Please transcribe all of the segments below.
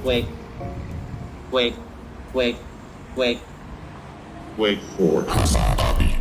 Wait, wait, wait, wait. Wait for it. HasanAbi.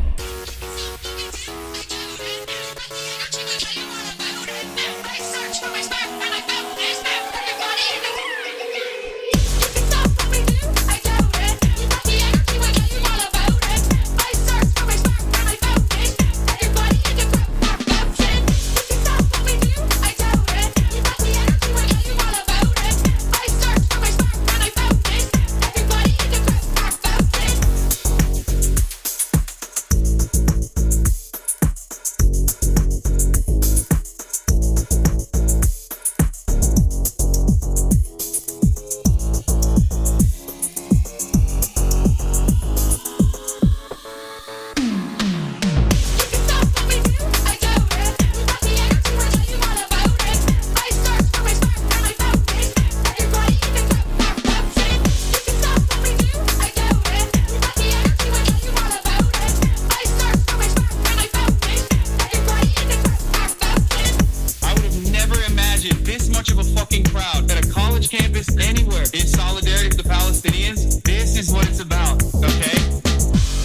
Campus anywhere in solidarity with the Palestinians. This is what it's about, okay?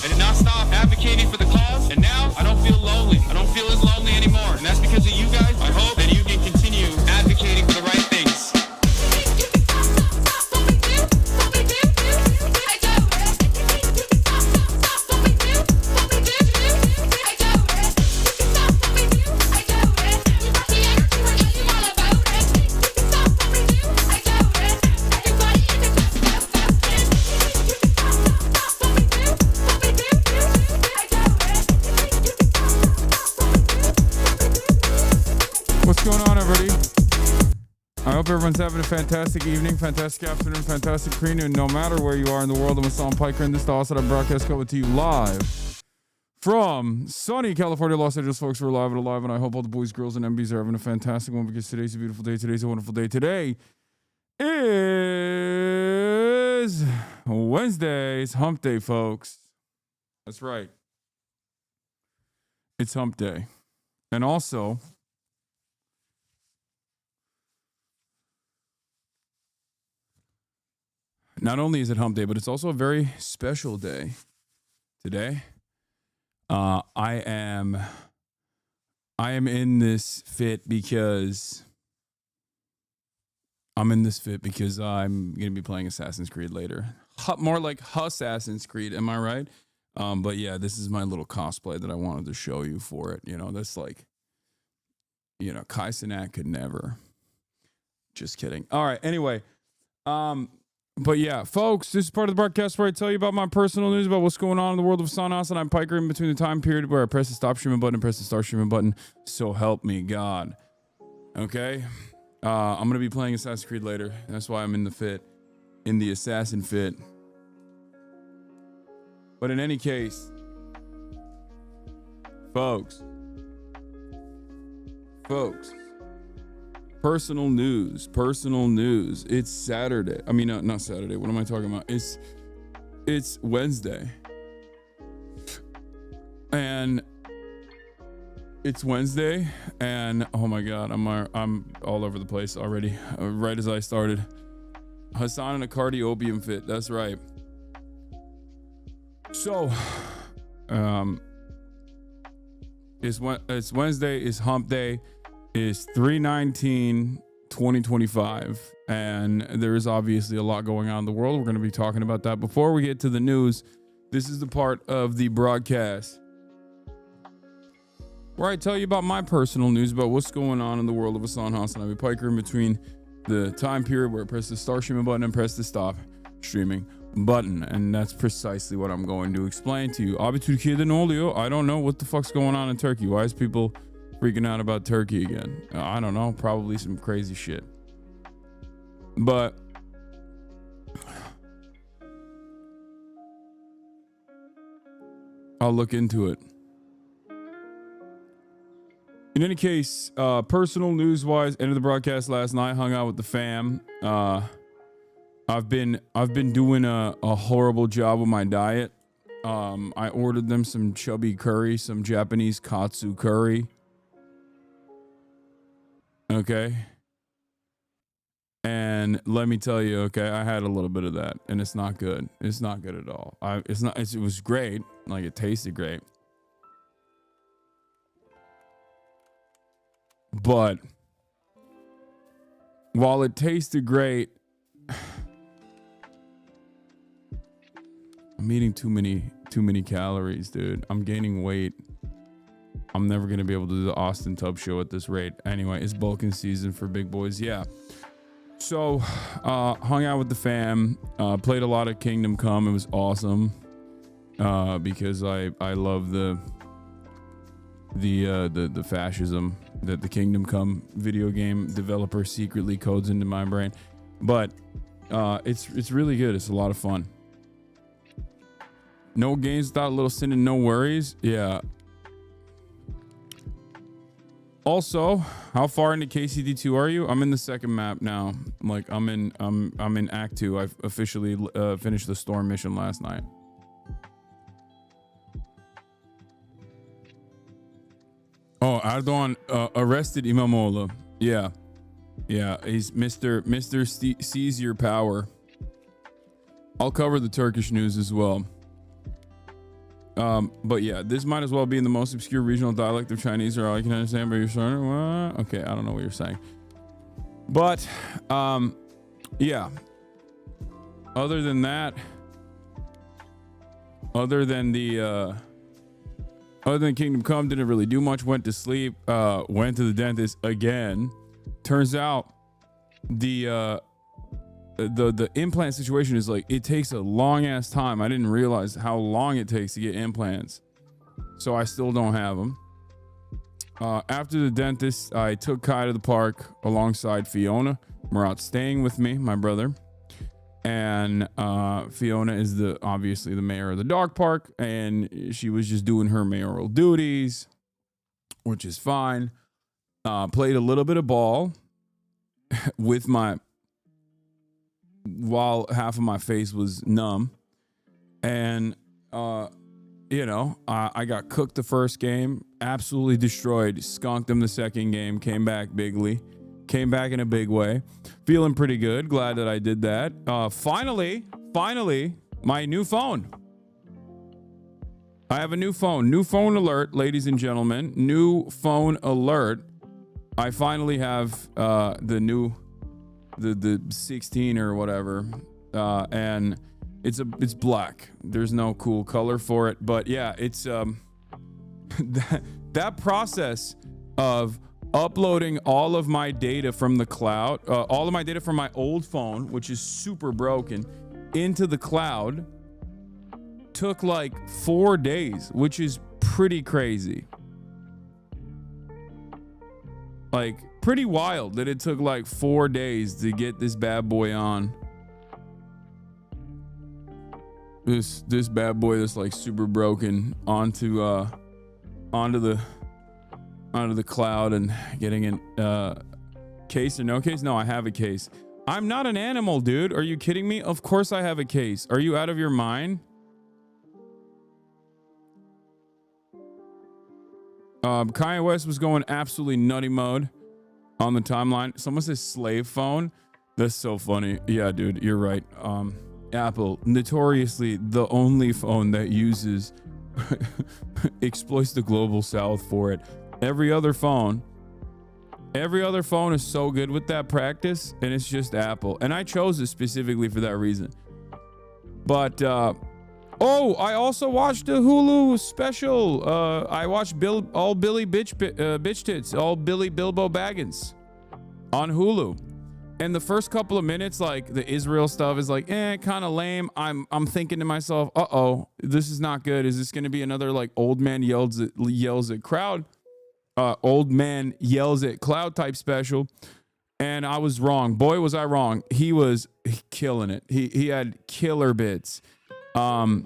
I did not stop advocating for the cause, and now I don't feel lonely. I don't feel as lonely anymore, and that's because of you guys. I hope that you can continue advocating for the right things. What's going on, everybody? I hope everyone's having a fantastic evening, fantastic afternoon, fantastic afternoon, no matter where you are in the world. I'm Hassan Piker, and this is the HasanAbi broadcast coming to you live from sunny California, Los Angeles. Folks, we're live and alive, and I hope all the boys, girls, and MBs are having a fantastic one because today's a beautiful day. Today's a wonderful day. Today is Wednesday. It's hump day, folks. That's right. It's hump day. And also, not only is it hump day, but it's also a very special day today. I am in this fit because I'm going to be playing Assassin's Creed later. More like Assassin's Creed, am I right? But yeah, this is my little cosplay that I wanted to show you for it. You know, that's like, you know, Kai Cenat could never. Just kidding. All right. Anyway, but yeah, folks, this is part of the broadcast where I tell you about my personal news about what's going on in the world of HasanAbi, and I'm Piker in between the time period where I press the stop streaming button and press the start streaming button. So help me God. Okay? I'm going to be playing Assassin's Creed later. That's why I'm in the assassin fit. But in any case, folks, Personal news. It's Saturday. I mean, not Saturday. What am I talking about? It's Wednesday. And it's Wednesday, and oh my God, I'm all over the place already. Right as I started. Hassan in a cardiobium fit. That's right. So, it's Wednesday. It's hump day. Is 3/19/2025, and there is obviously a lot going on in the world. We're going to be talking about that. Before we get to the news, this is the part of the broadcast where I tell you about my personal news about what's going on in the world of HasanAbi Piker in between the time period where I press the start streaming button and press the stop streaming button, and that's precisely what I'm going to explain to you. Abi Türkiye'de ne oluyor? I don't know what the fuck's going on in Turkey. Why is people freaking out about Turkey again? I don't know, probably some crazy shit. But I'll look into it. In any case, personal news wise, ended the broadcast last night, hung out with the fam. I've been doing a horrible job with my diet. I ordered them some chubby curry, some Japanese katsu curry. Okay. And let me tell you, okay, I had a little bit of that, and it's not good. It's not good at all. It was great. Like, it tasted great. But while it tasted great, I'm eating too many calories, dude. I'm gaining weight. I'm never going to be able to do the Austin Tub show at this rate. Anyway, it's bulking season for big boys. Yeah. So, hung out with the fam, played a lot of Kingdom Come. It was awesome. Because I love the fascism that the Kingdom Come video game developer secretly codes into my brain. But, it's really good. It's a lot of fun. No games without a little sin and no worries. Yeah. Also, how far into KCD2 are you? I'm in the second map now. Like, I'm in Act 2. I've officially finished the storm mission last night. Oh, Erdogan arrested Imamoğlu. Yeah. Yeah, he's Mr. Seize Your Power. I'll cover the Turkish news as well. But yeah, this might as well be in the most obscure regional dialect of Chinese, or all I can understand, but you're saying, what? Okay, I don't know what you're saying. But, yeah. Other than that, other than Kingdom Come, didn't really do much, went to sleep, went to the dentist again. Turns out the implant situation is like, it takes a long ass time. I didn't realize how long it takes to get implants, so I still don't have them. After the dentist, I took Kai to the park alongside Fiona. Murat's staying with me, my brother, and Fiona is obviously the mayor of the dog park, and she was just doing her mayoral duties, which is fine. Played a little bit of ball with while half of my face was numb, and I got cooked the first game, absolutely destroyed, skunked them the second game, came back in a big way, feeling pretty good, glad that I did that. Finally, my new phone. I have a new phone alert, ladies and gentlemen, new phone alert. I finally have the 16 or whatever, and it's black. There's no cool color for it, but yeah, it's that process of uploading all of my data from the cloud, all of my data from my old phone, which is super broken, into the cloud took like 4 days, which is pretty crazy. Like, pretty wild that it took like 4 days to get this bad boy on. This bad boy that's like super broken onto the cloud and getting in case or no case. No, I have a case. I'm not an animal, dude. Are you kidding me? Of course I have a case. Are you out of your mind? Kanye West was going absolutely nutty mode on the timeline. Someone says slave phone. That's so funny. Yeah, dude, you're right. Apple, notoriously the only phone that uses exploits the global south for it. Every other phone is so good with that practice, and it's just Apple. And I chose it specifically for that reason. But I also watched a Hulu special. I watched All Billy Bitch Tits, All Billy Bilbo Baggins on Hulu. And the first couple of minutes, like the Israel stuff is like, kind of lame. I'm thinking to myself, this is not good. Is this going to be another like old man yells at crowd type special? And I was wrong. Boy, was I wrong. He was killing it. He had killer bits. I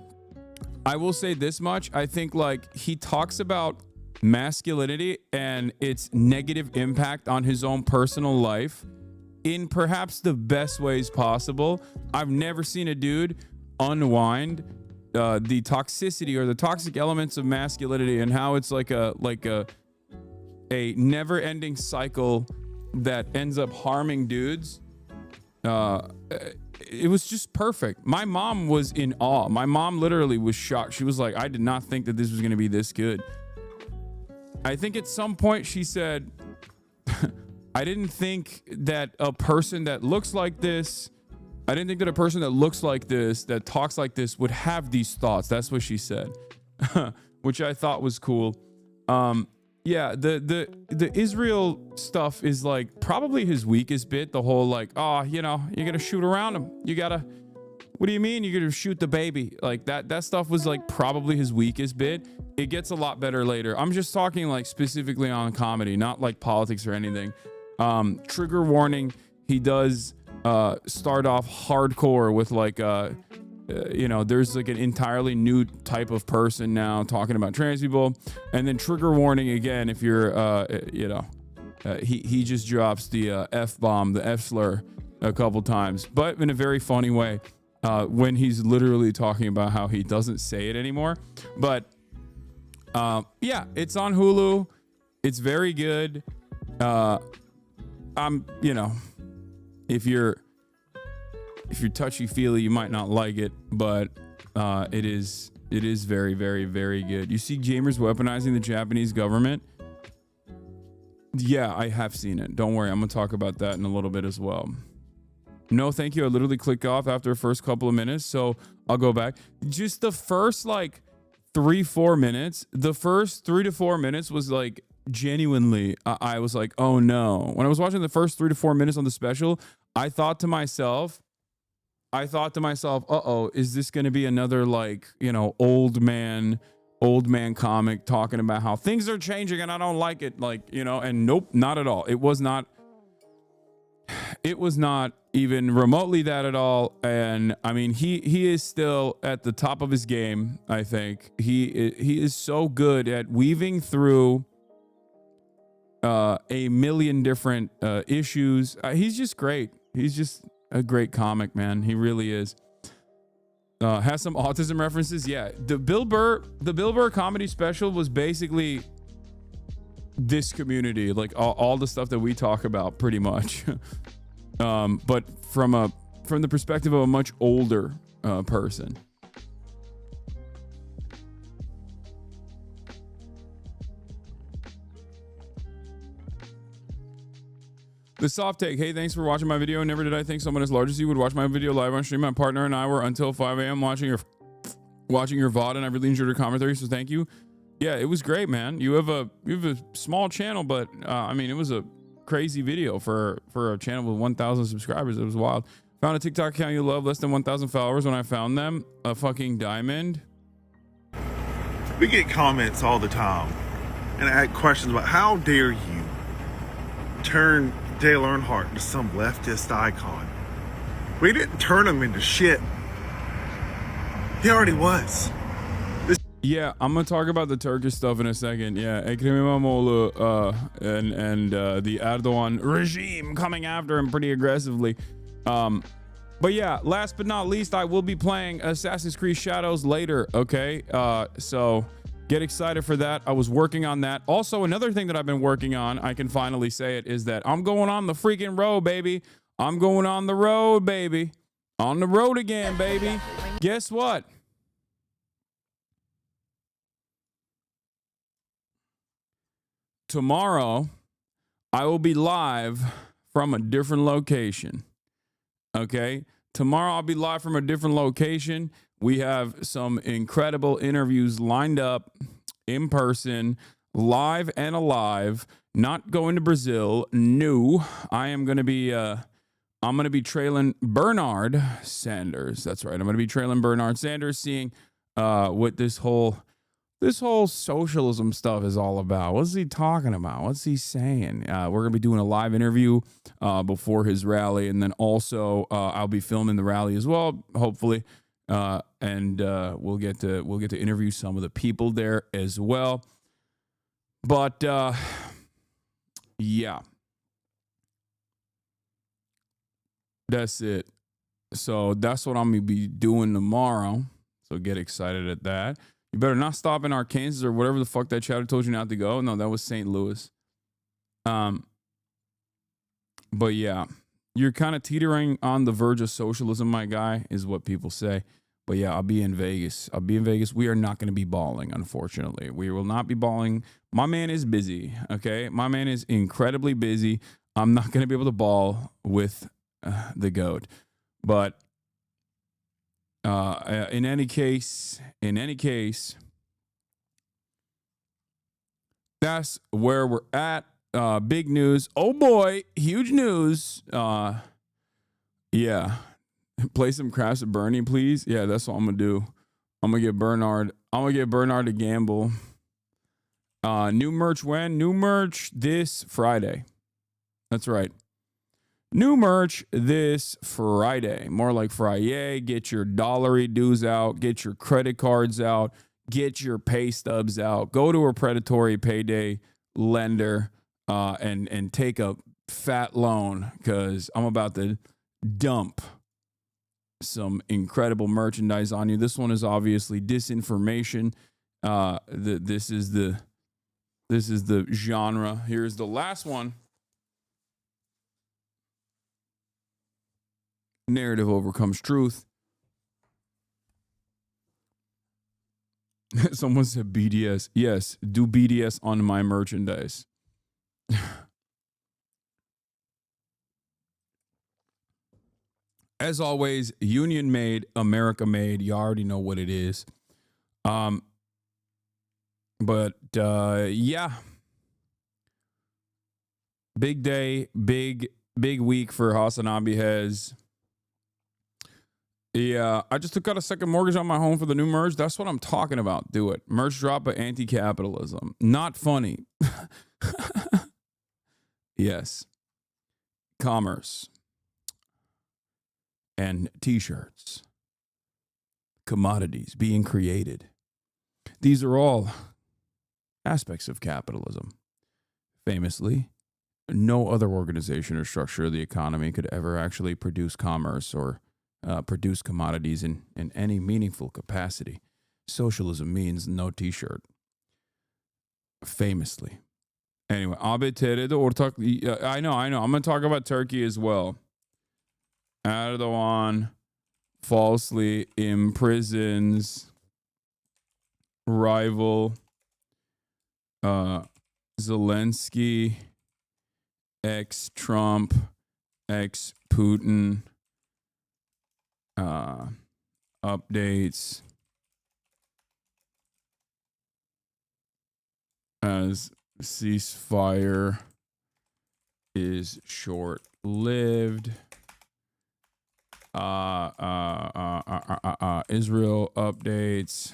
will say this much. I think like he talks about masculinity and its negative impact on his own personal life in perhaps the best ways possible. I've never seen a dude unwind the toxicity or the toxic elements of masculinity and how it's like a never-ending cycle that ends up harming dudes it was just perfect. My mom was in awe. My mom literally was shocked. She was like, I did not think that this was going to be this good. I think at some point she said, I didn't think that a person that looks like this, I didn't think that a person that looks like this, that talks like this, would have these thoughts. That's what she said, which I thought was cool. Yeah, the Israel stuff is like probably his weakest bit. The whole like, oh, you know, you're gonna shoot around him. You gotta, what do you mean you're gonna shoot the baby? Like that stuff was like probably his weakest bit. It gets a lot better later. I'm just talking like specifically on comedy, not like politics or anything. Trigger warning, he does start off hardcore with like you know, there's like an entirely new type of person now talking about trans people, and then trigger warning again if you're you know, he just drops the F-bomb, the F slur a couple times, but in a very funny way, when he's literally talking about how he doesn't say it anymore. But yeah, it's on Hulu. It's very good. You know, if you're touchy-feely, you might not like it, but it is very, very, very good. You see gamers weaponizing the Japanese government? Yeah, I have seen it. Don't worry, I'm gonna talk about that in a little bit as well. No, thank you. I literally clicked off after the first couple of minutes, so I'll go back. Just the first like 3-4 minutes, the first 3 to 4 minutes was like genuinely, I was like, oh no. When I was watching the first 3 to 4 minutes on the special, I thought to myself, uh-oh, is this going to be another like, you know, old man comic talking about how things are changing and I don't like it, like, you know, and nope, not at all. It was not even remotely that at all. And I mean, he is still at the top of his game. I think he is so good at weaving through a million different issues. He's just great. He's just a great comic, man. He really is. Has some autism references. Yeah, the Bill Burr comedy special was basically this community, like all the stuff that we talk about pretty much. But from the perspective of a much older person. The soft take. Hey, thanks for watching my video. Never did I think someone as large as you would watch my video live on stream. My partner and I were until 5 a.m. watching your VOD, and I really enjoyed your commentary, so thank you. Yeah, it was great, man. You have a small channel, but I mean, it was a crazy video for a channel with 1,000 subscribers. It was wild. Found a TikTok account you love, less than 1,000 followers. When I found them, a fucking diamond. We get comments all the time, and I had questions about how dare you turn Dale Earnhardt into some leftist icon. We didn't turn him into shit. He already was. Yeah, I'm gonna talk about the Turkish stuff in a second. Yeah, Ekrem İmamoğlu and the Erdogan regime coming after him pretty aggressively. But yeah, last but not least, I will be playing Assassin's Creed Shadows later. Okay, so get excited for that. I was working on that. Also, another thing that I've been working on, I can finally say it, is that I'm going on the freaking road, baby. I'm going on the road, baby. On the road again, baby. Guess what? Tomorrow, I will be live from a different location. Okay? Tomorrow, I'll be live from a different location. We have some incredible interviews lined up in person, live and alive. Not going to Brazil. No, I am going to be, I'm going to be trailing Bernard Sanders. That's right. I'm going to be trailing Bernard Sanders, seeing what this whole socialism stuff is all about. What's he talking about? What's he saying? We're going to be doing a live interview before his rally. And then also I'll be filming the rally as well, hopefully. And we'll get to interview some of the people there as well. But yeah, that's it. So that's what I'm gonna be doing tomorrow. So get excited at that. You better not stop in Arkansas or whatever the fuck that chatter told you not to go. No, that was St. Louis. But yeah, You're kind of teetering on the verge of socialism, my guy, is what people say. But yeah, I'll be in Vegas. We are not going to be balling, unfortunately. We will not be balling. My man is busy, okay? My man is incredibly busy. I'm not going to be able to ball with the GOAT. But in any case, that's where we're at. Big news. Oh boy, huge news. Yeah. Play some Crash with Bernie, please. Yeah, that's what I'm gonna do. I'm gonna get Bernard to gamble. New merch when? New merch this Friday. That's right. New merch this Friday. More like Friday. Get your dollary dues out. Get your credit cards out. Get your pay stubs out. Go to a predatory payday lender and take a fat loan, because I'm about to dump some incredible merchandise on you. This one is obviously disinformation. This is the genre. Here's the last one. Narrative overcomes truth. Someone said BDS. Yes, do BDS on my merchandise. As always, Union made, America made. You already know what it is. Yeah. Big day, big week for HasanAbi has. Yeah, I just took out a second mortgage on my home for the new merge. That's what I'm talking about. Do it. Merch drop of anti-capitalism. Not funny. Yes. Commerce. And t-shirts. Commodities being created. These are all aspects of capitalism. Famously, no other organization or structure of the economy could ever actually produce commerce or produce commodities in any meaningful capacity. Socialism means no t-shirt. Famously. Anyway, I know. I'm going to talk about Turkey as well. Erdogan falsely imprisons rival Zelensky, ex-Trump, ex-Putin, updates as ceasefire is short-lived. Israel updates.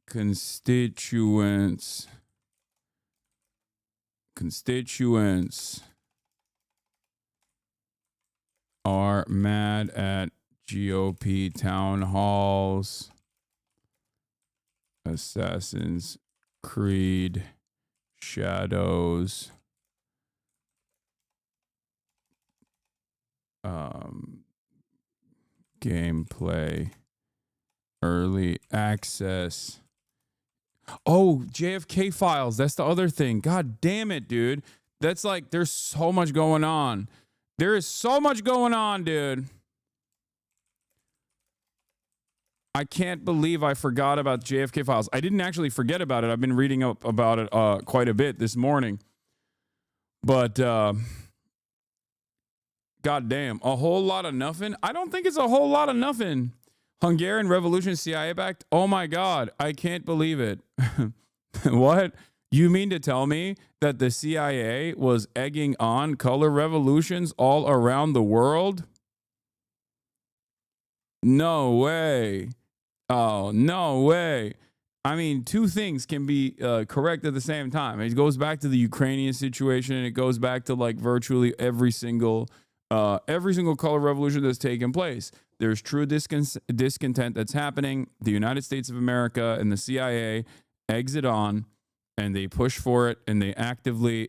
Constituents are mad at GOP town halls. Assassin's Creed Shadows. Gameplay. Early access. Oh, JFK files. That's the other thing. God damn it, dude. That's like, there's so much going on. There is so much going on, dude. I can't believe I forgot about JFK files. I didn't actually forget about it. I've been reading up about it quite a bit this morning. But, God damn, a whole lot of nothing? I don't think it's a whole lot of nothing. Hungarian Revolution CIA backed? Oh my God, I can't believe it. What? You mean to tell me that the CIA was egging on color revolutions all around the world? No way. Oh, no way. I mean, two things can be correct at the same time. It goes back to the Ukrainian situation, and it goes back to like virtually every single color revolution that's taken place. There's true discontent that's happening. The United States of America and the CIA exit on, and they push for it, and they actively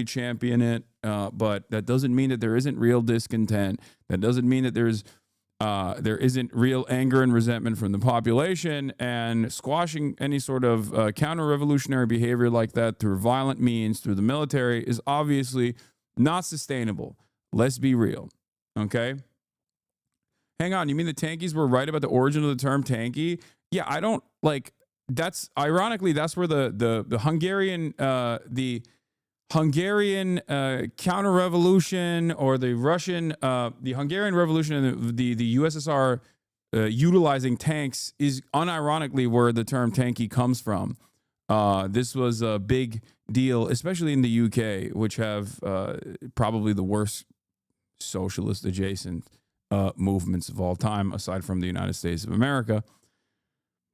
champion it. But that doesn't mean that there isn't real discontent. That doesn't mean that there isn't real anger and resentment from the population. And squashing any sort of counter-revolutionary behavior like that through violent means, through the military, is obviously Not sustainable. Let's be real. Okay. Hang on. You mean the tankies were right about the origin of the term tanky? Yeah, I don't like. That's ironically that's where the Hungarian counter-revolution or the Hungarian Revolution and the USSR utilizing tanks is unironically where the term tanky comes from. This was a big deal, especially in the UK, which have probably the worst socialist adjacent movements of all time, aside from the United States of America.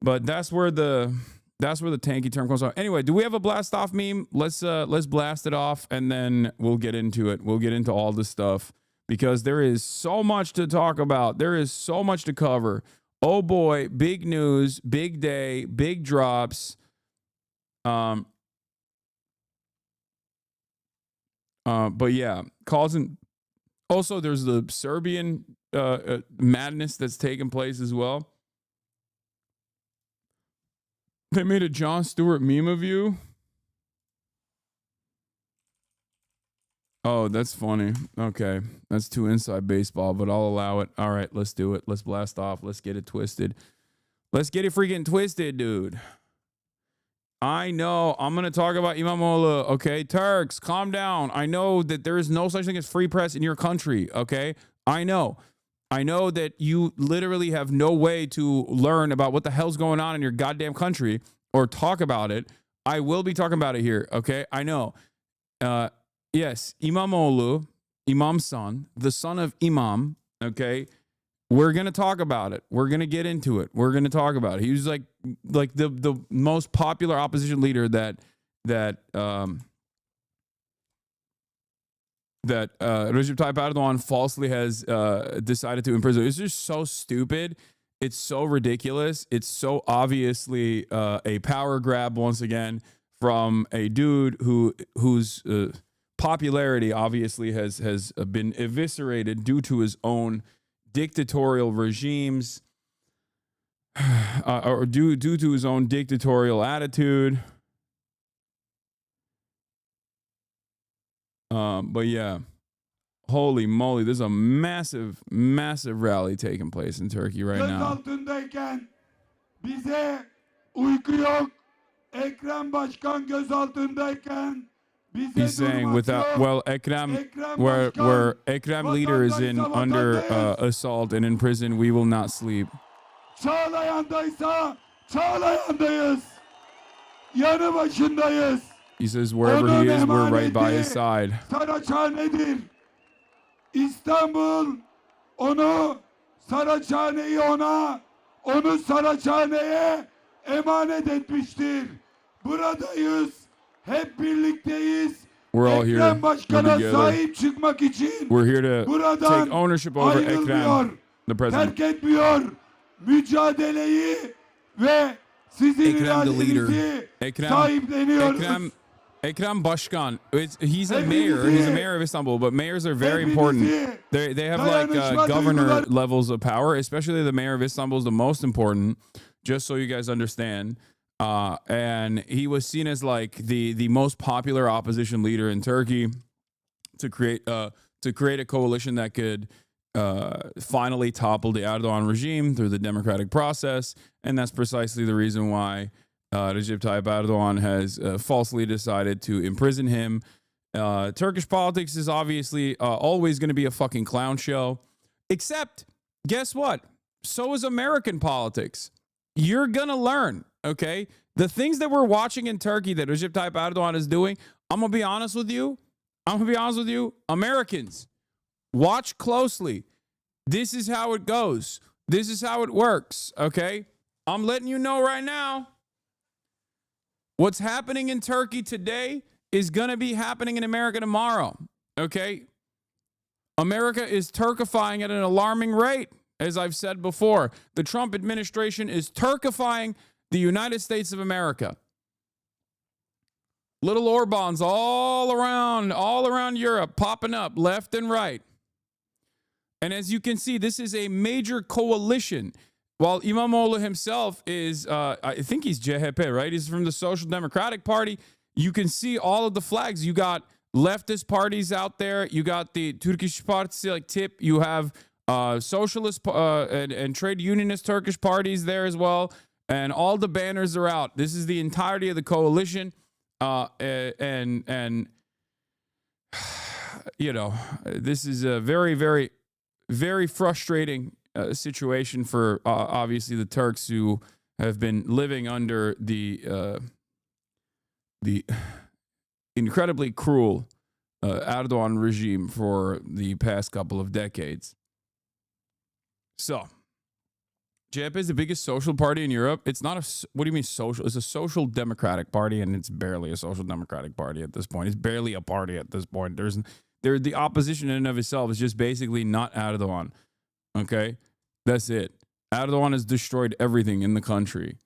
But that's where the tanky term comes from. Anyway, do we have a blast off meme? Let's blast it off and then we'll get into it. We'll get into all this stuff because there is so much to talk about. There is so much to cover. Oh boy, big news, big day, big drops. But yeah, causing. Also, there's the Serbian madness that's taking place as well. They made a Jon Stewart meme of you. Oh, that's funny. Okay, that's too inside baseball, but I'll allow it. All right, let's do it. Let's blast off. Let's get it twisted. Let's get it freaking twisted, dude. I know. I'm going to talk about Imamoğlu. Okay, Turks, calm down. I know that there is no such thing as free press in your country. Okay, I know. I know that you literally have no way to learn about what the hell's going on in your goddamn country or talk about it. I will be talking about it here. Okay, I know. Yes, Imamoğlu, Imam's son, the son of Imam. Okay. We're going to talk about it. We're going to get into it. We're going to talk about it. He was like the most popular opposition leader that Recep Tayyip Erdogan falsely has decided to imprison. It's just so stupid. It's so ridiculous. It's so obviously a power grab once again from a dude whose popularity obviously has been eviscerated due to his own dictatorial regimes, or due to his own dictatorial attitude. But yeah, holy moly, there's a massive rally taking place in Turkey right now. Gözaltındayken bize uyku yok. Ekrem Başkan gözaltındayken He's saying without, well, Ekrem, where Ekrem leader is under assault and in prison, we will not sleep. Çağlayan'daysa Çağlayan'dayız. Yanı başındayız. He says wherever he is, we're right by his side. Saraçhane'dir. İstanbul onu, Saraçhane'yi ona, onu Saraçhane'ye emanet etmiştir. Buradayız. Hep birlikteyiz. We're all here. Ekrem Başkan'a sahip çıkmak için we're here to take ownership over Ekrem, the president. Terk etmiyor mücadeleyi ve sizin iradenizi sahipleniyoruz. Ekrem Başkan. He's a mayor. He's a mayor of Istanbul, but mayors are very important. They have like governor levels of power, especially the mayor of Istanbul is the most important, just so you guys understand. And he was seen as like the most popular opposition leader in Turkey to create a coalition that could finally topple the Erdogan regime through the democratic process. And that's precisely the reason why Recep Tayyip Erdogan has falsely decided to imprison him. Turkish politics is obviously always going to be a fucking clown show. Except, guess what? So is American politics. You're going to learn. Okay, the things that we're watching in Turkey that Recep Tayyip Erdogan is doing, I'm going to be honest with you. Americans, watch closely. This is how it goes. This is how it works. Okay, I'm letting you know right now. What's happening in Turkey today is going to be happening in America tomorrow. Okay, America is Turkifying at an alarming rate. As I've said before, the Trump administration is Turkifying the United States of America. Little Orbans all around Europe, popping up left and right. And as you can see, this is a major coalition. While Imamoğlu himself is, I think he's CHP, right? He's from the Social Democratic Party. You can see all of the flags. You got leftist parties out there. You got the Turkish Partisi like TIP. You have socialist and trade unionist Turkish parties there as well. And all the banners are out. This is the entirety of the coalition. And you know, this is a very, very, very frustrating situation for obviously the Turks who have been living under the incredibly cruel Erdogan regime for the past couple of decades. So, CHP is the biggest social party in Europe. It's not a, what do you mean social? It's a social democratic party, and it's barely a social democratic party at this point. It's barely a party at this point. The opposition in and of itself is just basically not Erdogan. Okay? That's it. Erdogan has destroyed everything in the country.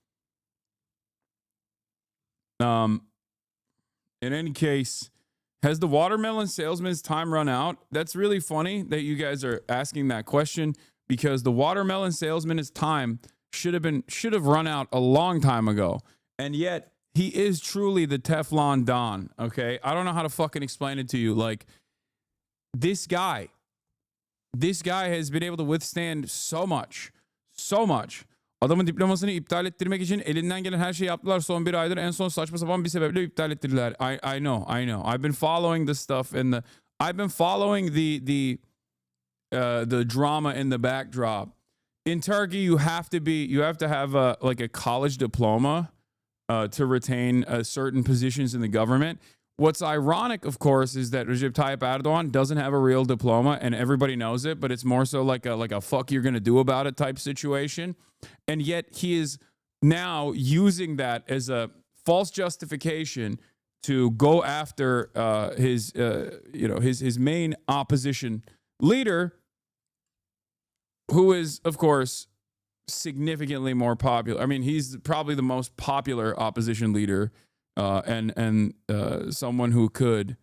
In any case, has the watermelon salesman's time run out? That's really funny that you guys are asking that question, because the watermelon salesman's time should have run out a long time ago. And yet he is truly the Teflon Don. Okay? I don't know how to fucking explain it to you. Like, this guy has been able to withstand so much. Adamın diplomasını iptal ettirmek için elinden gelen her şeyi yaptılar son bir aydır. En son saçma sapan bir sebeple iptal ettirdiler. I know. I've been following this stuff I've been following the drama in the backdrop. In Turkey, you have to have a college diploma to retain certain positions in the government. What's ironic, of course, is that Recep Tayyip Erdogan doesn't have a real diploma, and everybody knows it, but it's more so like a fuck you're gonna do about it type situation. And yet he is now using that as a false justification to go after his main opposition leader, who is, of course, significantly more popular. I mean, he's probably the most popular opposition leader, and someone who could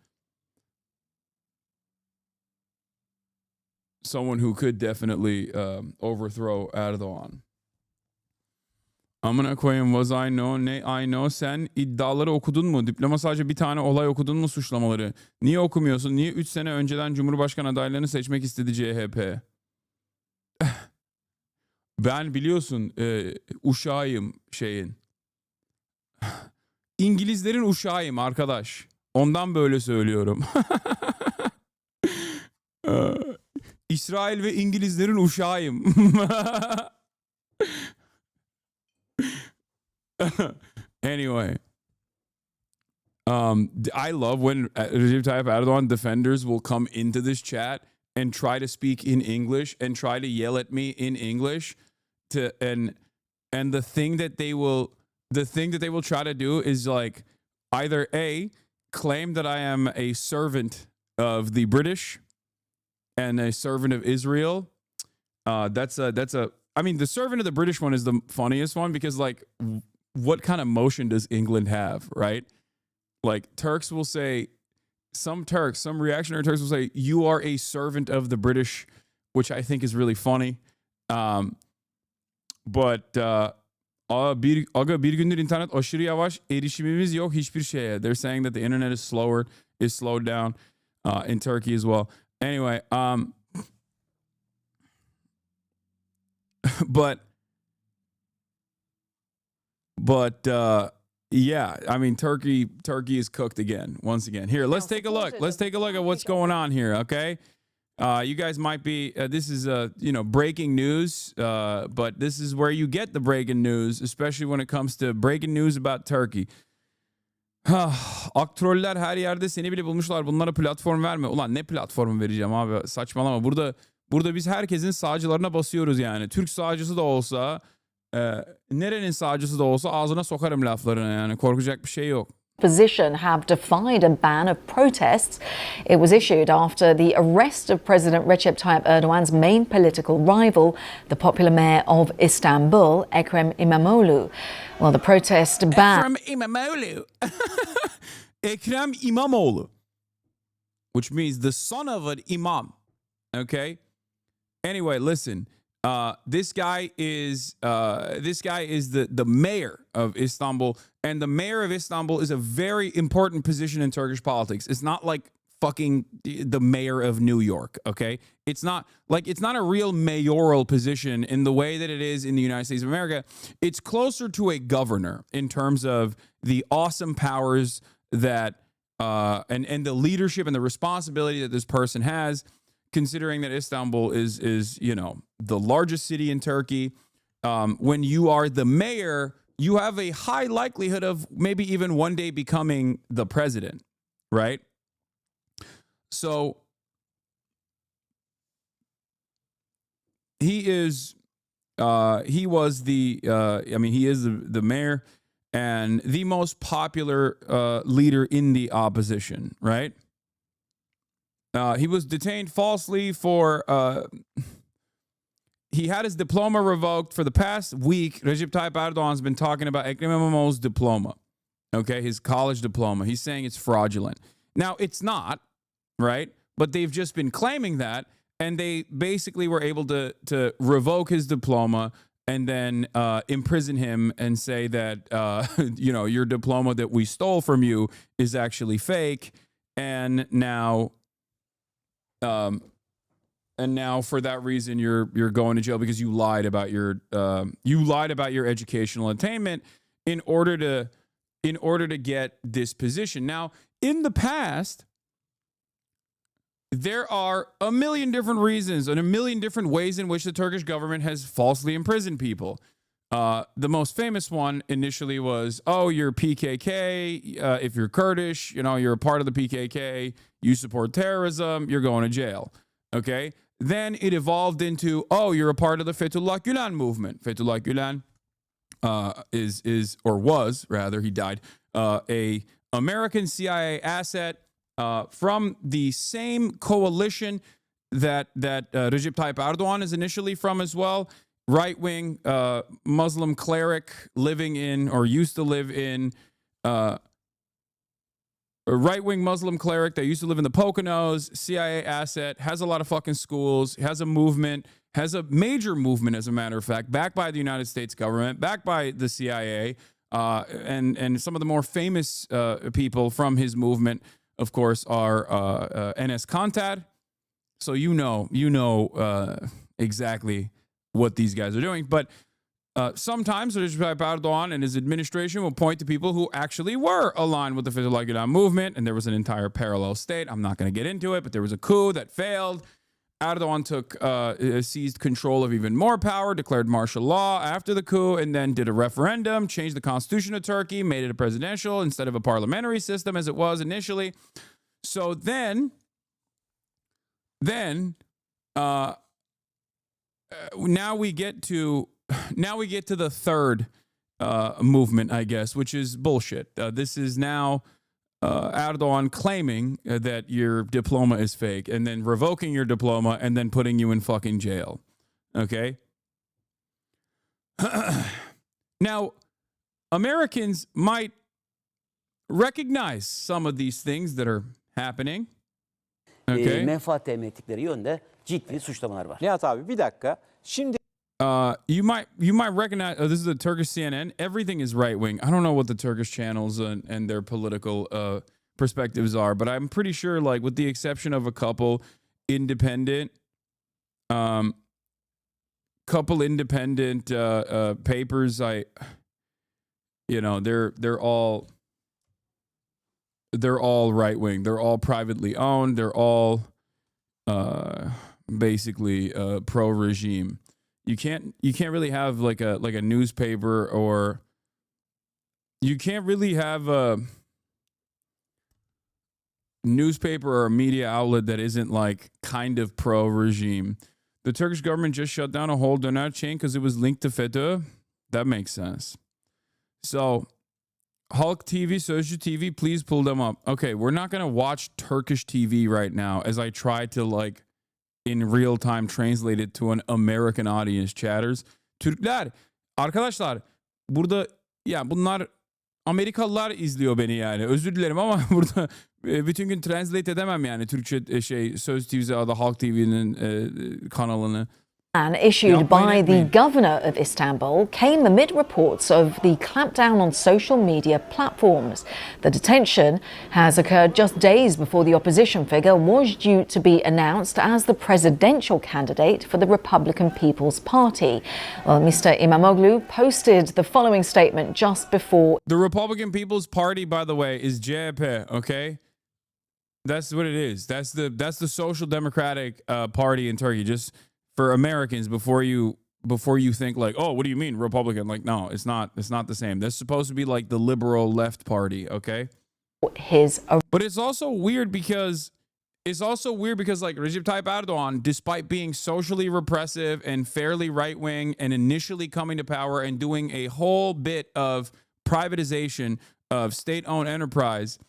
definitely overthrow Erdogan. Amına koyayım, was I know, ne I know, sen iddiaları okudun mu? Diploma sadece bir tane olay okudun mu suçlamaları? Niye okumuyorsun? Niye 3 sene önceden Cumhurbaşkanı adaylarını seçmek istedi CHP? Ben biliyorsun uşağıyım şeyin. İngilizlerin uşağıyım arkadaş. Ondan böyle söylüyorum. İsrail ve İngilizlerin uşağıyım. Anyway, I love when Recep Tayyip Erdogan defenders will come into this chat and try to speak in English and try to yell at me in English and the thing that they will try to do is like either A, claim that I am a servant of the British and a servant of Israel. I mean, the servant of the British one is the funniest one because, like, what kind of motion does England have, right? Like, Turks will say, some reactionary Turks will say, you are a servant of the British, which I think is really funny. But bir gündür internet aşırı yavaş, erişimimiz yok hiçbir şeye. They're saying that the internet is slowed down in Turkey as well. Anyway, yeah, I mean, Turkey is cooked again, once again. Here, let's take a look. Let's take a look at what's going on here, okay? You guys might be, this is, breaking news, but this is where you get the breaking news, especially when it comes to breaking news about Turkey. Aktroller her yerde, seni bile bulmuşlar. Bunlara platform verme. Ulan ne platformu vereceğim abi? Saçmalama. Burada biz herkesin sağcılarına basıyoruz yani. Türk sağcısı da olsa, nerenin sağcısı da olsa ağzına sokarım laflarını yani. Korkacak bir şey yok. Opposition have defied a ban of protests. It was issued after the arrest of President Recep Tayyip Erdogan's main political rival, the popular mayor of Istanbul, Ekrem İmamoğlu. Well, the protest ban... Ekrem İmamoğlu. Ekrem İmamoğlu. Which means the son of an imam. Okay? Anyway, listen. This guy is the mayor of Istanbul, and the mayor of Istanbul is a very important position in Turkish politics. It's not like fucking the mayor of New York, okay? It's not a real mayoral position in the way that it is in the United States of America. It's closer to a governor in terms of the awesome powers that and the leadership and the responsibility that this person has, considering that Istanbul is you know, the largest city in Turkey. When you are the mayor, you have a high likelihood of maybe even one day becoming the president, right? So he was the mayor and the most popular leader in the opposition, right? He was detained falsely for he had his diploma revoked. For the past week, Recep Tayyip Erdogan's been talking about Ekrem İmamoğlu's diploma, okay, his college diploma. He's saying it's fraudulent. Now, it's not, right? But they've just been claiming that, and they basically were able to revoke his diploma and then imprison him and say that, you know, your diploma that we stole from you is actually fake, and now for that reason you're going to jail because you lied about your educational attainment in order to get this position. Now, in the past, there are a million different reasons and a million different ways in which the Turkish government has falsely imprisoned people. The most famous one initially was, oh, you're PKK. If you're Kurdish, you know, you're a part of the PKK. You support terrorism. You're going to jail. Okay. Then it evolved into, oh, you're a part of the Fethullah Gülen movement. Fethullah Gülen he died, a American CIA asset from the same coalition that Recep Tayyip Erdogan is initially from as well. Right-wing Muslim cleric living in, or used to live in, a right-wing Muslim cleric that used to live in the Poconos, CIA asset, has a lot of fucking schools, has a movement, has a major movement, as a matter of fact, backed by the United States government, backed by the CIA, and some of the more famous people from his movement, of course, are Enes Kanter. So you know exactly what these guys are doing. But sometimes Recep Tayyip Erdogan and his administration will point to people who actually were aligned with the Fethullah Gülen movement, and there was an entire parallel state. I'm not going to get into it, but there was a coup that failed. Erdogan seized control of even more power, declared martial law after the coup, and then did a referendum, changed the constitution of Turkey, made it a presidential instead of a parliamentary system as it was initially. So then now we get to the third movement, I guess, which is bullshit. This is now Erdogan claiming that your diploma is fake and then revoking your diploma and then putting you in fucking jail. Okay? Now, Americans might recognize some of these things that are happening. Okay? Menfaat temin ettikleri yönde ciddi suçlamalar var. Nihat abi bir dakika. Şimdi you might recognize, this is the Turkish CNN. Everything is right wing. I don't know what the Turkish channels and their political perspectives are, but I'm pretty sure, like, with the exception of a couple independent papers, they're all right wing. They're all privately owned. They're all basically pro regime. You can't really have like a newspaper, or you can't really have a newspaper or a media outlet that isn't like kind of pro regime. The Turkish government just shut down a whole doner chain because it was linked to FETÖ. That makes sense. So Halk TV, Sözcü TV, please pull them up. Okay, we're not going to watch Turkish TV right now as I try to, like, in real time translate it to an American audience, chatters. Türkler, arkadaşlar, burada ya bunlar Amerikalılar izliyor beni yani. Özür dilerim ama burada bütün gün translate edemem yani Türkçe Söz TV'de ya da Halk TV'nin kanalını. issued by the governor of Istanbul came amid reports of the clampdown on social media platforms. The detention has occurred just days before the opposition figure was due to be announced as the presidential candidate for the Republican People's Party. Well, Mr. İmamoğlu posted the following statement just before. The Republican People's Party, by the way, is CHP, okay? That's what it is. That's the Social Democratic Party in Turkey. Just for Americans, before you think like, oh, what do you mean Republican? Like, no, it's not the same. That's supposed to be like the liberal left party, okay? But it's also weird because like Recep Tayyip Erdogan, despite being socially repressive and fairly right wing and initially coming to power and doing a whole bit of privatization of state-owned enterprise,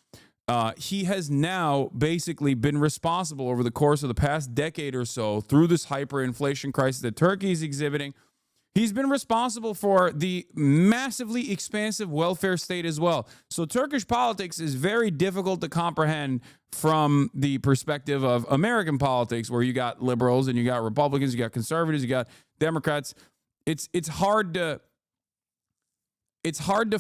he has now basically been responsible over the course of the past decade or so through this hyperinflation crisis that Turkey is exhibiting. He's been responsible for the massively expansive welfare state as well. So Turkish politics is very difficult to comprehend from the perspective of American politics, where you got liberals and you got Republicans, you got conservatives, you got Democrats. It's hard to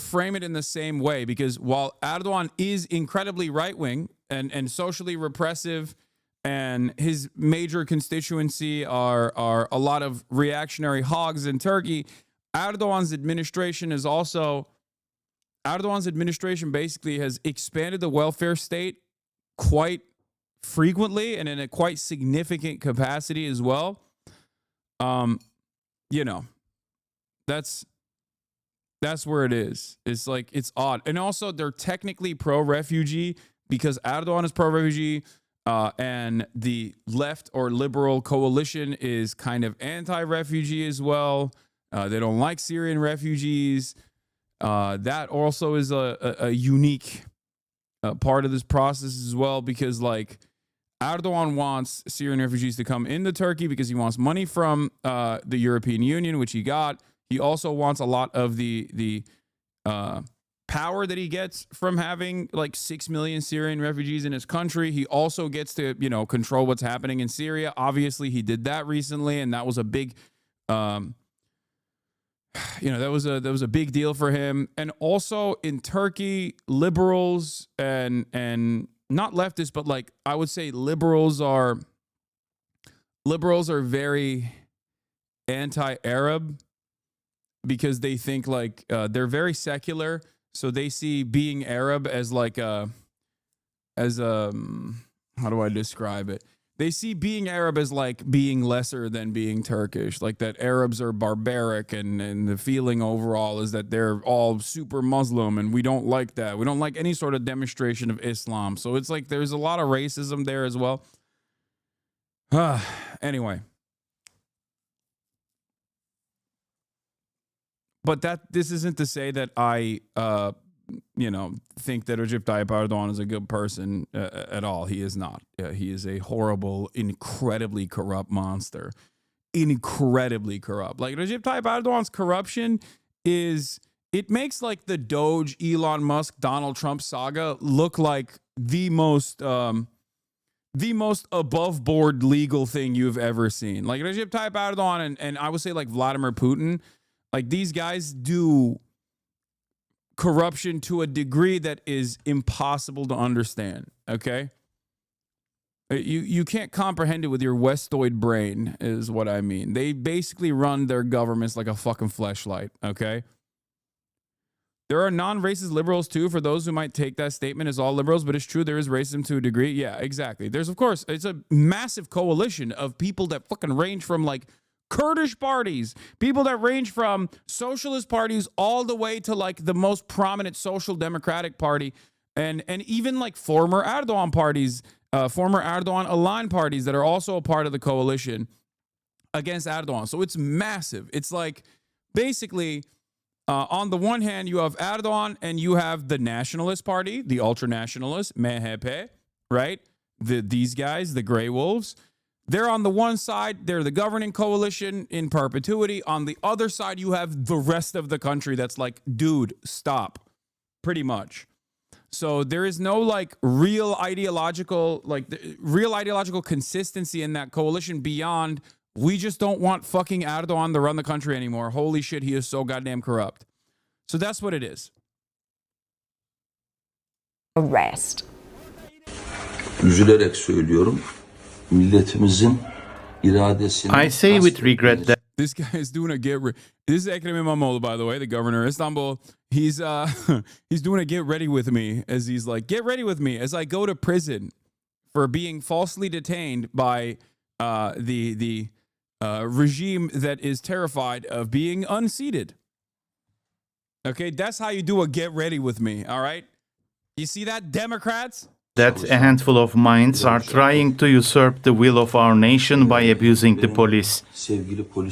frame it in the same way, because while Erdogan is incredibly right-wing and socially repressive, and his major constituency are a lot of reactionary hogs in Turkey, Erdogan's administration basically has expanded the welfare state quite frequently and in a quite significant capacity as well. That's where it is. It's like, it's odd. And also they're technically pro-refugee because Erdogan is pro-refugee, and the left or liberal coalition is kind of anti-refugee as well. They don't like Syrian refugees. That also is a unique part of this process as well, because like Erdogan wants Syrian refugees to come into Turkey because he wants money from the European Union, which he got. He also wants a lot of the power that he gets from having like 6 million Syrian refugees in his country. He also gets to, control what's happening in Syria. Obviously, he did that recently, and that was a big, that was a big deal for him. And also in Turkey, liberals and not leftists, but like I would say liberals are very anti-Arab, because they think like they're very secular. So they see being Arab as like how do I describe it? They see being Arab as like being lesser than being Turkish, like that Arabs are barbaric, and the feeling overall is that they're all super Muslim, and we don't like that. We don't like any sort of demonstration of Islam. So it's like there's a lot of racism there as well. Anyway. But this isn't to say that I, think that Recep Tayyip Erdogan is a good person at all. He is not. He is a horrible, incredibly corrupt monster. Incredibly corrupt. Like Recep Tayyip Erdogan's corruption it makes like the Doge, Elon Musk, Donald Trump saga look like the most above board legal thing you've ever seen. Like Recep Tayyip Erdogan and I would say like Vladimir Putin. Like these guys do corruption to a degree that is impossible to understand, okay? You can't comprehend it with your Westoid brain is what I mean. They basically run their governments like a fucking fleshlight, okay? There are non-racist liberals too, for those who might take that statement as all liberals, but it's true, there is racism to a degree. Yeah, exactly. There's, of course, it's a massive coalition of people that fucking range from like Kurdish parties, people that range from socialist parties all the way to like the most prominent social democratic party, and even like former Erdogan parties, former Erdogan aligned parties that are also a part of the coalition against Erdogan. So it's massive. It's like basically on the one hand you have Erdogan and you have the nationalist party, the ultra nationalists, MHP, right? These guys, the Grey Wolves. They're on the one side, they're the governing coalition in perpetuity. On the other side, you have the rest of the country that's like, dude, stop, pretty much. So there is no like real ideological consistency in that coalition beyond We just don't want fucking Erdogan to run the country anymore. Holy shit, he is so goddamn corrupt. So that's what it is. Arrest. Üzülerek söylüyorum. Milletimizin iradesini... I say with regret that this guy is doing a this is Ekrem İmamoğlu, by the way, the governor of Istanbul. He's he's doing a get ready with me, as he's like, get ready with me as I go to prison for being falsely detained by the regime that is terrified of being unseated. Okay, that's how you do a get ready with me, all right? You see that, Democrats? a handful of minds are trying to usurp the will of our nation by abusing the police.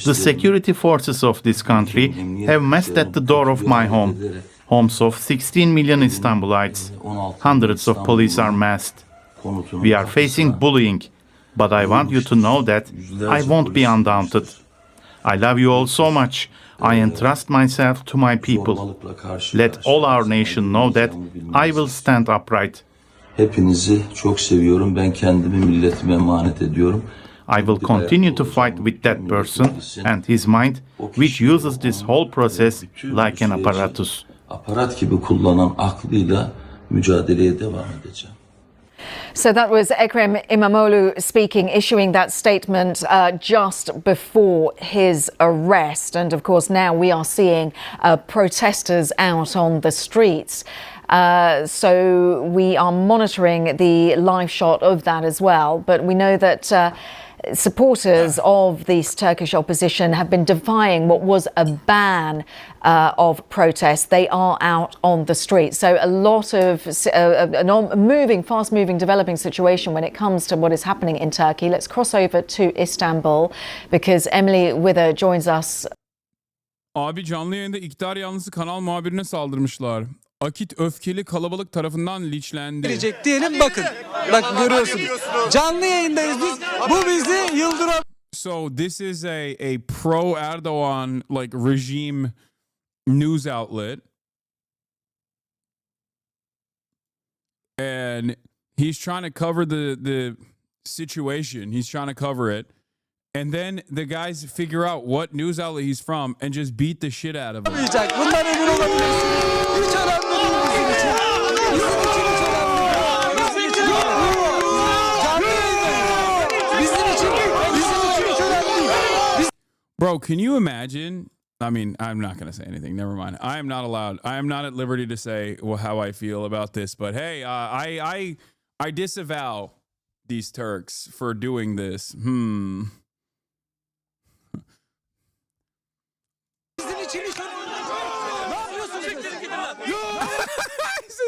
The security forces of this country have massed at the door of my home, homes of 16 million Istanbulites. Hundreds of police are massed. We are facing bullying, but I want you to know that I won't be undaunted. I love you all so much. I entrust myself to my people. Let all our nation know that I will stand upright. Hepinizi çok seviyorum. Ben kendimi milletime emanet ediyorum. I will continue to fight with that person and his mind, which uses this whole process like an apparatus. Aparat gibi kullanan aklıyla mücadeleye devam edeceğim. So that was Ekrem İmamoğlu speaking, issuing that statement just before his arrest. And of course, now we are seeing protesters out on the streets. So we are monitoring the live shot of that as well. But we know that supporters of this Turkish opposition have been defying what was a ban of protests. They are out on the streets. So a lot of fast-moving, developing situation when it comes to what is happening in Turkey. Let's cross over to Istanbul because Emily Wither joins us. Abi canlı yayında iktidar yanlısı kanal muhabirine saldırmışlar. Akit öfkeli kalabalık tarafından linçlendi. Gelecek diyelim bakın. Bak görüyorsunuz. Canlı yayındayız biz. Bu bizi yıldıran. So this is a pro Erdogan like regime news outlet. And he's trying to cover the situation. He's trying to cover it. And then the guys figure out what news outlet he's from and just beat the shit out of him. Bundan emin olabilirsiniz. Hiç önemli değil bizim için. Bizim için hiç önemli değil. Bizim için canlı yayındayız. Bizim için hiç önemli değil. Bro, can you imagine? I mean, I'm not going to say anything. Never mind. I am not allowed. I am not at liberty to say how I feel about this. But hey, I disavow these Turks for doing this.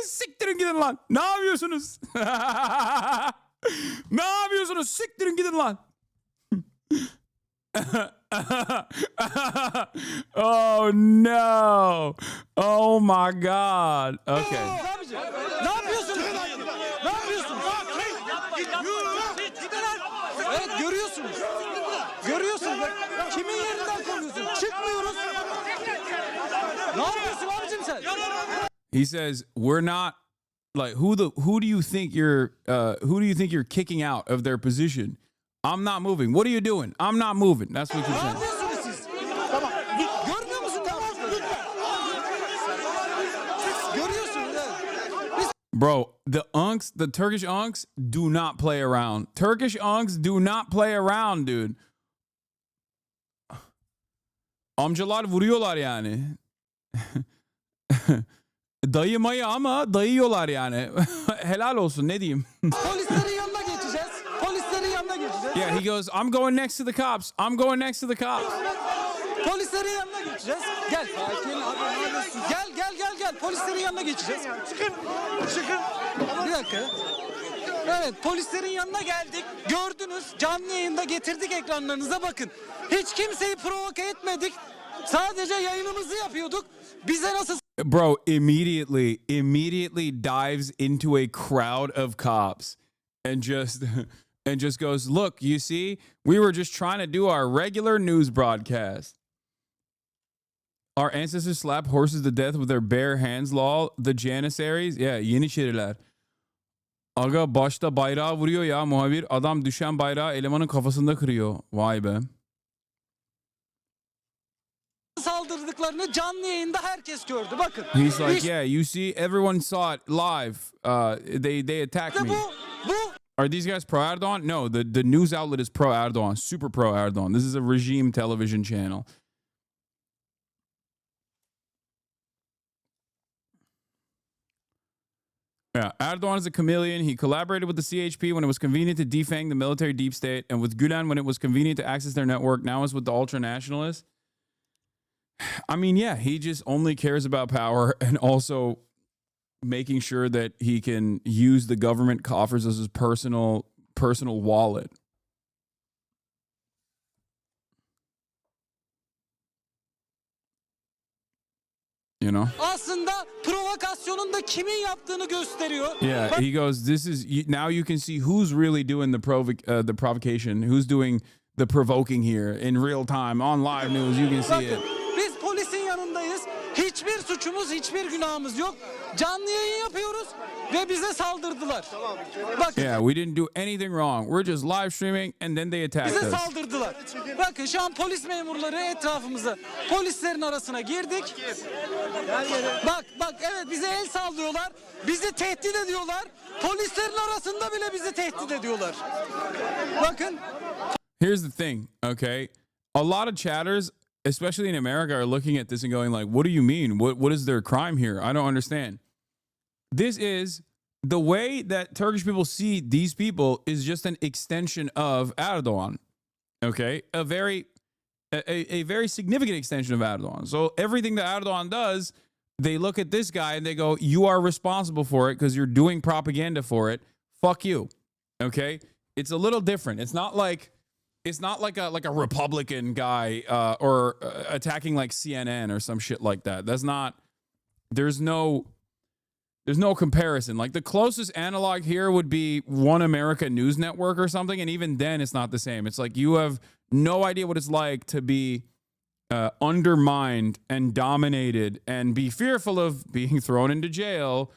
Siktirin gidin lan. Ne yapıyorsunuz? Ne yapıyorsunuz? Siktirin gidin lan. Oh no. Oh my God. Okay. Ne yapıyorsunuz? Ne yapıyorsunuz? Evet görüyorsunuz. Görüyorsunuz. Kimin yerinden kovuyorsun? Çıkmıyoruz. Ne yapıyorsun abicim sen? He says we're not like who do you think you're kicking out of their position? I'm not moving. What are you doing? I'm not moving. That's what you're saying. Tamam. Görmüyor musun? Görüyorsun. Bro, the Turkish unks do not play around. Turkish unks do not play around, dude. Amcalar vuruyorlar yani. Dayı mayı ama dayıyorlar yani. Helal olsun, ne diyeyim. Polislerin yanına geçeceğiz. Polislerin yanına geçeceğiz. Yeah, he goes, I'm going next to the cops. I'm going next to the cops. Polislerin yanına geçeceğiz. Gel. Sakin abi. Gel. Polislerin yanına geçeceğiz. Çıkın. Bir dakika. Evet, polislerin yanına geldik. Gördünüz. Canlı yayında getirdik ekranlarınıza bakın. Hiç kimseyi provoke etmedik. Sadece yayınımızı yapıyorduk. Bize nasıl... Bro, immediately dives into a crowd of cops and just goes, look, you see, we were just trying to do our regular news broadcast. Our ancestors slapped horses to death with their bare hands, lol. The Janissaries, yeah, Yeniçeriler. Aga başta bayrağı vuruyor ya muhabir. Adam düşen bayrağı elemanın kafasında kırıyor. Vay be. memurlarını canlı yayında herkes gördü. Bakın. He's like, yeah, you see, everyone saw it live. They attacked me. Are these guys pro Erdogan? No, the news outlet is pro Erdogan, super pro Erdogan. This is a regime television channel. Yeah, Erdogan is a chameleon. He collaborated with the CHP when it was convenient to defang the military deep state, and with Gülen when it was convenient to access their network. Now it's with the ultra-nationalists. I mean, yeah, he just only cares about power and also making sure that he can use the government coffers as his personal wallet. You know? Aslında provokasyonun da kimin yaptığını gösteriyor. Yeah, he goes, this is, now you can see who's really doing the provocation, who's doing the provoking here in real time, on live news, you can see it. Biz polisin yanındayız. Hiçbir suçumuz, hiçbir günahımız yok. Canlı yayın yapıyoruz ve bize saldırdılar. Bakın. Yeah, we didn't do anything wrong. We're just live streaming and then they attacked Bize us. saldırdılar. Bakın şu an polis memurları etrafımıza, polislerin arasına girdik. Bak evet bize el sallıyorlar. Bizi tehdit ediyorlar. Polislerin arasında bile bizi tehdit ediyorlar. Bakın. Here's the thing, okay? A lot of chatters, especially in America, are looking at this and going like, what do you mean? What is their crime here? I don't understand. This is the way that Turkish people see these people is just an extension of Erdogan. Okay? A very significant extension of Erdogan. So everything that Erdogan does, they look at this guy and they go, you are responsible for it because you're doing propaganda for it. Fuck you. Okay? It's a little different. It's not like a Republican guy or attacking like CNN or some shit like that. That's not. There's no comparison. Like the closest analog here would be One America News Network or something, and even then, it's not the same. It's like you have no idea what it's like to be undermined and dominated and be fearful of being thrown into jail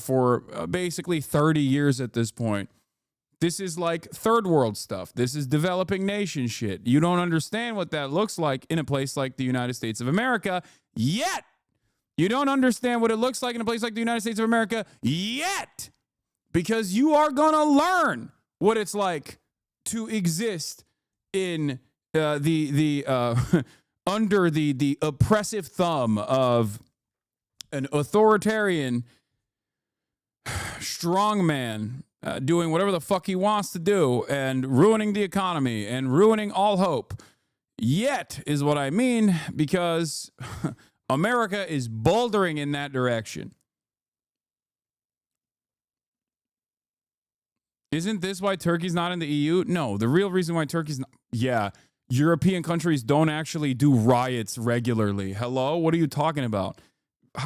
for basically 30 years at this point. This is like third world stuff. This is developing nation shit. You don't understand what that looks like in a place like the United States of America yet. You don't understand what it looks like in a place like the United States of America yet. Because you are going to learn what it's like to exist in under the oppressive thumb of an authoritarian strongman doing whatever the fuck he wants to do and ruining the economy and ruining all hope. Yet is what I mean, because America is bouldering in that direction. Isn't this why Turkey's not in the EU? No, the real reason why Turkey's not. Yeah, European countries don't actually do riots regularly. Hello? What are you talking about?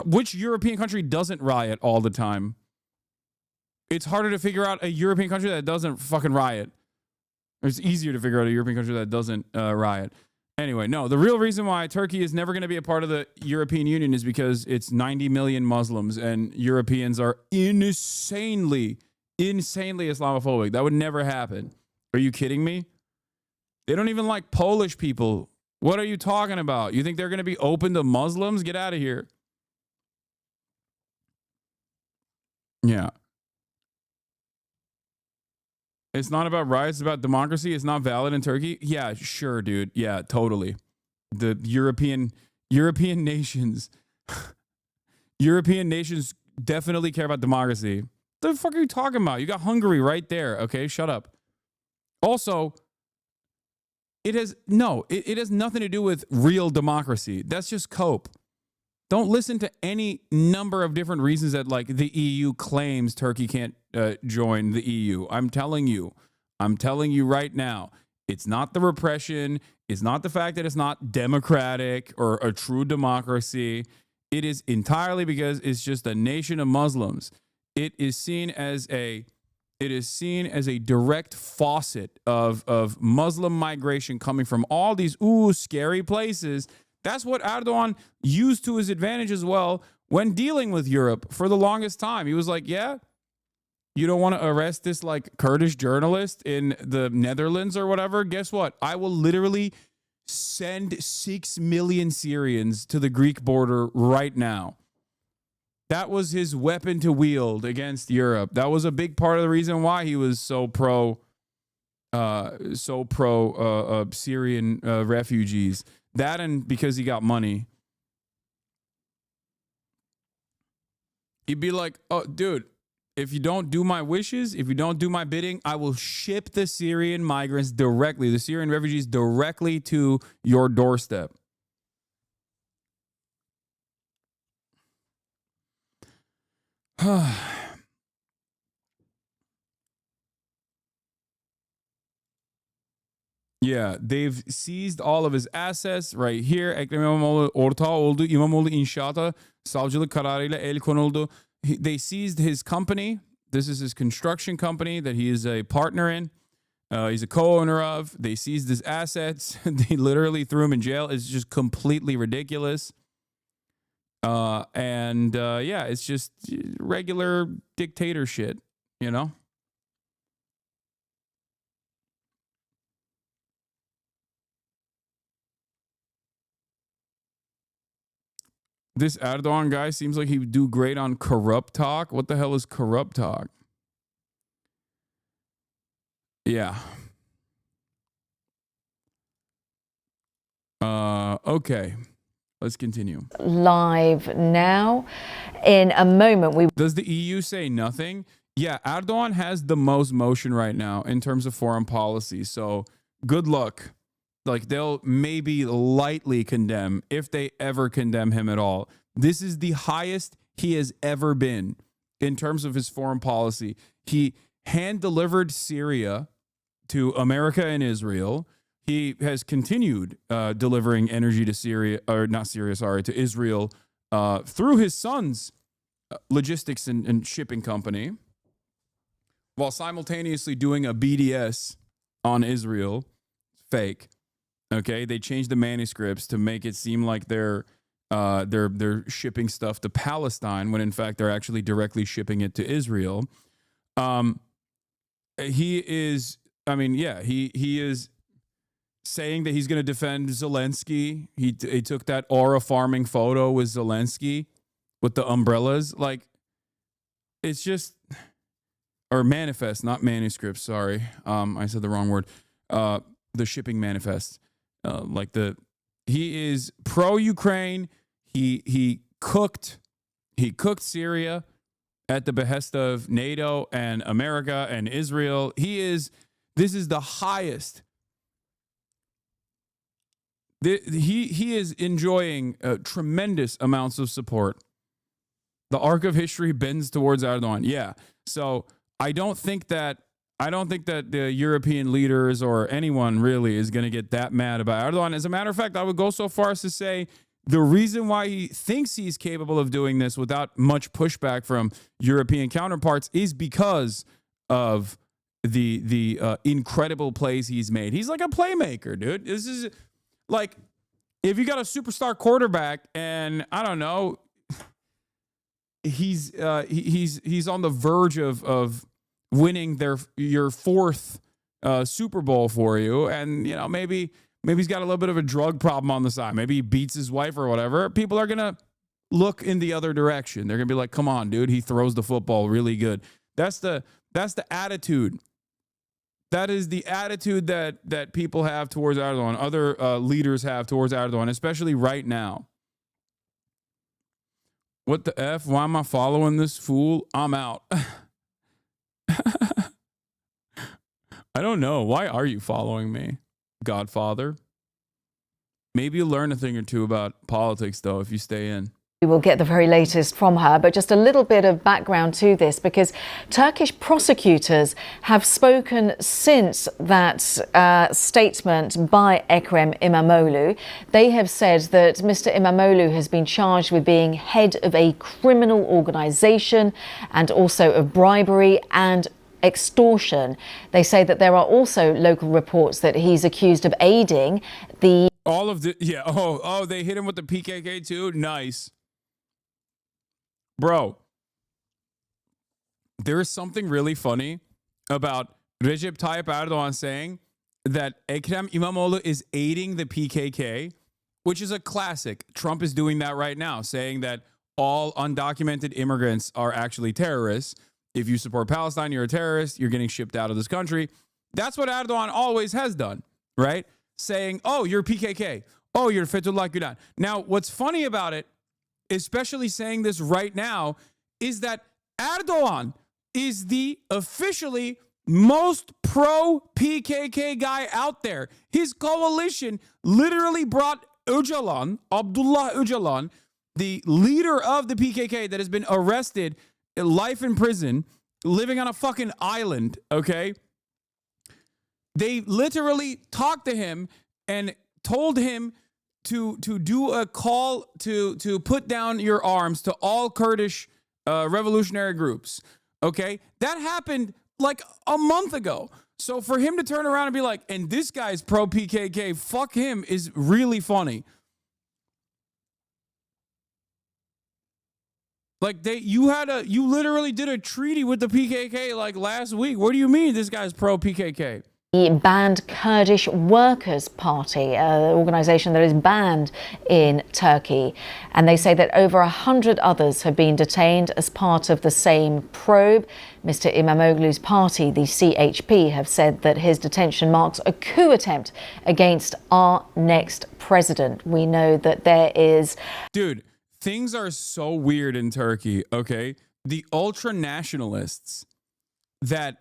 Which European country doesn't riot all the time? It's harder to figure out a European country that doesn't fucking riot. It's easier to figure out a European country that doesn't riot. Anyway, no, the real reason why Turkey is never going to be a part of the European Union is because it's 90 million Muslims and Europeans are insanely Islamophobic. That would never happen. Are you kidding me? They don't even like Polish people. What are you talking about? You think they're going to be open to Muslims? Get out of here. Yeah. It's not about riots, it's about democracy. It's not valid in Turkey. Yeah, sure, dude. Yeah, totally. The European nations, European nations definitely care about democracy. What the fuck are you talking about? You got Hungary right there. Okay, shut up. Also, it has nothing to do with real democracy. That's just cope. Don't listen to any number of different reasons that like the EU claims Turkey can't join the EU. I'm telling you right now, it's not the repression. It's not the fact that it's not democratic or a true democracy. It is entirely because it's just a nation of Muslims. It is seen as a direct faucet of Muslim migration coming from all these scary places. That's what Erdogan used to his advantage as well when dealing with Europe for the longest time. He was like, yeah, you don't want to arrest this like Kurdish journalist in the Netherlands or whatever? Guess what? I will literally send 6 million Syrians to the Greek border right now. That was his weapon to wield against Europe. That was a big part of the reason why he was so pro Syrian refugees. That and because he got money. He'd be like, oh, dude, if you don't do my wishes, if you don't do my bidding, I will ship the Syrian migrants directly, the Syrian refugees directly to your doorstep. Yeah, they've seized all of his assets right here. Ekrem İmamoğlu ortağı oldu. İmamoğlu inşaata savcılık kararıyla el konuldu. They seized his company. This is his construction company that he is a partner in. He's a co-owner of. They seized his assets. They literally threw him in jail. It's just completely ridiculous. Yeah, it's just regular dictator shit, you know? This Erdogan guy seems like he would do great on corrupt talk. What the hell is corrupt talk? Yeah. Okay. Let's continue. Live now. In a moment, Does the EU say nothing? Yeah, Erdogan has the most motion right now in terms of foreign policy. So good luck. Like, they'll maybe lightly condemn, if they ever condemn him at all. This is the highest he has ever been in terms of his foreign policy. He hand-delivered Syria to America and Israel. He has continued delivering energy to Syria, or not Syria, sorry, to Israel through his son's logistics and shipping company, while simultaneously doing a BDS on Israel. Fake. Okay, they changed the manuscripts to make it seem like they're shipping stuff to Palestine when in fact they're actually directly shipping it to Israel. He is saying that he's going to defend Zelensky. He took that aura farming photo with Zelensky with the umbrellas. Like, it's just, or manifest, not manuscript. Sorry, I said the wrong word. The shipping manifest. He is pro-Ukraine. He cooked Syria at the behest of NATO and America and Israel. This is the highest. He is enjoying tremendous amounts of support. The arc of history bends towards Erdogan. Yeah. So I don't think that the European leaders or anyone really is going to get that mad about Erdogan. As a matter of fact, I would go so far as to say the reason why he thinks he's capable of doing this without much pushback from European counterparts is because of the incredible plays he's made. He's like a playmaker, dude. This is like, if you got a superstar quarterback and I don't know, he's on the verge of winning your fourth Super Bowl for you, and you know, maybe he's got a little bit of a drug problem on the side. Maybe he beats his wife or whatever. People are gonna look in the other direction. They're gonna be like, "Come on, dude, he throws the football really good." That's the attitude. That is the attitude that people have towards Erdogan. Other leaders have towards Erdogan, especially right now. What the F? Why am I following this fool? I'm out. I don't know. Why are you following me, Godfather? Maybe you'll learn a thing or two about politics, though, if you stay in. We will get the very latest from her, but just a little bit of background to this, because Turkish prosecutors have spoken since that statement by Ekrem İmamoğlu. They have said that Mr. İmamoğlu has been charged with being head of a criminal organization and also of bribery and extortion. They say that there are also local reports that he's accused of aiding the... All of the... Yeah. Oh, they hit him with the PKK too? Nice. Bro, there is something really funny about Recep Tayyip Erdogan saying that Ekrem İmamoğlu is aiding the PKK, which is a classic. Trump is doing that right now, saying that all undocumented immigrants are actually terrorists. If you support Palestine, you're a terrorist. You're getting shipped out of this country. That's what Erdogan always has done, right? Saying, oh, you're PKK. Oh, you're Fethullah Gülen. Now, what's funny about it, especially saying this right now, is that Erdogan is the officially most pro-PKK guy out there. His coalition literally brought Öcalan, Abdullah Öcalan, the leader of the PKK that has been arrested, life in prison, living on a fucking island, okay? They literally talked to him and told him to do a call to put down your arms to all Kurdish revolutionary groups, okay? That happened like a month ago. So for him to turn around and be like, and this guy's pro-PKK, fuck him, is really funny. Like you literally did a treaty with the PKK like last week. What do you mean this guy's pro-PKK? The banned Kurdish Workers' Party, an organisation that is banned in Turkey. And they say that over 100 others have been detained as part of the same probe. Mr. İmamoğlu's party, the CHP, have said that his detention marks a coup attempt against our next president. We know that there is... Dude, things are so weird in Turkey, okay? The ultra-nationalists that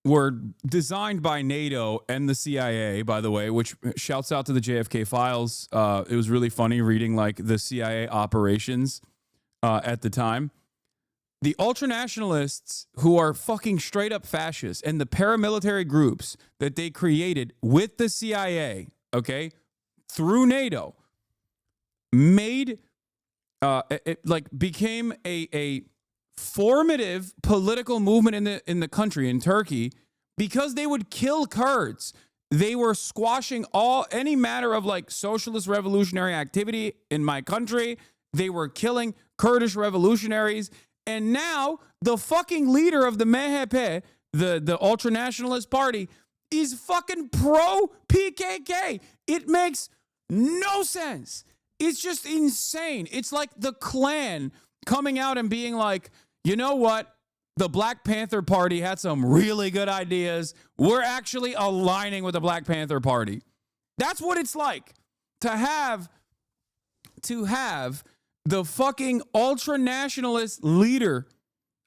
were designed by NATO and the CIA, by the way, which shouts out to the JFK files. It was really funny reading like the CIA operations at the time. The ultranationalists who are fucking straight up fascists and the paramilitary groups that they created with the CIA, okay, through NATO, made became a formative political movement in the country, in Turkey, because they would kill Kurds. They were squashing any matter of like socialist revolutionary activity in my country. They were killing Kurdish revolutionaries. And now the fucking leader of the MHP, the ultranationalist party, is fucking pro PKK. It makes no sense. It's just insane. It's like the Klan coming out and being like, you know what? The Black Panther Party had some really good ideas. We're actually aligning with the Black Panther Party. That's what it's like to have the fucking ultra-nationalist leader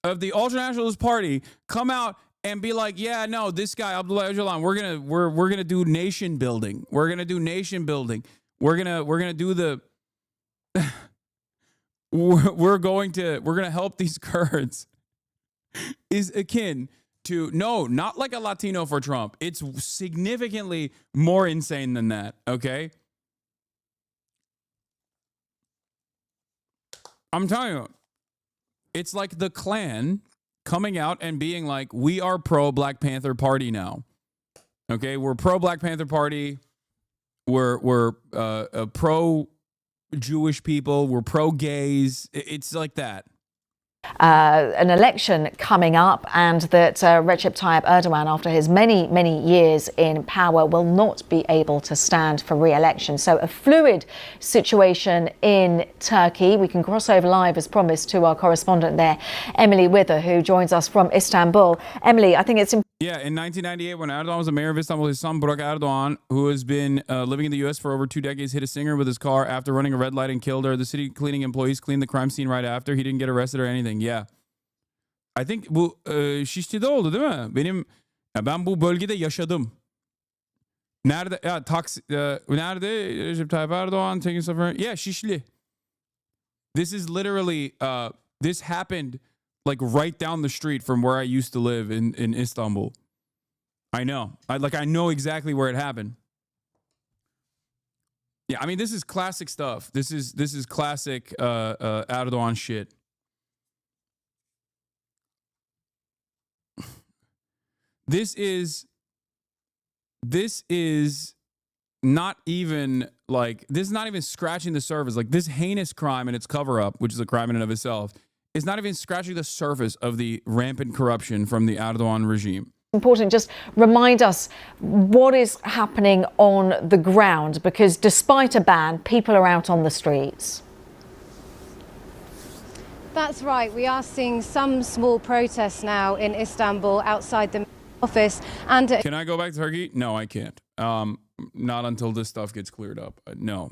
of the ultra-nationalist party come out and be like, yeah, no, this guy, Abdullah Öcalan, we're gonna do nation building. We're gonna do nation building. We're gonna do the we're gonna help these Kurds is akin to, no, not like a Latino for Trump. It's significantly more insane than that, okay? I'm telling you, it's like the Klan coming out and being like, we are pro Black Panther Party now. Okay, we're pro Black Panther Party. We're pro Jewish people. We're pro gays. It's like that. An election coming up, and that Recep Tayyip Erdogan, after his many years in power, will not be able to stand for re-election. So a fluid situation in Turkey. We can cross over live, as promised, to our correspondent there, Emily Wither, who joins us from Istanbul. Emily, I think it's Yeah, in 1998, when Erdogan was the mayor of Istanbul, his son, Burak Erdogan, who has been living in the U.S. for over 2 decades, hit a singer with his car after running a red light and killed her. The city cleaning employees cleaned the crime scene right after. He didn't get arrested or anything. Yeah. I think bu Şişli'de oldu değil mi? Ben bu bölgede yaşadım. Nerede? Ya nerede? Recep Tayyip Erdogan taking suffer. Yeah, Şişli. This is literally this happened like right down the street from where I used to live in Istanbul. I know. I know exactly where it happened. Yeah, I mean, this is classic stuff. This is classic Erdogan shit. This is not even scratching the surface. Like, this heinous crime and its cover-up, which is a crime in and of itself, is not even scratching the surface of the rampant corruption from the Erdogan regime. Important, just remind us what is happening on the ground, because despite a ban, people are out on the streets. That's right. We are seeing some small protests now in Istanbul outside the office. And can I go back to Turkey? No, I can't. Not until this stuff gets cleared up. No.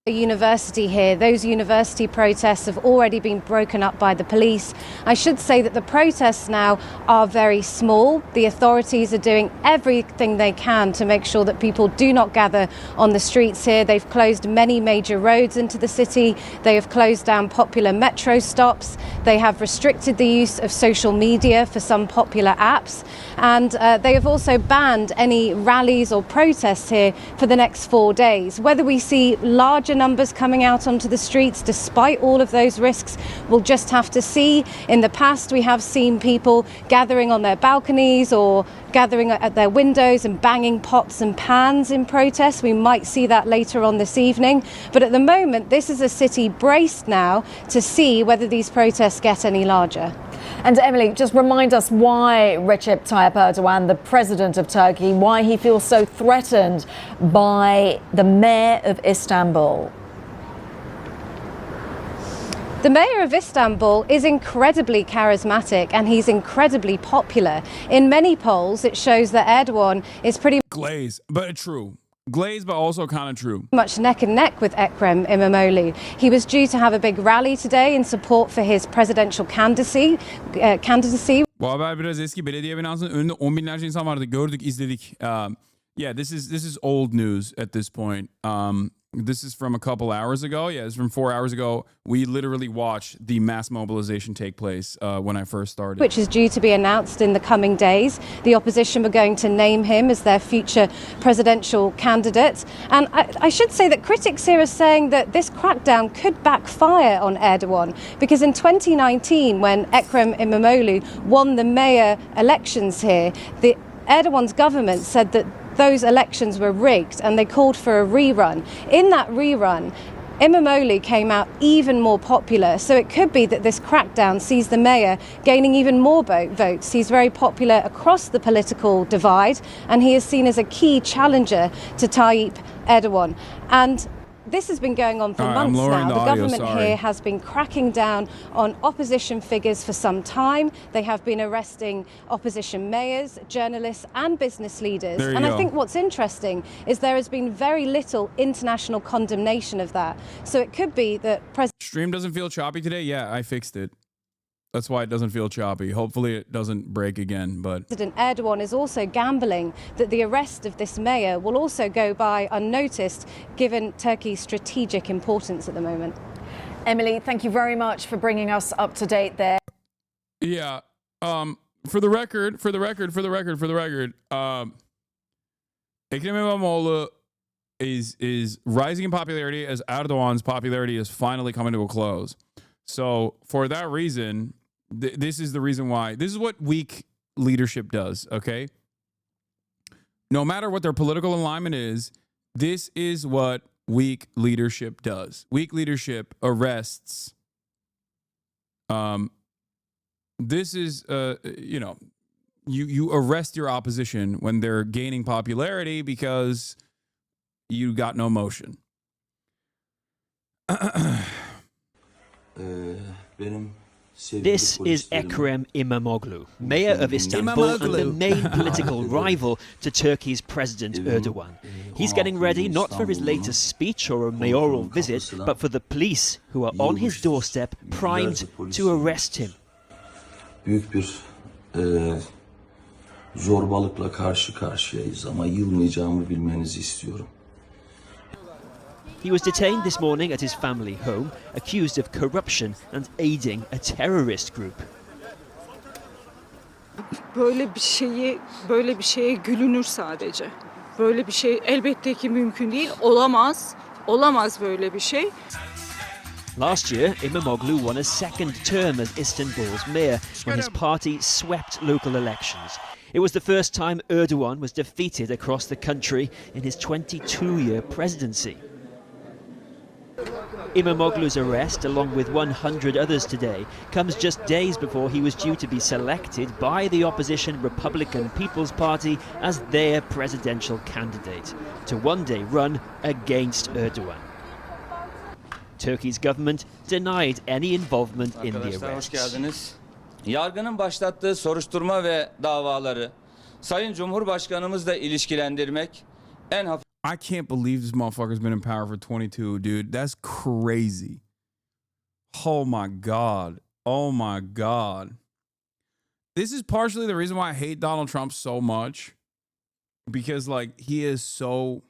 University here. Those university protests have already been broken up by the police. I should say that the protests now are very small. The authorities are doing everything they can to make sure that people do not gather on the streets here. They've closed many major roads into the city. They have closed down popular metro stops. They have restricted the use of social media for some popular apps. And they have also banned any rallies or protests here for the next 4 days. Whether we see larger numbers coming out onto the streets despite all of those risks, we'll just have to see. In the past, we have seen people gathering on their balconies or gathering at their windows and banging pots and pans in protest. We might see that later on this evening. But at the moment, this is a city braced now to see whether these protests get any larger. And Emily, just remind us why Recep Tayyip Erdogan, the president of Turkey, why he feels so threatened by the mayor of Istanbul. The mayor of Istanbul is incredibly charismatic and he's incredibly popular. In many polls, it shows that Erdogan is pretty glaze, but true. Glaze, but also kind of true. Much neck and neck with Ekrem İmamoğlu. He was due to have a big rally today in support for his presidential candidacy. Bu haber biraz eski. Belediye binasının önünde 10 binlerce insan vardı. Gördük, izledik. Yeah, this is old news at this point. This is from a couple hours ago. Yeah, it's from 4 hours ago. We literally watched the mass mobilization take place when I first started. Which is due to be announced in the coming days. The opposition were going to name him as their future presidential candidate. And I should say that critics here are saying that this crackdown could backfire on Erdogan, because in 2019, when Ekrem İmamoğlu won the mayor elections here, Erdogan's government said that those elections were rigged and they called for a rerun. In that rerun, İmamoğlu came out even more popular, so it could be that this crackdown sees the mayor gaining even more votes. He's very popular across the political divide and he is seen as a key challenger to Tayyip Erdogan. And this has been going on for months now. The government here has been cracking down on opposition figures for some time. They have been arresting opposition mayors, journalists and business leaders. And I think what's interesting is there has been very little international condemnation of that. So it could be that Stream doesn't feel choppy today? Yeah, I fixed it. That's why it doesn't feel choppy. Hopefully it doesn't break again. But President Erdogan is also gambling that the arrest of this mayor will also go by unnoticed, given Turkey's strategic importance at the moment. Emily, thank you very much for bringing us up to date there. Yeah. For the record, Ekrem İmamoğlu is rising in popularity as Erdogan's popularity is finally coming to a close. So for that reason, this is the reason why. This is what weak leadership does, okay? No matter what their political alignment is, this is what weak leadership does. Weak leadership arrests. This is, you arrest your opposition when they're gaining popularity because you got no motion. This is Ekrem İmamoğlu, mayor of Istanbul and the main political rival to Turkey's President Erdogan. He's getting ready not for his latest speech or a mayoral visit, but for the police who are on his doorstep, primed to arrest him. Büyük bir zorbalıkla karşı karşıyayız ama yılmayacağımı bilmenizi istiyorum. He was detained this morning at his family home, accused of corruption and aiding a terrorist group. Böyle bir şeye gülünür sadece. Böyle bir şey elbette ki mümkün değil, olamaz böyle bir şey. Last year, İmamoğlu won a second term as Istanbul's mayor when his party swept local elections. It was the first time Erdogan was defeated across the country in his 22-year presidency. Imamoglu's arrest, along with 100 others today, comes just days before he was due to be selected by the opposition Republican People's Party as their presidential candidate to one day run against Erdogan. Turkey's government denied any involvement in the arrests. Yargının başlattığı soruşturma ve davaları Sayın Cumhurbaşkanımızla ilişkilendirmek en hafif. I can't believe this motherfucker's been in power for 22, dude. That's crazy. Oh my God. Oh my God. This is partially the reason why I hate Donald Trump so much. Because, like, he's so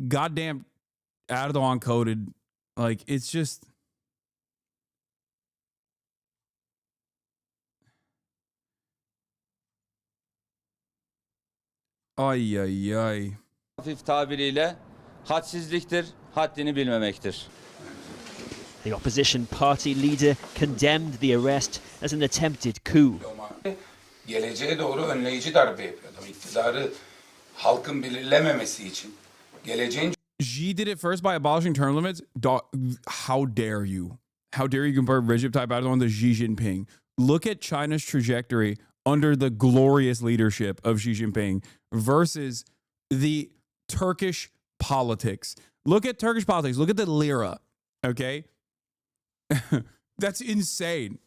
goddamn Erdogan coded. Like, it's just. Ay ay ay. Hafif tabiriyle hadsizliktir, haddini bilmemektir. The opposition party leader condemned the arrest as an attempted coup. Geleceğe doğru önleyici darbe yapıyor adam. İktidarı halkın belirlememesi için. Geleceğin Xi did it first by abolishing term limits. How dare you? How dare you compare Recep Tayyip Erdogan to Xi Jinping? Look at China's trajectory under the glorious leadership of Xi Jinping versus the Turkish politics. Look at Turkish politics. Look at the lira, okay? That's insane.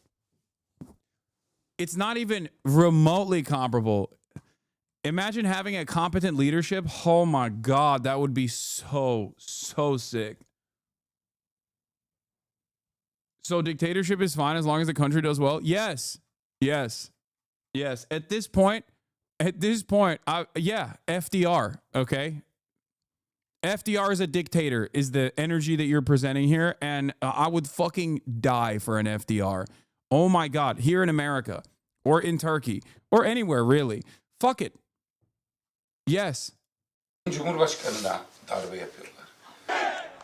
It's not even remotely comparable. Imagine having a competent leadership. Oh my God, that would be so sick. So dictatorship is fine as long as the country does well? Yes. At this point, yeah, FDR, okay? FDR is a dictator, is the energy that you're presenting here, and I would fucking die for an FDR. Oh my God, here in America, or in Turkey, or anywhere really. Fuck it. Yes. Cumhurbaşkanına darbe yapıyorlar.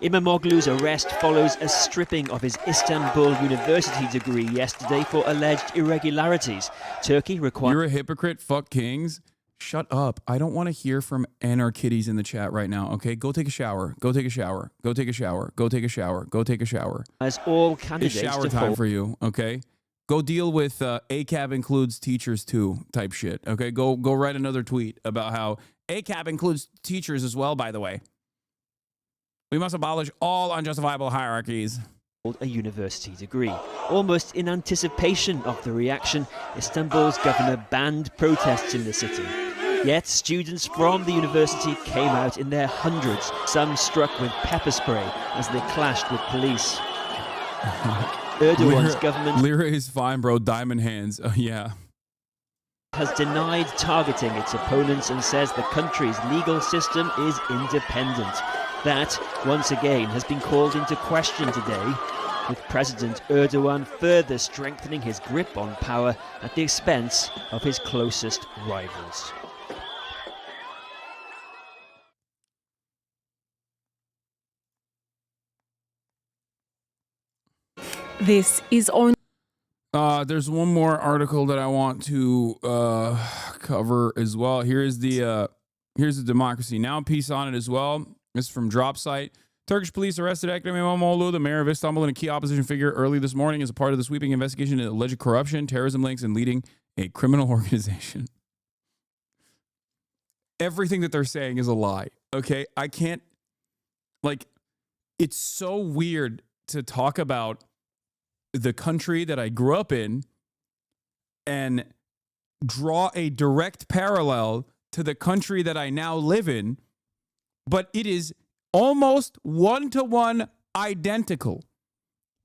Imamoglu's arrest follows a stripping of his Istanbul University degree yesterday for alleged irregularities. Turkey requires... You're a hypocrite, fuck kings. Shut up. I don't want to hear from anarchitties in the chat right now, okay? Go take a shower. Go take a shower. Go take a shower. Go take a shower. Go take a shower. As all candidates it's shower time for you, okay? Go deal with ACAB includes teachers too type shit, okay? Go write another tweet about how ACAB includes teachers as well, by the way. We must abolish all unjustifiable hierarchies. A university degree. Almost in anticipation of the reaction, Istanbul's governor banned protests in the city. Yet students from the university came out in their hundreds, some struck with pepper spray as they clashed with police. Erdogan's government... Lira is fine, bro. Diamond hands. Yeah. ...has denied targeting its opponents and says the country's legal system is independent. That, once again, has been called into question today, with President Erdogan further strengthening his grip on power at the expense of his closest rivals. This is on. There's one more article that I want to cover as well. Here's the democracy now piece on it as well. This is from Dropsite. Turkish police arrested Ekrem İmamoğlu, the mayor of Istanbul, and a key opposition figure early this morning as a part of the sweeping investigation into alleged corruption, terrorism links, and leading a criminal organization. Everything that they're saying is a lie, okay? I can't, like, it's so weird to talk about the country that I grew up in and draw a direct parallel to the country that I now live in, but it is almost one-to-one identical,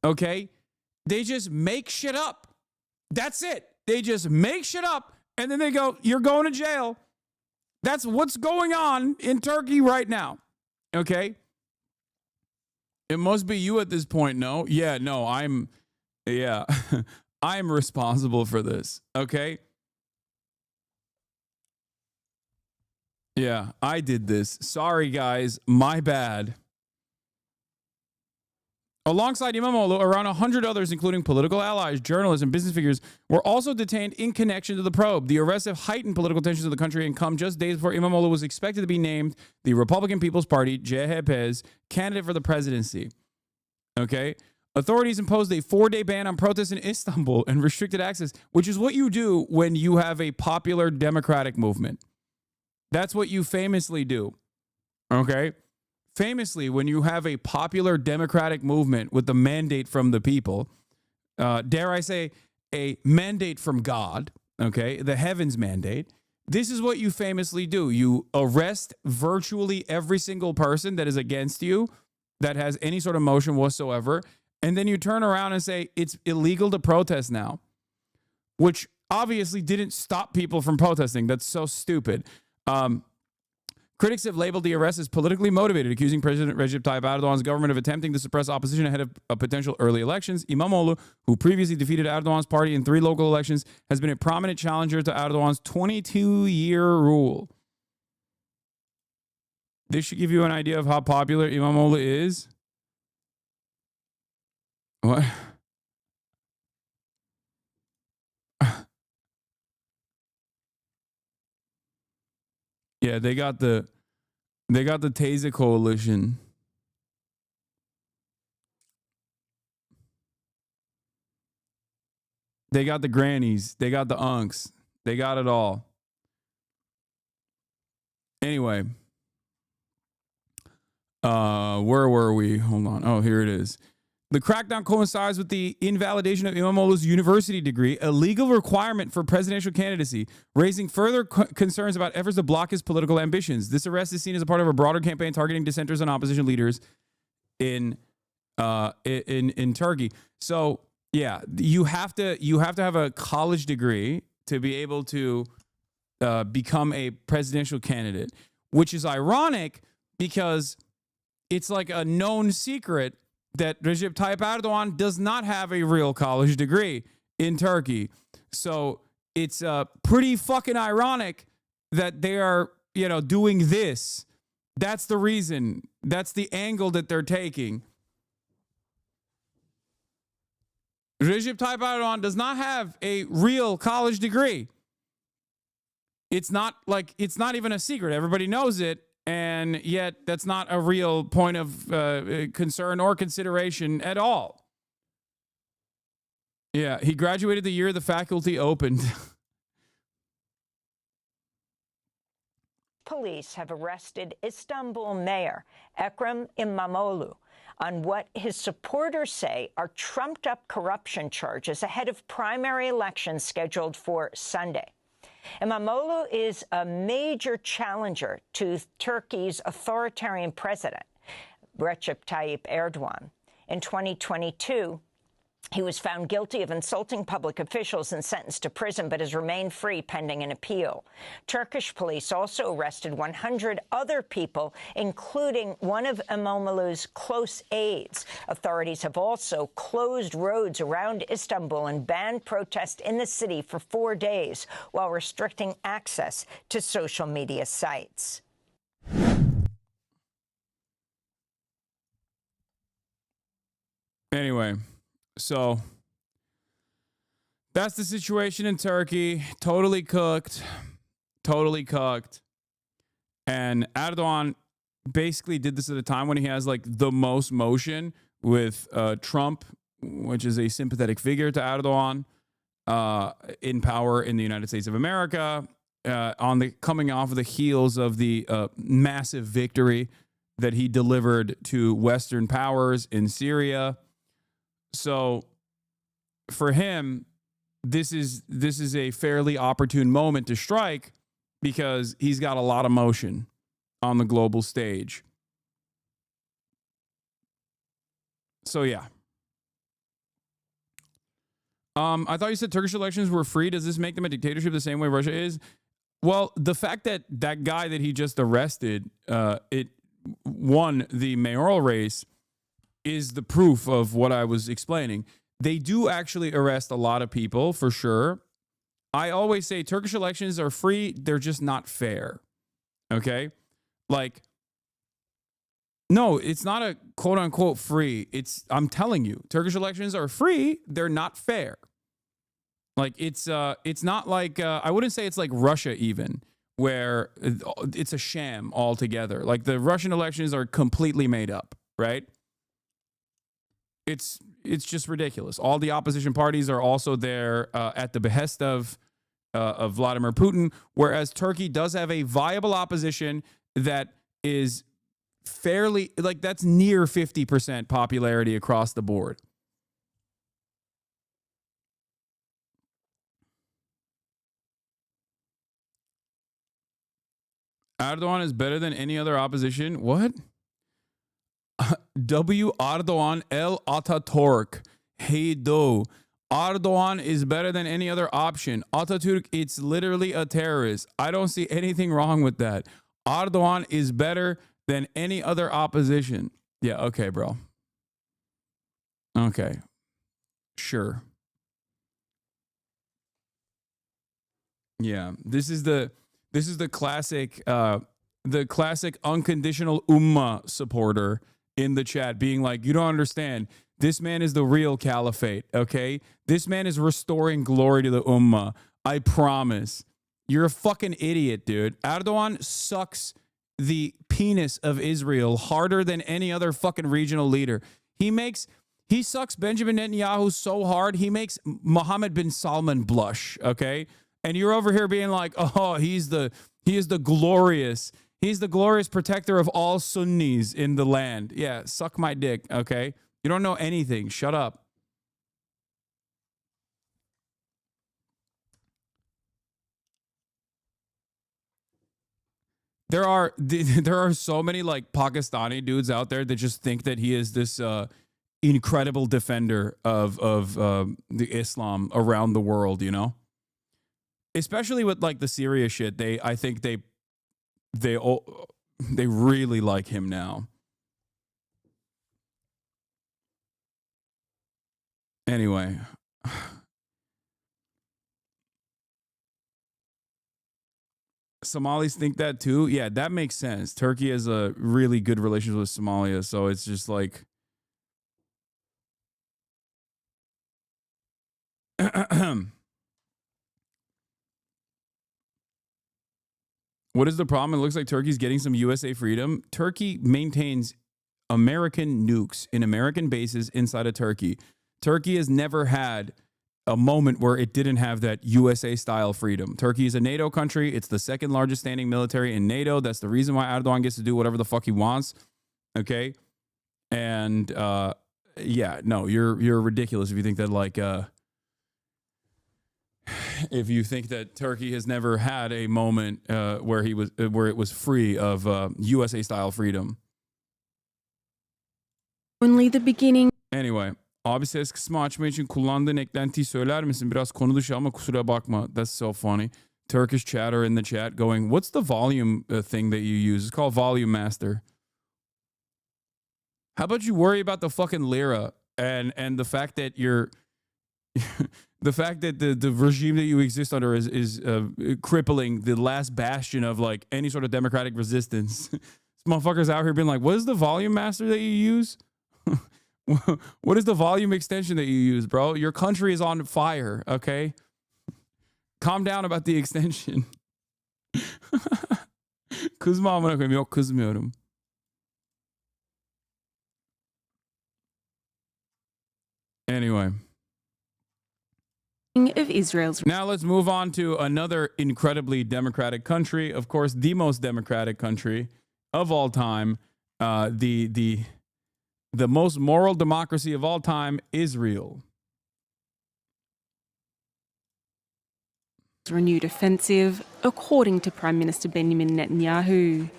okay? They just make shit up. That's it. They just make shit up, and then they go, you're going to jail. That's what's going on in Turkey right now, okay? It must be you at this point, no? Yeah, no, I'm responsible for this, okay? Yeah, I did this. Sorry, guys. My bad. Alongside Imamoglu, around 100 others, including political allies, journalists, and business figures, were also detained in connection to the probe. The arrests have heightened political tensions in the country and come just days before Imamoglu was expected to be named the Republican People's Party, CHP's, candidate for the presidency. Okay? Authorities imposed a 4-day ban on protests in Istanbul and restricted access, which is what you do when you have a popular democratic movement. That's what you famously do. Okay? Famously, when you have a popular democratic movement with the mandate from the people, dare I say, a mandate from God, okay, the heavens mandate, this is what you famously do. You arrest virtually every single person that is against you, that has any sort of motion whatsoever, and then you turn around and say, it's illegal to protest now, which obviously didn't stop people from protesting. That's so stupid. Critics have labeled the arrest as politically motivated, accusing President Recep Tayyip Erdogan's government of attempting to suppress opposition ahead of potential early elections. Imamoglu, who previously defeated Erdogan's party in 3 local elections, has been a prominent challenger to Erdogan's 22-year rule. This should give you an idea of how popular Imamoglu is. What? Yeah, they got the Taser Coalition. They got the grannies. They got the unks. They got it all. Anyway. Where were we? Hold on. Oh, here it is. The crackdown coincides with the invalidation of Imamoglu's university degree, a legal requirement for presidential candidacy, raising further concerns about efforts to block his political ambitions. This arrest is seen as a part of a broader campaign targeting dissenters and opposition leaders in Turkey. So, yeah, you have to have a college degree to be able to become a presidential candidate, which is ironic because it's like a known secret that Recep Tayyip Erdogan does not have a real college degree in Turkey. So it's pretty fucking ironic that they are, doing this. That's the reason. That's the angle that they're taking. Recep Tayyip Erdogan does not have a real college degree. It's not even a secret. Everybody knows it. And yet that's not a real point of concern or consideration at all. Yeah, he graduated the year the faculty opened. Police have arrested Istanbul Mayor Ekrem İmamoğlu on what his supporters say are trumped-up corruption charges ahead of primary elections scheduled for Sunday. İmamoğlu is a major challenger to Turkey's authoritarian president, Recep Tayyip Erdogan. In 2022, he was found guilty of insulting public officials and sentenced to prison, but has remained free pending an appeal. Turkish police also arrested 100 other people, including one of İmamoğlu's close aides. Authorities have also closed roads around Istanbul and banned protests in the city for 4 days, while restricting access to social media sites. Anyway. So that's the situation in Turkey. Totally cooked. And Erdogan basically did this at a time when he has like the most motion with Trump, which is a sympathetic figure to Erdogan, in power in the United States of America, coming off of the heels of the massive victory that he delivered to Western powers in Syria. So for him, this is a fairly opportune moment to strike because he's got a lot of motion on the global stage. So yeah. I thought you said Turkish elections were free. Does this make them a dictatorship the same way Russia is? Well, the fact that that guy that he just arrested, it won the mayoral race is the proof of what I was explaining. They do actually arrest a lot of people, for sure. I always say Turkish elections are free. They're just not fair. Okay? Like, No, it's not a quote unquote free. I'm telling you, Turkish elections are free. They're not fair. Like it's not like I wouldn't say it's like Russia even, where it's a sham altogether. Like the Russian elections are completely made up, right? It's just ridiculous. All the opposition parties are also there at the behest of Vladimir Putin, whereas Turkey does have a viable opposition that is fairly, like, that's near 50% popularity across the board. Erdogan is better than any other opposition. What? W. Erdogan El Atatürk. Hey do. Erdogan is better than any other option. Atatürk, it's literally a terrorist. I don't see anything wrong with that. Erdogan is better than any other opposition. Yeah, okay, bro. Okay. Sure. Yeah, this is the classic unconditional Ummah supporter in the chat being like, you don't understand. This man is the real caliphate, okay? This man is restoring glory to the Ummah. I promise. You're a fucking idiot, dude. Erdogan sucks the penis of Israel harder than any other fucking regional leader. He sucks Benjamin Netanyahu so hard, he makes Mohammed bin Salman blush, okay? And you're over here being like, oh, he is the glorious protector of all Sunnis in the land. Yeah, suck my dick, okay? You don't know anything. Shut up. There are so many like Pakistani dudes out there that just think that he is this incredible defender of the Islam around the world, you know? Especially with like the Syria shit, I think they really like him now. Anyway, Somalis think that too. Yeah, that makes sense. Turkey has a really good relationship with Somalia, so it's just like what is the problem? It looks like Turkey's getting some USA freedom. Turkey maintains American nukes in American bases inside of Turkey. Turkey has never had a moment where it didn't have that USA-style freedom. Turkey is a NATO country. It's the second largest standing military in NATO. That's the reason why Erdogan gets to do whatever the fuck he wants. Okay? And, yeah, no, you're ridiculous if you think that, like, if you think that Turkey has never had a moment where it was free of USA-style freedom. Only the beginning. Anyway, abi ses kısmı açma için kullandığın eklentiyi söyler misin? Biraz konu dışı ama kusura bakma. That's so funny. Turkish chatter in the chat going, what's the volume thing that you use? It's called Volume Master. How about you worry about the fucking lira and the fact that you're the fact that the regime that you exist under is crippling the last bastion of like any sort of democratic resistance. This motherfucker's out here being like, what is the volume master that you use? What is the volume extension that you use, bro? Your country is on fire, okay? Calm down about the extension. Kızma amına koyayım. Yok, kızmıyorum. Anyway. Of Israel's. Now let's move on to another incredibly democratic country. Of course, the most democratic country of all time. The most moral democracy of all time, Israel. Renewed offensive, according to Prime Minister Benjamin Netanyahu.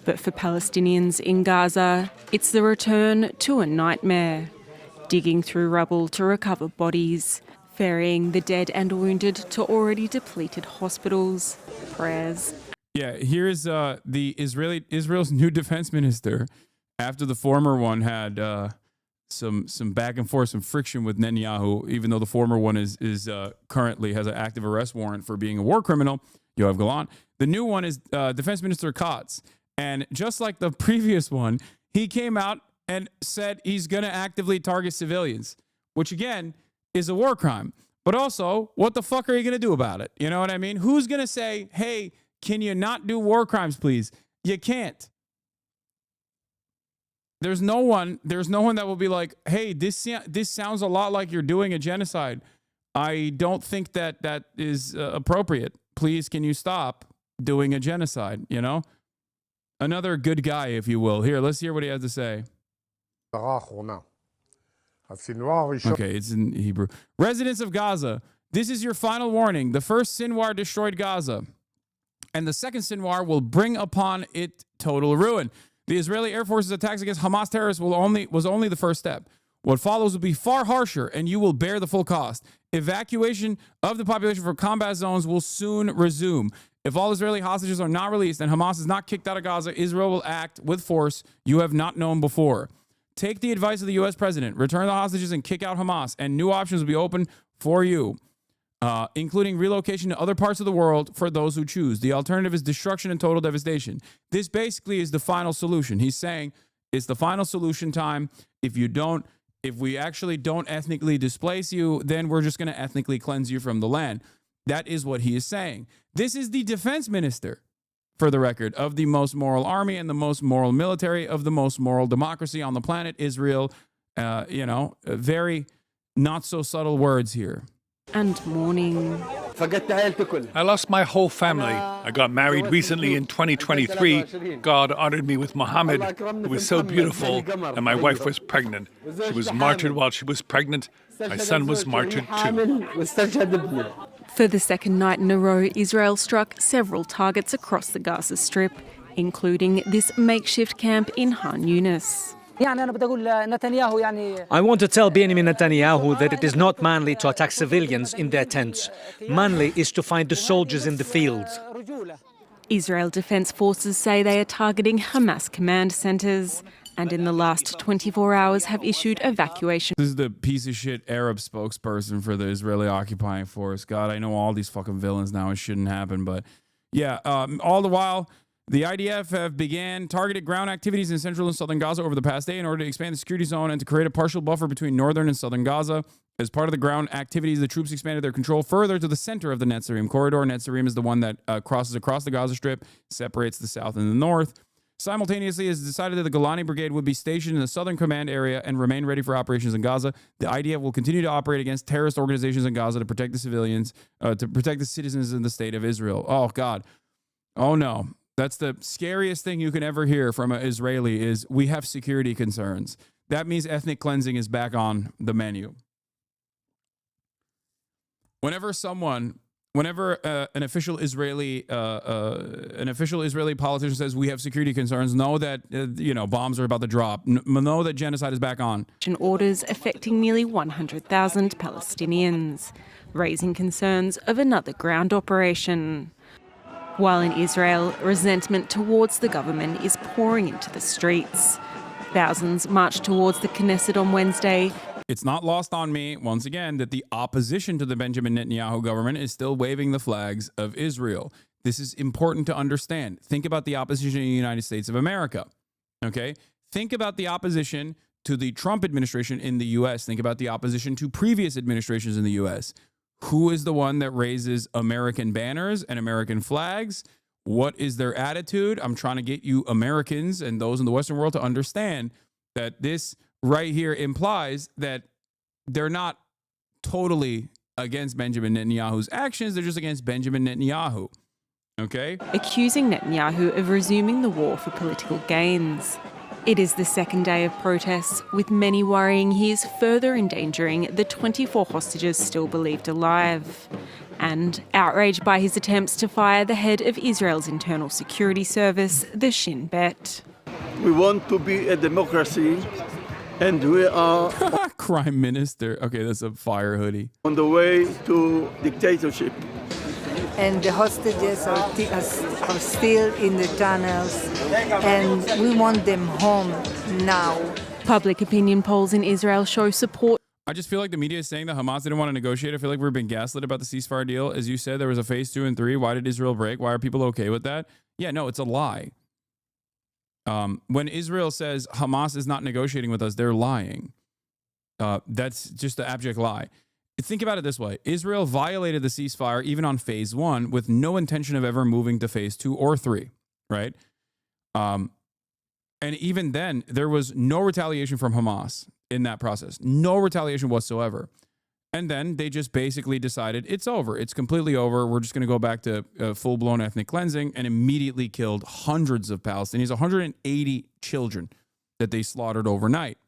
But for Palestinians in Gaza, it's the return to a nightmare. Digging through rubble to recover bodies, ferrying the dead and wounded to already depleted hospitals. Prayers. Yeah, here's Israel's new defense minister. After the former one had some back and forth, some friction with Netanyahu, even though the former one is currently has an active arrest warrant for being a war criminal, Yoav Gallant. The new one is Defense Minister Katz. And just like the previous one, he came out and said he's going to actively target civilians, which again is a war crime. But also, what the fuck are you going to do about it? You know what I mean? Who's going to say, hey, can you not do war crimes, please? You can't. There's no one that will be like, hey, this sounds a lot like you're doing a genocide. I don't think that is appropriate. Please, can you stop doing a genocide? You know, another good guy, if you will. Here, let's hear what he has to say. Okay, it's in Hebrew. Residents of Gaza, this is your final warning. The first Sinwar destroyed Gaza, and the second Sinwar will bring upon it total ruin. The Israeli Air Force's attacks against Hamas terrorists was only the first step. What follows will be far harsher, and you will bear the full cost. Evacuation of the population from combat zones will soon resume. If all Israeli hostages are not released and Hamas is not kicked out of Gaza, Israel will act with force you have not known before. Take the advice of the U.S. president, return the hostages and kick out Hamas, and new options will be open for you, including relocation to other parts of the world for those who choose. The alternative is destruction and total devastation. This basically is the final solution. He's saying it's the final solution time. If we actually don't ethnically displace you, then we're just going to ethnically cleanse you from the land. That is what he is saying. This is the defense minister, for the record, of the most moral army and the most moral military of the most moral democracy on the planet, Israel. Very not so subtle words here. And mourning. I lost my whole family. I got married recently in 2023. God honored me with Muhammad, who was so beautiful, and my wife was pregnant. She was martyred while she was pregnant. My son was martyred too. For the second night in a row, Israel struck several targets across the Gaza Strip, including this makeshift camp in Han Yunis. I want to tell Benjamin Netanyahu that it is not manly to attack civilians in their tents. Manly is to find the soldiers in the fields. Israel Defense Forces say they are targeting Hamas command centers, and in the last 24 hours have issued evacuation. This is the piece of shit Arab spokesperson for the Israeli occupying force. God, I know all these fucking villains now. It shouldn't happen, but yeah, all the while, the IDF have began targeted ground activities in central and southern Gaza over the past day in order to expand the security zone and to create a partial buffer between northern and southern Gaza. As part of the ground activities, the troops expanded their control further to the center of the Netzarim corridor. Netzarim is the one that crosses across the Gaza Strip, separates the south and the north. Simultaneously, it is decided that the Golani Brigade would be stationed in the southern command area and remain ready for operations in Gaza. The IDF will continue to operate against terrorist organizations in Gaza to protect the civilians, to protect the citizens in the state of Israel. Oh, God. Oh, no. That's the scariest thing you can ever hear from an Israeli is we have security concerns. That means ethnic cleansing is back on the menu. Whenever an official Israeli politician says we have security concerns, know that bombs are about to drop. Know that genocide is back on. Orders affecting nearly 100,000 Palestinians, raising concerns of another ground operation. While in Israel, resentment towards the government is pouring into the streets. Thousands marched towards the Knesset on Wednesday. It's not lost on me, once again, that the opposition to the Benjamin Netanyahu government is still waving the flags of Israel. This is important to understand. Think about the opposition in the United States of America, okay? Think about the opposition to the Trump administration in the U.S. Think about the opposition to previous administrations in the U.S. Who is the one that raises American banners and American flags? What is their attitude? I'm trying to get you Americans and those in the Western world to understand that this right here implies that they're not totally against Benjamin Netanyahu's actions. They're just against Benjamin Netanyahu. Okay? Accusing Netanyahu of resuming the war for political gains. It is the second day of protests, with many worrying he is further endangering the 24 hostages still believed alive, and outraged by his attempts to fire the head of Israel's internal security service, the Shin Bet. We want to be a democracy, and we are... Crime minister. Okay, that's a fire hoodie. ...on the way to dictatorship. And the hostages are still in the tunnels, and we want them home now. Public opinion polls in Israel show support. I just feel like the media is saying that Hamas didn't want to negotiate. I feel like we're being gaslit about the ceasefire deal. As you said, there was a phase 2 and 3. Why did Israel break? Why are people okay with that? Yeah, no, it's a lie. When Israel says Hamas is not negotiating with us, they're lying. That's just an abject lie. Think about it this way. Israel violated the ceasefire even on phase 1 with no intention of ever moving to phase 2 or 3, right? And even then, there was no retaliation from Hamas in that process. No retaliation whatsoever. And then they just basically decided it's over. It's completely over. We're just going to go back to full-blown ethnic cleansing, and immediately killed hundreds of Palestinians, 180 children that they slaughtered overnight.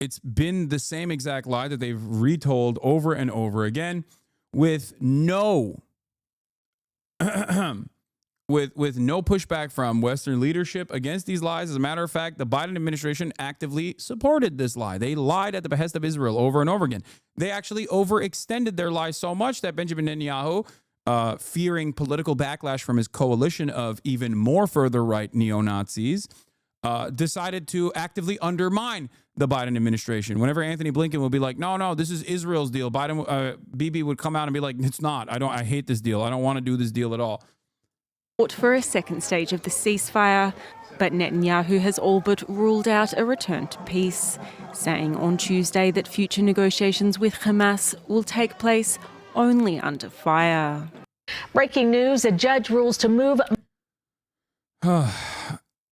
It's been the same exact lie that they've retold over and over again with no with no pushback from Western leadership against these lies. As a matter of fact, the Biden administration actively supported this lie. They lied at the behest of Israel over and over again. They actually overextended their lies so much that Benjamin Netanyahu, fearing political backlash from his coalition of even more further right neo-Nazis, decided to actively undermine the Biden administration. Whenever Anthony Blinken would be like, no, this is Israel's deal, Bibi would come out and be like, it's not. I hate this deal. I don't want to do this deal at all. For a second stage of the ceasefire, but Netanyahu has all but ruled out a return to peace, saying on Tuesday that future negotiations with Hamas will take place only under fire. Breaking news, a judge rules to move.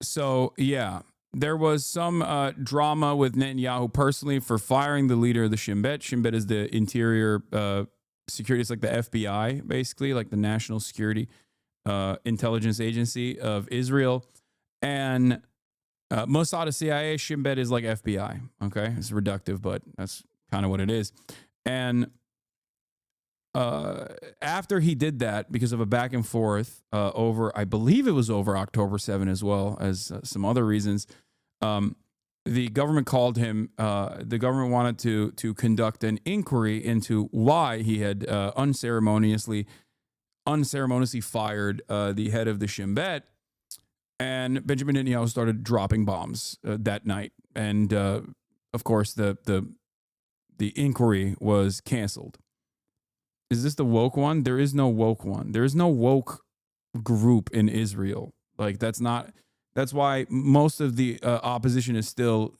So, yeah, there was some drama with Netanyahu personally for firing the leader of the Shin Bet. Shin Bet is the interior security. It's like the FBI, basically, like the National Security Intelligence Agency of Israel. And Mossad is CIA, Shin Bet is like FBI. Okay, it's reductive, but that's kind of what it is. And after he did that, because of a back and forth over, I believe it was over October 7 as well as some other reasons, the government called him. The government wanted to conduct an inquiry into why he had unceremoniously fired the head of the Shin Bet. And Benjamin Netanyahu started dropping bombs that night. And of course, the inquiry was canceled. Is this the woke one? There is no woke one. There is no woke group in Israel. Like, that's why most of the opposition is still,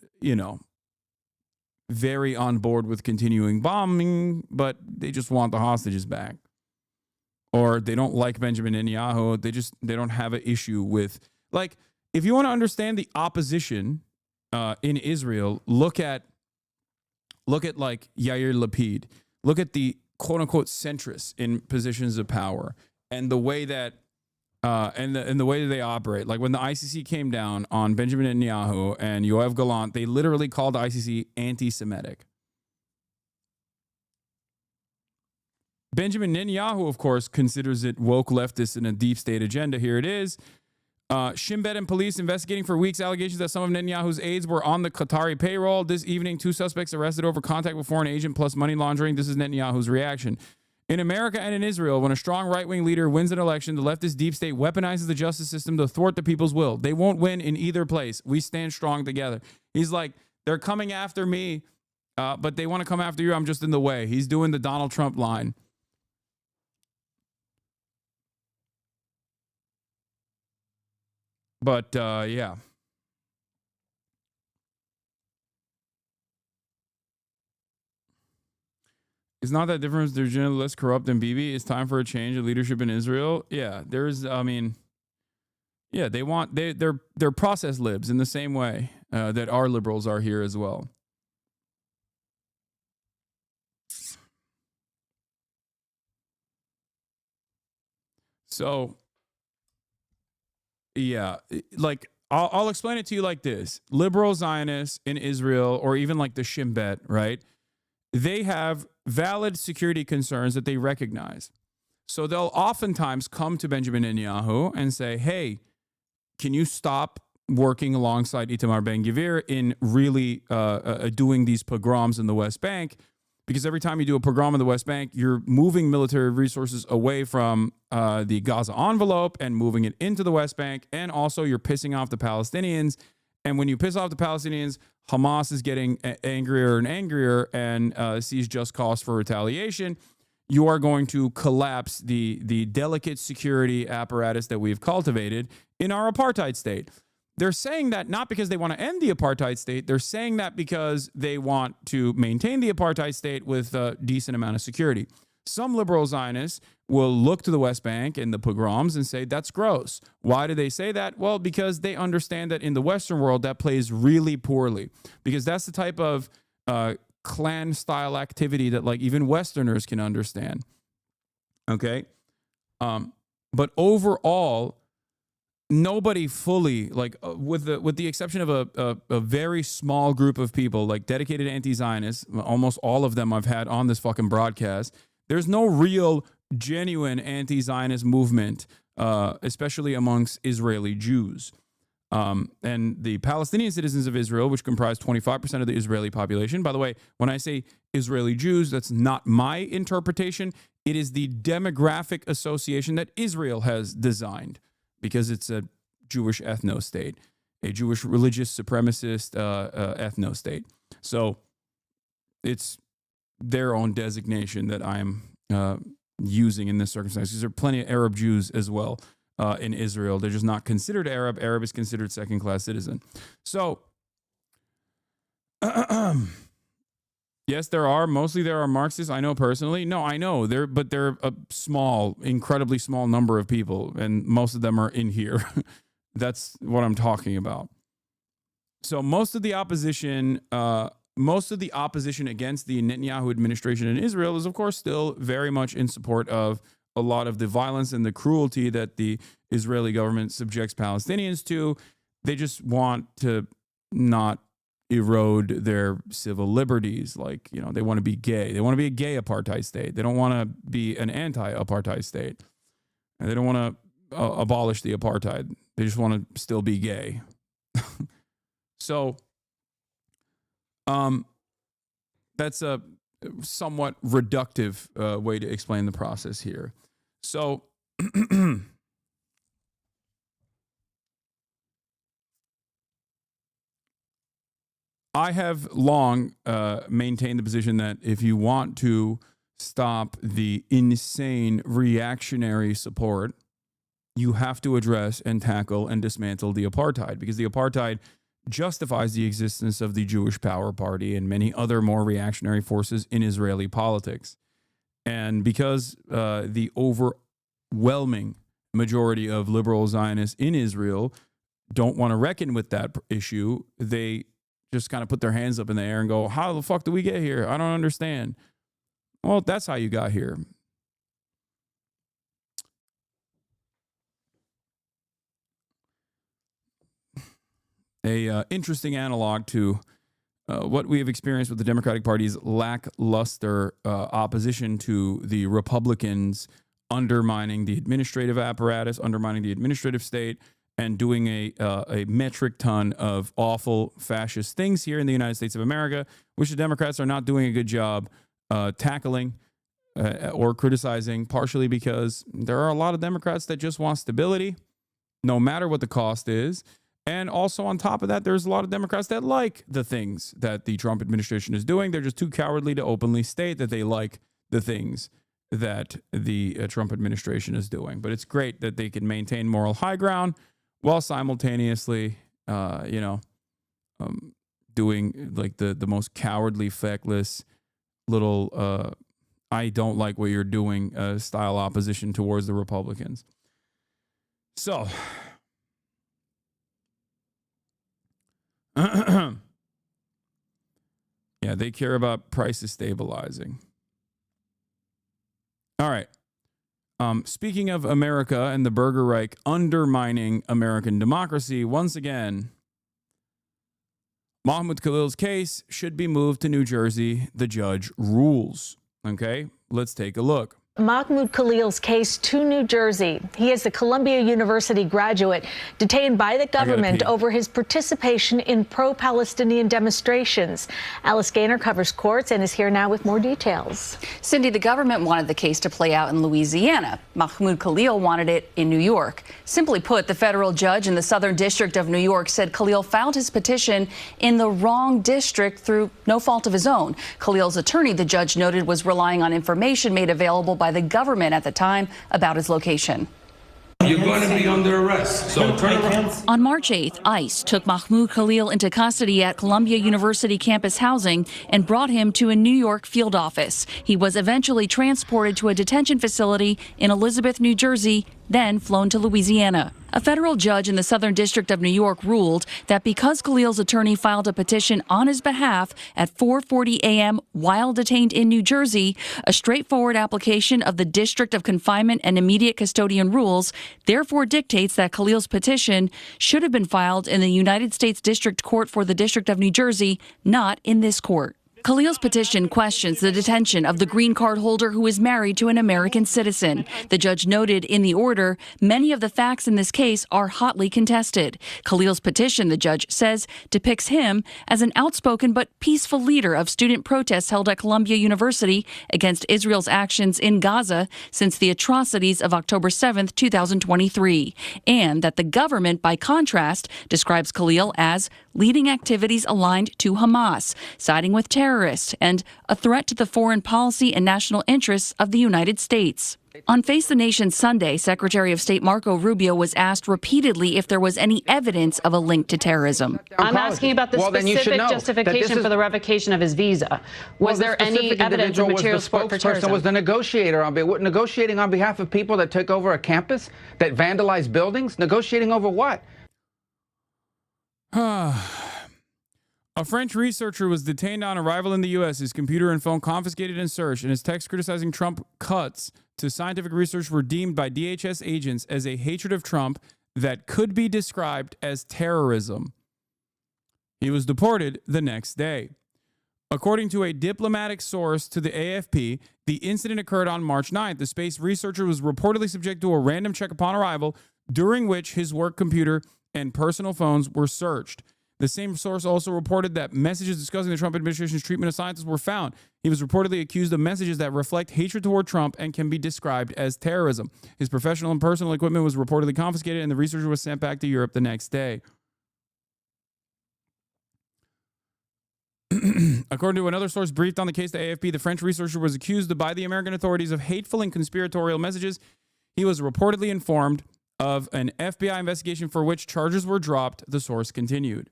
very on board with continuing bombing, but they just want the hostages back. Or they don't like Benjamin Netanyahu. They don't have an issue with, like, if you want to understand the opposition in Israel, look at like Yair Lapid. Look at the quote unquote centrists in positions of power and the way that and the way that they operate. Like when the ICC came down on Benjamin Netanyahu and Yoav Gallant, they literally called the ICC anti-Semitic. Benjamin Netanyahu, of course, considers it woke leftist and a deep state agenda. Here it is. Shin Bet and police investigating for weeks allegations that some of Netanyahu's aides were on the Qatari payroll. This evening, 2 suspects arrested over contact with foreign agent plus money laundering. This is Netanyahu's reaction. In America and in Israel, when a strong right-wing leader wins an election, the leftist deep state weaponizes the justice system to thwart the people's will. They won't win in either place. We stand strong together. He's like, they're coming after me, but they want to come after you. I'm just in the way. He's doing the Donald Trump line. But, yeah. It's not that different. They're generally less corrupt than Bibi. It's time for a change of leadership in Israel. Yeah, yeah, they're process libs in the same way that our liberals are here as well. So, yeah, like I'll explain it to you like this. Liberal Zionists in Israel, or even like the Shin Bet, right? They have valid security concerns that they recognize. So they'll oftentimes come to Benjamin Netanyahu and say, hey, can you stop working alongside Itamar Ben-Gvir in really doing these pogroms in the West Bank? Because every time you do a pogrom in the West Bank, you're moving military resources away from the Gaza envelope and moving it into the West Bank. And also you're pissing off the Palestinians. And when you piss off the Palestinians, Hamas is getting angrier and angrier and sees just cause for retaliation. you are going to collapse the delicate security apparatus that we've cultivated in our apartheid state. They're saying that not because they want to end the apartheid state. They're saying that because they want to maintain the apartheid state with a decent amount of security. Some liberal Zionists will look to the West Bank and the pogroms and say, that's gross. Why do they say that? Well, because they understand that in the Western world, that plays really poorly. Because that's the type of clan-style activity that like even Westerners can understand. Okay? But overall, nobody fully, like with the exception of a very small group of people, like dedicated anti-Zionists, almost all of them I've had on this fucking broadcast, there's no real, genuine anti-Zionist movement, especially amongst Israeli Jews. And the Palestinian citizens of Israel, which comprise 25% of the Israeli population. By the way, when I say Israeli Jews, that's not my interpretation. It is the demographic association that Israel has designed because it's a Jewish ethno-state, a Jewish religious supremacist ethno-state. So it's their own designation that I'm using in this circumstance. There are plenty of Arab Jews as well in Israel. They're just not considered Arab. Arab is considered second-class citizen. So, yes, there are Marxists. I know personally. No, I know. But they're a small, incredibly small number of people, and most of them are in here. That's what I'm talking about. So most of the opposition against the Netanyahu administration in Israel is, of course, still very much in support of a lot of the violence and the cruelty that the Israeli government subjects Palestinians to. They just want to not erode their civil liberties. Like, you know, they want to be gay. They want to be a gay apartheid state. They don't want to be an anti-apartheid state. And they don't want to abolish the apartheid. They just want to still be gay. So, that's a somewhat reductive way to explain the process here. So, I have long maintained the position that if you want to stop the insane reactionary support, you have to address and tackle and dismantle the apartheid, because the apartheid justifies the existence of the Jewish Power Party and many other more reactionary forces in Israeli politics. And because the overwhelming majority of liberal Zionists in Israel don't want to reckon with that issue, they just kind of put their hands up in the air and go, how the fuck did we get here? I don't understand. Well, that's how you got here. A interesting analog to what we have experienced with the Democratic Party's lackluster opposition to the Republicans undermining the administrative apparatus, undermining the administrative state, and doing a metric ton of awful fascist things here in the United States of America, which the Democrats are not doing a good job tackling or criticizing, partially because there are a lot of Democrats that just want stability, no matter what the cost is. And also on top of that, there's a lot of Democrats that like the things that the Trump administration is doing. They're just too cowardly to openly state that they like the things that the Trump administration is doing. But it's great that they can maintain moral high ground while simultaneously, doing like the most cowardly, feckless little I don't like what you're doing style opposition towards the Republicans. So, yeah, they care about prices stabilizing. All right. Speaking of America and the Burger Reich undermining American democracy, once again, Mahmoud Khalil's case should be moved to New Jersey. The judge rules. Okay, let's take a look. Mahmoud Khalil's case to New Jersey. He is the Columbia University graduate detained by the government over his participation in pro-Palestinian demonstrations. Alice Gaynor covers courts and is here now with more details. Cindy, the government wanted the case to play out in Louisiana. Mahmoud Khalil wanted it in New York. Simply put, the federal judge in the Southern District of New York said Khalil filed his petition in the wrong district through no fault of his own. Khalil's attorney, the judge noted, was relying on information made available by the government at the time about his location. You're going to be under arrest, so turn around. On March 8th, ICE took Mahmoud Khalil into custody at Columbia University campus housing and brought him to a New York field office. He was eventually transported to a detention facility in Elizabeth, New Jersey, then flown to Louisiana. A federal judge in the Southern District of New York ruled that because Khalil's attorney filed a petition on his behalf at 4:40 a.m. while detained in New Jersey, a straightforward application of the District of Confinement and Immediate Custodian rules therefore dictates that Khalil's petition should have been filed in the United States District Court for the District of New Jersey, not in this court. Khalil's petition questions the detention of the green card holder who is married to an American citizen. The judge noted in the order, many of the facts in this case are hotly contested. Khalil's petition, the judge says, depicts him as an outspoken but peaceful leader of student protests held at Columbia University against Israel's actions in Gaza since the atrocities of October 7, 2023, and that the government, by contrast, describes Khalil as leading activities aligned to Hamas, siding with terrorists, and a threat to the foreign policy and national interests of the United States. On Face the Nation Sunday, Secretary of State Marco Rubio was asked repeatedly if there was any evidence of a link to terrorism. I'm asking about the specific justification for the revocation of his visa. Was there any evidence or material support for terrorism? Was the negotiator negotiating on behalf of people that took over a campus, that vandalized buildings? Negotiating over what? A French researcher was detained on arrival in the U.S., his computer and phone confiscated and searched, and his text criticizing Trump cuts to scientific research were deemed by DHS agents as a hatred of Trump that could be described as terrorism. He was deported the next day. According to a diplomatic source to the AFP, the incident occurred on March 9th. The space researcher was reportedly subject to a random check upon arrival, during which his work computer and personal phones were searched. The same source also reported that messages discussing the Trump administration's treatment of scientists were found. He was reportedly accused of messages that reflect hatred toward Trump and can be described as terrorism. His professional and personal equipment was reportedly confiscated, and the researcher was sent back to Europe the next day. According to another source briefed on the case to AFP, the French researcher was accused by the American authorities of hateful and conspiratorial messages. He was reportedly informed of an FBI investigation for which charges were dropped, the source continued.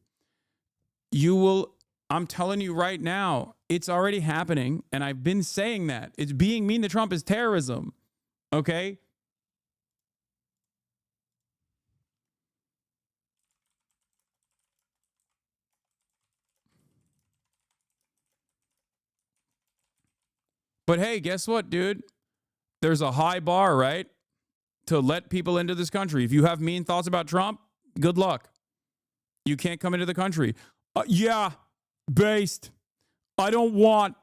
I'm telling you right now, it's already happening, and I've been saying that. It's being mean to Trump is terrorism, okay? But hey, guess what, dude? There's a high bar, right? To let people into this country. If you have mean thoughts about Trump, good luck. You can't come into the country. Yeah, based. I don't want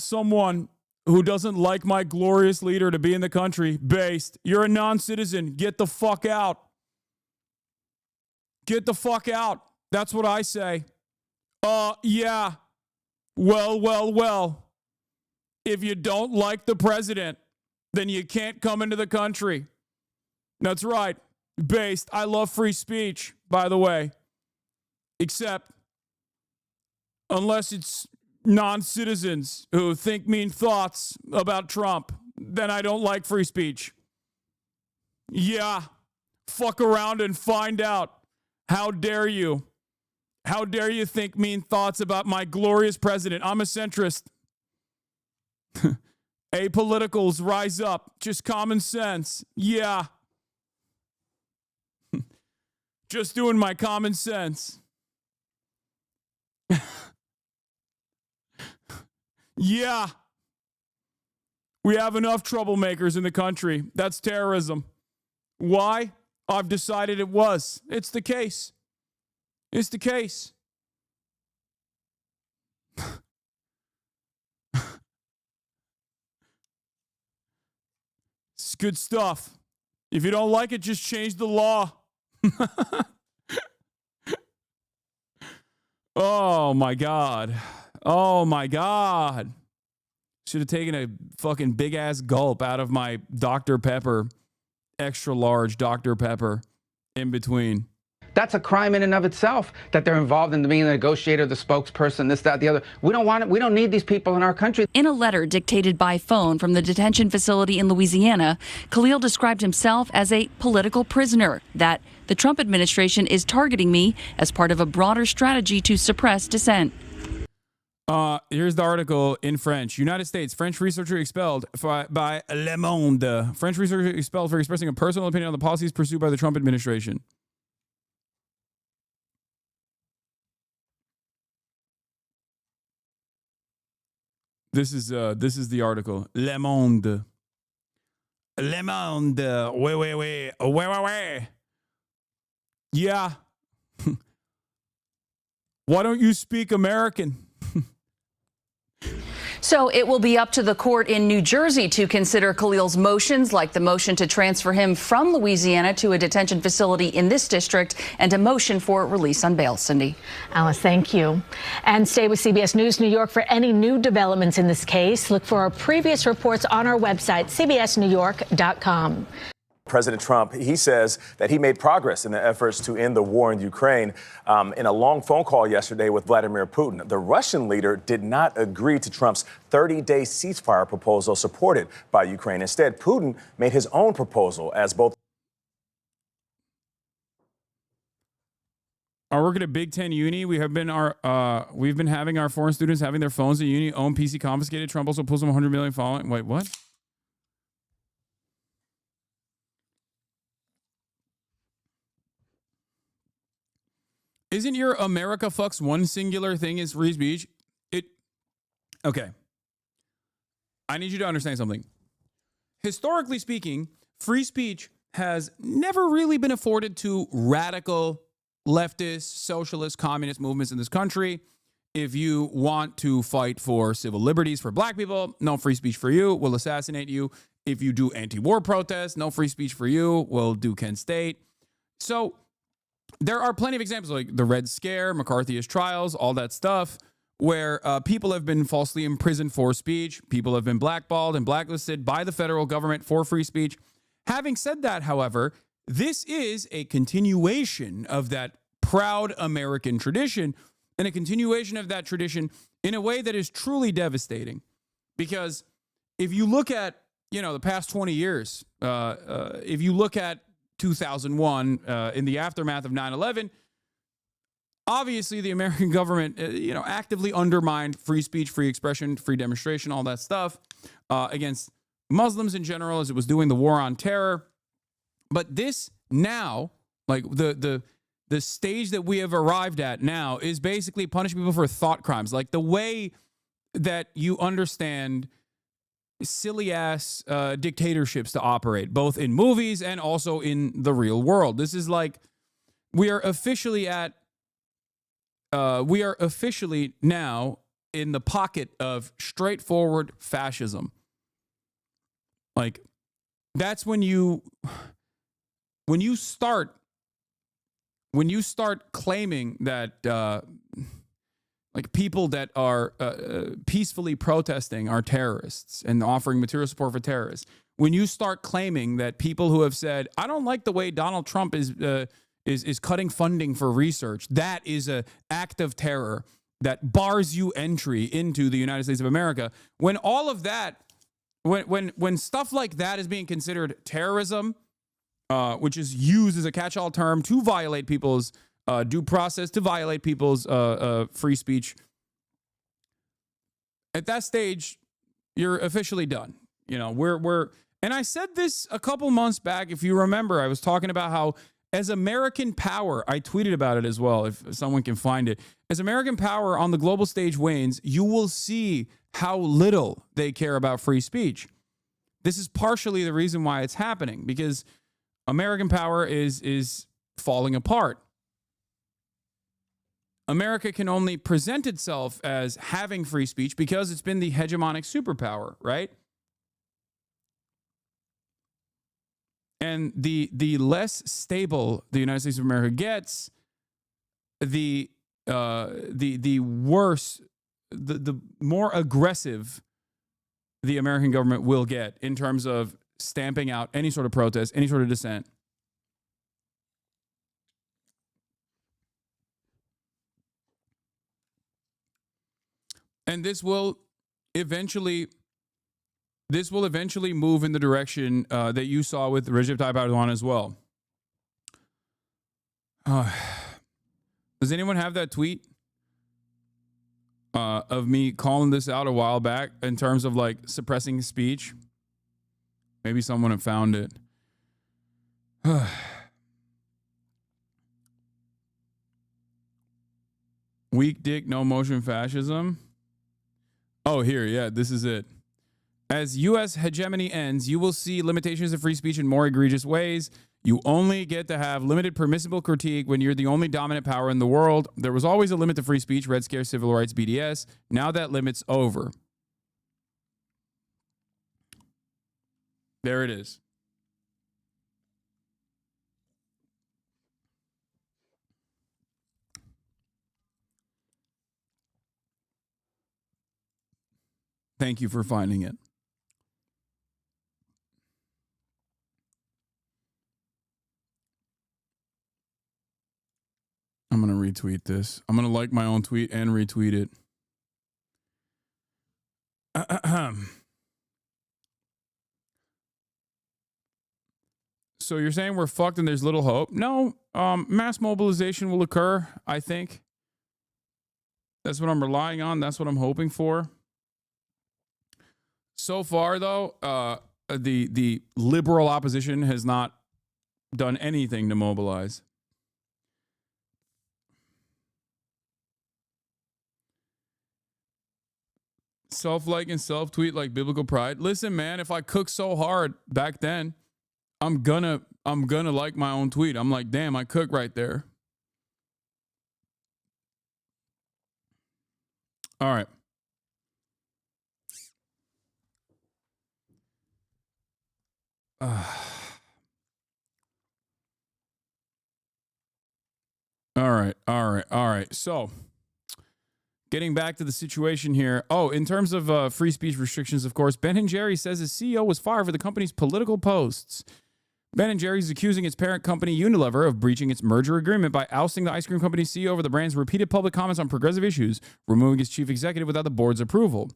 someone who doesn't like my glorious leader to be in the country. Based. You're a non-citizen. Get the fuck out. Get the fuck out. That's what I say. Yeah. Well. If you don't like the president, then you can't come into the country. That's right. Based. I love free speech, by the way. Except, unless it's non-citizens who think mean thoughts about Trump, then I don't like free speech. Yeah, fuck around and find out. How dare you? How dare you think mean thoughts about my glorious president? I'm a centrist. Apoliticals, rise up. Just common sense. Yeah. Just doing my common sense. Yeah. We have enough troublemakers in the country. That's terrorism. Why? I've decided it was. It's the case. It's the case. It's good stuff. If you don't like it, just change the law. Oh, my God. Oh, my God. Should have taken a fucking big-ass gulp out of my Dr. Pepper, extra large Dr. Pepper in between. That's a crime in and of itself, that they're involved in being the negotiator, the spokesperson, this, that, the other. We don't want it. We don't need these people in our country. In a letter dictated by phone from the detention facility in Louisiana, Khalil described himself as a political prisoner, that the Trump administration is targeting me as part of a broader strategy to suppress dissent. Here's the article in French. United States, French researcher expelled by Le Monde. French researcher expelled for expressing a personal opinion on the policies pursued by the Trump administration. This is the article. Le Monde. Le Monde. Ouais. Yeah. Why don't you speak American? So it will be up to the court in New Jersey to consider Khalil's motions, like the motion to transfer him from Louisiana to a detention facility in this district and a motion for release on bail. Cindy. Alice, thank you. And stay with CBS News New York for any new developments in this case. Look for our previous reports on our website, cbsnewyork.com. President Trump, he says that he made progress in the efforts to end the war in Ukraine. In a long phone call yesterday with Vladimir Putin, the Russian leader did not agree to Trump's 30-day ceasefire proposal supported by Ukraine. Instead, Putin made his own proposal as both. I work at a Big Ten uni. We've been having our foreign students having their phones at uni own PC confiscated. Trump also pulls them 100 million following. Wait, what? Isn't your America fucks one singular thing is free speech? Okay. I need you to understand something. Historically speaking, free speech has never really been afforded to radical leftist, socialist, communist movements in this country. If you want to fight for civil liberties for black people, no free speech for you. We'll assassinate you. If you do anti-war protests, no free speech for you. We'll do Kent State. So there are plenty of examples like the Red Scare, McCarthyist trials, all that stuff, where people have been falsely imprisoned for speech. People have been blackballed and blacklisted by the federal government for free speech. Having said that, however, this is a continuation of that proud American tradition and a continuation of that tradition in a way that is truly devastating. Because if you look at, the past 20 years, if you look at 2001, in the aftermath of 9/11, obviously the American government, actively undermined free speech, free expression, free demonstration, all that stuff against Muslims in general as it was doing the war on terror. But this now, like the stage that we have arrived at now is basically punishing people for thought crimes, like the way that you understand silly ass dictatorships to operate, both in movies and also in the real world. This is like we are officially now in the pocket of straightforward fascism. Like that's when you start claiming that like people that are peacefully protesting are terrorists and offering material support for terrorists. When you start claiming that people who have said, I don't like the way Donald Trump is cutting funding for research, that is an act of terror that bars you entry into the United States of America. When all of that, when stuff like that is being considered terrorism, which is used as a catch-all term to violate people's due process, to violate people's free speech. At that stage, you're officially done. And I said this a couple months back. If you remember, I was talking about how as American power, I tweeted about it as well, if someone can find it. As American power on the global stage wanes, you will see how little they care about free speech. This is partially the reason why it's happening, because American power is falling apart. America can only present itself as having free speech because it's been the hegemonic superpower, right? And the less stable the United States of America gets, the worse, the more aggressive the American government will get in terms of stamping out any sort of protest, any sort of dissent. And this will eventually move in the direction that you saw with Recep Tayyip Erdogan as well. Does anyone have that tweet of me calling this out a while back in terms of like suppressing speech? Maybe someone had found it. Weak dick, no motion fascism. Oh, here, yeah, this is it. As U.S. hegemony ends, you will see limitations of free speech in more egregious ways. You only get to have limited permissible critique when you're the only dominant power in the world. There was always a limit to free speech, Red Scare, civil rights, BDS. Now that limit's over. There it is. Thank you for finding it. I'm going to retweet this. I'm going to like my own tweet and retweet it. So you're saying we're fucked and there's little hope? No, mass mobilization will occur, I think. That's what I'm relying on. That's what I'm hoping for. So far, though, the liberal opposition has not done anything to mobilize. Self-like and self-tweet like biblical pride. Listen, man, if I cooked so hard back then, I'm gonna like my own tweet. I'm like, damn, I cook right there. All right. All right. So, getting back to the situation here. Oh, in terms of free speech restrictions, of course, Ben & Jerry's says his CEO was fired for the company's political posts. Ben & Jerry's is accusing its parent company Unilever of breaching its merger agreement by ousting the ice cream company's CEO over the brand's repeated public comments on progressive issues, removing its chief executive without the board's approval.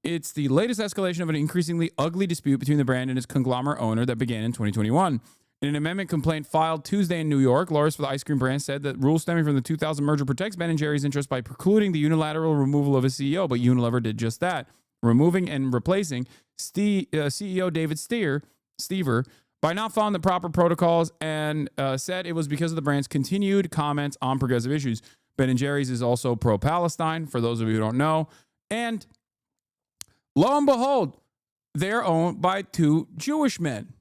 It's the latest escalation of an increasingly ugly dispute between the brand and its conglomerate owner that began in 2021. In an amendment complaint filed Tuesday in New York, lawyers for the ice cream brand said that rules stemming from the 2000 merger protects Ben & Jerry's interest by precluding the unilateral removal of a CEO, but Unilever did just that, removing and replacing CEO David Stever by not following the proper protocols, and said it was because of the brand's continued comments on progressive issues. Ben & Jerry's is also pro-Palestine, for those of you who don't know, and lo and behold, they're owned by two Jewish men.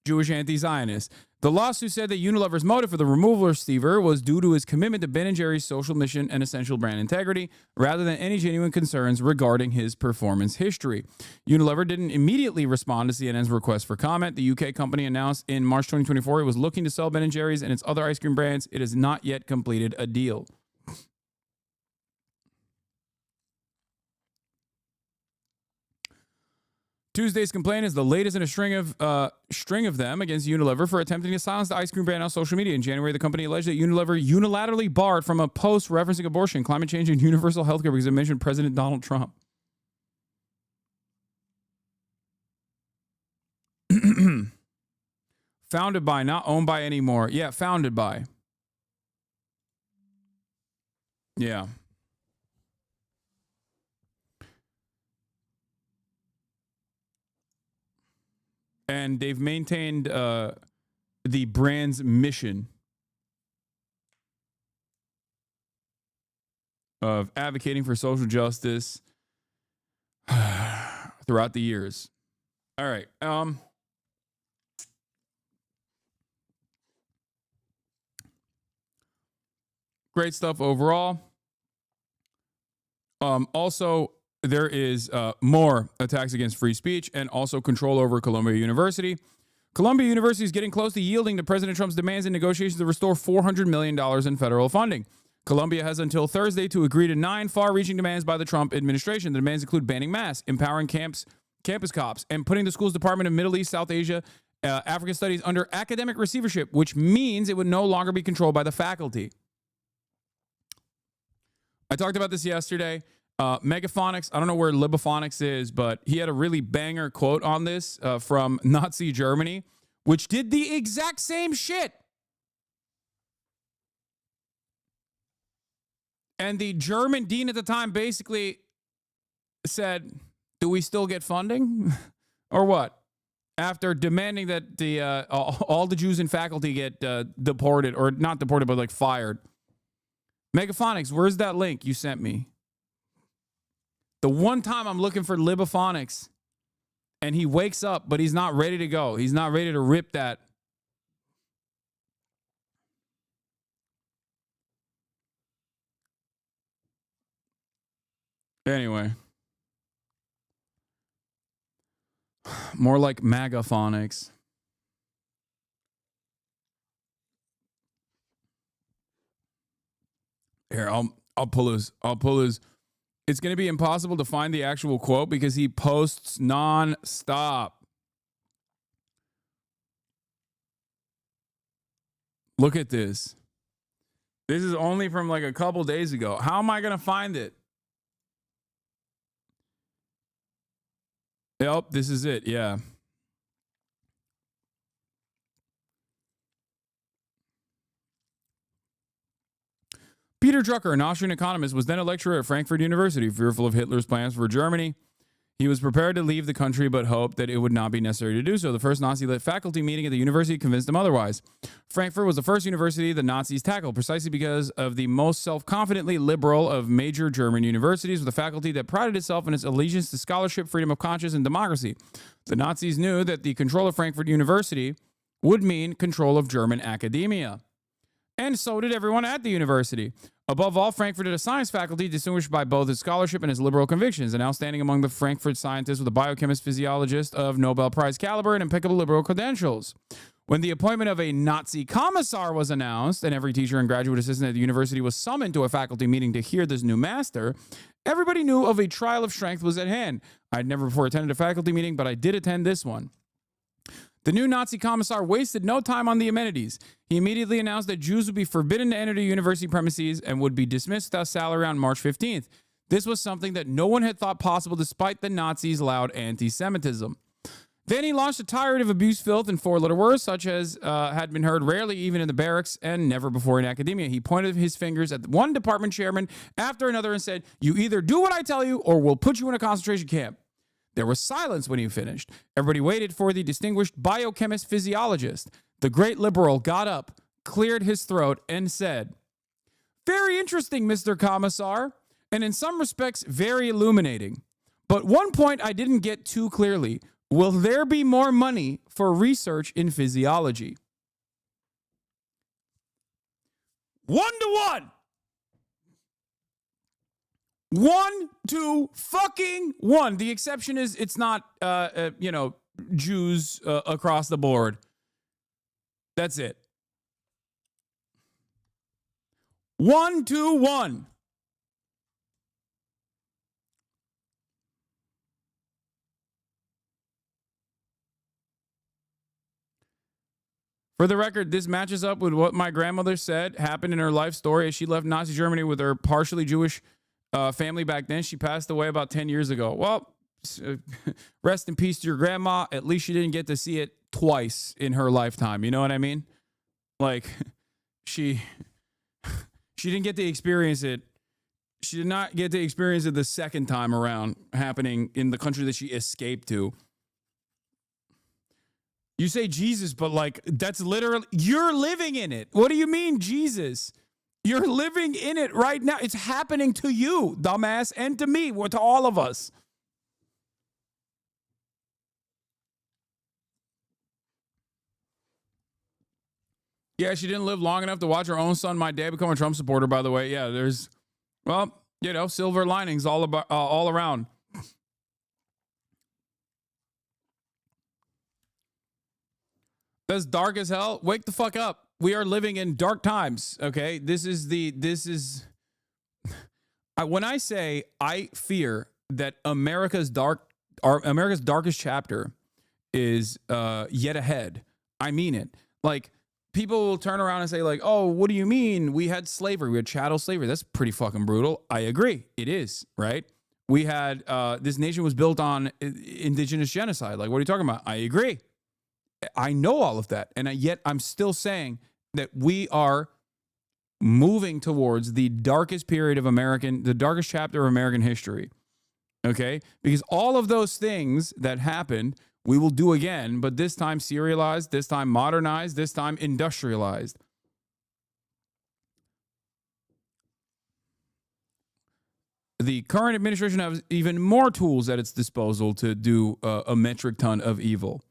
Jewish anti-Zionists. The lawsuit said that Unilever's motive for the removal of Stever was due to his commitment to Ben & Jerry's social mission and essential brand integrity, rather than any genuine concerns regarding his performance history. Unilever didn't immediately respond to CNN's request for comment. The UK company announced in March 2024 it was looking to sell Ben & Jerry's and its other ice cream brands. It has not yet completed a deal. Tuesday's complaint is the latest in a string of them against Unilever for attempting to silence the ice cream brand on social media. In January, the company alleged that Unilever unilaterally barred from a post referencing abortion, climate change, and universal health care because it mentioned President Donald Trump. Founded by, not owned by anymore. Yeah, founded by. Yeah. And they've maintained the brand's mission of advocating for social justice throughout the years. All right. Great stuff overall. Also, there is more attacks against free speech and also control over Columbia University. Columbia University is getting close to yielding to President Trump's demands in negotiations to restore $400 million in federal funding. Columbia has until Thursday to agree to 9 far-reaching demands by the Trump administration. The demands include banning masks, empowering campus cops, and putting the school's Department of Middle East, South Asia, African Studies under academic receivership, which means it would no longer be controlled by the faculty. I talked about this yesterday. Megaphonics, I don't know where Libophonics is, but he had a really banger quote on this from Nazi Germany, which did the exact same shit. And the German dean at the time basically said, do we still get funding or what? After demanding that all the Jews in faculty get deported, or not deported, but like fired. Megaphonics, where's that link you sent me? The one time I'm looking for Libophonics and he wakes up, but he's not ready to go. He's not ready to rip that. Anyway. More like Magaphonics. Here, I'll pull his. It's going to be impossible to find the actual quote because he posts non-stop. Look at this. This is only from like a couple days ago. How am I going to find it? Yep, this is it. Yeah. Peter Drucker, an Austrian economist, was then a lecturer at Frankfurt University. Fearful of Hitler's plans for Germany, he was prepared to leave the country but hoped that it would not be necessary to do so. The first Nazi-led faculty meeting at the university convinced him otherwise. Frankfurt was the first university the Nazis tackled, precisely because of the most self-confidently liberal of major German universities, with a faculty that prided itself in its allegiance to scholarship, freedom of conscience, and democracy. The Nazis knew that the control of Frankfurt University would mean control of German academia. And so did everyone at the university. Above all, Frankfurt had a science faculty distinguished by both its scholarship and its liberal convictions, and outstanding among the Frankfurt scientists with a biochemist, physiologist of Nobel Prize caliber and impeccable liberal credentials. When the appointment of a Nazi commissar was announced, and every teacher and graduate assistant at the university was summoned to a faculty meeting to hear this new master, everybody knew of a trial of strength was at hand. I'd never before attended a faculty meeting, but I did attend this one. The new Nazi commissar wasted no time on the amenities. He immediately announced that Jews would be forbidden to enter the university premises and would be dismissed without salary on March 15th. This was something that no one had thought possible despite the Nazis' loud anti-Semitism. Then he launched a tirade of abuse, filth, and four-letter words, such as had been heard rarely even in the barracks and never before in academia. He pointed his fingers at one department chairman after another and said, "You either do what I tell you or we'll put you in a concentration camp." There was silence when he finished. Everybody waited for the distinguished biochemist physiologist. The great liberal got up, cleared his throat, and said, "Very interesting, Mr. Commissar, and in some respects very illuminating. But one point I didn't get too clearly. Will there be more money for research in physiology?" 1-1. 1-1. The exception is it's not, Jews across the board. That's it. 1-1. For the record, this matches up with what my grandmother said happened in her life story as she left Nazi Germany with her partially Jewish family back then. She passed away about 10 years ago. Well, rest in peace to your grandma. At least she didn't get to see it twice in her lifetime. You know what I mean? Like, she didn't get to experience it. She did not get to experience it the second time around happening in the country that she escaped to. You say Jesus, but like, that's literally, you're living in it. What do you mean, Jesus? You're living in it right now. It's happening to you, dumbass, and to me, to all of us. Yeah, she didn't live long enough to watch her own son, my dad, become a Trump supporter, by the way. Yeah, there's, silver linings all around. That's dark as hell. Wake the fuck up. We are living in dark times. Okay. When I say I fear that America's darkest chapter is yet ahead, I mean it. Like, people will turn around and say, like, oh, what do you mean? We had slavery. We had chattel slavery. That's pretty fucking brutal. I agree. It is, right? We had, this nation was built on indigenous genocide. Like, what are you talking about? I agree. I know all of that. And yet I'm still saying that we are moving towards the darkest period of the darkest chapter of American history. Okay? Because all of those things that happened, we will do again, but this time serialized, this time modernized, this time industrialized. The current administration has even more tools at its disposal to do a metric ton of evil.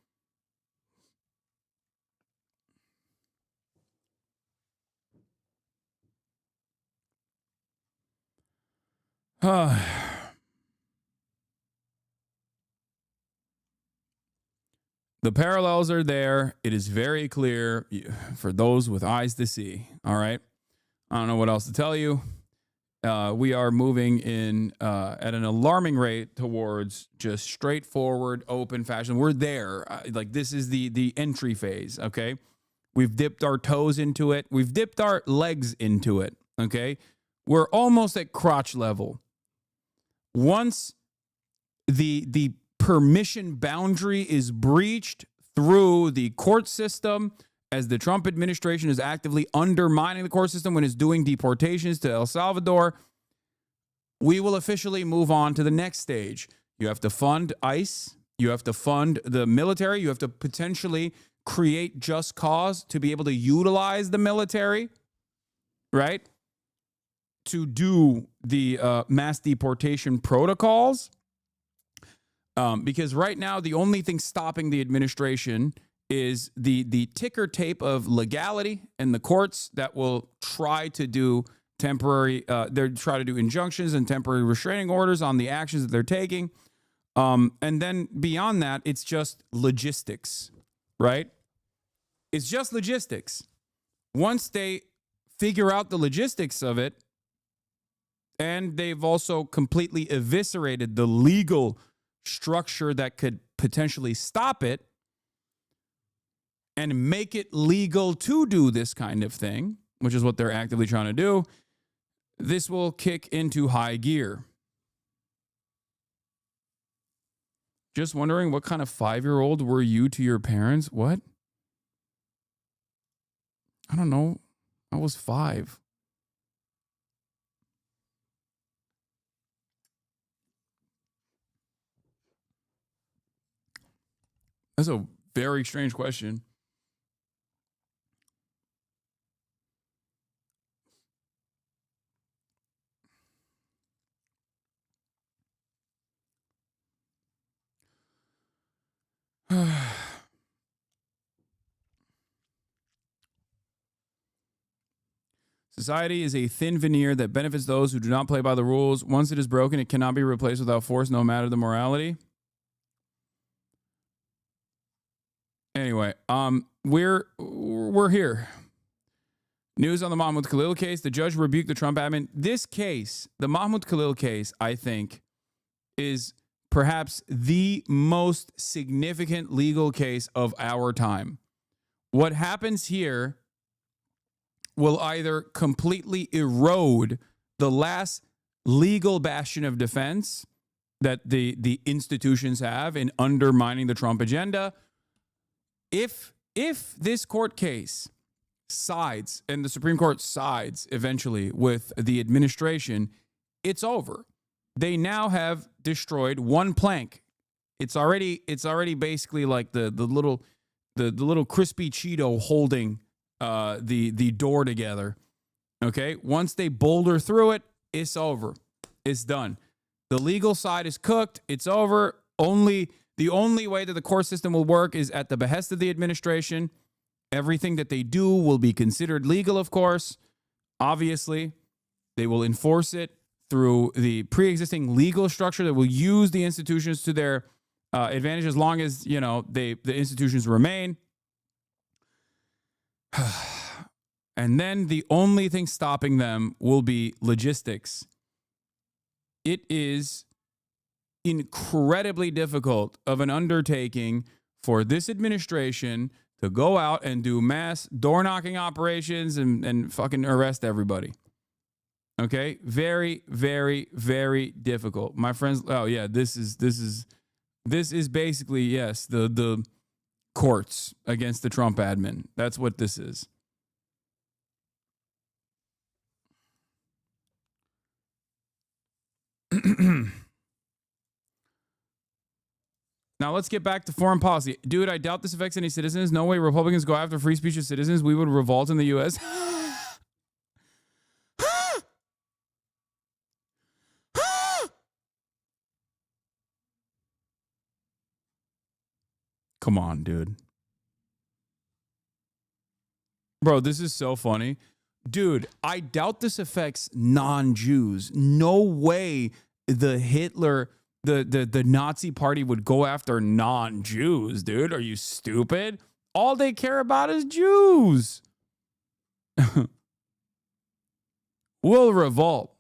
The parallels are there. It is very clear for those with eyes to see. All right. I don't know what else to tell you. We are moving in at an alarming rate towards just straightforward, open fashion. We're there. Like, this is the entry phase. Okay. We've dipped our toes into it. We've dipped our legs into it. Okay. We're almost at crotch level. Once the permission boundary is breached through the court system, as the Trump administration is actively undermining the court system when it's doing deportations to El Salvador, we will officially move on to the next stage. You have to fund ICE. You have to fund the military. You have to potentially create just cause to be able to utilize the military, right? To do the mass deportation protocols. Because right now, the only thing stopping the administration is the ticker tape of legality and the courts that will try to do try to do injunctions and temporary restraining orders on the actions that they're taking. And then beyond that, it's just logistics, right? It's just logistics. Once they figure out the logistics of it, and they've also completely eviscerated the legal structure that could potentially stop it and make it legal to do this kind of thing, which is what they're actively trying to do, this will kick into high gear. Just wondering, what kind of 5-year-old were you to your parents? What? I don't know. I was 5. That's a very strange question. Society is a thin veneer that benefits those who do not play by the rules. Once it is broken, it cannot be replaced without force, no matter the morality. Anyway, we're here. News on the Mahmoud Khalil case. The judge rebuked the Trump admin. This case, the Mahmoud Khalil case, I think, is perhaps the most significant legal case of our time. What happens here will either completely erode the last legal bastion of defense that the institutions have in undermining the Trump agenda. If this court case sides and the Supreme Court sides eventually with the administration, it's over. They now have destroyed one plank. It's already basically like the little crispy Cheeto holding the door together. Okay, once they boulder through it, it's over. It's done. The legal side is cooked. It's over. The only way that the court system will work is at the behest of the administration. Everything that they do will be considered legal, of course. Obviously, they will enforce it through the pre-existing legal structure that will use the institutions to their advantage as long as, the institutions remain. And then the only thing stopping them will be logistics. It is incredibly difficult of an undertaking for this administration to go out and do mass door-knocking operations and fucking arrest everybody. Okay? Very, very, very difficult. My friends, oh yeah, this is basically, yes, the courts against the Trump admin. That's what this is. Now let's get back to foreign policy. Dude, I doubt this affects any citizens. No way Republicans go after free speech of citizens. We would revolt in the U.S. Come on, dude. Bro, this is so funny. Dude, I doubt this affects non-Jews. No way the Hitler, the Nazi party would go after non-Jews, dude. Are you stupid? All they care about is Jews. We'll revolt.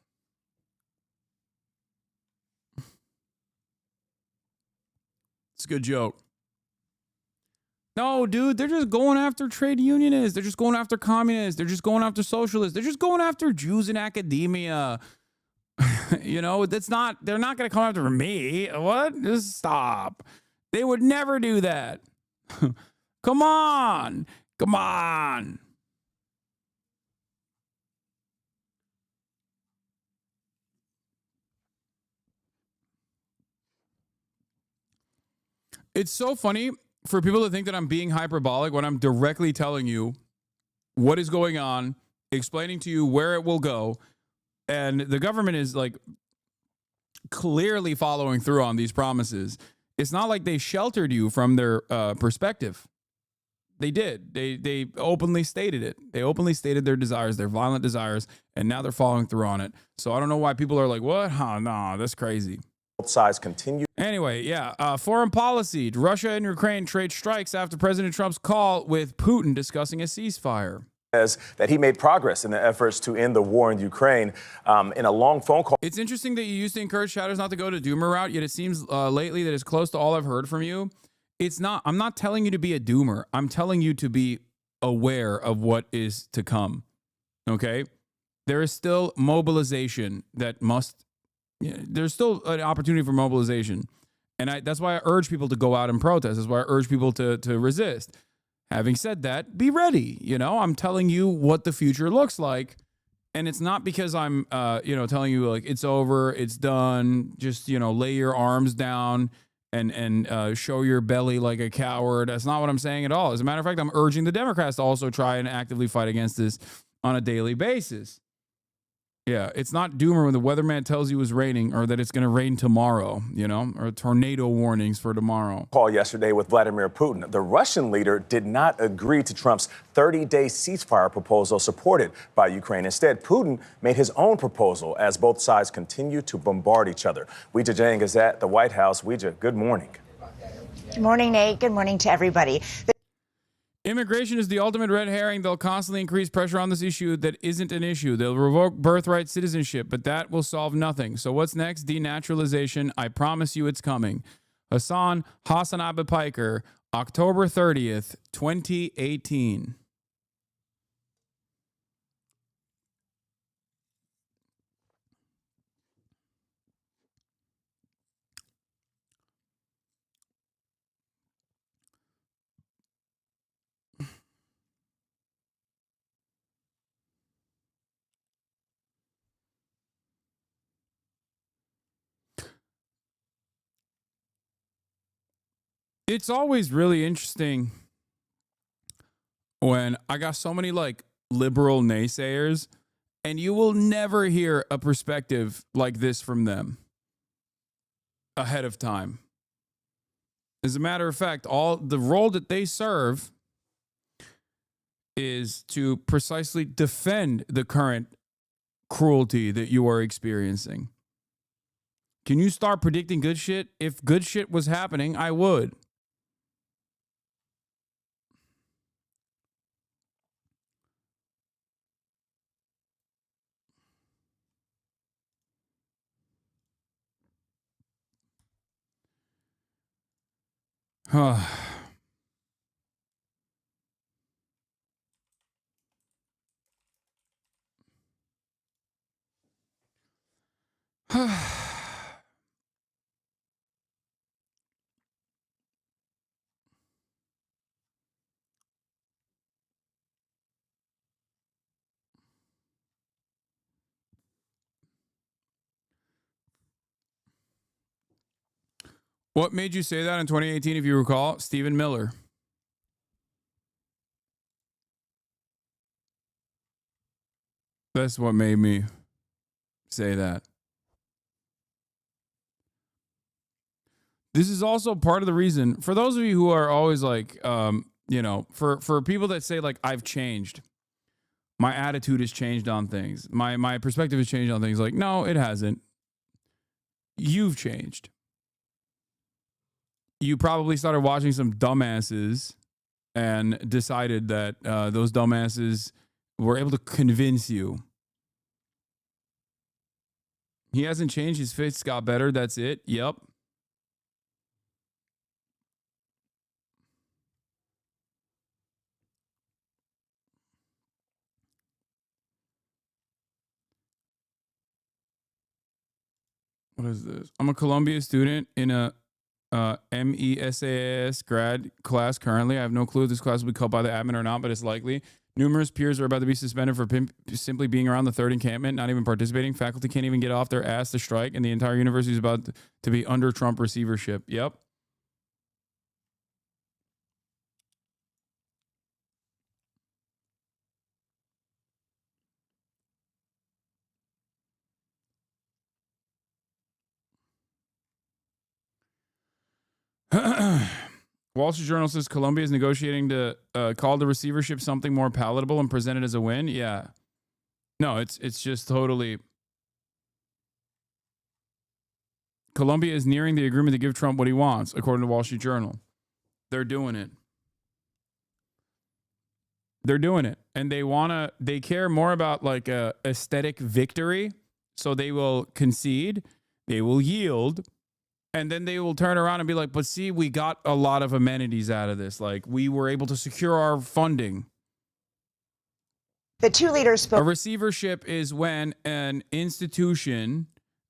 It's a good joke. No, dude, they're just going after trade unionists. They're just going after communists. They're just going after socialists. They're just going after Jews in academia. You know, they're not going to come after me. What? Just stop. They would never do that. Come on. Come on. It's so funny for people to think that I'm being hyperbolic when I'm directly telling you what is going on, explaining to you where it will go, and the government is like clearly following through on these promises. It's not like they sheltered you from their perspective. They did. They openly stated it. They openly stated their desires, their violent desires, and now they're following through on it. So I don't know why people are like, what? Huh, nah, that's crazy. Both sides continue. Anyway, yeah. Foreign policy. Russia and Ukraine trade strikes after President Trump's call with Putin discussing a ceasefire. Says that he made progress in the efforts to end the war in Ukraine in a long phone call. It's interesting that you used to encourage chatters not to go to doomer route, yet it seems lately that it's close to all I've heard from you. It's not. I'm not telling you to be a doomer. I'm telling you to be aware of what is to come. Okay? There is still mobilization that must... There's still an opportunity for mobilization. And that's why I urge people to go out and protest. That's why I urge people to resist. Having said that, be ready. You know, I'm telling you what the future looks like. And it's not because I'm, telling you like it's over, it's done. Just, lay your arms down and show your belly like a coward. That's not what I'm saying at all. As a matter of fact, I'm urging the Democrats to also try and actively fight against this on a daily basis. Yeah, it's not doomer when the weatherman tells you it's raining or that it's going to rain tomorrow, or tornado warnings for tomorrow. Call yesterday with Vladimir Putin. The Russian leader did not agree to Trump's 30-day ceasefire proposal supported by Ukraine. Instead, Putin made his own proposal as both sides continue to bombard each other. Weijia Jiang is at the White House. Weijia, good morning. Good morning, Nate. Good morning to everybody. Immigration is the ultimate red herring. They'll constantly increase pressure on this issue that isn't an issue. They'll revoke birthright citizenship, but that will solve nothing. So what's next? Denaturalization. I promise you it's coming. HasanAbi Piker, October 30th, 2018. It's always really interesting when I got so many like liberal naysayers, and you will never hear a perspective like this from them ahead of time. As a matter of fact, all the role that they serve is to precisely defend the current cruelty that you are experiencing. Can you start predicting good shit? If good shit was happening, I would. What made you say that in 2018, if you recall? Stephen Miller. That's what made me say that. This is also part of the reason, for those of you who are always like, you know, for people that say like, I've changed. My attitude has changed on things. My perspective has changed on things. Like, no, it hasn't. You've changed. You probably started watching some dumbasses and decided that those dumbasses were able to convince you. He hasn't changed. His face got better. That's it. Yep. What is this? I'm a Columbia student in a MESAS grad class currently. I have no clue if this class will be called by the admin or not, but it's likely. Numerous peers are about to be suspended for simply being around the third encampment, not even participating. Faculty can't even get off their ass to strike, and the entire university is about to be under Trump receivership. Yep. Wall Street Journal says Columbia is negotiating to call the receivership something more palatable and present it as a win. Yeah. No, it's just totally. Columbia is nearing the agreement to give Trump what he wants, according to Wall Street Journal. They're doing it. They're doing it. And they care more about like a aesthetic victory. So they will concede, they will yield. And then they will turn around and be like, but see, we got a lot of amenities out of this. Like, we were able to secure our funding. The two leaders spoke. A receivership is when an institution,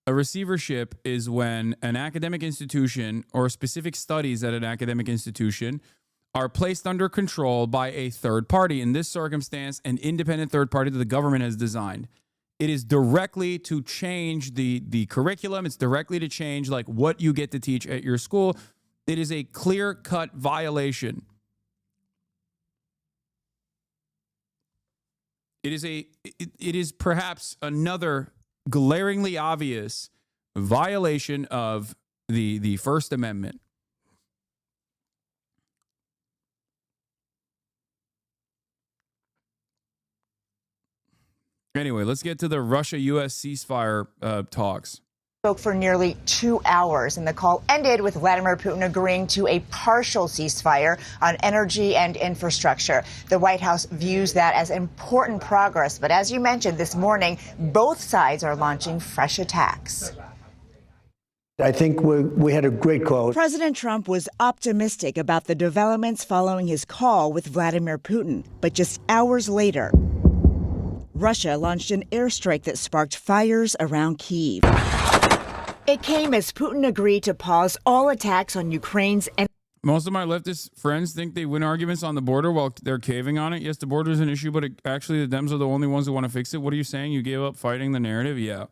a receivership is when an academic institution or specific studies at an academic institution are placed under control by a third party. In this circumstance, an independent third party that the government has designed. It is directly to change the curriculum. It's directly to change like what you get to teach at your school. It is a clear-cut violation. It is perhaps another glaringly obvious violation of the First Amendment. Anyway, let's get to the Russia-U.S. ceasefire talks. Spoke for nearly 2 hours, and the call ended with Vladimir Putin agreeing to a partial ceasefire on energy and infrastructure. The White House views that as important progress, but as you mentioned this morning, both sides are launching fresh attacks. I think we had a great call. President Trump was optimistic about the developments following his call with Vladimir Putin, but just hours later, Russia launched an airstrike that sparked fires around Kyiv. It came as Putin agreed to pause all attacks on Ukraine's. Most of my leftist friends think they win arguments on the border while they're caving on it. Yes, the border is an issue, but actually the Dems are the only ones who want to fix it. What are you saying? You gave up fighting the narrative? Yeah.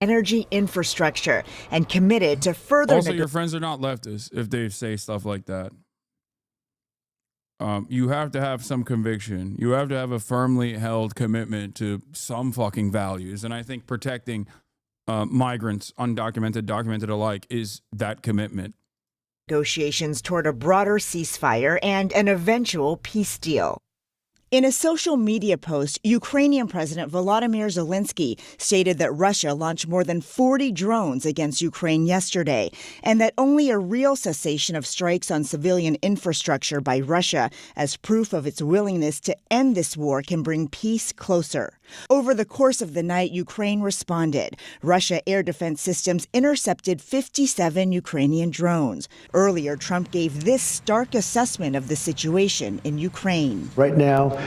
Energy infrastructure and committed to further. Also, your friends are not leftists if they say stuff like that. You have to have some conviction. You have to have a firmly held commitment to some fucking values. And I think protecting migrants, undocumented, documented alike, is that commitment. Negotiations toward a broader ceasefire and an eventual peace deal. In a social media post, Ukrainian President Volodymyr Zelensky stated that Russia launched more than 40 drones against Ukraine yesterday, and that only a real cessation of strikes on civilian infrastructure by Russia as proof of its willingness to end this war can bring peace closer. Over the course of the night, Ukraine responded. Russia air defense systems intercepted 57 Ukrainian drones. Earlier, Trump gave this stark assessment of the situation in Ukraine. Right now,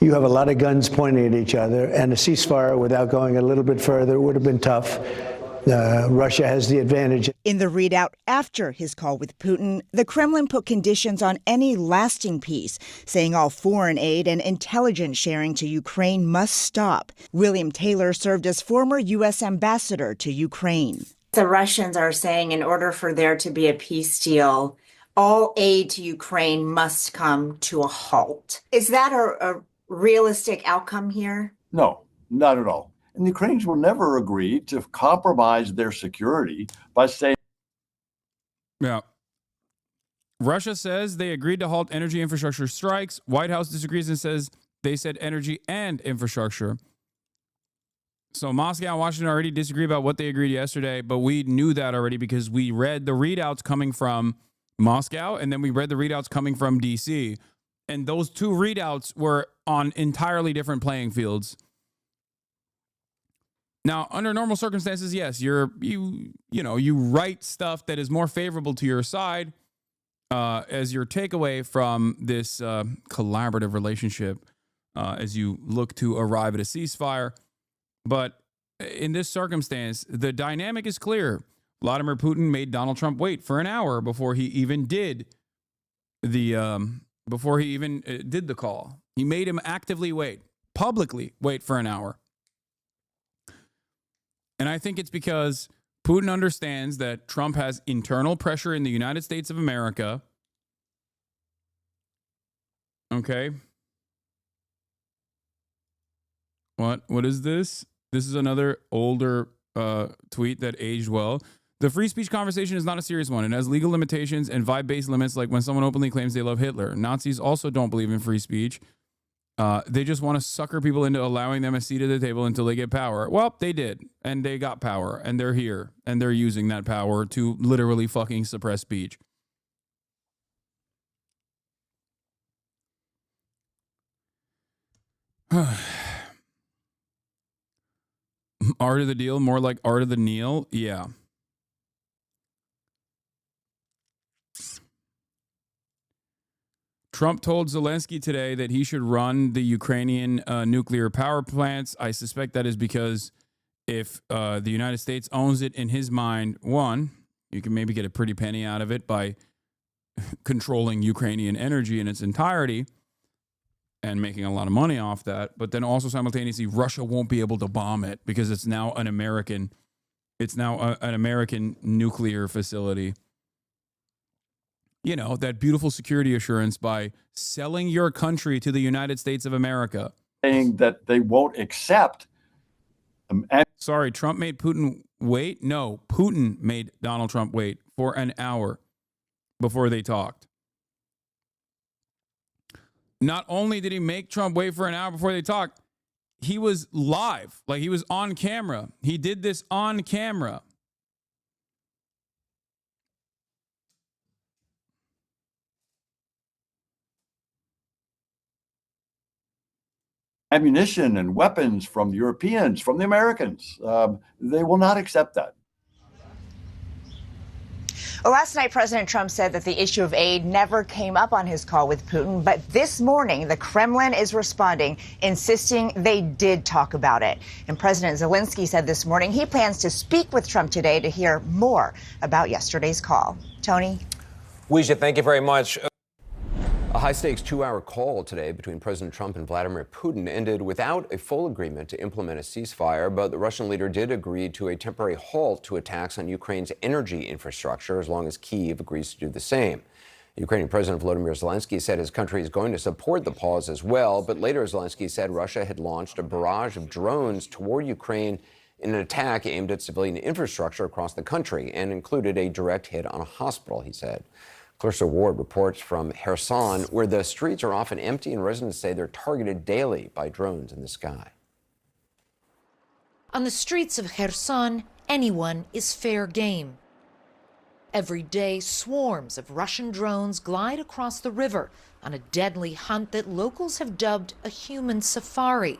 you have a lot of guns pointing at each other, and a ceasefire without going a little bit further would have been tough. Russia has the advantage. In the readout after his call with Putin, the Kremlin put conditions on any lasting peace, saying all foreign aid and intelligence sharing to Ukraine must stop. William Taylor served as former U.S. ambassador to Ukraine. The Russians are saying in order for there to be a peace deal, all aid to Ukraine must come to a halt. Is that a realistic outcome here? No, not at all. And the Ukrainians will never agree to compromise their security by saying. Yeah. Russia says they agreed to halt energy infrastructure strikes. White House disagrees and says they said energy and infrastructure. So Moscow and Washington already disagree about what they agreed yesterday, but we knew that already because we read the readouts coming from Moscow and then we read the readouts coming from D.C. And those two readouts were on entirely different playing fields. Now, under normal circumstances, yes, you write stuff that is more favorable to your side as your takeaway from this collaborative relationship as you look to arrive at a ceasefire. But in this circumstance, the dynamic is clear. Vladimir Putin made Donald Trump wait for an hour before he even did the call. He made him actively wait, publicly wait for an hour. And I think it's because Putin understands that Trump has internal pressure in the United States of America. Okay. What is this? This is another older tweet that aged well. The free speech conversation is not a serious one. It has legal limitations and vibe-based limits, like when someone openly claims they love Hitler. Nazis also don't believe in free speech. They just want to sucker people into allowing them a seat at the table until they get power. Well, they did, and they got power, and they're here, and they're using that power to literally fucking suppress speech. Art of the deal, more like art of the kneel. Yeah. Trump told Zelensky today that he should run the Ukrainian nuclear power plants. I suspect that is because if the United States owns it, in his mind, one, you can maybe get a pretty penny out of it by controlling Ukrainian energy in its entirety and making a lot of money off that. But then also simultaneously, Russia won't be able to bomb it because it's now an American nuclear facility. You know, that beautiful security assurance by selling your country to the United States of America. Saying that they won't accept. Sorry, Trump made Putin wait? No, Putin made Donald Trump wait for an hour before they talked. Not only did he make Trump wait for an hour before they talked, he was live, like he was on camera. He did this on camera. Ammunition and weapons from the Europeans, from the Americans. They will not accept that. Well, last night, President Trump said that the issue of aid never came up on his call with Putin. But this morning, the Kremlin is responding, insisting they did talk about it. And President Zelensky said this morning he plans to speak with Trump today to hear more about yesterday's call. Tony? Weijia, thank you very much. A high-stakes 2-hour call today between President Trump and Vladimir Putin ended without a full agreement to implement a ceasefire, but the Russian leader did agree to a temporary halt to attacks on Ukraine's energy infrastructure as long as Kyiv agrees to do the same. Ukrainian President Volodymyr Zelensky said his country is going to support the pause as well, but later Zelensky said Russia had launched a barrage of drones toward Ukraine in an attack aimed at civilian infrastructure across the country and included a direct hit on a hospital, he said. Clarissa Ward reports from Kherson, where the streets are often empty and residents say they're targeted daily by drones in the sky. On the streets of Kherson, anyone is fair game. Every day, swarms of Russian drones glide across the river on a deadly hunt that locals have dubbed a human safari.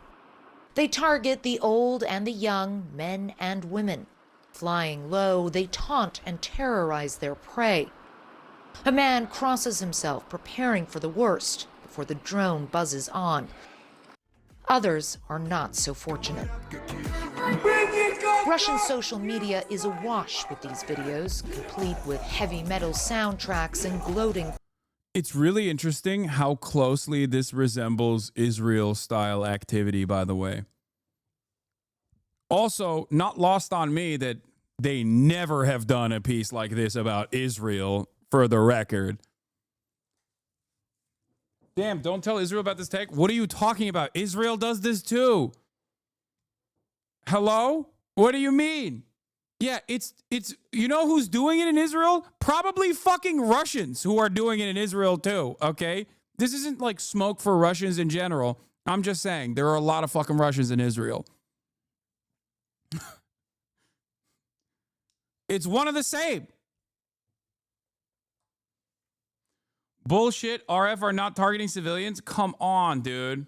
They target the old and the young, men and women. Flying low, they taunt and terrorize their prey. A man crosses himself, preparing for the worst, before the drone buzzes on. Others are not so fortunate. Russian social media is awash with these videos, complete with heavy metal soundtracks and gloating. It's really interesting how closely this resembles Israel-style activity, by the way. Also, not lost on me that they never have done a piece like this about Israel, for the record. Damn, don't tell Israel about this tech. What are you talking about? Israel does this too. Hello? What do you mean? Yeah, it's you know who's doing it in Israel? Probably fucking Russians who are doing it in Israel too, okay? This isn't like smoke for Russians in general. I'm just saying there are a lot of fucking Russians in Israel. It's one of the same. Bullshit. RF are not targeting civilians. Come on, dude.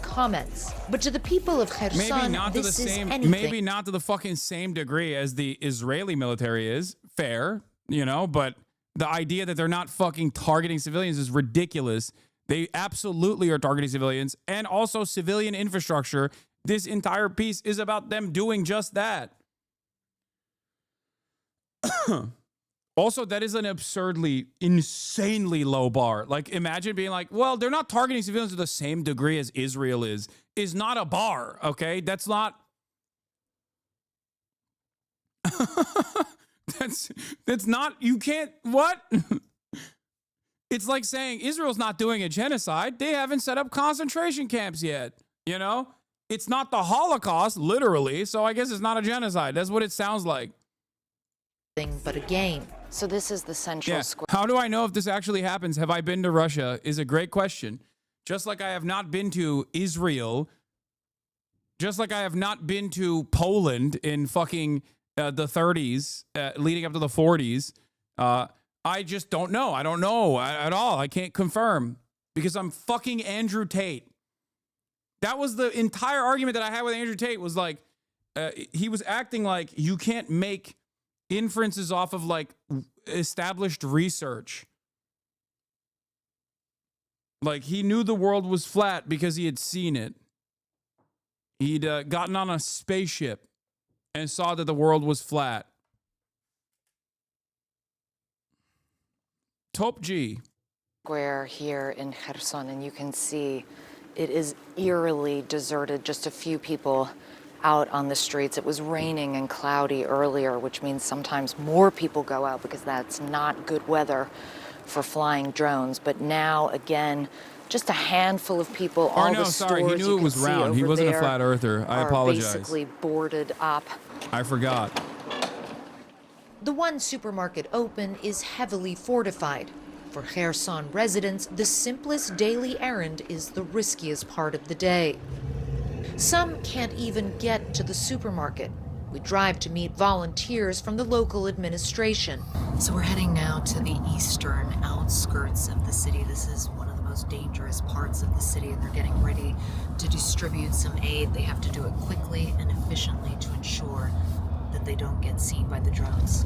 Comments, but to the people of Kherson, maybe not to the this same, is anything. maybe not to the fucking same degree as the Israeli military is. Fair, you know, but the idea that they're not fucking targeting civilians is ridiculous. They absolutely are targeting civilians and also civilian infrastructure. This entire piece is about them doing just that. Also, that is an absurdly, insanely low bar. Like, imagine being like, well, they're not targeting civilians to the same degree as Israel is not a bar, okay? That's not... that's not... You can't... What? It's like saying Israel's not doing a genocide. They haven't set up concentration camps yet, you know? It's not the Holocaust, literally, so I guess it's not a genocide. That's what it sounds like. But a game. So this is the central square. How do I know if this actually happens? Have I been to Russia? Is a great question. Just like I have not been to Israel, just like I have not been to Poland in fucking the 30s, leading up to the 40s. I just don't know. I don't know at all. I can't confirm because I'm fucking Andrew Tate. That was the entire argument that I had with Andrew Tate was like, he was acting like you can't make inferences off of like established research. Like he knew the world was flat because he had seen it. He'd gotten on a spaceship and saw that the world was flat. Top G. Square here in Kherson, and you can see it is eerily deserted. Just a few people out on the streets. It was raining and cloudy earlier, which means sometimes more people go out because that's not good weather for flying drones. But now, again, just a handful of people. All no, the sorry, he knew it was round. He wasn't a flat earther. I apologize. Basically boarded up. I forgot. The one supermarket open is heavily fortified. For Kherson residents, the simplest daily errand is the riskiest part of the day. Some can't even get to the supermarket. We drive to meet volunteers from the local administration. So we're heading now to the eastern outskirts of the city. This is one of the most dangerous parts of the city, and they're getting ready to distribute some aid. They have to do it quickly and efficiently to ensure that they don't get seen by the drones.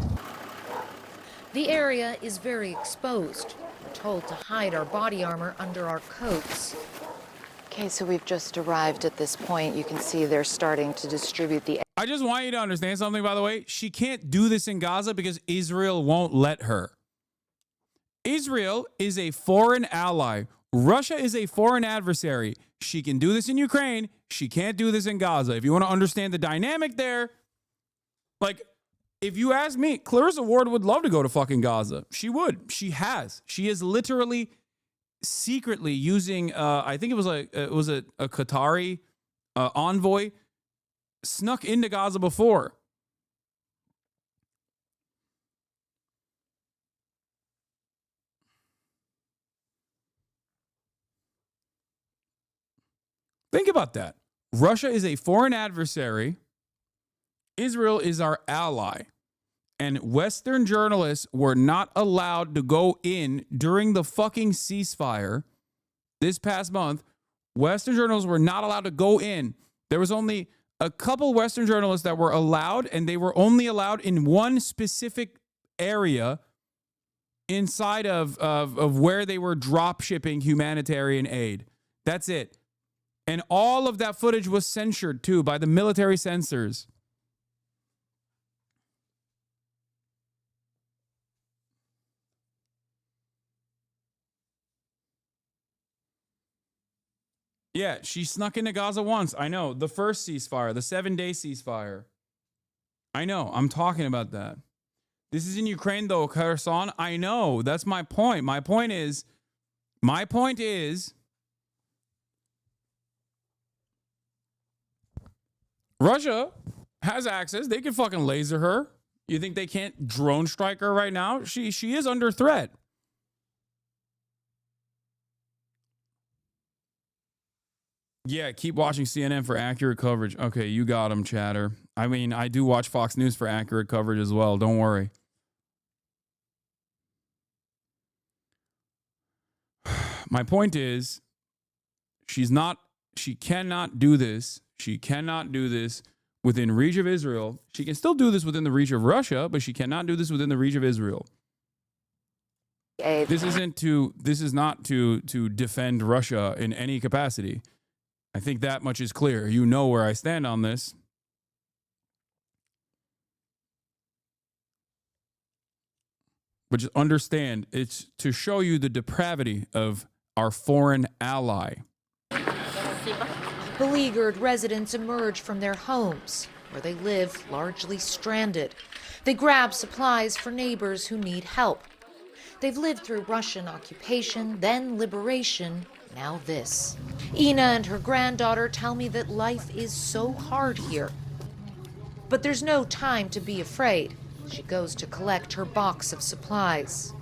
The area is very exposed. We're told to hide our body armor under our coats. Okay, so we've just arrived at this point. You can see they're starting to distribute the... I just want you to understand something, by the way. She can't do this in Gaza because Israel won't let her. Israel is a foreign ally. Russia is a foreign adversary. She can do this in Ukraine. She can't do this in Gaza. If you want to understand the dynamic there, like, if you ask me, Clarissa Ward would love to go to fucking Gaza. She would. She has. She is literally secretly using, I think it was a Qatari envoy, snuck into Gaza before. Think about that. Russia is a foreign adversary. Israel is our ally. And Western journalists were not allowed to go in during the fucking ceasefire this past month. Western journalists were not allowed to go in. There was only a couple Western journalists that were allowed, and they were only allowed in one specific area inside of where they were drop shipping humanitarian aid. That's it. And all of that footage was censored too by the military censors. Yeah, she snuck into Gaza once. I know. The first ceasefire, the 7-day ceasefire. I know. I'm talking about that. This is in Ukraine, though, Kherson. I know. That's my point. My point is, Russia has access. They can fucking laser her. You think they can't drone strike her right now? She is under threat. Yeah, keep watching CNN for accurate coverage. Okay, you got them, chatter. I mean, I do watch Fox News for accurate coverage as well. Don't worry. My point is, she cannot do this. She cannot do this within reach of Israel. She can still do this within the reach of Russia, but she cannot do this within the reach of Israel. This is not to defend Russia in any capacity. I think that much is clear. You know where I stand on this. But just understand, it's to show you the depravity of our foreign ally. Beleaguered residents emerge from their homes, where they live largely stranded. They grab supplies for neighbors who need help. They've lived through Russian occupation, then liberation, now this. Ina and her granddaughter tell me that life is so hard here. But there's no time to be afraid. She goes to collect her box of supplies.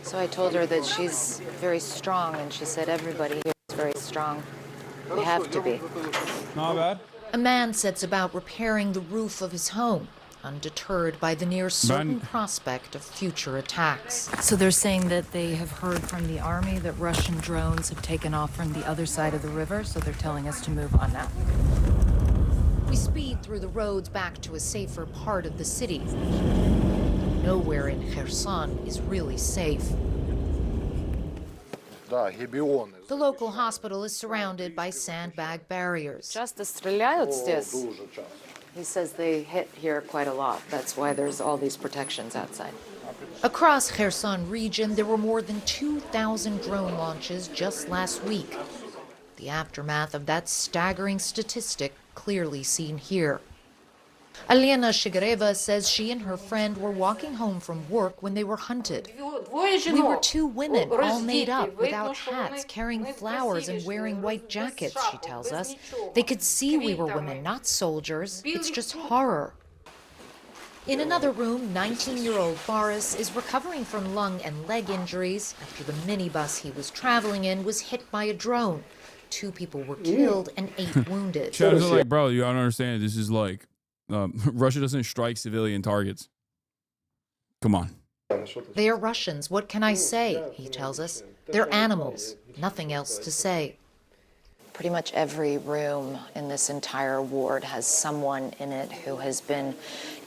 So I told her that she's very strong, and she said everybody here is very strong. We have to be. Not bad. A man sets about repairing the roof of his home, undeterred by the near certain prospect of future attacks. So they're saying that they have heard from the army that Russian drones have taken off from the other side of the river, so they're telling us to move on now. We speed through the roads back to a safer part of the city. Nowhere in Kherson is really safe. The local hospital is surrounded by sandbag barriers. He says they hit here quite a lot. That's why there's all these protections outside. Across Kherson region, there were more than 2,000 drone launches just last week. The aftermath of that staggering statistic clearly seen here. Alena Shigareva says she and her friend were walking home from work when they were hunted. We were two women, all made up, without hats, carrying flowers and wearing white jackets, she tells us. They could see we were women, not soldiers. It's just horror. In another room, 19-year-old Boris is recovering from lung and leg injuries after the minibus he was traveling in was hit by a drone. 2 people were killed and 8 wounded. Chatters are like, bro, you don't understand. This is like, Russia doesn't strike civilian targets. Come on. They are Russians. What can I say? He tells us. They're animals. Nothing else to say. Pretty much every room in this entire ward has someone in it who has been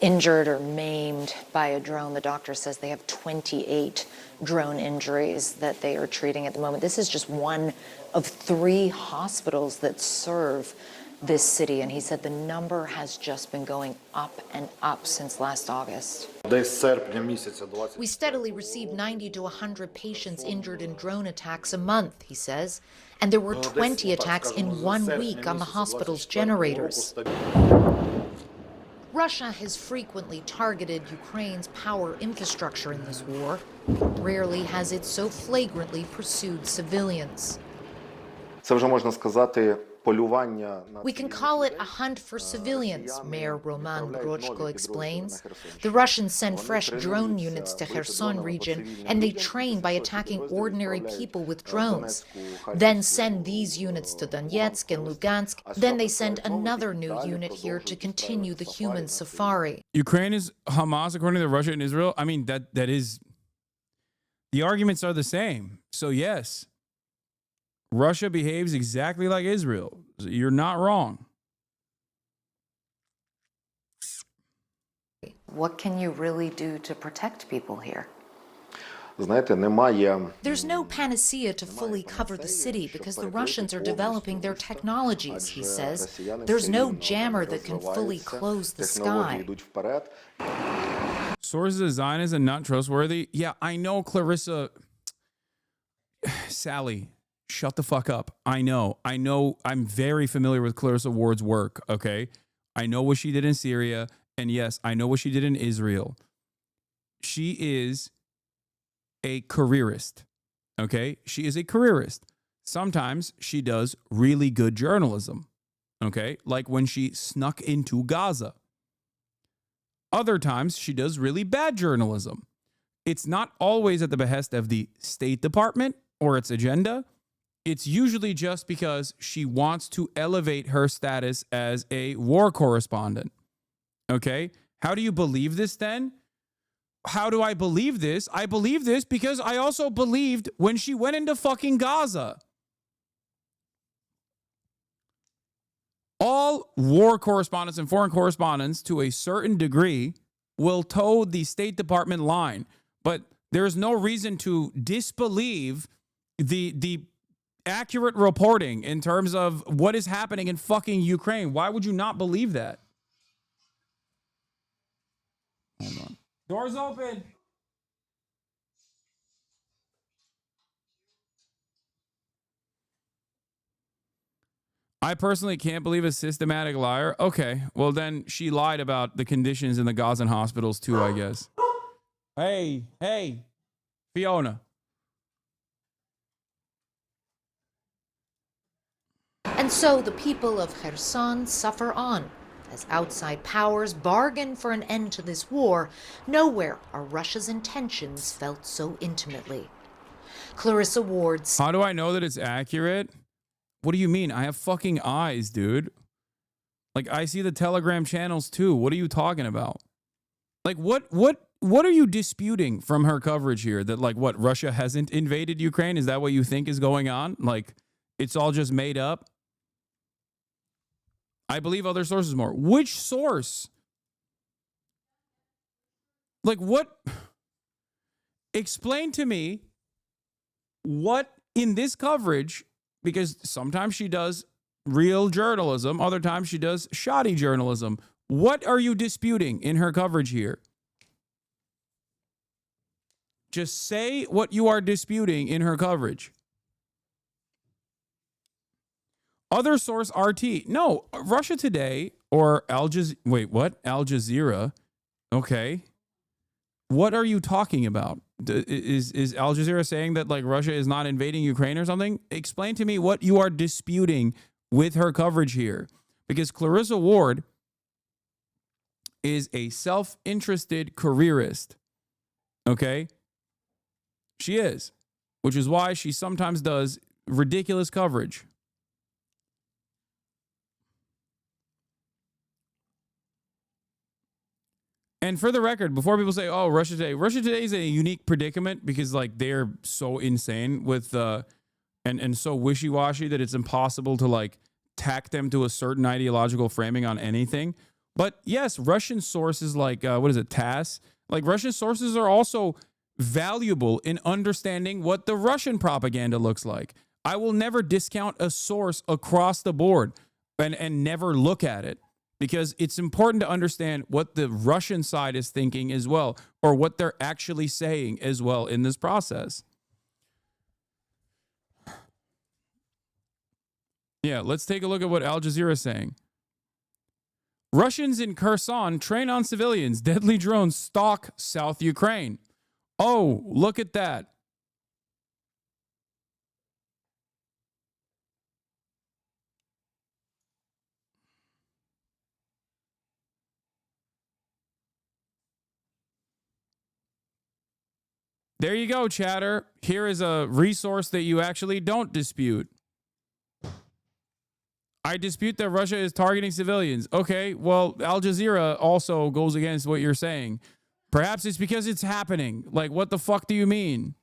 injured or maimed by a drone. The doctor says they have 28 drone injuries that they are treating at the moment. This is just one of 3 hospitals that serve this city, and he said the number has just been going up and up since last August. We steadily receive 90 to 100 patients injured in drone attacks a month, he says, and there were 20 attacks in 1 week on the hospital's generators. Russia has frequently targeted Ukraine's power infrastructure in this war. Rarely has it so flagrantly pursued civilians. Це вже можна сказати We can call it a hunt for civilians, Mayor Roman Grochko explains. The Russians send fresh drone units to Kherson region, and they train by attacking ordinary people with drones. Then send these units to Donetsk and Lugansk. Then they send another new unit here to continue the human safari. Ukraine is Hamas, according to Russia and Israel. I mean, that is... The arguments are the same. So yes, Russia behaves exactly like Israel. You're not wrong. What can you really do to protect people here? There's no panacea to fully cover the city because the Russians are developing their technologies, he says. There's no jammer that can fully close the sky. Sources of Zionist and not trustworthy? Yeah, I know, Clarissa. Sally, shut the fuck up. I know. I'm very familiar with Clarissa Ward's work, okay? I know what she did in Syria, and yes, I know what she did in Israel. She is a careerist, okay? She is a careerist. Sometimes she does really good journalism, okay? Like when she snuck into Gaza. Other times she does really bad journalism. It's not always at the behest of the State Department or its agenda. It's usually just because she wants to elevate her status as a war correspondent. Okay? How do you believe this then? How do I believe this? I believe this because I also believed when she went into fucking Gaza. All war correspondents and foreign correspondents, to a certain degree, will toe the State Department line. But there's no reason to disbelieve the accurate reporting in terms of what is happening in fucking Ukraine. Why would you not believe that? Hold on. Doors open. I personally can't believe a systematic liar. Okay, well then she lied about the conditions in the Gazan hospitals too, I guess. Hey, Fiona. And so the people of Kherson suffer on. As outside powers bargain for an end to this war, nowhere are Russia's intentions felt so intimately. Clarissa Ward's... How do I know that it's accurate? What do you mean? I have fucking eyes, dude. Like, I see the Telegram channels too. What are you talking about? Like, what are you disputing from her coverage here? That, like, what, Russia hasn't invaded Ukraine? Is that what you think is going on? Like, it's all just made up? I believe other sources more. Which source? Like, what? Explain to me what in this coverage, because sometimes she does real journalism, other times she does shoddy journalism. What are you disputing in her coverage here? Just say what you are disputing in her coverage. Other source RT. No, Russia Today or Al Jazeera. Wait, what? Al Jazeera. Okay. What are you talking about? Is Al Jazeera saying that, like, Russia is not invading Ukraine or something? Explain to me what you are disputing with her coverage here. Because Clarissa Ward is a self-interested careerist. Okay? She is. Which is why she sometimes does ridiculous coverage. And for the record, before people say, oh, Russia Today is a unique predicament because, like, they're so insane with and so wishy-washy that it's impossible to, like, tack them to a certain ideological framing on anything. But yes, Russian sources like what is it, TASS? Like, Russian sources are also valuable in understanding what the Russian propaganda looks like. I will never discount a source across the board and never look at it. Because it's important to understand what the Russian side is thinking as well, or what they're actually saying as well in this process. Yeah, let's take a look at what Al Jazeera is saying. Russians in Kherson train on civilians. Deadly drones stalk South Ukraine. Oh, look at that. There you go, chatter. Here is a resource that you actually don't dispute. I dispute that Russia is targeting civilians. Okay, well, Al Jazeera also goes against what you're saying. Perhaps it's because it's happening. Like, what the fuck do you mean?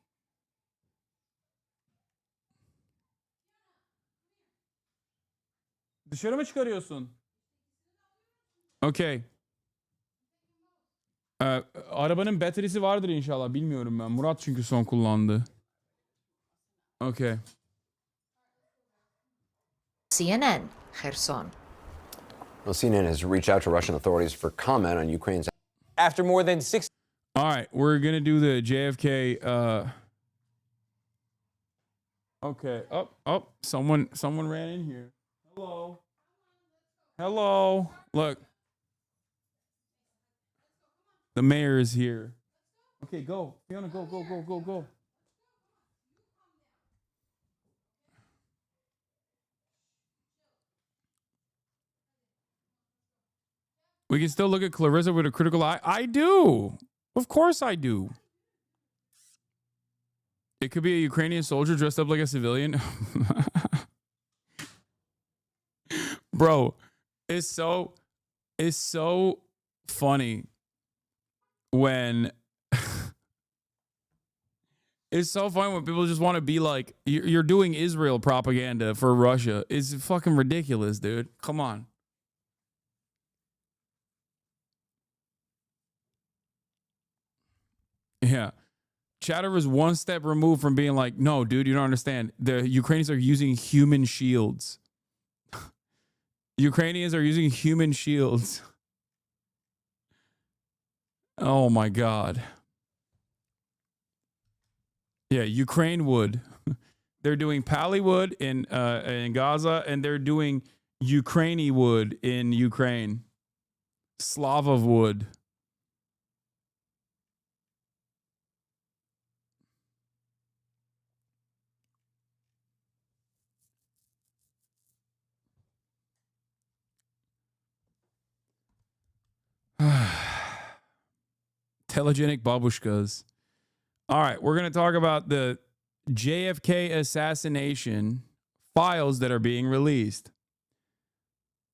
Dışarı mı çıkarıyorsun? Okay. Arabanın bataryası vardır inşallah. Bilmiyorum ben. Murat çünkü son kullandı. Okay. CNN, Kherson. Well, CNN has reached out to Russian authorities for comment on Ukraine's. After more than 6. All right, we're gonna do the JFK. Okay. Oh, someone ran in here. Hello. Look. The mayor is here. Okay, go. Fiona, go. We can still look at Clarissa with a critical eye. I do. Of course I do. It could be a Ukrainian soldier dressed up like a civilian. Bro, it's so funny when it's so funny when people just want to be like, you're doing Israel propaganda for Russia. It's fucking ridiculous, dude. Come on. Yeah. Chatter is one step removed from being like, no, dude, you don't understand. The Ukrainians are using human shields. Ukrainians are using human shields. Oh my God. Yeah, Ukraine wood. They're doing Pali wood in Gaza, and they're doing Ukraini wood in Ukraine. Slavov wood. Telegenic babushkas. All right, we're going to talk about the JFK assassination files that are being released.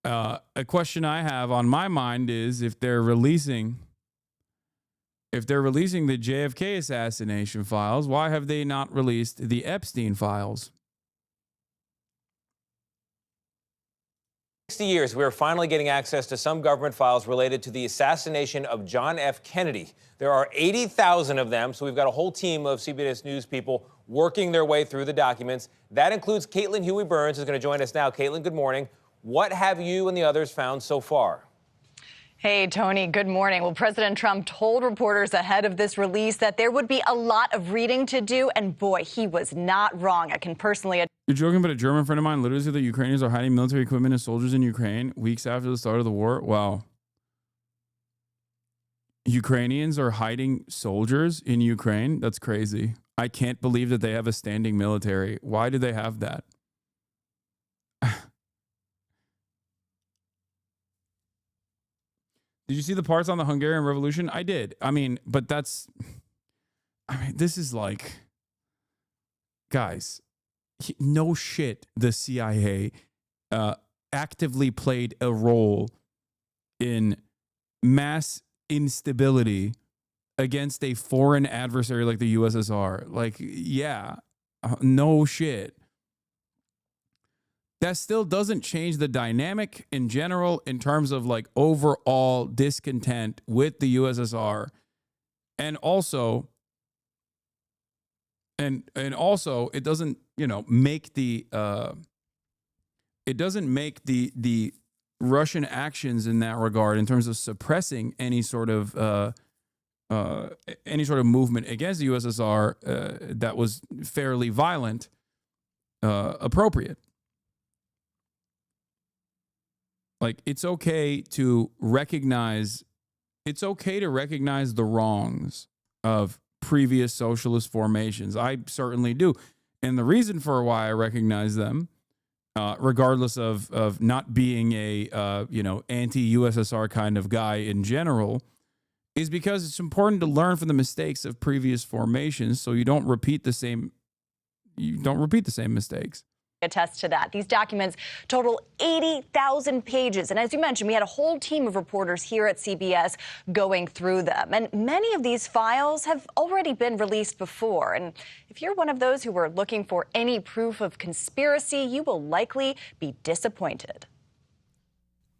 A question I have on my mind is if they're releasing the JFK assassination files, why have they not released the Epstein files? 60 years, we are finally getting access to some government files related to the assassination of John F. Kennedy. There are 80,000 of them, so we've got a whole team of CBS News people working their way through the documents. That includes Caitlin Huey-Burns, who's going to join us now. Caitlin, good morning. What have you and the others found so far? Hey, Tony, good morning. Well, President Trump told reporters ahead of this release that there would be a lot of reading to do, and boy, he was not wrong. I can personally... You're joking, but a German friend of mine literally said that Ukrainians are hiding military equipment and soldiers in Ukraine weeks after the start of the war. Wow. Ukrainians are hiding soldiers in Ukraine? That's crazy. I can't believe that they have a standing military. Why do they have that? Did you see the parts on the Hungarian Revolution? I did. I mean, but this is like, guys, no shit. The CIA actively played a role in mass instability against a foreign adversary like the USSR. Like, yeah, no shit. That still doesn't change the dynamic in general in terms of like overall discontent with the USSR. And also it doesn't, make the Russian actions in that regard in terms of suppressing any sort of movement against the USSR that was fairly violent appropriate. Like, it's okay to recognize the wrongs of previous socialist formations. I certainly do. And the reason for why I recognize them, regardless of not being a, anti-USSR kind of guy in general, is because it's important to learn from the mistakes of previous formations so you don't repeat the same mistakes. Attest to that. These documents total 80,000 pages. And as you mentioned, we had a whole team of reporters here at CBS going through them. And many of these files have already been released before. And if you're one of those who were looking for any proof of conspiracy, you will likely be disappointed.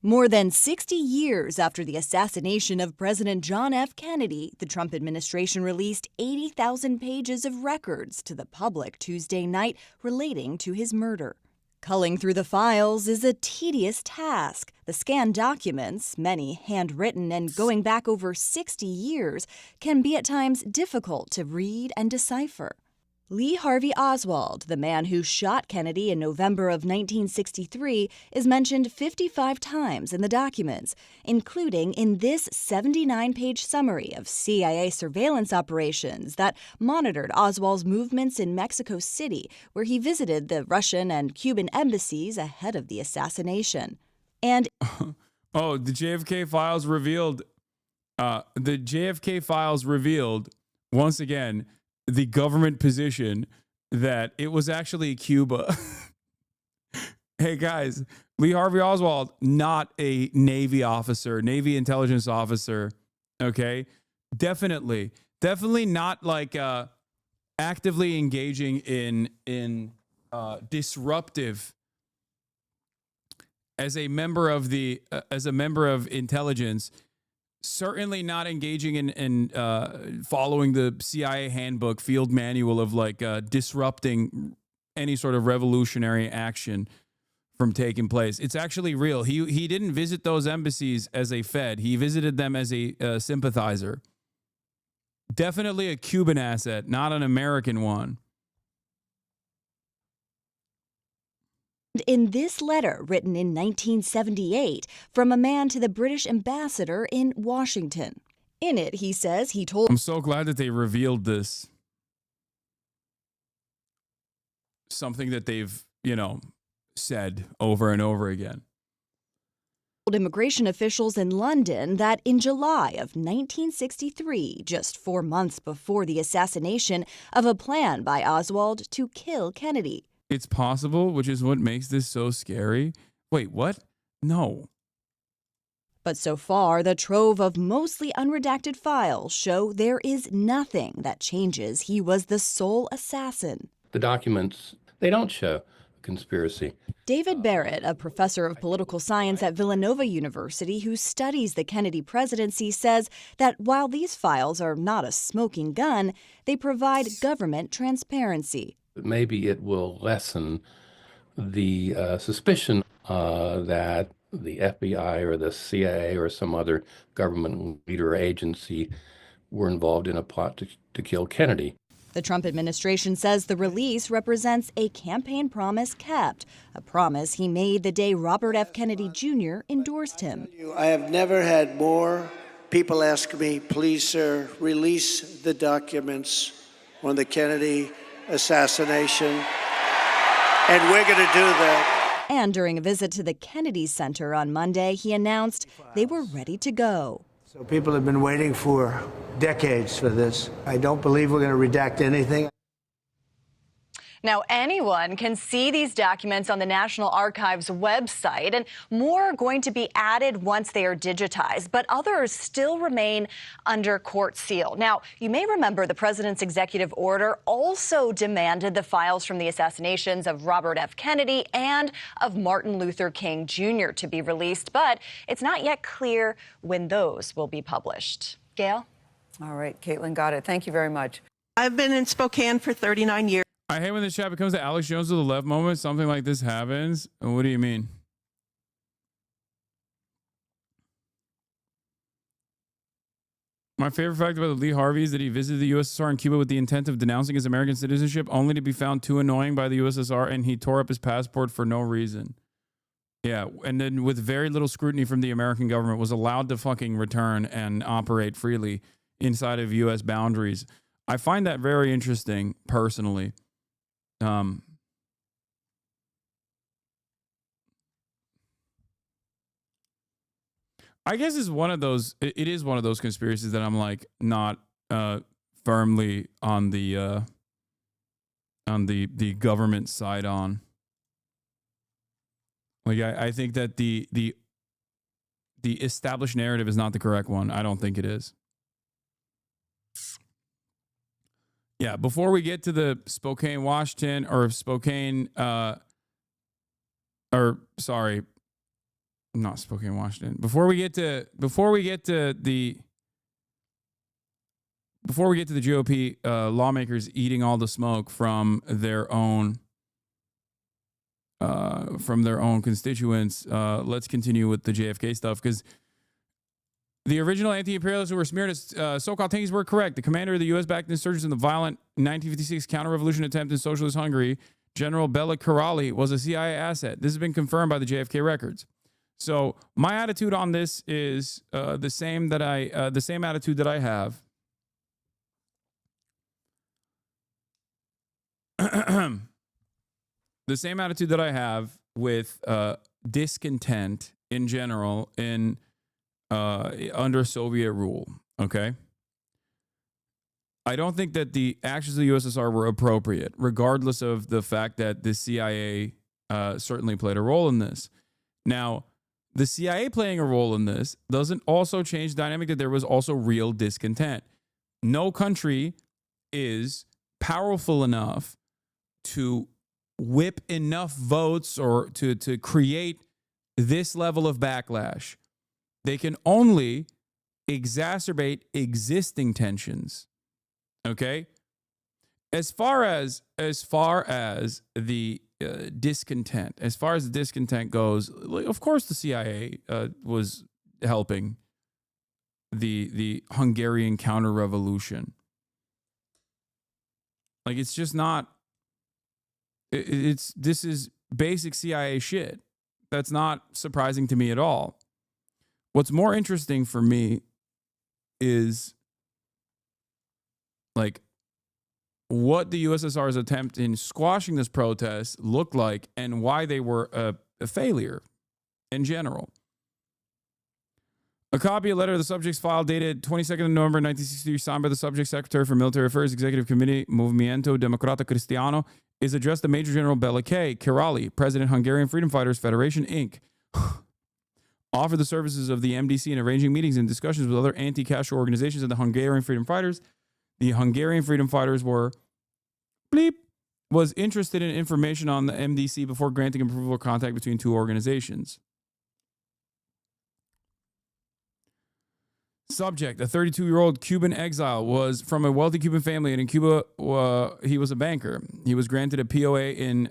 More than 60 years after the assassination of President John F. Kennedy, the Trump administration released 80,000 pages of records to the public Tuesday night relating to his murder. Culling through the files is a tedious task. The scanned documents, many handwritten and going back over 60 years, can be at times difficult to read and decipher. Lee Harvey Oswald, the man who shot Kennedy in November of 1963, is mentioned 55 times in the documents, including in this 79-page summary of CIA surveillance operations that monitored Oswald's movements in Mexico City, where he visited the Russian and Cuban embassies ahead of the assassination. And the JFK files revealed once again the government position that it was actually Cuba. Hey guys, Lee Harvey Oswald, not a Navy officer, Navy intelligence officer. Okay, definitely not like actively engaging in disruptive as a member of intelligence. Certainly not engaging in following the CIA handbook field manual of like disrupting any sort of revolutionary action from taking place. It's actually real. He didn't visit those embassies as a Fed. He visited them as a sympathizer. Definitely a Cuban asset, not an American one. In this letter, written in 1978, from a man to the British ambassador in Washington. In it, he says he told... I'm so glad that they revealed this. Something that they've, said over and over again. Immigration officials in London that in July of 1963, just 4 months before the assassination of a plan by Oswald to kill Kennedy. It's possible, which is what makes this so scary. Wait, what? No. But so far, the trove of mostly unredacted files show there is nothing that changes he was the sole assassin. The documents, they don't show a conspiracy. David Barrett, a professor of political science at Villanova University who studies the Kennedy presidency, says that while these files are not a smoking gun, they provide government transparency. Maybe it will lessen the suspicion that the FBI or the CIA or some other government leader or agency were involved in a plot to kill Kennedy. The Trump administration says the release represents a campaign promise kept, a promise he made the day Robert F. Kennedy Jr. endorsed him. I have never had more people ask me, please, sir, release the documents on the Kennedy assassination, and we're going to do that. And during a visit to the Kennedy Center on Monday, he announced they were ready to go. So people have been waiting for decades for this. I don't believe we're going to redact anything. Now, anyone can see these documents on the National Archives website, and more are going to be added once they are digitized, but others still remain under court seal. Now, you may remember the president's executive order also demanded the files from the assassinations of Robert F. Kennedy and of Martin Luther King Jr. to be released, but it's not yet clear when those will be published. Gail? All right, Caitlin, got it. Thank you very much. I've been in Spokane for 39 years. I hate when this chat becomes the Alex Jones of the left moment. Something like this happens. What do you mean? My favorite fact about Lee Harvey is that he visited the USSR and Cuba with the intent of denouncing his American citizenship, only to be found too annoying by the USSR, and he tore up his passport for no reason. Yeah, and then with very little scrutiny from the American government, was allowed to fucking return and operate freely inside of U.S. boundaries. I find that very interesting, personally. I guess it's one of those. It is one of those conspiracies that I'm like not firmly on the government side on. Like I think that the established narrative is not the correct one. I don't think it is. Yeah, before we get to the Spokane, Washington, or Spokane, or sorry, not Spokane, Washington. Before we get to the GOP lawmakers eating all the smoke from their own constituents, let's continue with the JFK stuff, because the original anti-imperialists who were smeared as so-called tankies were correct. The commander of the U.S.-backed insurgents in the violent 1956 counter-revolution attempt in socialist Hungary, General Bela Karolyi, was a CIA asset. This has been confirmed by the JFK records. So my attitude on this is the same attitude that I have. The same attitude that I have with discontent in general in under Soviet rule, okay? I don't think that the actions of the USSR were appropriate, regardless of the fact that the CIA certainly played a role in this. Now, the CIA playing a role in this doesn't also change the dynamic that there was also real discontent. No country is powerful enough to whip enough votes or to create this level of backlash. They can only exacerbate existing tensions. Okay? As far as the discontent, as far as the discontent goes, of course the CIA was helping the Hungarian counter-revolution. Like, it's just not. This is basic CIA shit. That's not surprising to me at all. What's more interesting for me is like what the USSR's attempt in squashing this protest looked like and why they were a failure in general. A copy of a letter of the subject's file dated 22nd of November 1963, signed by the subject's Secretary for Military Affairs, Executive Committee, Movimiento Democrata Cristiano, is addressed to Major General Bela Karolyi, President, Hungarian Freedom Fighters Federation, Inc. Offered the services of the MDC in arranging meetings and discussions with other anti-Castro organizations and the Hungarian Freedom Fighters. The Hungarian Freedom Fighters was interested in information on the MDC before granting approval of contact between two organizations. Subject, a 32-year-old Cuban exile, was from a wealthy Cuban family, and in Cuba, he was a banker. He was granted a POA in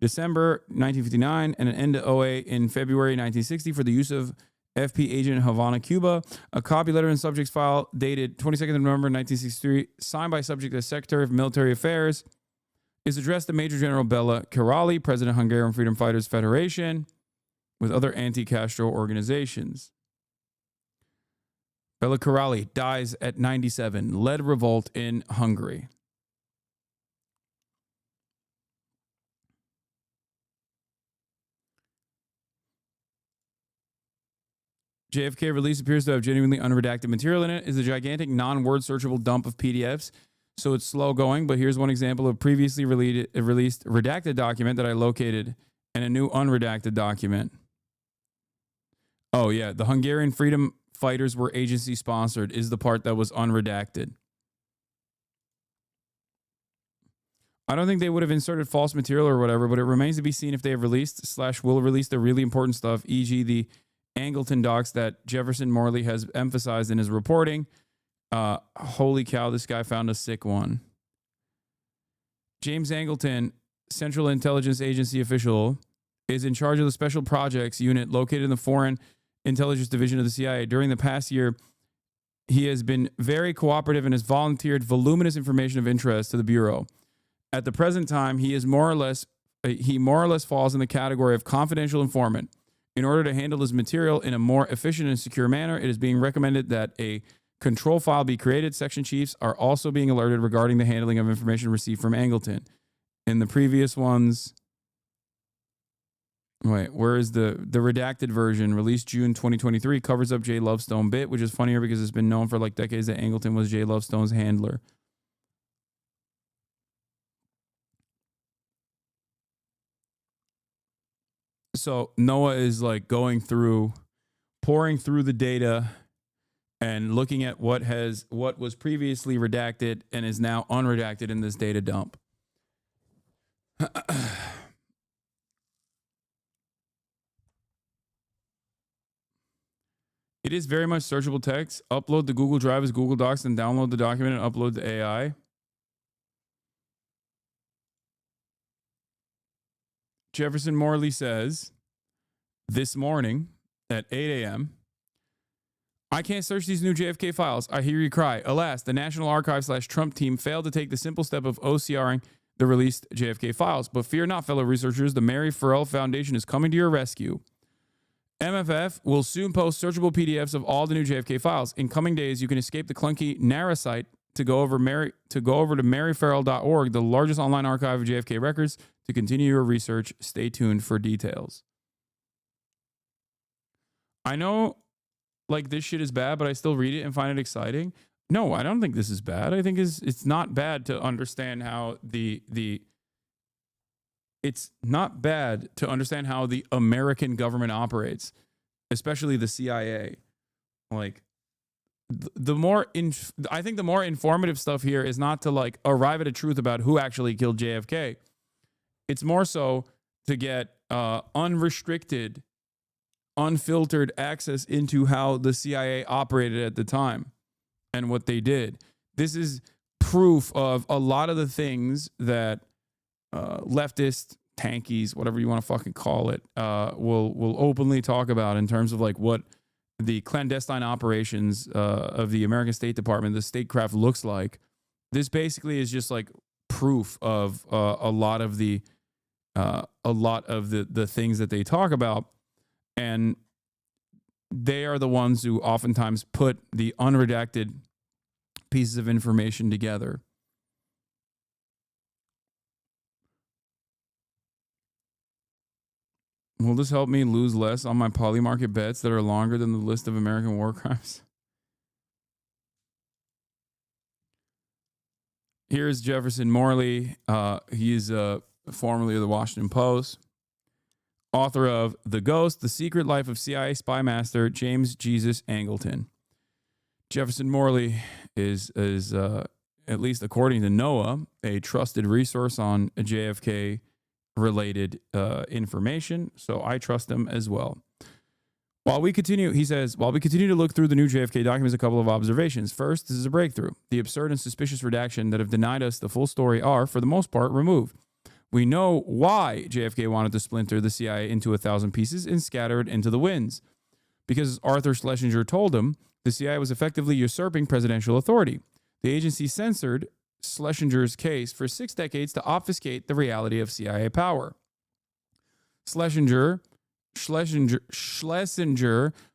December 1959 and an NOA in February 1960 for the use of FP agent in Havana, Cuba. A copy letter in subject's file dated 22nd of November 1963, signed by subject as Secretary of Military Affairs, is addressed to Major General Bela Karolyi, President, Hungarian Freedom Fighters Federation, with other anti-Castro organizations. Bela Karolyi dies at 97, led revolt in Hungary. JFK release appears to have genuinely unredacted material in it. Is a gigantic non-word searchable dump of PDFs, so it's slow going, but here's one example of previously released redacted document that I located and a new unredacted document. Oh yeah, the Hungarian Freedom Fighters were agency sponsored is the part that was unredacted. I don't think they would have inserted false material or whatever, but it remains to be seen if they have released / will release the really important stuff, e.g. the Angleton docs that Jefferson Morley has emphasized in his reporting. Holy cow, this guy found a sick one. James Angleton, Central Intelligence Agency official, is in charge of the Special Projects Unit located in the Foreign Intelligence Division of the CIA. During the past year, he has been very cooperative and has volunteered voluminous information of interest to the Bureau. At the present time, he more or less falls in the category of confidential informant. In order to handle his material in a more efficient and secure manner, it is being recommended that a control file be created. Section chiefs are also being alerted regarding the handling of information received from Angleton. In the previous ones, Wait, where is the redacted version? Released June 2023, covers up Jay Lovestone bit, which is funnier because it's been known for like decades that Angleton was Jay Lovestone's handler. So Noah is like pouring through the data and looking at what was previously redacted and is now unredacted in this data dump. It is very much searchable text. Upload the Google Drive as Google Docs and download the document and upload to AI. Jefferson Morley says, this morning at 8 a.m., I can't search these new JFK files. I hear you cry. Alas, the National Archives/Trump team failed to take the simple step of OCRing the released JFK files. But fear not, fellow researchers. The Mary Farrell Foundation is coming to your rescue. MFF will soon post searchable PDFs of all the new JFK files. In coming days, you can escape the clunky NARA site to go over to maryfarrell.org, the largest online archive of JFK records, to continue your research. Stay tuned for details. I know, like, this shit is bad, but I still read it and find it exciting. No, I don't think this is bad. I think it's not bad to understand how it's not bad to understand how the American government operates, especially the CIA. Like, I think the more informative stuff here is not to like arrive at a truth about who actually killed JFK. It's more so to get unrestricted, unfiltered access into how the CIA operated at the time and what they did. This is proof of a lot of the things that leftist tankies, whatever you want to fucking call it, will openly talk about in terms of like what the clandestine operations of the American State Department, the statecraft, looks like. This basically is just like proof of a lot of the things that they talk about, and they are the ones who oftentimes put the unredacted pieces of information together. Will this help me lose less on my polymarket bets that are longer than the list of American war crimes? Here's Jefferson Morley. He's formerly of the Washington Post, author of The Ghost, The Secret Life of CIA Spy Master James Jesus Angleton. Jefferson Morley is at least according to Noah, a trusted resource on JFK related information, so I trust him as well. While we continue to look through the new JFK documents, a couple of observations. First, this is a breakthrough. The absurd and suspicious redaction that have denied us the full story are, for the most part, removed. We know why JFK wanted to splinter the CIA into 1,000 pieces and scatter it into the winds. Because as Arthur Schlesinger told him, the CIA was effectively usurping presidential authority. The agency censored Schlesinger's case for 6 decades to obfuscate the reality of CIA power. Schlesinger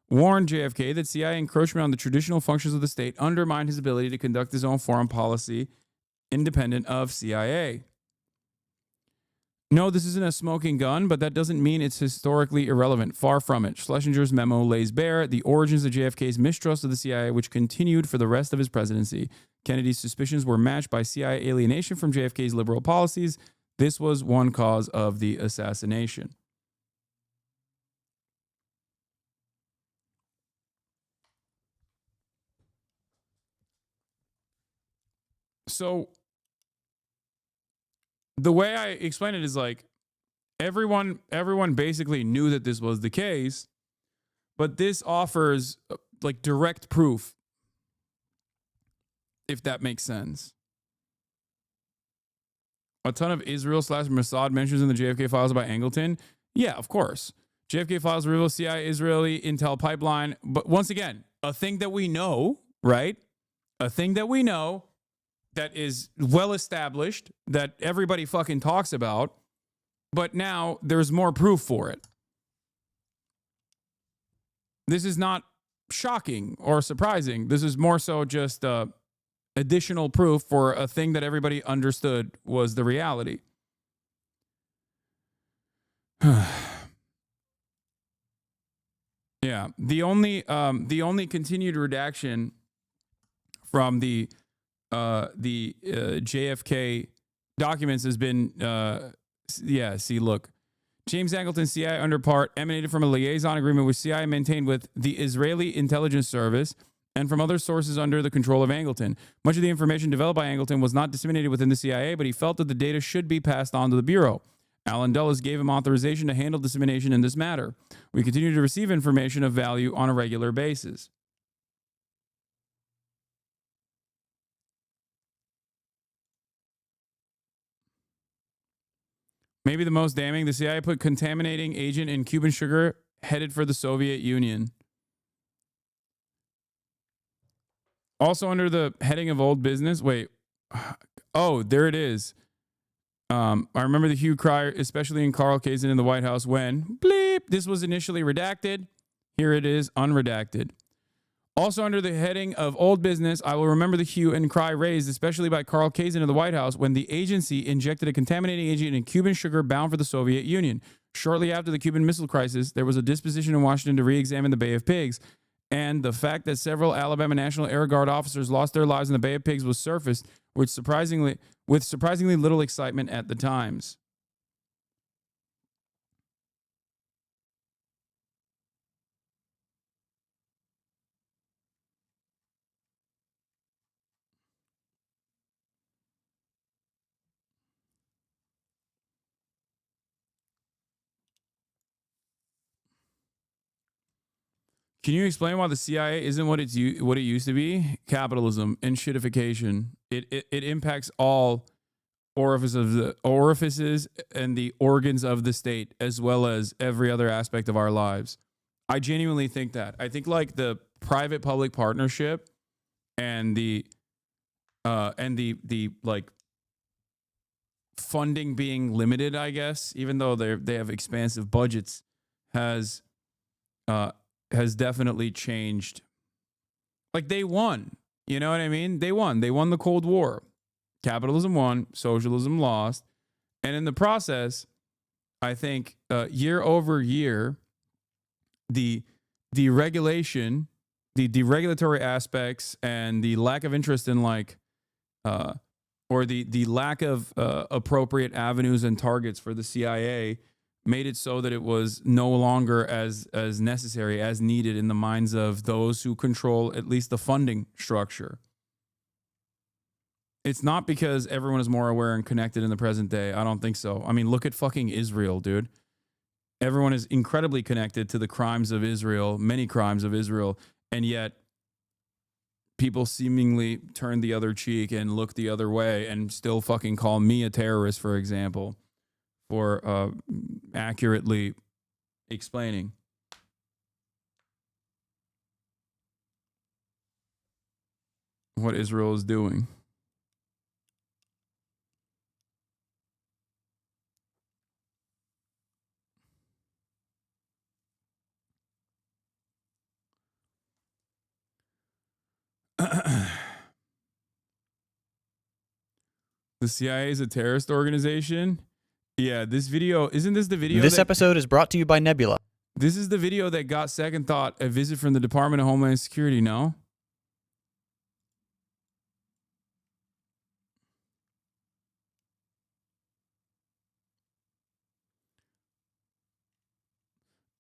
warned JFK that CIA encroachment on the traditional functions of the state undermined his ability to conduct his own foreign policy independent of CIA. No, this isn't a smoking gun, but that doesn't mean it's historically irrelevant. Far from it. Schlesinger's memo lays bare the origins of JFK's mistrust of the CIA, which continued for the rest of his presidency. Kennedy's suspicions were matched by CIA alienation from JFK's liberal policies. This was one cause of the assassination. So the way I explain it is like everyone basically knew that this was the case, but this offers like direct proof, if that makes sense. A ton of Israel/Mossad mentions in the JFK files about Angleton. Yeah, of course. JFK files reveal CIA Israeli intel pipeline. But once again, a thing that we know, right? A thing that we know that is well established, that everybody fucking talks about, but now there's more proof for it. This is not shocking or surprising. This is more so just additional proof for a thing that everybody understood was the reality. Yeah. The only continued redaction from the JFK documents has been, look. James Angleton's CIA underpart emanated from a liaison agreement which CIA maintained with the Israeli intelligence service and from other sources under the control of Angleton. Much of the information developed by Angleton was not disseminated within the CIA, but he felt that the data should be passed on to the Bureau. Alan Dulles gave him authorization to handle dissemination in this matter. We continue to receive information of value on a regular basis. Maybe the most damning, the CIA put contaminating agent in Cuban sugar headed for the Soviet Union. Also under the heading of old business. Wait. Oh, there it is. I remember the hue cry, especially in Carl Kazin in the White House when, bleep, this was initially redacted. Here it is, unredacted. Also under the heading of old business, I will remember the hue and cry raised, especially by Carl Kazin of the White House, when the agency injected a contaminating agent in Cuban sugar bound for the Soviet Union. Shortly after the Cuban Missile Crisis, there was a disposition in Washington to re-examine the Bay of Pigs, and the fact that several Alabama National Air Guard officers lost their lives in the Bay of Pigs was surfaced, with surprisingly little excitement at the times. Can you explain why the CIA isn't what it used to be? Capitalism and shitification. It impacts all orifices and the organs of the state, as well as every other aspect of our lives. I genuinely think that. I think like the private-public partnership and the like funding being limited, I guess, even though they have expansive budgets, has definitely changed. Like they won, you know what I mean? They won the Cold War. Capitalism won, socialism lost. And in the process, I think year over year, the deregulation, the deregulatory aspects and the lack of interest in or the lack of appropriate avenues and targets for the CIA made it so that it was no longer as necessary, as needed in the minds of those who control at least the funding structure. It's not because everyone is more aware and connected in the present day. I don't think so. I mean, look at fucking Israel, dude. Everyone is incredibly connected to the crimes of Israel, many crimes of Israel, and yet people seemingly turn the other cheek and look the other way and still fucking call me a terrorist, for example, for accurately explaining. What Israel is doing. The CIA is a terrorist organization? Yeah, this video, isn't this the video? This episode is brought to you by Nebula. This is the video that got second thought, a visit from the Department of Homeland Security, no?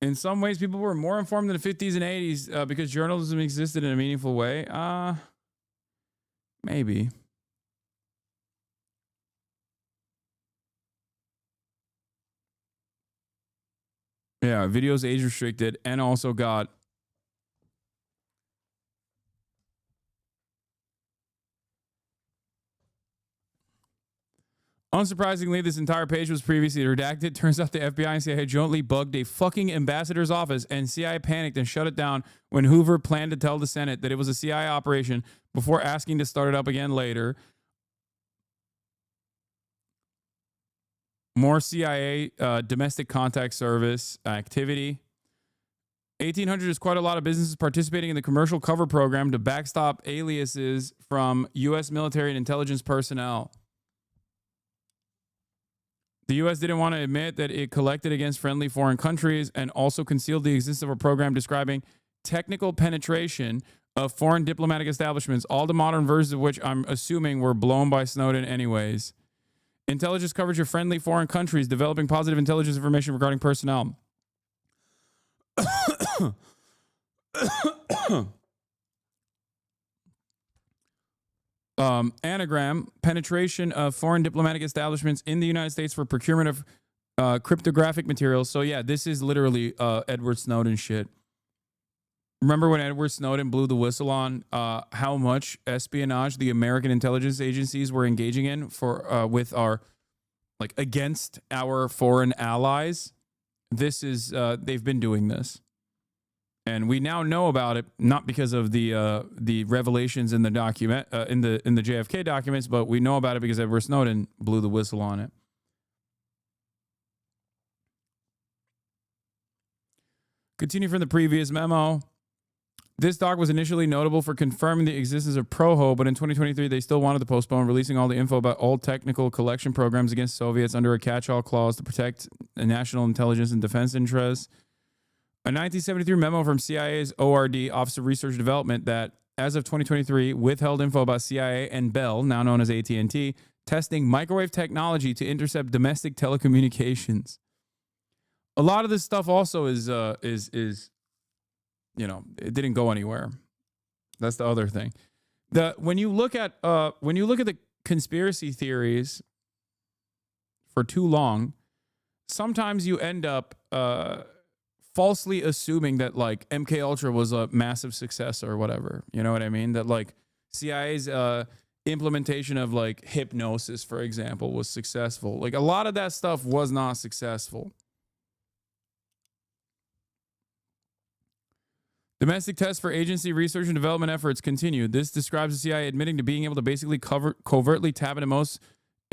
In some ways, people were more informed in the 50s and 80s because journalism existed in a meaningful way. Maybe. Yeah, videos age restricted and also got unsurprisingly, this entire page was previously redacted. Turns out the FBI and CIA jointly bugged a fucking ambassador's office, and CIA panicked and shut it down when Hoover planned to tell the Senate that it was a CIA operation before asking to start it up again later. More CIA domestic contact service activity. 1,800 is quite a lot of businesses participating in the commercial cover program to backstop aliases from U.S. military and intelligence personnel. The U.S. didn't want to admit that it collected against friendly foreign countries and also concealed the existence of a program describing technical penetration of foreign diplomatic establishments, all the modern versions of which I'm assuming were blown by Snowden anyways. Intelligence coverage of friendly foreign countries, developing positive intelligence information regarding personnel. Anagram, penetration of foreign diplomatic establishments in the United States for procurement of cryptographic materials. So yeah, this is literally Edward Snowden shit. Remember when Edward Snowden blew the whistle on how much espionage the American intelligence agencies were engaging in for with our against our foreign allies? This is they've been doing this. And we now know about it, not because of the revelations in the document in the JFK documents, but we know about it because Edward Snowden blew the whistle on it. Continue from the previous memo. This doc was initially notable for confirming the existence of ProHo, but in 2023 they still wanted to postpone releasing all the info about all technical collection programs against Soviets under a catch-all clause to protect national intelligence and defense interests. A 1973 memo from CIA's ORD, Office of Research and Development, that, as of 2023, withheld info about CIA and Bell, now known as AT&T, testing microwave technology to intercept domestic telecommunications. A lot of this stuff also is it didn't go anywhere. That's the other thing. When you look at the conspiracy theories for too long, sometimes you end up falsely assuming that MK Ultra was a massive success or whatever. You know what I mean? That CIA's implementation of hypnosis, for example, was successful. A lot of that stuff was not successful. Domestic tests for agency research and development efforts continued. This describes the CIA admitting to being able to basically covertly tap into most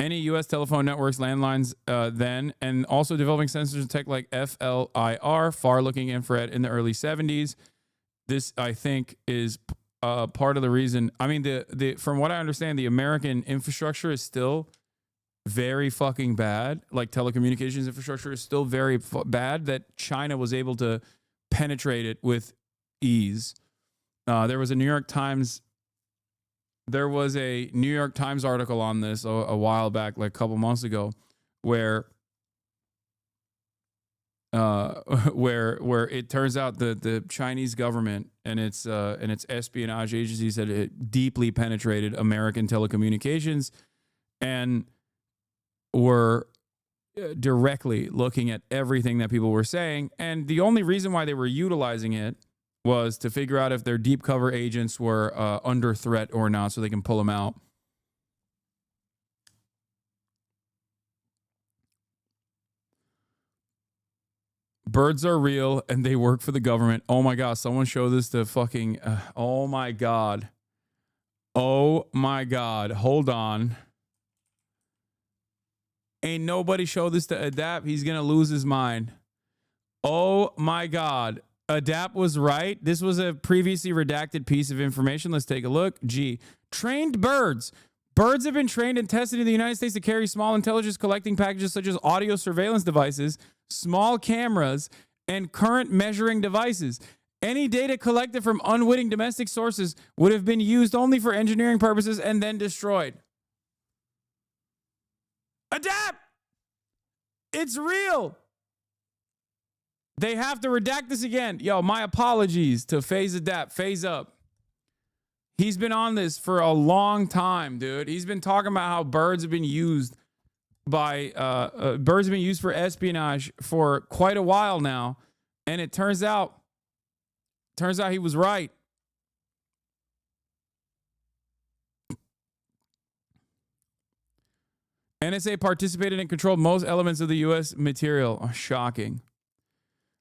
any U.S. telephone networks, landlines then, and also developing sensors and tech like FLIR, far-looking infrared, in the early 70s. This, I think, is part of the reason. I mean, from what I understand, the American infrastructure is still very fucking bad. Telecommunications infrastructure is still very bad, that China was able to penetrate it with ease. There was a New York Times article on this a while back, a couple months ago, where it turns out that the Chinese government and its espionage agencies had deeply penetrated American telecommunications and were directly looking at everything that people were saying. And the only reason why they were utilizing it was to figure out if their deep cover agents were under threat or not, so they can pull them out. Birds are real and they work for the government. Oh my God, someone show this to fucking, oh my God. Oh my God, hold on. Ain't nobody show this to Adapt. He's gonna lose his mind. Oh my God. Adapt was right. This was a previously redacted piece of information. Let's take a look. G. Trained birds. Birds have been trained and tested in the United States to carry small intelligence collecting packages such as audio surveillance devices, small cameras, and current measuring devices. Any data collected from unwitting domestic sources would have been used only for engineering purposes and then destroyed. Adapt! It's real! They have to redact this again. Yo, my apologies to Phase Adapt. Phase Up. He's been on this for a long time, dude. He's been talking about how birds have been used for espionage for quite a while now, and it turns out he was right. NSA participated and controlled most elements of the U.S. material. Oh, shocking.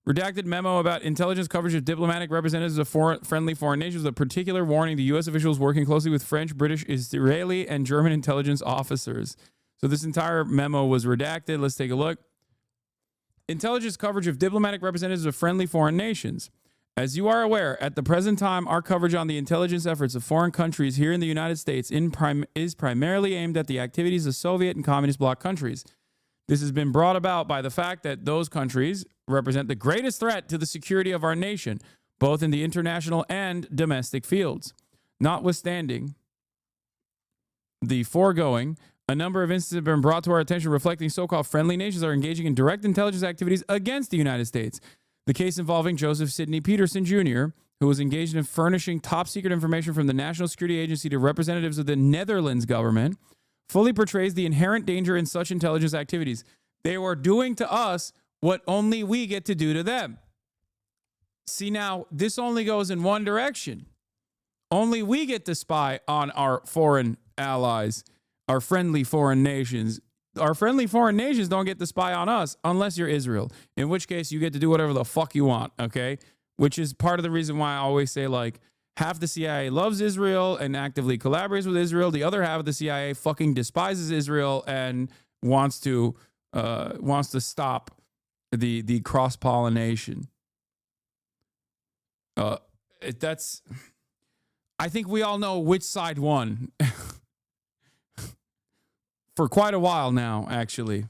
Redacted memo about intelligence coverage of diplomatic representatives of friendly foreign nations, with a particular warning to U.S. officials working closely with French, British, Israeli, and German intelligence officers. So this entire memo was redacted. Let's take a look. Intelligence coverage of diplomatic representatives of friendly foreign nations. As you are aware, at the present time, our coverage on the intelligence efforts of foreign countries here in the United States is primarily aimed at the activities of Soviet and Communist bloc countries. This has been brought about by the fact that those countries represent the greatest threat to the security of our nation, both in the international and domestic fields. Notwithstanding the foregoing, a number of instances have been brought to our attention reflecting so-called friendly nations are engaging in direct intelligence activities against the United States. The case involving Joseph Sidney Peterson Jr., who was engaged in furnishing top-secret information from the National Security Agency to representatives of the Netherlands government, fully portrays the inherent danger in such intelligence activities. They were doing to us what only we get to do to them. See, now, this only goes in one direction. Only we get to spy on our foreign allies, our friendly foreign nations. Our friendly foreign nations don't get to spy on us unless you're Israel, in which case you get to do whatever the fuck you want, okay? Which is part of the reason why I always say, like, half the CIA loves Israel and actively collaborates with Israel. The other half of the CIA fucking despises Israel and wants to stop the cross-pollination. That's... I think we all know which side won. For quite a while now, actually.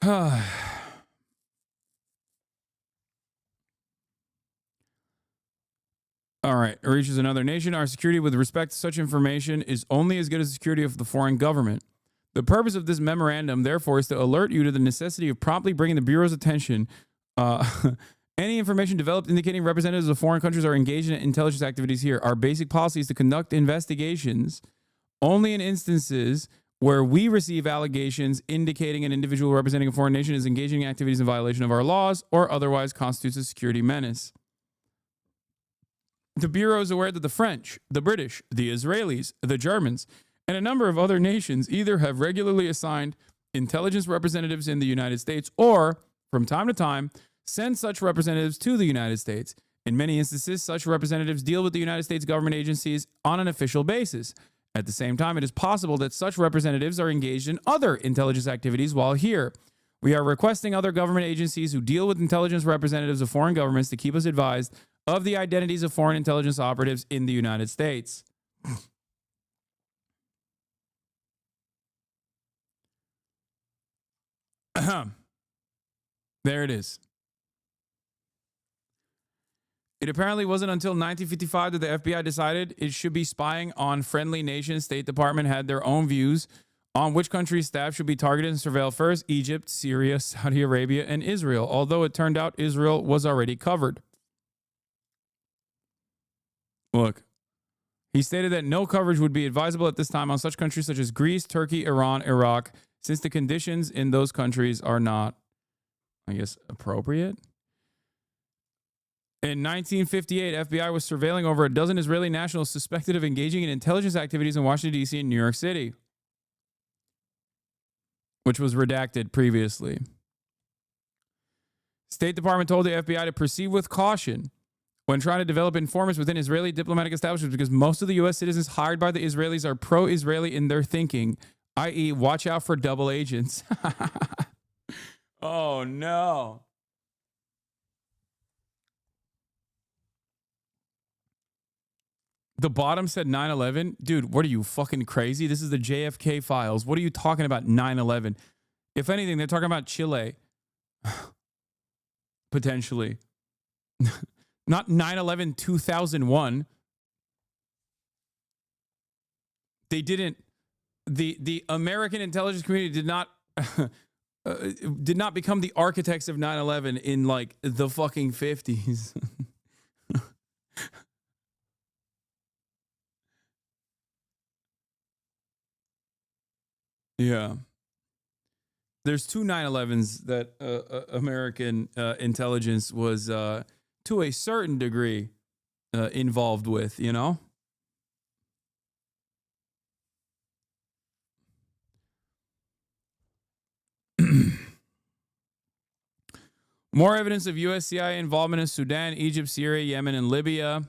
All right. It reaches another nation. Our security with respect to such information is only as good as the security of the foreign government. The purpose of this memorandum, therefore, is to alert you to the necessity of promptly bringing the Bureau's attention any information developed indicating representatives of foreign countries are engaged in intelligence activities here. Our basic policy is to conduct investigations only in instances where we receive allegations indicating an individual representing a foreign nation is engaging in activities in violation of our laws or otherwise constitutes a security menace. The Bureau is aware that the French, the British, the Israelis, the Germans, and a number of other nations either have regularly assigned intelligence representatives in the United States or, from time to time, send such representatives to the United States. In many instances, such representatives deal with the United States government agencies on an official basis. At the same time, it is possible that such representatives are engaged in other intelligence activities while here. We are requesting other government agencies who deal with intelligence representatives of foreign governments to keep us advised of the identities of foreign intelligence operatives in the United States. There it is. It apparently wasn't until 1955 that the FBI decided it should be spying on friendly nations. State Department had their own views on which country's staff should be targeted and surveilled first: Egypt, Syria, Saudi Arabia, and Israel, although it turned out Israel was already covered. Look, he stated that no coverage would be advisable at this time on such countries such as Greece, Turkey, Iran, Iraq, since the conditions in those countries are not, I guess, appropriate. In 1958, FBI was surveilling over a dozen Israeli nationals suspected of engaging in intelligence activities in Washington, D.C. and New York City, which was redacted previously. State Department told the FBI to proceed with caution when trying to develop informants within Israeli diplomatic establishments because most of the U.S. citizens hired by the Israelis are pro-Israeli in their thinking, i.e., watch out for double agents. Oh, no. The bottom said 9/11. Dude, what are you, fucking crazy? This is the JFK files. What are you talking about 9/11? If anything, they're talking about Chile. Potentially. Not 9/11 2001. They didn't. The American intelligence community did not become the architects of 9/11 in like the fucking 50s. Yeah. There's two 9/11s that American intelligence was to a certain degree involved with, you know? More evidence of U.S. CIA involvement in Sudan, Egypt, Syria, Yemen, and Libya.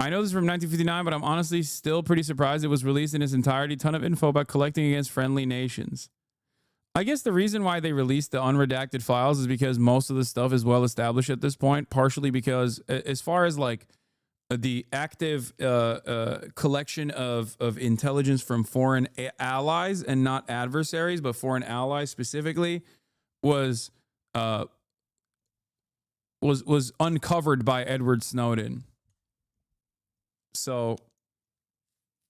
I know this is from 1959, but I'm honestly still pretty surprised it was released in its entirety. Ton of info about collecting against friendly nations. I guess the reason why they released the unredacted files is because most of the stuff is well established at this point, partially because as far as like the active collection of intelligence from foreign allies and not adversaries, but foreign allies specifically, was uncovered by Edward Snowden. So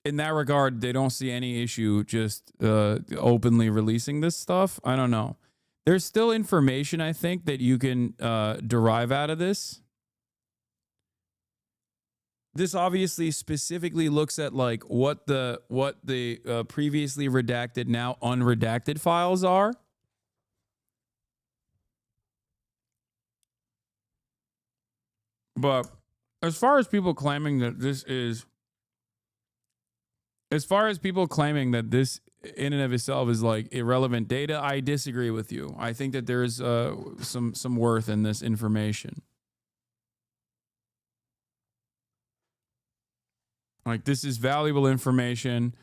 in that regard, they don't see any issue just openly releasing this stuff. I don't know. There's still information, I think, that you can derive out of this. This obviously specifically looks at like what the previously redacted, now unredacted files are. But as far as people claiming that this is, as far as people claiming that this in and of itself is like irrelevant data, I disagree with you. I think that there is some worth in this information. Like, this is valuable information.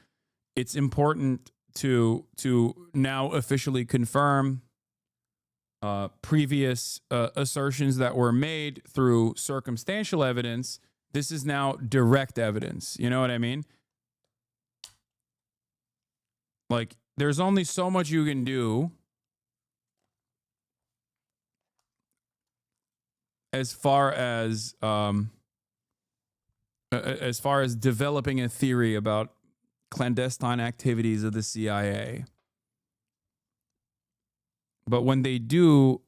It's important to now officially confirm previous assertions that were made through circumstantial evidence. This is now direct evidence. You know what I mean? Like, there's only so much you can do as far as developing a theory about clandestine activities of the CIA. But when they do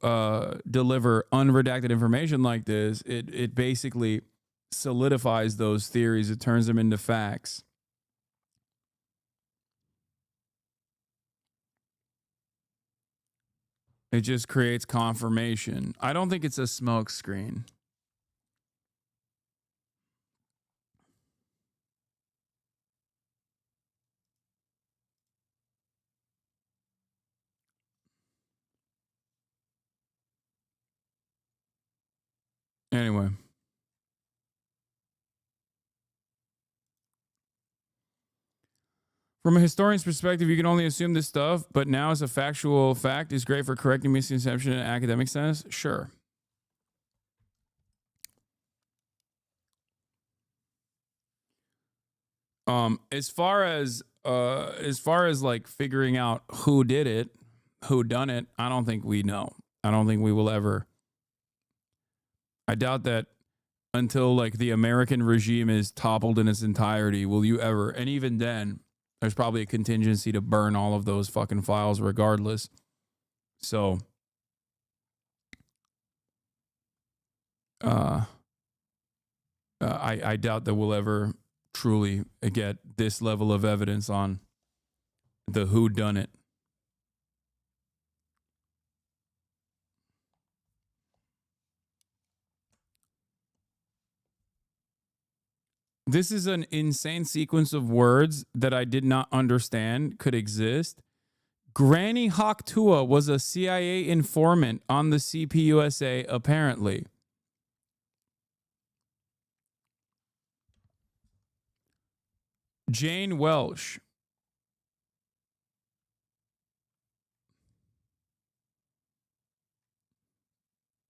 deliver unredacted information like this, it basically solidifies those theories. It turns them into facts. It just creates confirmation. I don't think it's a smoke screen. Anyway. From a historian's perspective, you can only assume this stuff, but now as a factual fact is great for correcting misconception in academic sense. Sure. As far as like figuring out who did it, who done it, I don't think we know. I don't think we will ever. I doubt that until like the American regime is toppled in its entirety, will you ever, and even then, there's probably a contingency to burn all of those fucking files regardless. So, I doubt that we'll ever truly get this level of evidence on the who done it. This is an insane sequence of words that I did not understand could exist. Granny Hawktua was a CIA informant on the CPUSA, apparently. Jane Welsh.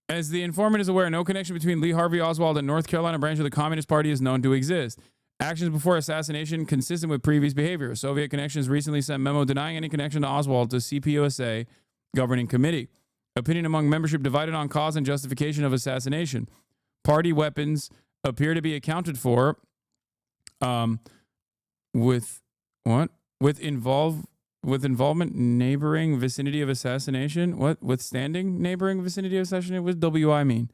As the informant is aware, no connection between Lee Harvey Oswald and North Carolina branch of the Communist Party is known to exist. Actions before assassination consistent with previous behavior. Soviet connections recently sent memo denying any connection to Oswald to CPUSA governing committee. Opinion among membership divided on cause and justification of assassination. Party weapons appear to be accounted for with involvement neighboring vicinity of assassination. What? Withstanding neighboring vicinity of assassination? What does WI mean?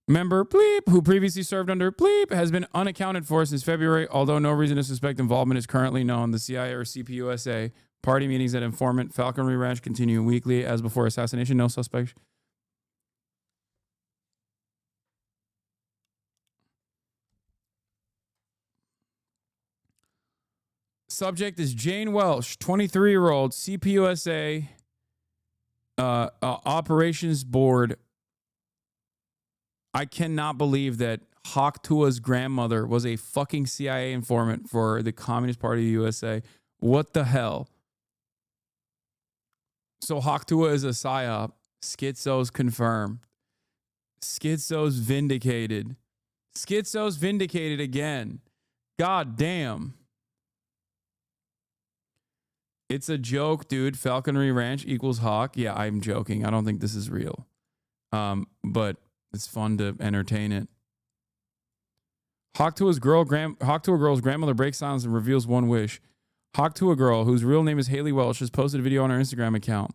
Member Bleep, who previously served under Bleep, has been unaccounted for since February, although no reason to suspect involvement is currently known. The CIA or CPUSA party meetings at informant Falconry Ranch continue weekly as before assassination. No suspect. Subject is Jane Welsh, 23-year-old CPUSA operations board. I cannot believe that Hawktua's grandmother was a fucking CIA informant for the Communist Party of the USA. What the hell? So Hawktua is a PSYOP. Schizos confirmed. Schizo's vindicated. Schizo's vindicated again. God damn. It's a joke, dude. Falconry Ranch equals Hawk. Yeah, I'm joking. I don't think this is real. But it's fun to entertain it. Hawk to a girl's grandmother breaks silence and reveals one wish. Hawk to a girl, whose real name is Haley Welsh, has posted a video on her Instagram account.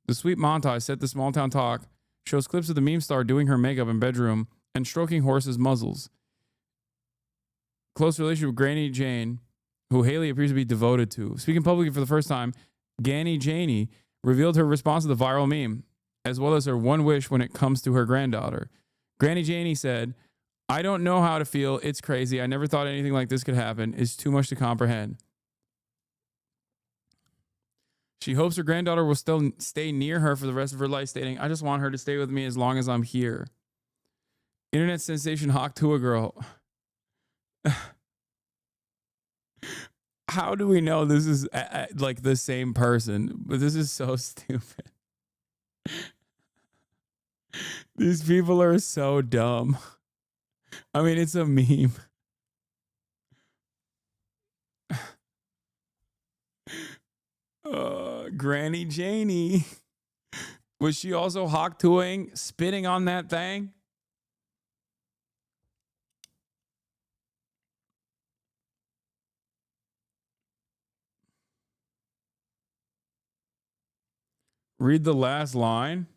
The sweet montage set to Small Town Talk shows clips of the meme star doing her makeup in bedroom and stroking horses' muzzles. Close relationship with Granny Jane, who Haley appears to be devoted to. Speaking publicly for the first time, Granny Janie revealed her response to the viral meme, as well as her one wish when it comes to her granddaughter. Granny Janie said, "I don't know how to feel. It's crazy. I never thought anything like this could happen. It's too much to comprehend." She hopes her granddaughter will still stay near her for the rest of her life, stating, "I just want her to stay with me as long as I'm here." Internet sensation Hawk to a girl. How do we know this is like the same person? But this is so stupid. These people are so dumb. I mean, it's a meme. Granny Janie. Was she also Hawk-toing, spitting on that thing? Read the last line.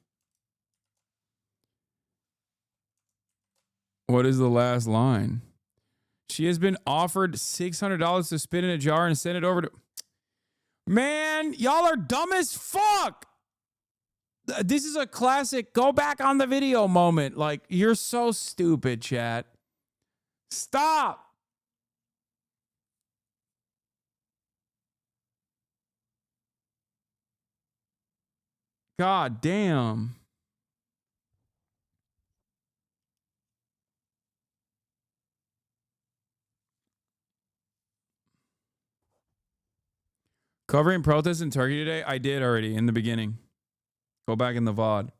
What is the last line? She has been offered $600 to spit in a jar and send it over to... Man, y'all are dumb as fuck. This is a classic go back on the video moment. Like, you're so stupid, chat. Stop. God damn. Covering protests in Turkey today? I did already in the beginning. Go back in the VOD.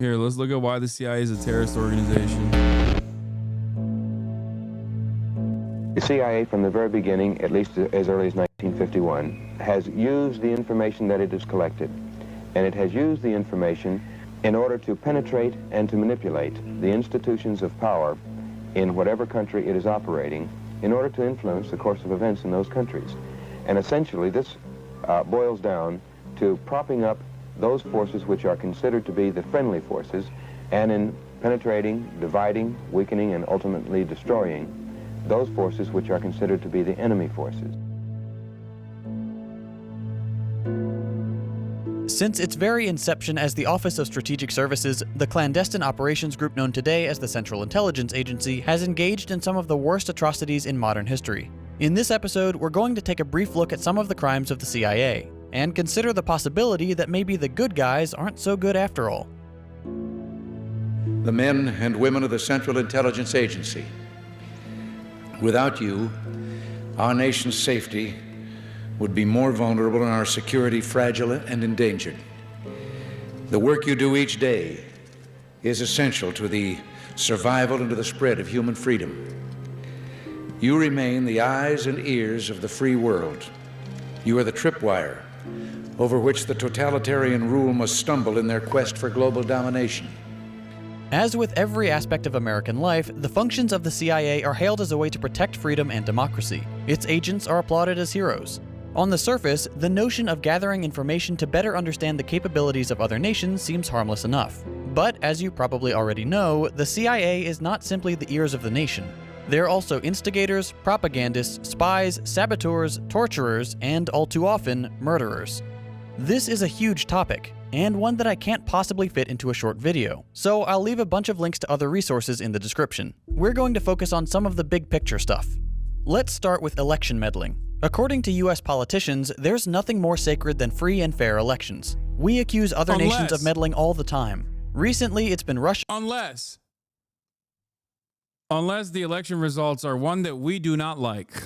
Here, let's look at why the CIA is a terrorist organization. The CIA, from the very beginning, at least as early as 1951, has used the information that it has collected, and it has used the information in order to penetrate and to manipulate the institutions of power in whatever country it is operating in order to influence the course of events in those countries. And essentially, this boils down to propping up those forces which are considered to be the friendly forces, and in penetrating, dividing, weakening, and ultimately destroying those forces which are considered to be the enemy forces. Since its very inception as the Office of Strategic Services, the clandestine operations group known today as the Central Intelligence Agency has engaged in some of the worst atrocities in modern history. In this episode, we're going to take a brief look at some of the crimes of the CIA, and consider the possibility that maybe the good guys aren't so good after all. The men and women of the Central Intelligence Agency. Without you, our nation's safety would be more vulnerable and our security fragile and endangered. The work you do each day is essential to the survival and to the spread of human freedom. You remain the eyes and ears of the free world. You are the tripwire over which the totalitarian rule must stumble in their quest for global domination. As with every aspect of American life, the functions of the CIA are hailed as a way to protect freedom and democracy. Its agents are applauded as heroes. On the surface, the notion of gathering information to better understand the capabilities of other nations seems harmless enough. But, as you probably already know, the CIA is not simply the ears of the nation. They're also instigators, propagandists, spies, saboteurs, torturers, and, all too often, murderers. This is a huge topic, and one that I can't possibly fit into a short video, so I'll leave a bunch of links to other resources in the description. We're going to focus on some of the big picture stuff. Let's start with election meddling. According to US politicians, there's nothing more sacred than free and fair elections. We accuse other nations of meddling all the time. Recently, it's been Russia. unless the election results are one that we do not like.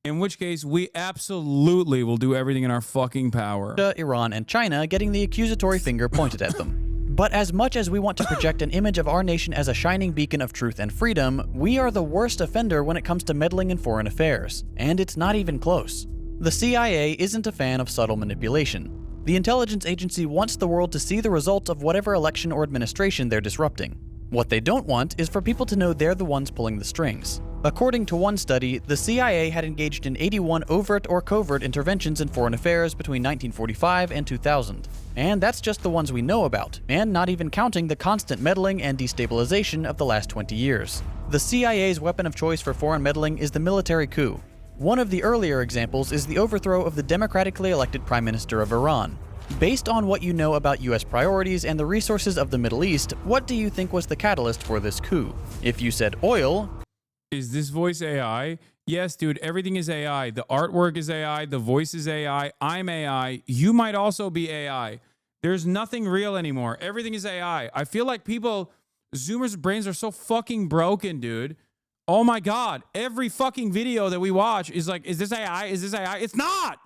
In which case, we absolutely will do everything in our fucking power. Iran and China getting the accusatory finger pointed at them. But as much as we want to project an image of our nation as a shining beacon of truth and freedom, we are the worst offender when it comes to meddling in foreign affairs. And it's not even close. The CIA isn't a fan of subtle manipulation. The intelligence agency wants the world to see the results of whatever election or administration they're disrupting. What they don't want is for people to know they're the ones pulling the strings. According to one study, the CIA had engaged in 81 overt or covert interventions in foreign affairs between 1945 and 2000. And that's just the ones we know about, and not even counting the constant meddling and destabilization of the last 20 years. The CIA's weapon of choice for foreign meddling is the military coup. One of the earlier examples is the overthrow of the democratically elected Prime Minister of Iran. Based on what you know about US priorities and the resources of the Middle East, what do you think was the catalyst for this coup? If you said oil... Is this voice AI? Yes, dude, everything is AI. The artwork is AI. The voice is AI. I'm AI. You might also be AI. There's nothing real anymore. Everything is AI. I feel like Zoomers' brains are so fucking broken, dude. Oh my God. Every fucking video that we watch is like, is this AI? Is this AI? It's not!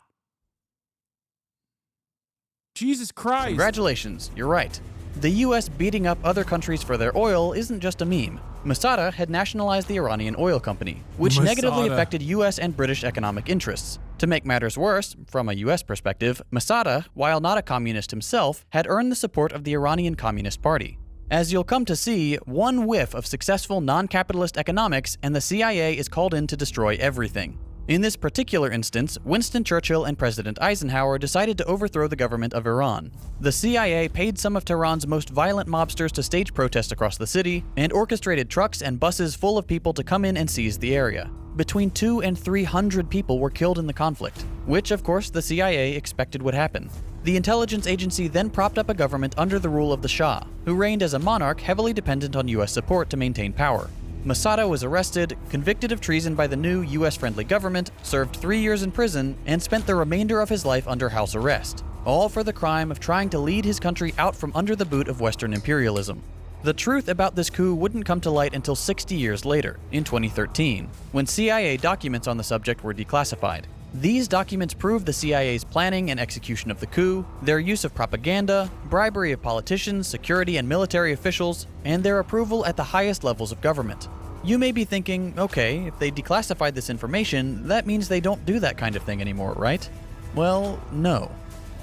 Jesus Christ. Congratulations, you're right. The US beating up other countries for their oil isn't just a meme. Masada had nationalized the Iranian oil company, which negatively affected US and British economic interests. To make matters worse, from a US perspective, Masada, while not a communist himself, had earned the support of the Iranian Communist Party. As you'll come to see, one whiff of successful non-capitalist economics and the CIA is called in to destroy everything. In this particular instance, Winston Churchill and President Eisenhower decided to overthrow the government of Iran. The CIA paid some of Tehran's most violent mobsters to stage protests across the city, and orchestrated trucks and buses full of people to come in and seize the area. Between 200 and 300 people were killed in the conflict, which of course the CIA expected would happen. The intelligence agency then propped up a government under the rule of the Shah, who reigned as a monarch heavily dependent on US support to maintain power. Masada was arrested, convicted of treason by the new US-friendly government, served 3 years in prison, and spent the remainder of his life under house arrest, all for the crime of trying to lead his country out from under the boot of Western imperialism. The truth about this coup wouldn't come to light until 60 years later, in 2013, when CIA documents on the subject were declassified. These documents prove the CIA's planning and execution of the coup, their use of propaganda, bribery of politicians, security and military officials, and their approval at the highest levels of government. You may be thinking, okay, if they declassified this information, that means they don't do that kind of thing anymore, right? Well, no.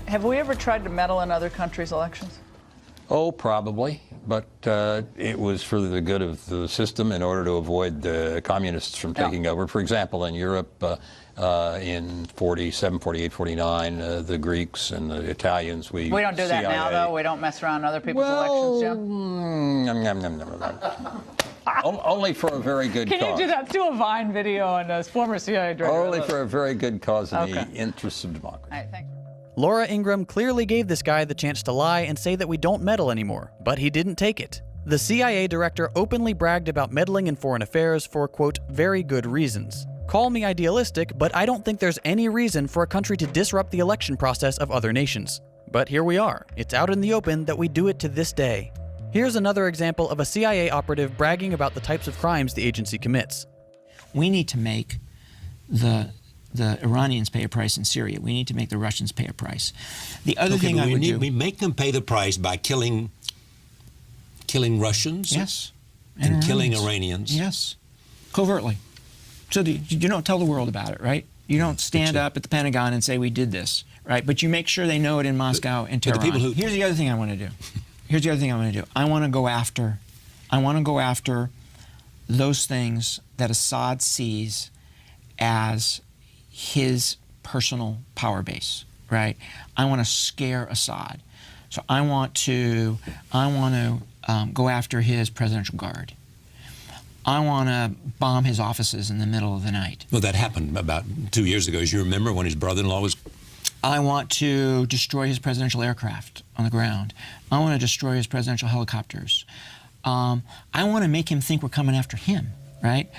Have we ever tried to meddle in other countries' elections? Oh, probably, but it was for the good of the system in order to avoid the communists from taking over. For example, in Europe, in 47, 48, 49, the Greeks and the Italians, we don't do that now, though? We don't mess around in other people's elections, only for a very good cause. Can you do that? Do a Vine video on a former CIA director. Only for a very good cause in the interests of democracy. All right, thanks. Laura Ingraham clearly gave this guy the chance to lie and say that we don't meddle anymore, but he didn't take it. The CIA director openly bragged about meddling in foreign affairs for, quote, very good reasons. Call me idealistic, but I don't think there's any reason for a country to disrupt the election process of other nations. But here we are. It's out in the open that we do it to this day. Here's another example of a CIA operative bragging about the types of crimes the agency commits. We need to make the Iranians pay a price in Syria. We need to make the Russians pay a price. The other thing I would do... We make them pay the price by killing Russians? Yes. And killing Iranians? Yes. Covertly. So you don't tell the world about it, right? You don't stand up at the Pentagon and say, we did this, right? But you make sure they know it in Moscow and Tehran. Here's the other thing I want to do. I want to go after those things that Assad sees as his personal power base, right? I want to scare Assad. So I want to go after his presidential guard. I want to bomb his offices in the middle of the night. Well, that happened about 2 years ago. As you remember, when his brother-in-law was... I want to destroy his presidential aircraft on the ground. I want to destroy his presidential helicopters. I want to make him think we're coming after him, right?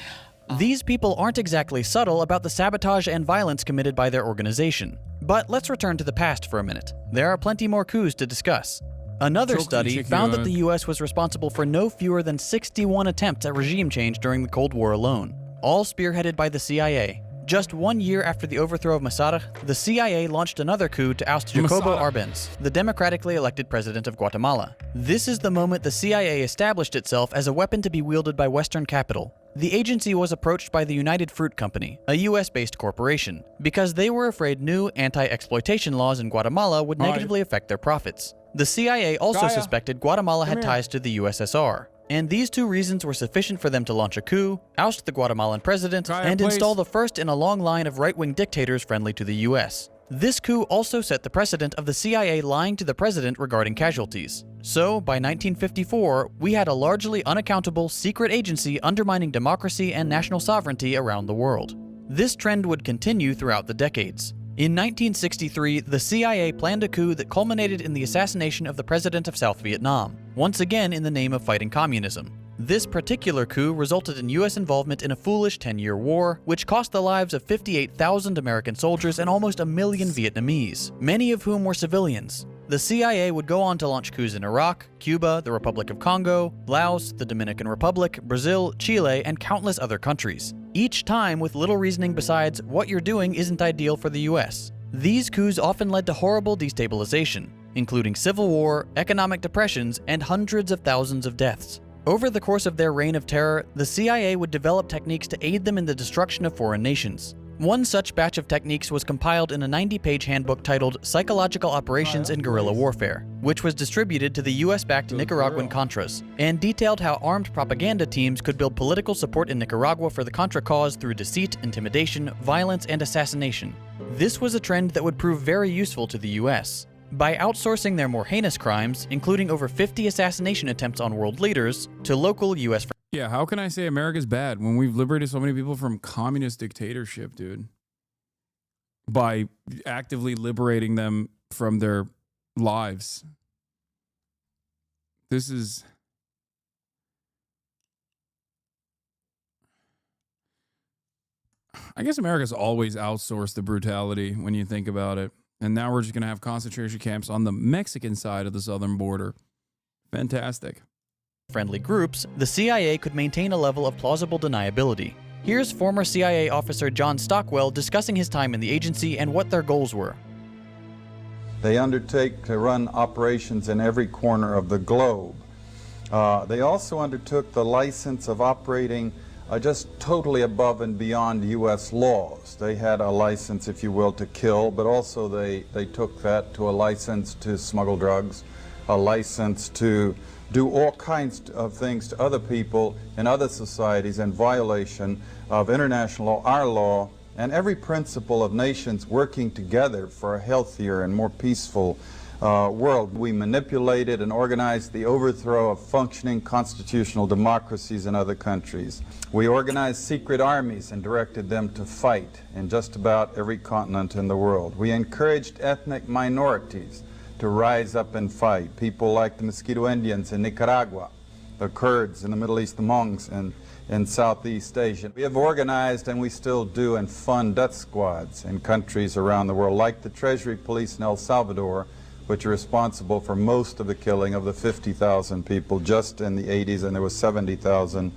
These people aren't exactly subtle about the sabotage and violence committed by their organization. But let's return to the past for a minute. There are plenty more coups to discuss. Another study found that the US was responsible for no fewer than 61 attempts at regime change during the Cold War alone, all spearheaded by the CIA. Just 1 year after the overthrow of Mosaddegh, the CIA launched another coup to oust Jacobo Arbenz, the democratically elected president of Guatemala. This is the moment the CIA established itself as a weapon to be wielded by Western capital. The agency was approached by the United Fruit Company, a US-based corporation, because they were afraid new anti-exploitation laws in Guatemala would negatively affect their profits. The CIA also suspected Guatemala had ties to the USSR. And these two reasons were sufficient for them to launch a coup, oust the Guatemalan president, and install the first in a long line of right-wing dictators friendly to the US. This coup also set the precedent of the CIA lying to the president regarding casualties. So, by 1954, we had a largely unaccountable secret agency undermining democracy and national sovereignty around the world. This trend would continue throughout the decades. In 1963, the CIA planned a coup that culminated in the assassination of the president of South Vietnam, once again in the name of fighting communism. This particular coup resulted in US involvement in a foolish 10-year war, which cost the lives of 58,000 American soldiers and almost 1 million Vietnamese, many of whom were civilians. The CIA would go on to launch coups in Iraq, Cuba, the Republic of Congo, Laos, the Dominican Republic, Brazil, Chile, and countless other countries. Each time with little reasoning besides, what you're doing isn't ideal for the US. These coups often led to horrible destabilization, including civil war, economic depressions, and hundreds of thousands of deaths. Over the course of their reign of terror, the CIA would develop techniques to aid them in the destruction of foreign nations. One such batch of techniques was compiled in a 90-page handbook titled Psychological Operations in Guerrilla Warfare, which was distributed to the US-backed Nicaraguan Contras, and detailed how armed propaganda teams could build political support in Nicaragua for the Contra cause through deceit, intimidation, violence, and assassination. This was a trend that would prove very useful to the US. By outsourcing their more heinous crimes, including over 50 assassination attempts on world leaders, to local US... Yeah, how can I say America's bad when we've liberated so many people from communist dictatorship, dude? By actively liberating them from their lives. This is... I guess America's always outsourced the brutality when you think about it. And now we're just going to have concentration camps on the Mexican side of the southern border. Fantastic. Friendly groups, the CIA could maintain a level of plausible deniability. Here's former CIA officer John Stockwell discussing his time in the agency and what their goals were. They undertake to run operations in every corner of the globe. They also undertook the license of operating just totally above and beyond U.S. laws. They had a license, if you will, to kill, but also they took that to a license to smuggle drugs, a license to do all kinds of things to other people in other societies in violation of international law, our law, and every principle of nations working together for a healthier and more peaceful world. We manipulated and organized the overthrow of functioning constitutional democracies in other countries. We organized secret armies and directed them to fight in just about every continent in the world. We encouraged ethnic minorities to rise up and fight. People like the Mosquito Indians in Nicaragua, the Kurds in the Middle East, the Mongs in Southeast Asia. We have organized, and we still do, and fund death squads in countries around the world, like the Treasury Police in El Salvador, which are responsible for most of the killing of the 50,000 people just in the 80s, and there was 70,000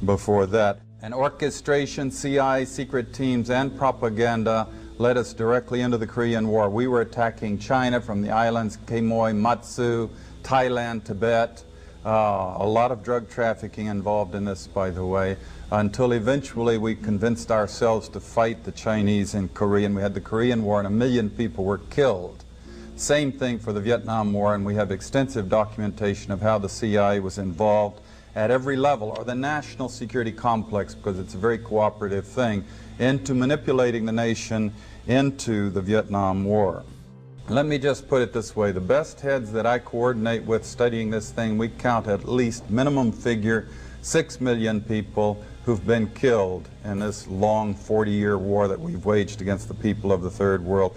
before that. And orchestration, CIA, secret teams, and propaganda led us directly into the Korean War. We were attacking China from the islands, Quemoy, Matsu, Thailand, Tibet. A lot of drug trafficking involved in this, by the way, until eventually we convinced ourselves to fight the Chinese in Korea, and we had the Korean War, and 1 million people were killed. Same thing for the Vietnam War, and we have extensive documentation of how the CIA was involved at every level, or the national security complex, because it's a very cooperative thing, into manipulating the nation into the Vietnam War. Let me just put it this way. The best heads that I coordinate with studying this thing, we count at least, minimum figure, 6 million people who've been killed in this long 40-year war that we've waged against the people of the Third World.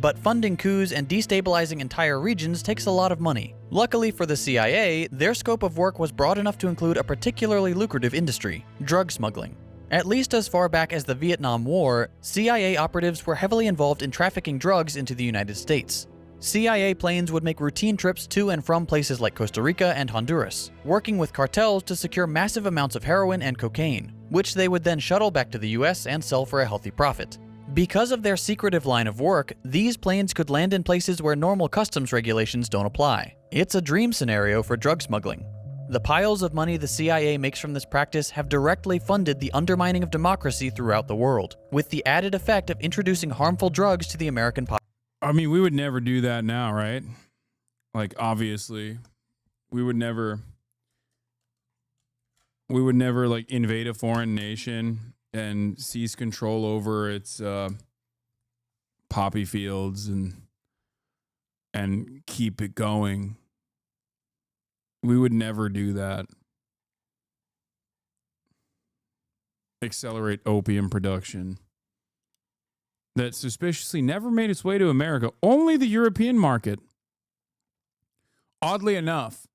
But funding coups and destabilizing entire regions takes a lot of money. Luckily for the CIA, their scope of work was broad enough to include a particularly lucrative industry, drug smuggling. At least as far back as the Vietnam War, CIA operatives were heavily involved in trafficking drugs into the United States. CIA planes would make routine trips to and from places like Costa Rica and Honduras, working with cartels to secure massive amounts of heroin and cocaine, which they would then shuttle back to the US and sell for a healthy profit. Because of their secretive line of work, these planes could land in places where normal customs regulations don't apply. It's a dream scenario for drug smuggling. The piles of money the CIA makes from this practice have directly funded the undermining of democracy throughout the world, with the added effect of introducing harmful drugs to the American population. I mean, we would never do that now, right? Like, obviously, we would never like invade a foreign nation and seize control over its poppy fields and keep it going. We would never do that. Accelerate opium production that suspiciously never made its way to America. Only the European market. Oddly enough.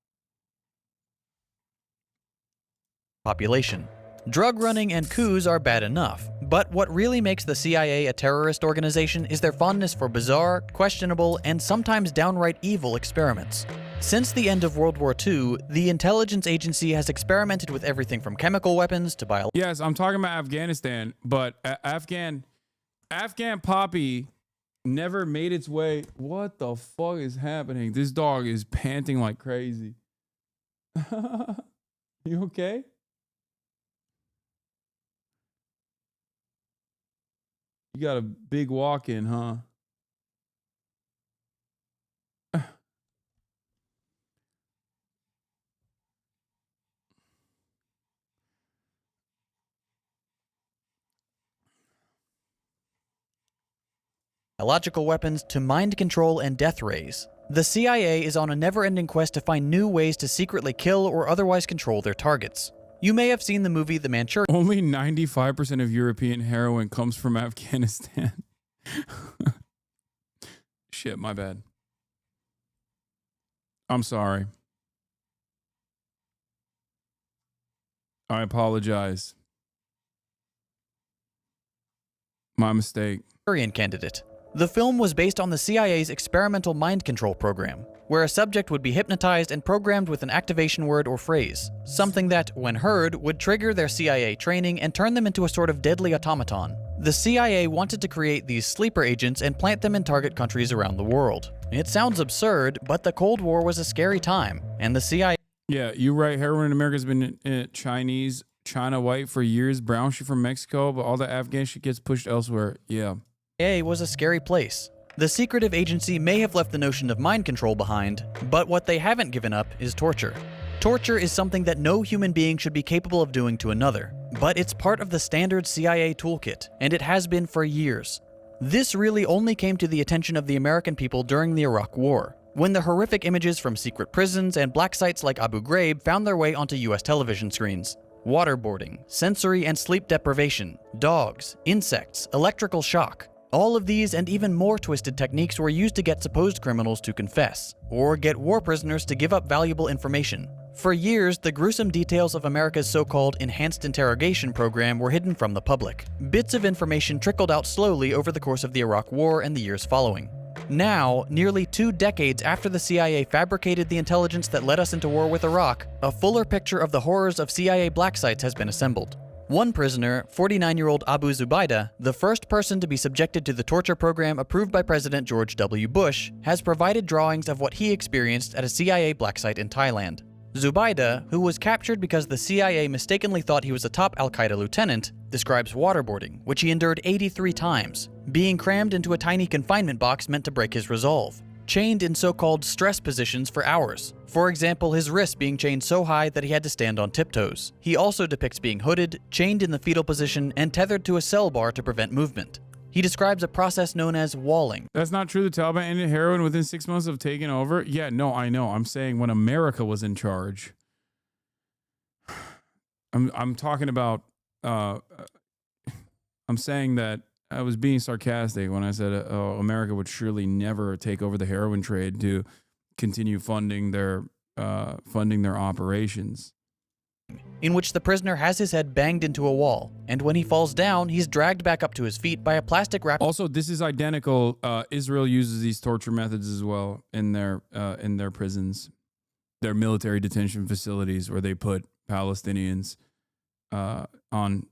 Population. Drug running and coups are bad enough, but what really makes the CIA a terrorist organization is their fondness for bizarre, questionable, and sometimes downright evil experiments. Since the end of World War II, the intelligence agency has experimented with everything from chemical weapons to biological. Yes, I'm talking about Afghanistan, but Afghan poppy never made its way. What the fuck is happening? This dog is panting like crazy. You okay? You got a big walk in, huh? Biological weapons to mind control and death rays. The CIA is on a never-ending quest to find new ways to secretly kill or otherwise control their targets. You may have seen the movie The Manchurian. Only 95% of European heroin comes from Afghanistan. Shit, my bad. I'm sorry. I apologize. My mistake. Candidate. The film was based on the CIA's experimental mind control program, where a subject would be hypnotized and programmed with an activation word or phrase, something that, when heard, would trigger their CIA training and turn them into a sort of deadly automaton. The CIA wanted to create these sleeper agents and plant them in target countries around the world. It sounds absurd, but the Cold War was a scary time, and the CIA... Yeah, you're right. Heroin in America has been Chinese, China white for years, brown shit from Mexico, but all the Afghan shit gets pushed elsewhere. Yeah. Was a scary place. The secretive agency may have left the notion of mind control behind, but what they haven't given up is torture. Torture is something that no human being should be capable of doing to another, but it's part of the standard CIA toolkit, and it has been for years. This really only came to the attention of the American people during the Iraq War, when the horrific images from secret prisons and black sites like Abu Ghraib found their way onto US television screens. Waterboarding, sensory and sleep deprivation, dogs, insects, electrical shock. All of these and even more twisted techniques were used to get supposed criminals to confess, or get war prisoners to give up valuable information. For years, the gruesome details of America's so-called enhanced interrogation program were hidden from the public. Bits of information trickled out slowly over the course of the Iraq War and the years following. Now, nearly 2 decades after the CIA fabricated the intelligence that led us into war with Iraq, a fuller picture of the horrors of CIA black sites has been assembled. One prisoner, 49-year-old Abu Zubaydah, the first person to be subjected to the torture program approved by President George W. Bush, has provided drawings of what he experienced at a CIA black site in Thailand. Zubaydah, who was captured because the CIA mistakenly thought he was a top al-Qaeda lieutenant, describes waterboarding, which he endured 83 times, being crammed into a tiny confinement box meant to break his resolve, chained in so-called stress positions for hours. For example, his wrists being chained so high that he had to stand on tiptoes. He also depicts being hooded, chained in the fetal position, and tethered to a cell bar to prevent movement. He describes a process known as walling. That's not true. The Taliban ended heroin within 6 months of taking over. Yeah, no, I know. I'm saying when America was in charge. I'm talking about, I'm saying that I was being sarcastic when I said America would surely never take over the heroin trade to continue funding their operations. in which the prisoner has his head banged into a wall, and when he falls down, he's dragged back up to his feet by a plastic wrap. Also, this is identical. Israel uses these torture methods as well in their prisons, their military detention facilities, where they put Palestinians on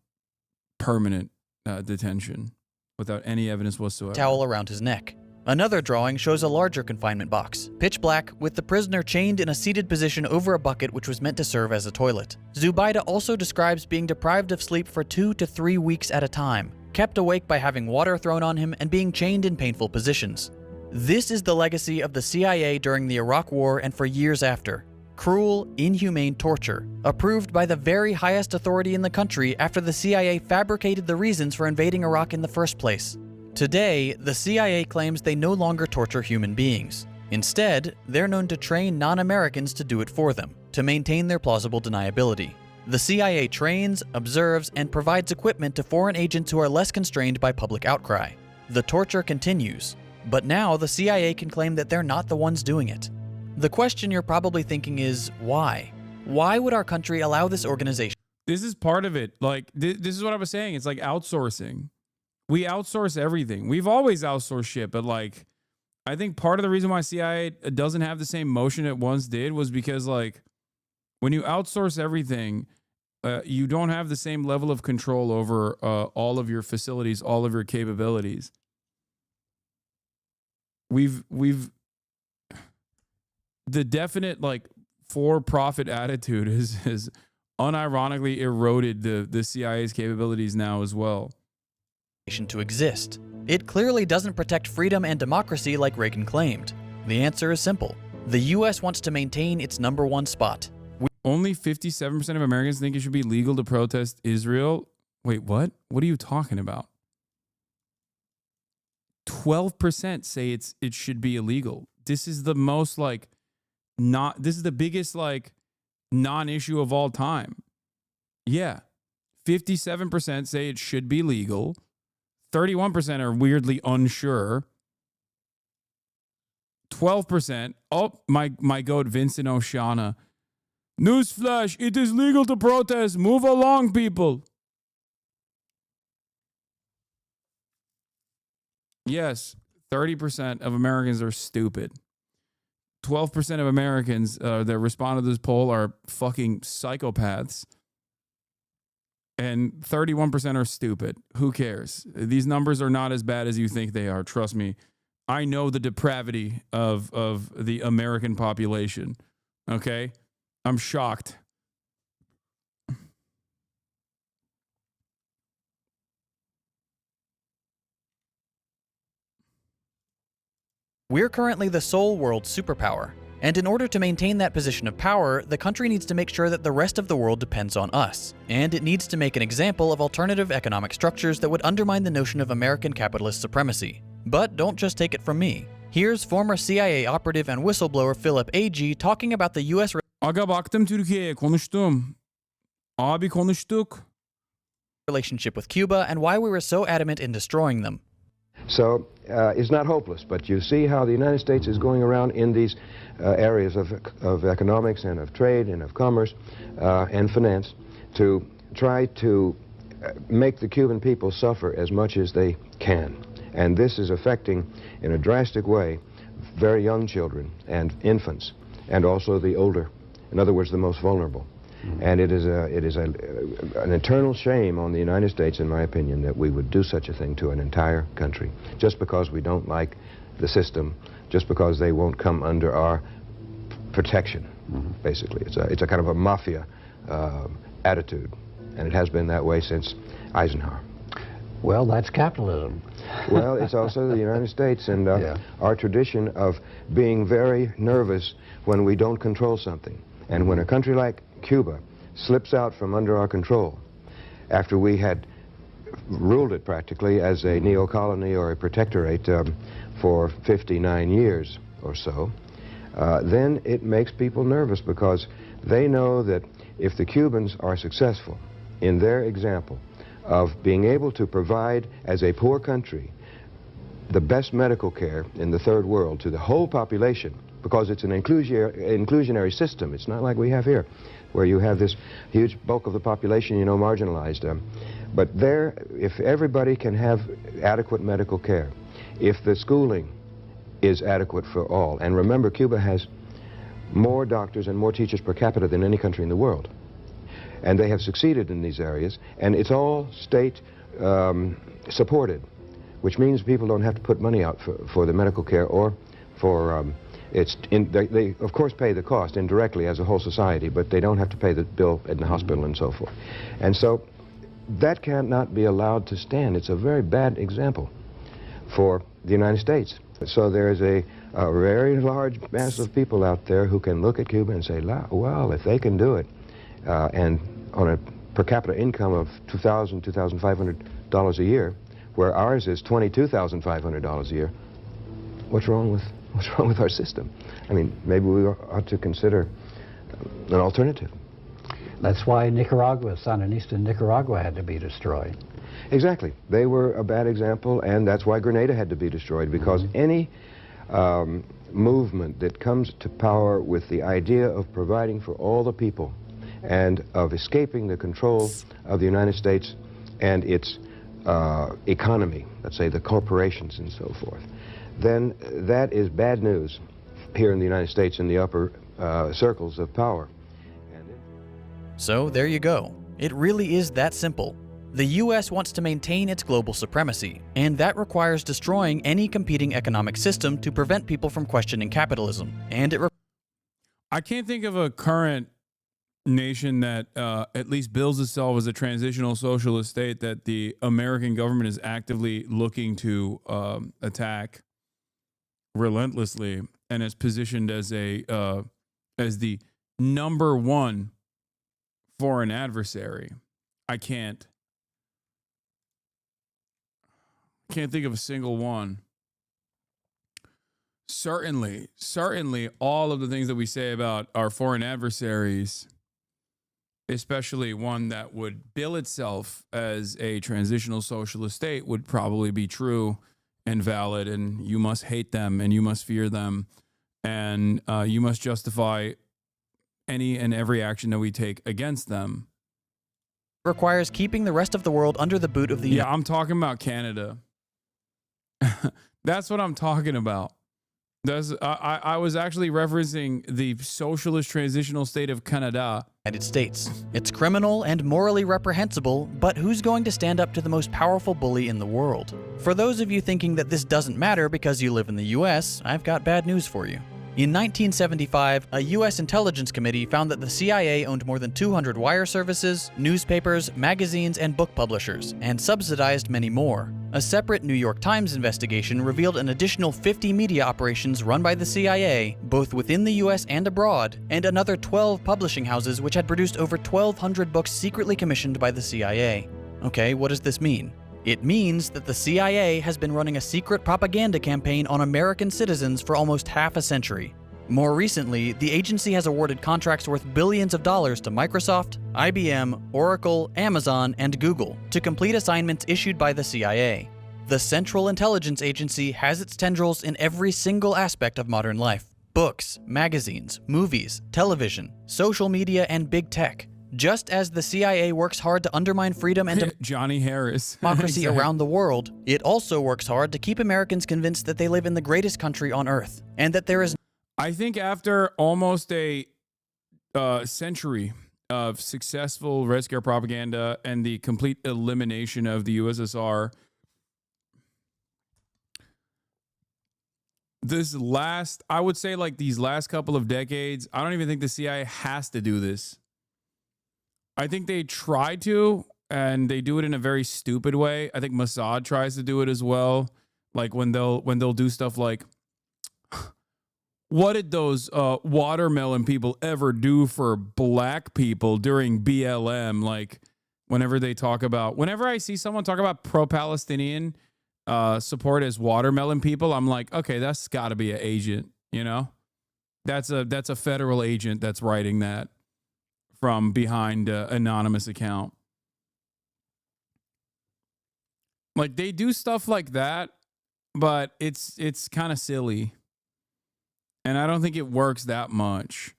permanent detention without any evidence whatsoever. Towel around his neck. Another drawing shows a larger confinement box, pitch black, with the prisoner chained in a seated position over a bucket which was meant to serve as a toilet. Zubaida also describes being deprived of sleep for 2 to 3 weeks at a time, kept awake by having water thrown on him and being chained in painful positions. This is the legacy of the CIA during the Iraq War and for years after. Cruel, inhumane torture, approved by the very highest authority in the country after the CIA fabricated the reasons for invading Iraq in the first place. Today, the CIA claims they no longer torture human beings. Instead, they're known to train non-Americans to do it for them, to maintain their plausible deniability. The CIA trains, observes, and provides equipment to foreign agents who are less constrained by public outcry. The torture continues, but now the CIA can claim that they're not the ones doing it. The question you're probably thinking is, why? Why would our country allow this organization? This is part of it. Like, this is what I was saying. It's like outsourcing. We outsource everything. We've always outsourced shit, but like, I think part of the reason why CIA doesn't have the same motion it once did was because, like, when you outsource everything, you don't have the same level of control over all of your facilities, all of your capabilities. We've the definite, like, for-profit attitude has unironically eroded the CIA's capabilities now as well. To exist. It clearly doesn't protect freedom and democracy like Reagan claimed. The answer is simple. The US wants to maintain its #1 spot. Only 57% of Americans think it should be legal to protest Israel. Wait, what? What are you talking about? 12% say it should be illegal. This is the most, like, this is the biggest, like, non-issue of all time. Yeah. 57% say it should be legal. 31% are weirdly unsure. 12%, oh, my goat, Vincent Oceana. Newsflash, it is legal to protest. Move along, people. Yes, 30% of Americans are stupid. 12% of Americans that respond to this poll are fucking psychopaths. And 31% are stupid. Who cares? These numbers are not as bad as you think they are. Trust me. I know the depravity of the American population. Okay? I'm shocked. We're currently the sole world superpower. And in order to maintain that position of power, the country needs to make sure that the rest of the world depends on us. And it needs to make an example of alternative economic structures that would undermine the notion of American capitalist supremacy. But don't just take it from me. Here's former CIA operative and whistleblower Philip A.G. talking about the U.S. Aga baktım Türkiye'ye, konuştum. Abi konuştuk. Relationship with Cuba and why we were so adamant in destroying them. So it's not hopeless, but you see how the United States is going around in these areas of economics and of trade and of commerce and finance to try to make the Cuban people suffer as much as they can. And this is affecting, in a drastic way, very young children and infants, and also the older, in other words, the most vulnerable. And it is an eternal shame on the United States, in my opinion, that we would do such a thing to an entire country, just because we don't like the system, just because they won't come under our protection, basically. It's a kind of a mafia attitude, and it has been that way since Eisenhower. Well, that's capitalism. Well, it's also the United States and our tradition of being very nervous when we don't control something. And when a country like Cuba slips out from under our control, after we had ruled it practically as a neo-colony or a protectorate for 59 years or so, then it makes people nervous because they know that if the Cubans are successful in their example of being able to provide, as a poor country, the best medical care in the third world to the whole population, because it's an inclusionary system. It's not like we have here, where you have this huge bulk of the population, you know, marginalized. But there, if everybody can have adequate medical care, if the schooling is adequate for all, and remember, Cuba has more doctors and more teachers per capita than any country in the world, and they have succeeded in these areas, and it's all state supported, which means people don't have to put money out for the medical care or for they of course pay the cost indirectly as a whole society, but they don't have to pay the bill in the hospital and so forth. And so that cannot be allowed to stand. It's a very bad example for the United States. So there is a very large mass of people out there who can look at Cuba and say, well, if they can do it, and on a per capita income of $2,000, $2,500 a year, where ours is $22,500 a year, what's wrong with our system? I mean, maybe we ought to consider an alternative. That's why Nicaragua, Sandinista Nicaragua, had to be destroyed. Exactly. They were a bad example, and that's why Grenada had to be destroyed, because any movement that comes to power with the idea of providing for all the people and of escaping the control of the United States and its economy, let's say the corporations and so forth, then that is bad news here in the United States in the upper circles of power. So there you go. It really is that simple. The US wants to maintain its global supremacy, and that requires destroying any competing economic system to prevent people from questioning capitalism. And I can't think of a current nation that at least bills itself as a transitional socialist state that the American government is actively looking to attack relentlessly and is positioned as the #1 foreign adversary. I can't think of a single one. Certainly all of the things that we say about our foreign adversaries, especially one that would bill itself as a transitional socialist state, would probably be true and valid, and you must hate them and you must fear them, and you must justify any and every action that we take against them. Requires keeping the rest of the world under the boot of the... Yeah, I'm talking about Canada. That's what I'm talking about. I was actually referencing the socialist transitional state of Canada. United States. It's criminal and morally reprehensible, but who's going to stand up to the most powerful bully in the world? For those of you thinking that this doesn't matter because you live in the US, I've got bad news for you. In 1975, a U.S. intelligence committee found that the CIA owned more than 200 wire services, newspapers, magazines, and book publishers, and subsidized many more. A separate New York Times investigation revealed an additional 50 media operations run by the CIA, both within the U.S. and abroad, and another 12 publishing houses which had produced over 1,200 books secretly commissioned by the CIA. Okay, what does this mean? It means that the CIA has been running a secret propaganda campaign on American citizens for almost half a century. More recently, the agency has awarded contracts worth billions of dollars to Microsoft, IBM, Oracle, Amazon, and Google to complete assignments issued by the CIA. The Central Intelligence Agency has its tendrils in every single aspect of modern life: books, magazines, movies, television, social media, and big tech. Just as the CIA works hard to undermine freedom and Johnny Harris. democracy around the world, it also works hard to keep Americans convinced that they live in the greatest country on earth, and that there is... I think after almost a century of successful Red Scare propaganda and the complete elimination of the USSR, I would say like these last couple of decades, I don't even think the CIA has to do this. I think they try to, and they do it in a very stupid way. I think Mossad tries to do it as well. Like when they'll do stuff like, what did those watermelon people ever do for black people during BLM? Like whenever I see someone talk about pro-Palestinian support as watermelon people, I'm like, okay, that's got to be an agent, you know? That's a federal agent that's writing that from behind an anonymous account. Like they do stuff like that, but it's kind of silly. And I don't think it works that much.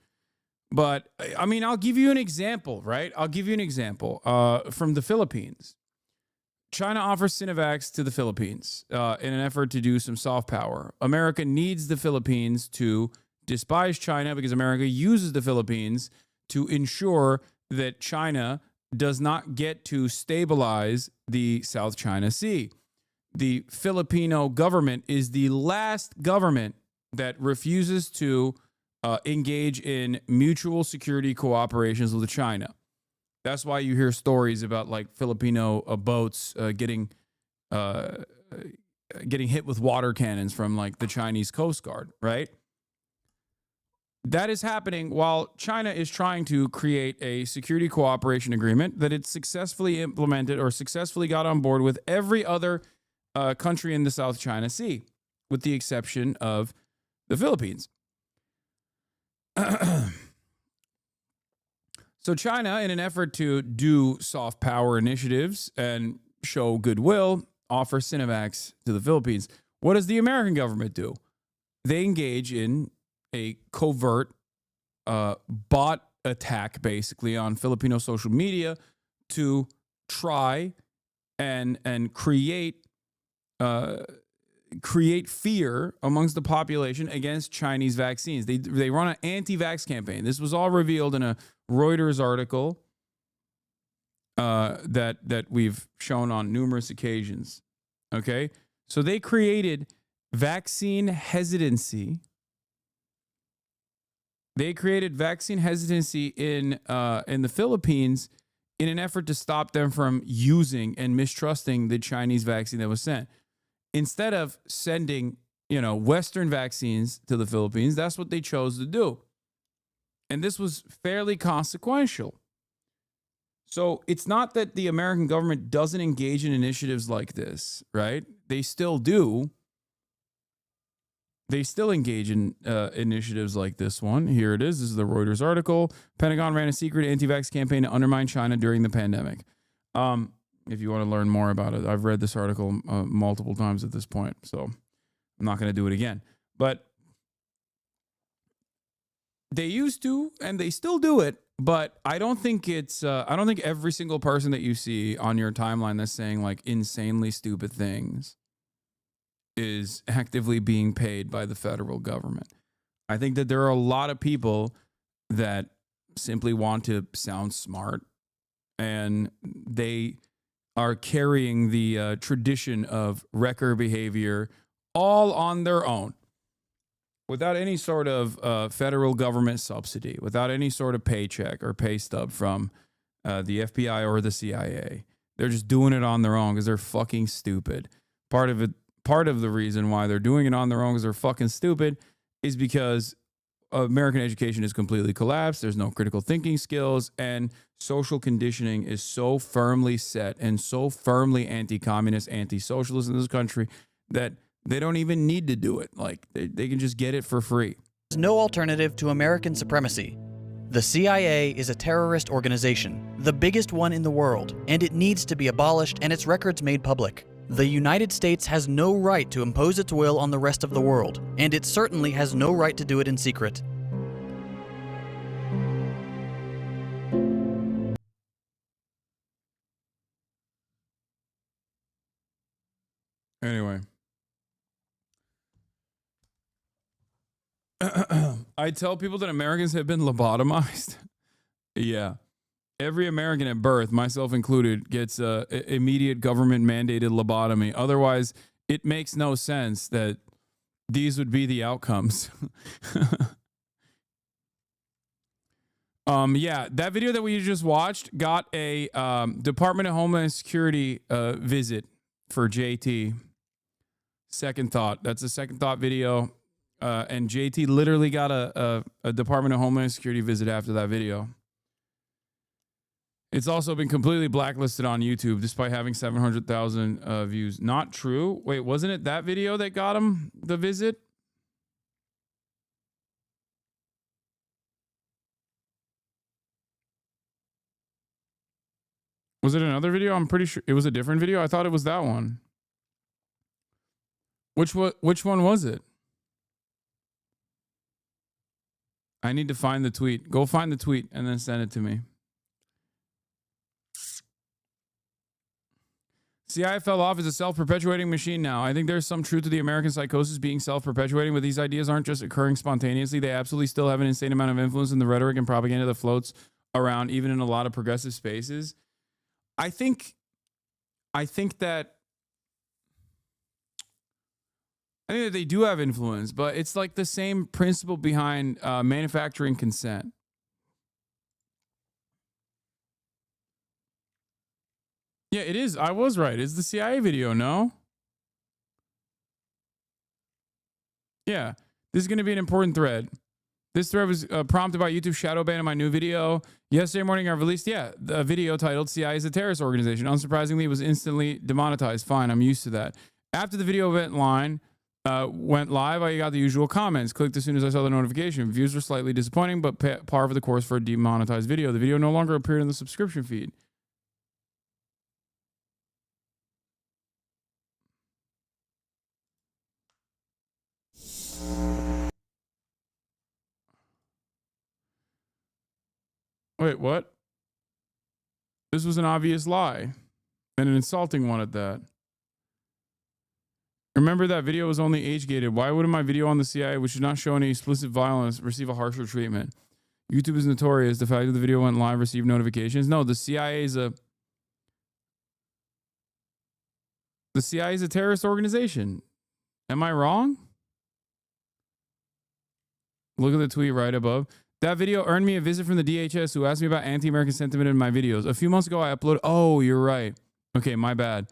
But, I mean, I'll give you an example, right? I'll give you an example from the Philippines. China offers Sinovacs to the Philippines in an effort to do some soft power. America needs the Philippines to despise China because America uses the Philippines to ensure that China does not get to stabilize the South China Sea. The Filipino government is the last government that refuses to engage in mutual security cooperations with China. That's why you hear stories about like Filipino boats getting hit with water cannons from like the Chinese Coast Guard, right? That is happening while China is trying to create a security cooperation agreement that it successfully implemented or successfully got on board with every other country in the South China Sea, with the exception of the Philippines. So China, in an effort to do soft power initiatives and show goodwill, offers Sinovacs to the Philippines. What does the American government do? They engage in a covert bot attack, basically, on Filipino social media to try and create fear amongst the population against Chinese vaccines. They run an anti-vax campaign. This was all revealed in a Reuters article that we've shown on numerous occasions. Okay, so they created vaccine hesitancy. They created vaccine hesitancy in the Philippines in an effort to stop them from using and mistrusting the Chinese vaccine that was sent. Instead of sending, Western vaccines to the Philippines, that's what they chose to do. And this was fairly consequential. So it's not that the American government doesn't engage in initiatives like this, right? They still do. They still engage in initiatives like this one. Here it is. This is the Reuters article. Pentagon ran a secret anti-vax campaign to undermine China during the pandemic. If you want to learn more about it, I've read this article multiple times at this point, so I'm not going to do it again. But they used to, and they still do it. But I don't think it's. I don't think every single person that you see on your timeline that's saying like insanely stupid things is actively being paid by the federal government. I think that there are a lot of people that simply want to sound smart, and they are carrying the tradition of wrecker behavior all on their own, without any sort of federal government subsidy, without any sort of paycheck or pay stub from the FBI or the CIA. They're just doing it on their own because they're fucking stupid. Part of the reason why they're doing it on their own because they're fucking stupid is because American education is completely collapsed. There's no critical thinking skills, and social conditioning is so firmly set and so firmly anti-communist, anti-socialist in this country that they don't even need to do it. Like, they can just get it for free. There's no alternative to American supremacy. The CIA is a terrorist organization, the biggest one in the world, and it needs to be abolished and its records made public. The United States has no right to impose its will on the rest of the world, and it certainly has no right to do it in secret. Anyway. I tell people that Americans have been lobotomized. Yeah. Every American at birth, myself included, gets immediate government-mandated lobotomy. Otherwise, it makes no sense that these would be the outcomes. Yeah, that video that we just watched got a Department of Homeland Security visit for JT. Second thought. That's a second thought video. And JT literally got a Department of Homeland Security visit after that video. It's also been completely blacklisted on YouTube despite having 700,000 views. Not true. Wait, wasn't it that video that got him the visit? Was it another video? I'm pretty sure it was a different video. I thought it was that one. Which one was it? I need to find the tweet. Go find the tweet and then send it to me. CIA fell off as a self-perpetuating machine now. I think there's some truth to the American psychosis being self-perpetuating, but these ideas aren't just occurring spontaneously. They absolutely still have an insane amount of influence in the rhetoric and propaganda that floats around, even in a lot of progressive spaces. I think that they do have influence, but it's like the same principle behind manufacturing consent. Yeah, it is. I was right. It's the CIA video, no? Yeah, this is going to be an important thread. This thread was prompted by YouTube shadow ban in my new video. Yesterday morning, I released, a video titled CIA is a terrorist organization. Unsurprisingly, it was instantly demonetized. Fine, I'm used to that. After the video went live, I got the usual comments. Clicked as soon as I saw the notification. Views were slightly disappointing, but par for the course for a demonetized video. The video no longer appeared in the subscription feed. Wait, what? This was an obvious lie, and an insulting one at that. Remember that video was only age-gated. Why wouldn't my video on the CIA, which did not show any explicit violence, receive a harsher treatment? YouTube is notorious. The fact that the video went live received notifications. No, the CIA is a terrorist organization. Am I wrong? Look at the tweet right above. That video earned me a visit from the DHS who asked me about anti-American sentiment in my videos. A few months ago, I uploaded... Oh, you're right. Okay, my bad.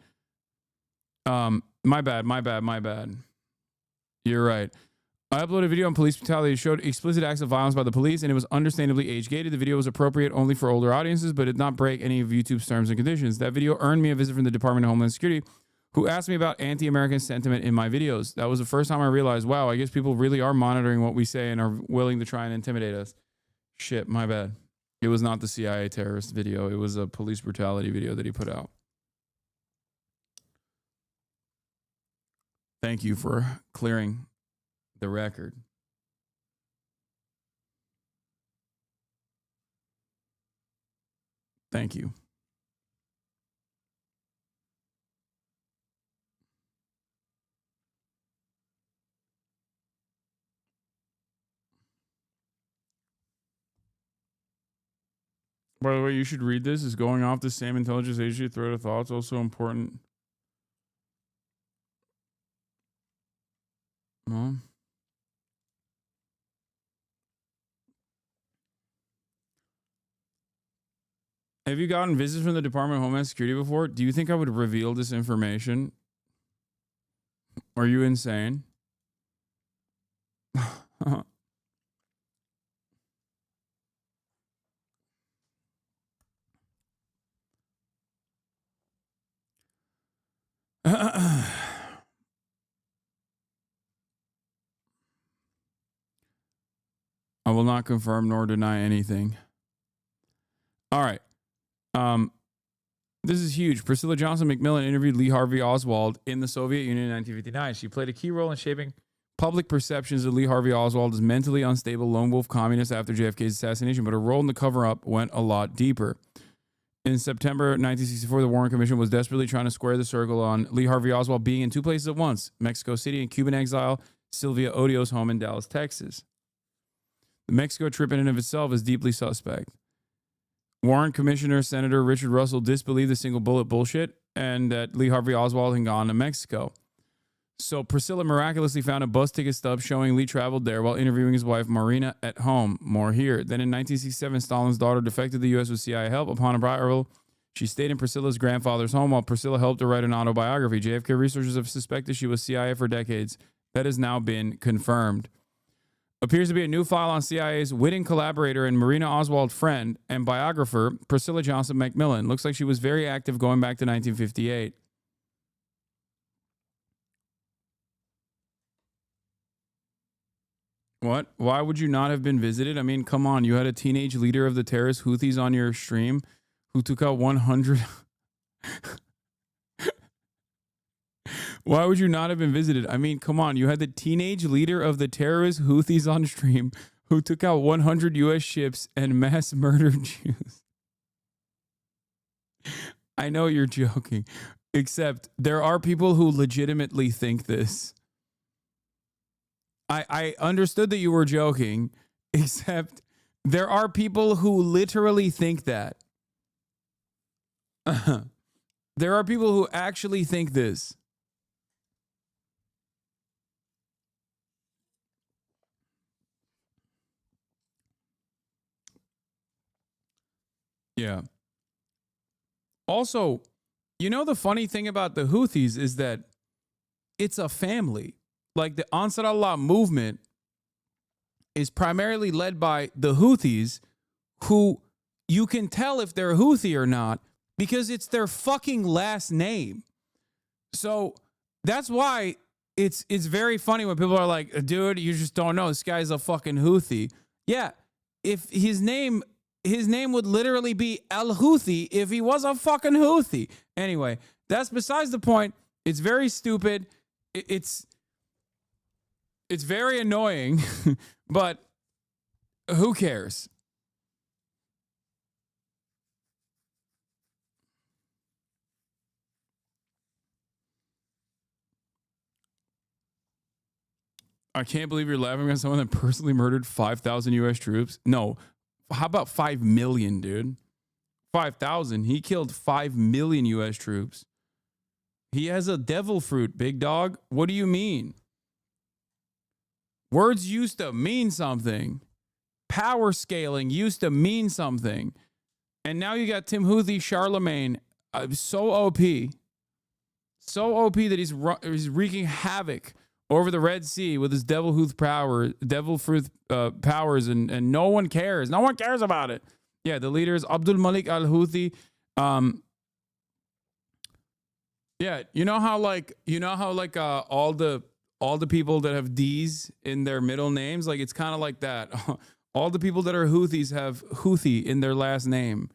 My bad. You're right. I uploaded a video on police brutality that showed explicit acts of violence by the police, and it was understandably age-gated. The video was appropriate only for older audiences, but did not break any of YouTube's terms and conditions. That video earned me a visit from the Department of Homeland Security, who asked me about anti-American sentiment in my videos. That was the first time I realized, wow, I guess people really are monitoring what we say and are willing to try and intimidate us. Shit, my bad. It was not the CIA terrorist video. It was a police brutality video that he put out. Thank you for clearing the record. Thank you. By the way, you should read this. Is going off the same intelligence agency thread of thoughts also important? No. Have you gotten visits from the Department of Homeland Security before? Do you think I would reveal this information? Are you insane? I will not confirm nor deny anything. All right. This is huge. Priscilla Johnson McMillan interviewed Lee Harvey Oswald in the Soviet Union in 1959. She played a key role in shaping public perceptions of Lee Harvey Oswald as mentally unstable lone wolf communist after JFK's assassination, but her role in the cover-up went a lot deeper. In September 1964, the Warren Commission was desperately trying to square the circle on Lee Harvey Oswald being in two places at once, Mexico City and Cuban exile, Sylvia Odio's home in Dallas, Texas. The Mexico trip in and of itself is deeply suspect. Warren Commissioner Senator Richard Russell disbelieved the single bullet bullshit and that Lee Harvey Oswald had gone to Mexico. So Priscilla miraculously found a bus ticket stub showing Lee traveled there while interviewing his wife Marina at home. More here. Then in 1967, Stalin's daughter defected to the U.S. with CIA help. Upon arrival, she stayed in Priscilla's grandfather's home while Priscilla helped her write an autobiography. JFK researchers have suspected she was CIA for decades. That has now been confirmed. Appears to be a new file on CIA's witting collaborator and Marina Oswald friend and biographer, Priscilla Johnson McMillan. Looks like she was very active going back to 1958. What? Why would you not have been visited? I mean, come on. You had a teenage leader of the terrorist Houthis on your stream who took out 100... Why would you not have been visited? I mean, come on. You had the teenage leader of the terrorist Houthis on stream who took out 100 U.S. ships and mass murdered Jews. I know you're joking, except there are people who legitimately think this. I understood that you were joking, except there are people who literally think that. There are people who actually think this. Yeah. Also, you know, the funny thing about the Houthis is that it's a family. Like the Ansar Allah movement is primarily led by the Houthis, who you can tell if they're Houthi or not because it's their fucking last name. So that's why it's very funny when people are like, dude, you just don't know. This guy's a fucking Houthi. Yeah. If his name would literally be Al Houthi if he was a fucking Houthi. Anyway, that's besides the point. It's very stupid. It's very annoying, but who cares? I can't believe you're laughing at someone that personally murdered 5,000 U.S. troops. No, how about 5 million, dude? 5,000. He killed 5 million U.S. troops. He has a devil fruit, big dog. What do you mean? Words used to mean something. Power scaling used to mean something. And now you got Tim Houthi, Charlemagne, so OP. So OP that he's wreaking havoc over the Red Sea with his devil fruit powers, and no one cares. No one cares about it. Yeah, the leader is Abdul Malik al-Houthi. Yeah, you know how all the people that have D's in their middle names, like it's kind of like that. All the people that are Houthis have Houthi in their last name.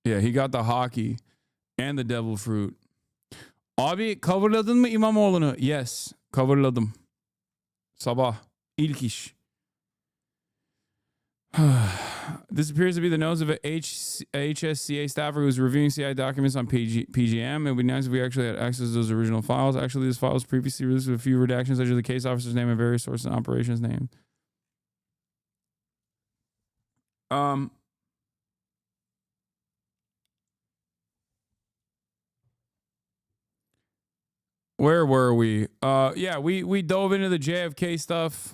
Yeah, he got the hockey and the devil fruit. Abi coverladın mı İmamoğlu'nu? Yes, coverladım. Sabah. İlk iş. This appears to be the nose of a HSCA staffer who's reviewing CI documents on PGM. It would be nice if we actually had access to those original files. Actually, this file was previously released with a few redactions, such as the case officer's name and various sources and operations name. Where were we? Yeah, we dove into the JFK stuff.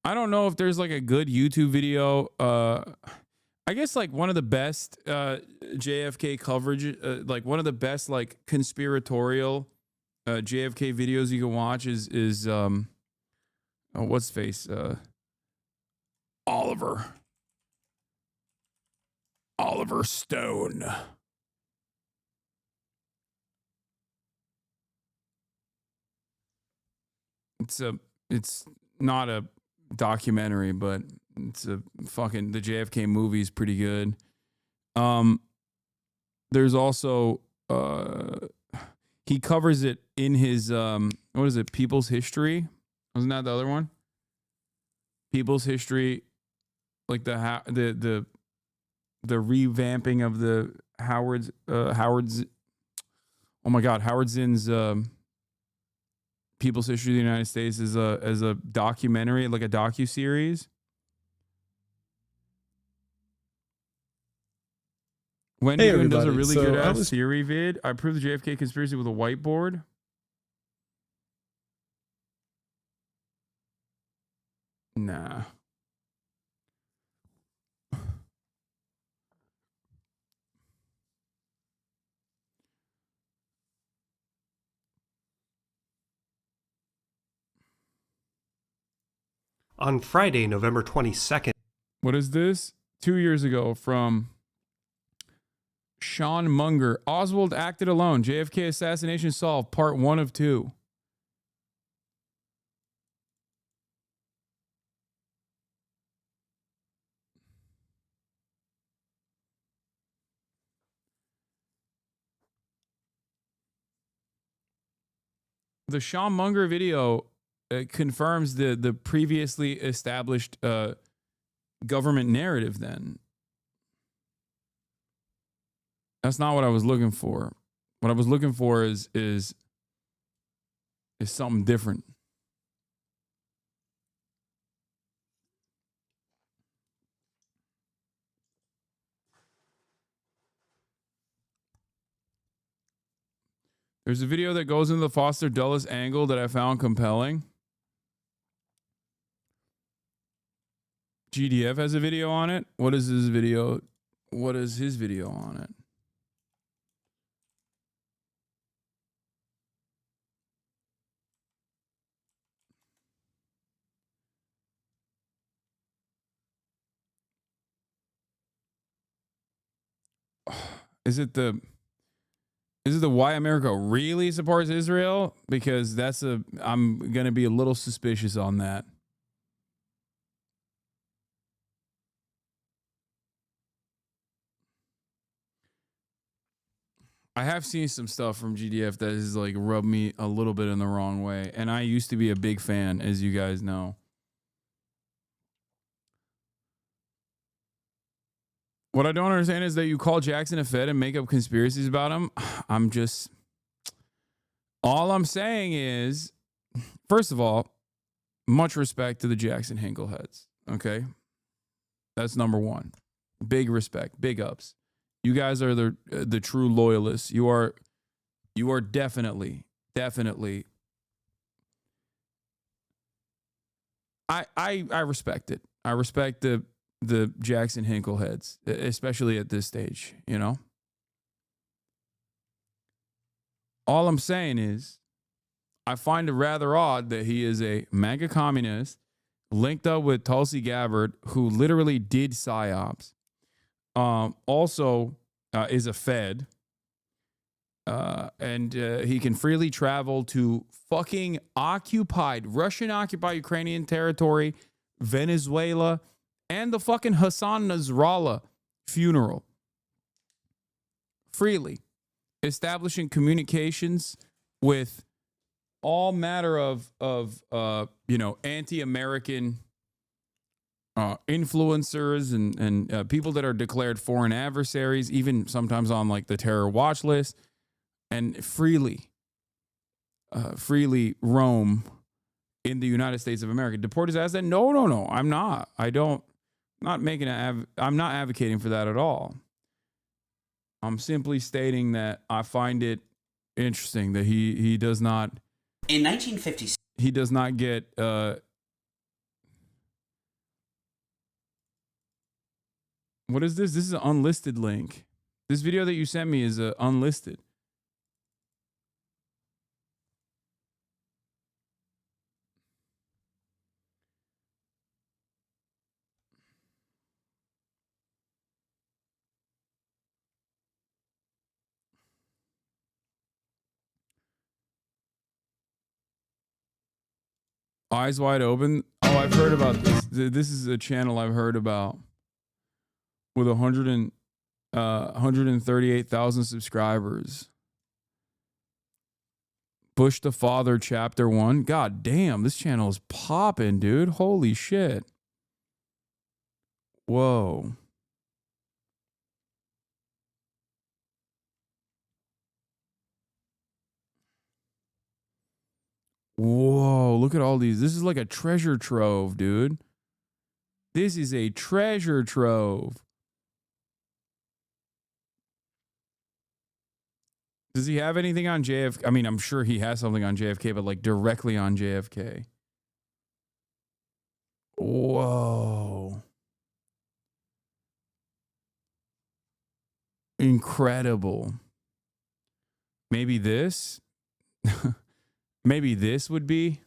I don't know if there's like a good YouTube video. I guess like one of the best JFK coverage, like one of the best like conspiratorial JFK videos you can watch is what's face Oliver Stone. It's not a documentary, but it's a fucking, the JFK movie is pretty good. There's also he covers it in his what is it, People's History? Wasn't that the other one? People's History, like the revamping of the Howard Zinn's People's History of the United States as a documentary, like a docu-series. Wendy even does a really good ass theory vid. I proved the JFK conspiracy with a whiteboard. Nah. On Friday, November 22nd. What is this? 2 years ago from Sean Munger. Oswald acted alone. JFK assassination solved. Part 1 of 2. The Sean Munger video confirms the previously established government narrative. Then that's not what I was looking for. What I was looking for is something different. There's a video that goes into the Foster Dulles angle that I found compelling. GDF has a video on it. What is his video? What is his video on it? Is it the why America really supports Israel? Because I'm going to be a little suspicious on that. I have seen some stuff from GDF that has like rubbed me a little bit in the wrong way. And I used to be a big fan, as you guys know. What I don't understand is that you call Jackson a Fed and make up conspiracies about him. All I'm saying is, first of all, much respect to the Jackson Hinkle heads. Okay. That's number one. Big respect, big ups. You guys are the true loyalists. You are definitely. I respect it. I respect the Jackson Hinkle heads, especially at this stage, you know? All I'm saying is, I find it rather odd that he is a MAGA communist linked up with Tulsi Gabbard, who literally did PSYOPs. Also is a Fed. And he can freely travel to fucking Russian-occupied Ukrainian territory, Venezuela, and the fucking Hassan Nasrallah funeral. Freely. Establishing communications with all matter of anti-American influencers and people that are declared foreign adversaries, even sometimes on like the terror watch list, and freely roam in the United States of America. Deport his ass? No, I'm not. I'm not advocating for that at all. I'm simply stating that I find it interesting that he does not. In 1956, he does not get. What is this? This is an unlisted link. This video that you sent me is unlisted. Eyes Wide Open. Oh, I've heard about this. This is a channel I've heard about with 138,000 subscribers. Bush the Father Chapter 1. God damn, this channel is popping, dude. Holy shit. Whoa. Whoa, look at all these. This is like a treasure trove, dude. This is a treasure trove. Does he have anything on JFK? I mean, I'm sure he has something on JFK, but like directly on JFK. Whoa. Incredible. Maybe this? Maybe this would be.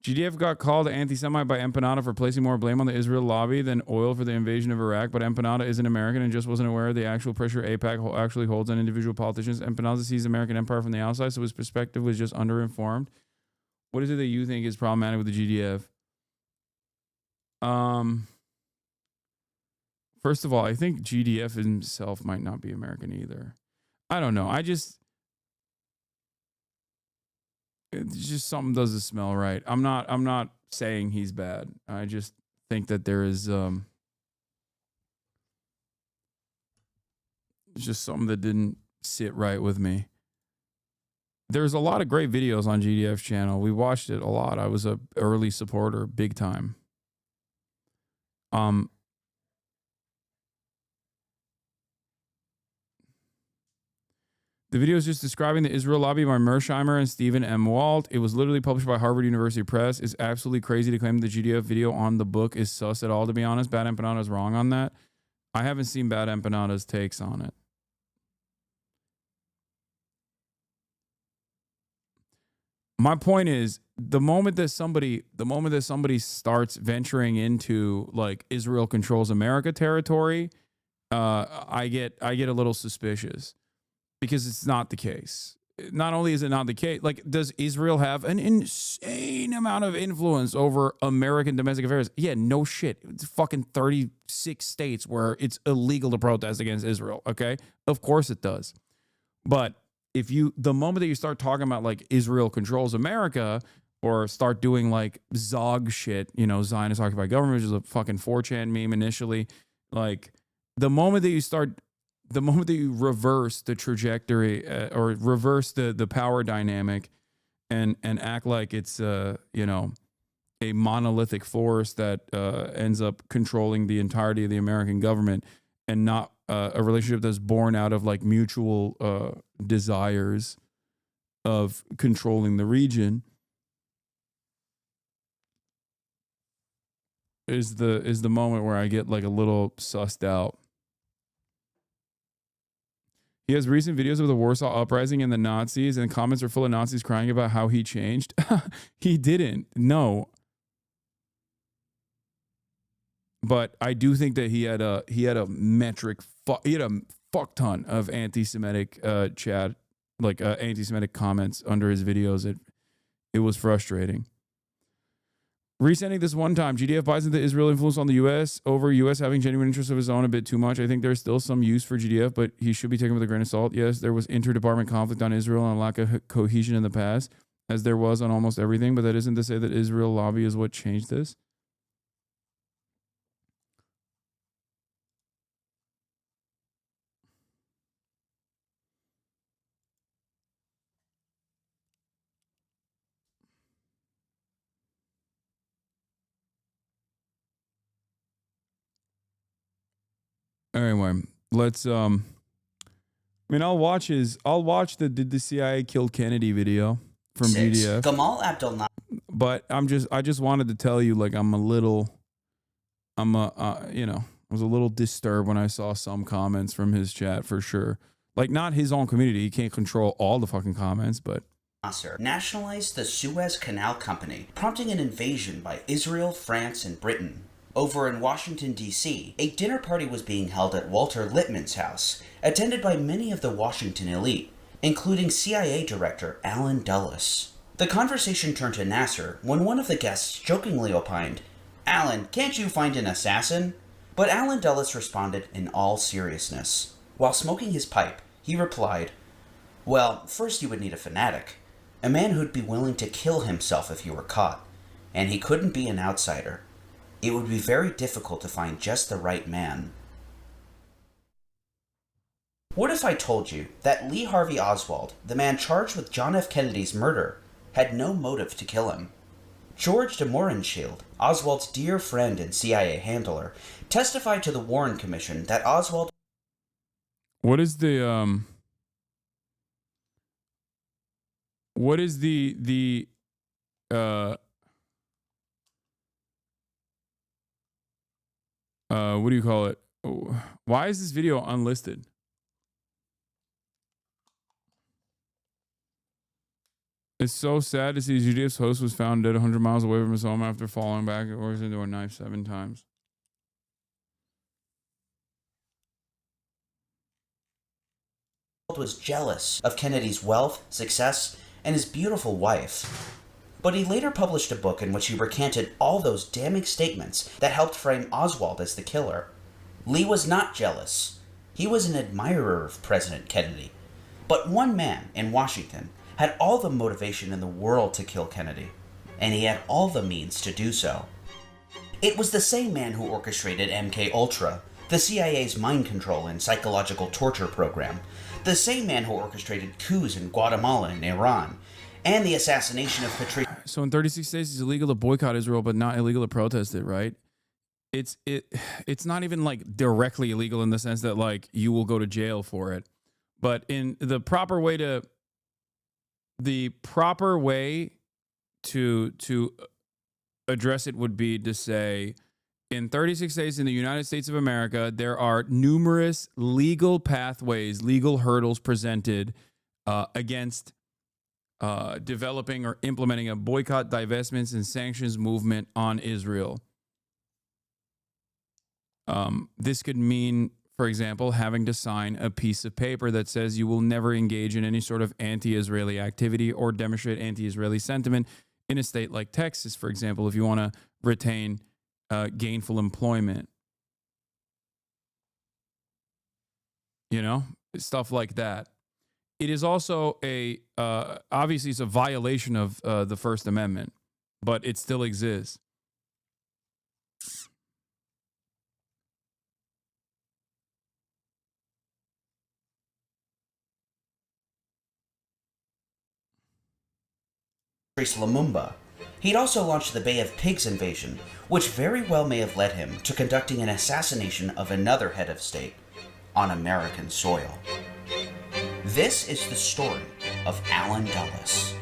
GDF got called anti-Semite by Empanada for placing more blame on the Israel lobby than oil for the invasion of Iraq, but Empanada isn't American and just wasn't aware of the actual pressure AIPAC actually holds on individual politicians. Empanada sees American empire from the outside, so his perspective was just underinformed. What is it that you think is problematic with the GDF? First of all, I think GDF himself might not be American either. I don't know. It's just something doesn't smell right. I'm not saying he's bad. I just think that there is it's just something that didn't sit right with me. There's a lot of great videos on GDF's channel. We watched it a lot. I was a early supporter, big time. The video is just describing the Israel lobby by Mersheimer and Stephen M. Walt. It was literally published by Harvard University Press. It's absolutely crazy to claim the GDF video on the book is sus at all, to be honest. Bad Empanada's wrong on that. I haven't seen Bad Empanada's takes on it. My point is, the moment that somebody starts venturing into like Israel controls America territory, I get a little suspicious. Because it's not the case. Not only is it not the case, like, does Israel have an insane amount of influence over American domestic affairs? Yeah, no shit. It's fucking 36 states where it's illegal to protest against Israel, okay? Of course it does. But the moment that you start talking about like Israel controls America, or start doing like Zog shit, Zionist occupied government, which is a fucking 4chan meme initially, like the moment that you reverse the trajectory or reverse the power dynamic and act like it's a monolithic force that ends up controlling the entirety of the American government, and not a relationship that's born out of like mutual desires of controlling the region, is the moment where I get like a little sussed out. He has recent videos of the Warsaw Uprising and the Nazis, and comments are full of Nazis crying about how he changed. He didn't. No. But I do think that he had a fuck ton of anti-Semitic anti-Semitic comments under his videos. It was frustrating. Resending this one time, GDF buys into Israel influence on the U.S. over U.S. having genuine interests of his own a bit too much. I think there's still some use for GDF, but he should be taken with a grain of salt. Yes, there was interdepartment conflict on Israel and a lack of cohesion in the past, as there was on almost everything, but that isn't to say that Israel lobby is what changed this. Anyway, let's I'll watch the Did the CIA Kill Kennedy video from GDF. Gamal Abdel. But I just wanted to tell you, like, I was a little disturbed when I saw some comments from his chat, for sure. Like, not his own community. He can't control all the fucking comments, but Nasser nationalized the Suez Canal Company, prompting an invasion by Israel, France, and Britain. Over in Washington, D.C., a dinner party was being held at Walter Lippmann's house, attended by many of the Washington elite, including CIA Director Allen Dulles. The conversation turned to Nasser when one of the guests jokingly opined, "Allen, can't you find an assassin?" But Allen Dulles responded in all seriousness. While smoking his pipe, he replied, "Well, first you would need a fanatic, a man who'd be willing to kill himself if he were caught, and he couldn't be an outsider. It would be very difficult to find just the right man." What if I told you that Lee Harvey Oswald, the man charged with John F. Kennedy's murder, had no motive to kill him? George de Mohrenschildt, Oswald's dear friend and CIA handler, testified to the Warren Commission that Oswald... What is the what do you call it? Why is this video unlisted? It's so sad to see GDF's host was found dead 100 miles away from his home after falling backwards into a knife 7 times. was jealous of Kennedy's wealth, success, and his beautiful wife. But he later published a book in which he recanted all those damning statements that helped frame Oswald as the killer. Lee was not jealous. He was an admirer of President Kennedy. But one man in Washington had all the motivation in the world to kill Kennedy, and he had all the means to do so. It was the same man who orchestrated MK-Ultra, the CIA's mind control and psychological torture program, the same man who orchestrated coups in Guatemala and Iran, and the assassination of Patricia. So in 36 states, it's illegal to boycott Israel, but not illegal to protest it, right? It's not even like directly illegal in the sense that like you will go to jail for it, but in the proper way to address it would be to say, in 36 states in the United States of America, there are numerous legal pathways, legal hurdles presented against developing or implementing a boycott, divestments, and sanctions movement on Israel. This could mean, for example, having to sign a piece of paper that says you will never engage in any sort of anti-Israeli activity or demonstrate anti-Israeli sentiment in a state like Texas, for example, if you want to retain gainful employment. You know, stuff like that. It is also obviously it's a violation of the First Amendment, but it still exists. Lumumba. He'd also launched the Bay of Pigs invasion, which very well may have led him to conducting an assassination of another head of state on American soil. This is the story of Allen Dulles.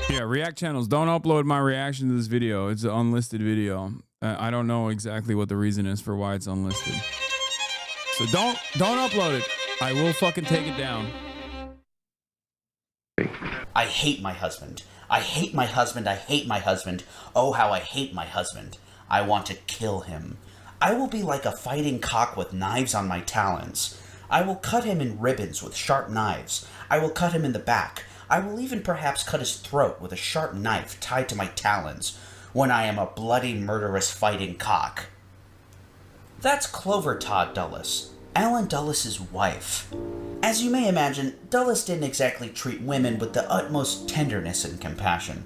Yeah, React channels, don't upload my reaction to this video. It's an unlisted video. I don't know exactly what the reason is for why it's unlisted. So don't upload it. I will fucking take it down. I hate my husband. I hate my husband. I hate my husband. Oh, how I hate my husband. I want to kill him. I will be like a fighting cock with knives on my talons. I will cut him in ribbons with sharp knives. I will cut him in the back. I will even perhaps cut his throat with a sharp knife tied to my talons when I am a bloody, murderous fighting cock. That's Clover Todd Dulles, Allen Dulles' wife. As you may imagine, Dulles didn't exactly treat women with the utmost tenderness and compassion.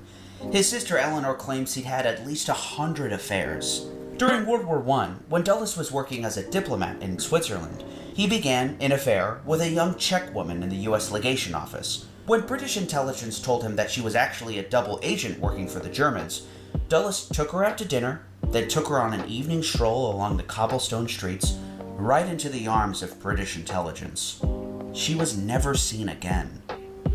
His sister Eleanor claims he'd had at least 100 affairs. During World War I, when Dulles was working as a diplomat in Switzerland, he began an affair with a young Czech woman in the U.S. legation office. When British intelligence told him that she was actually a double agent working for the Germans, Dulles took her out to dinner, then took her on an evening stroll along the cobblestone streets, right into the arms of British intelligence. She was never seen again.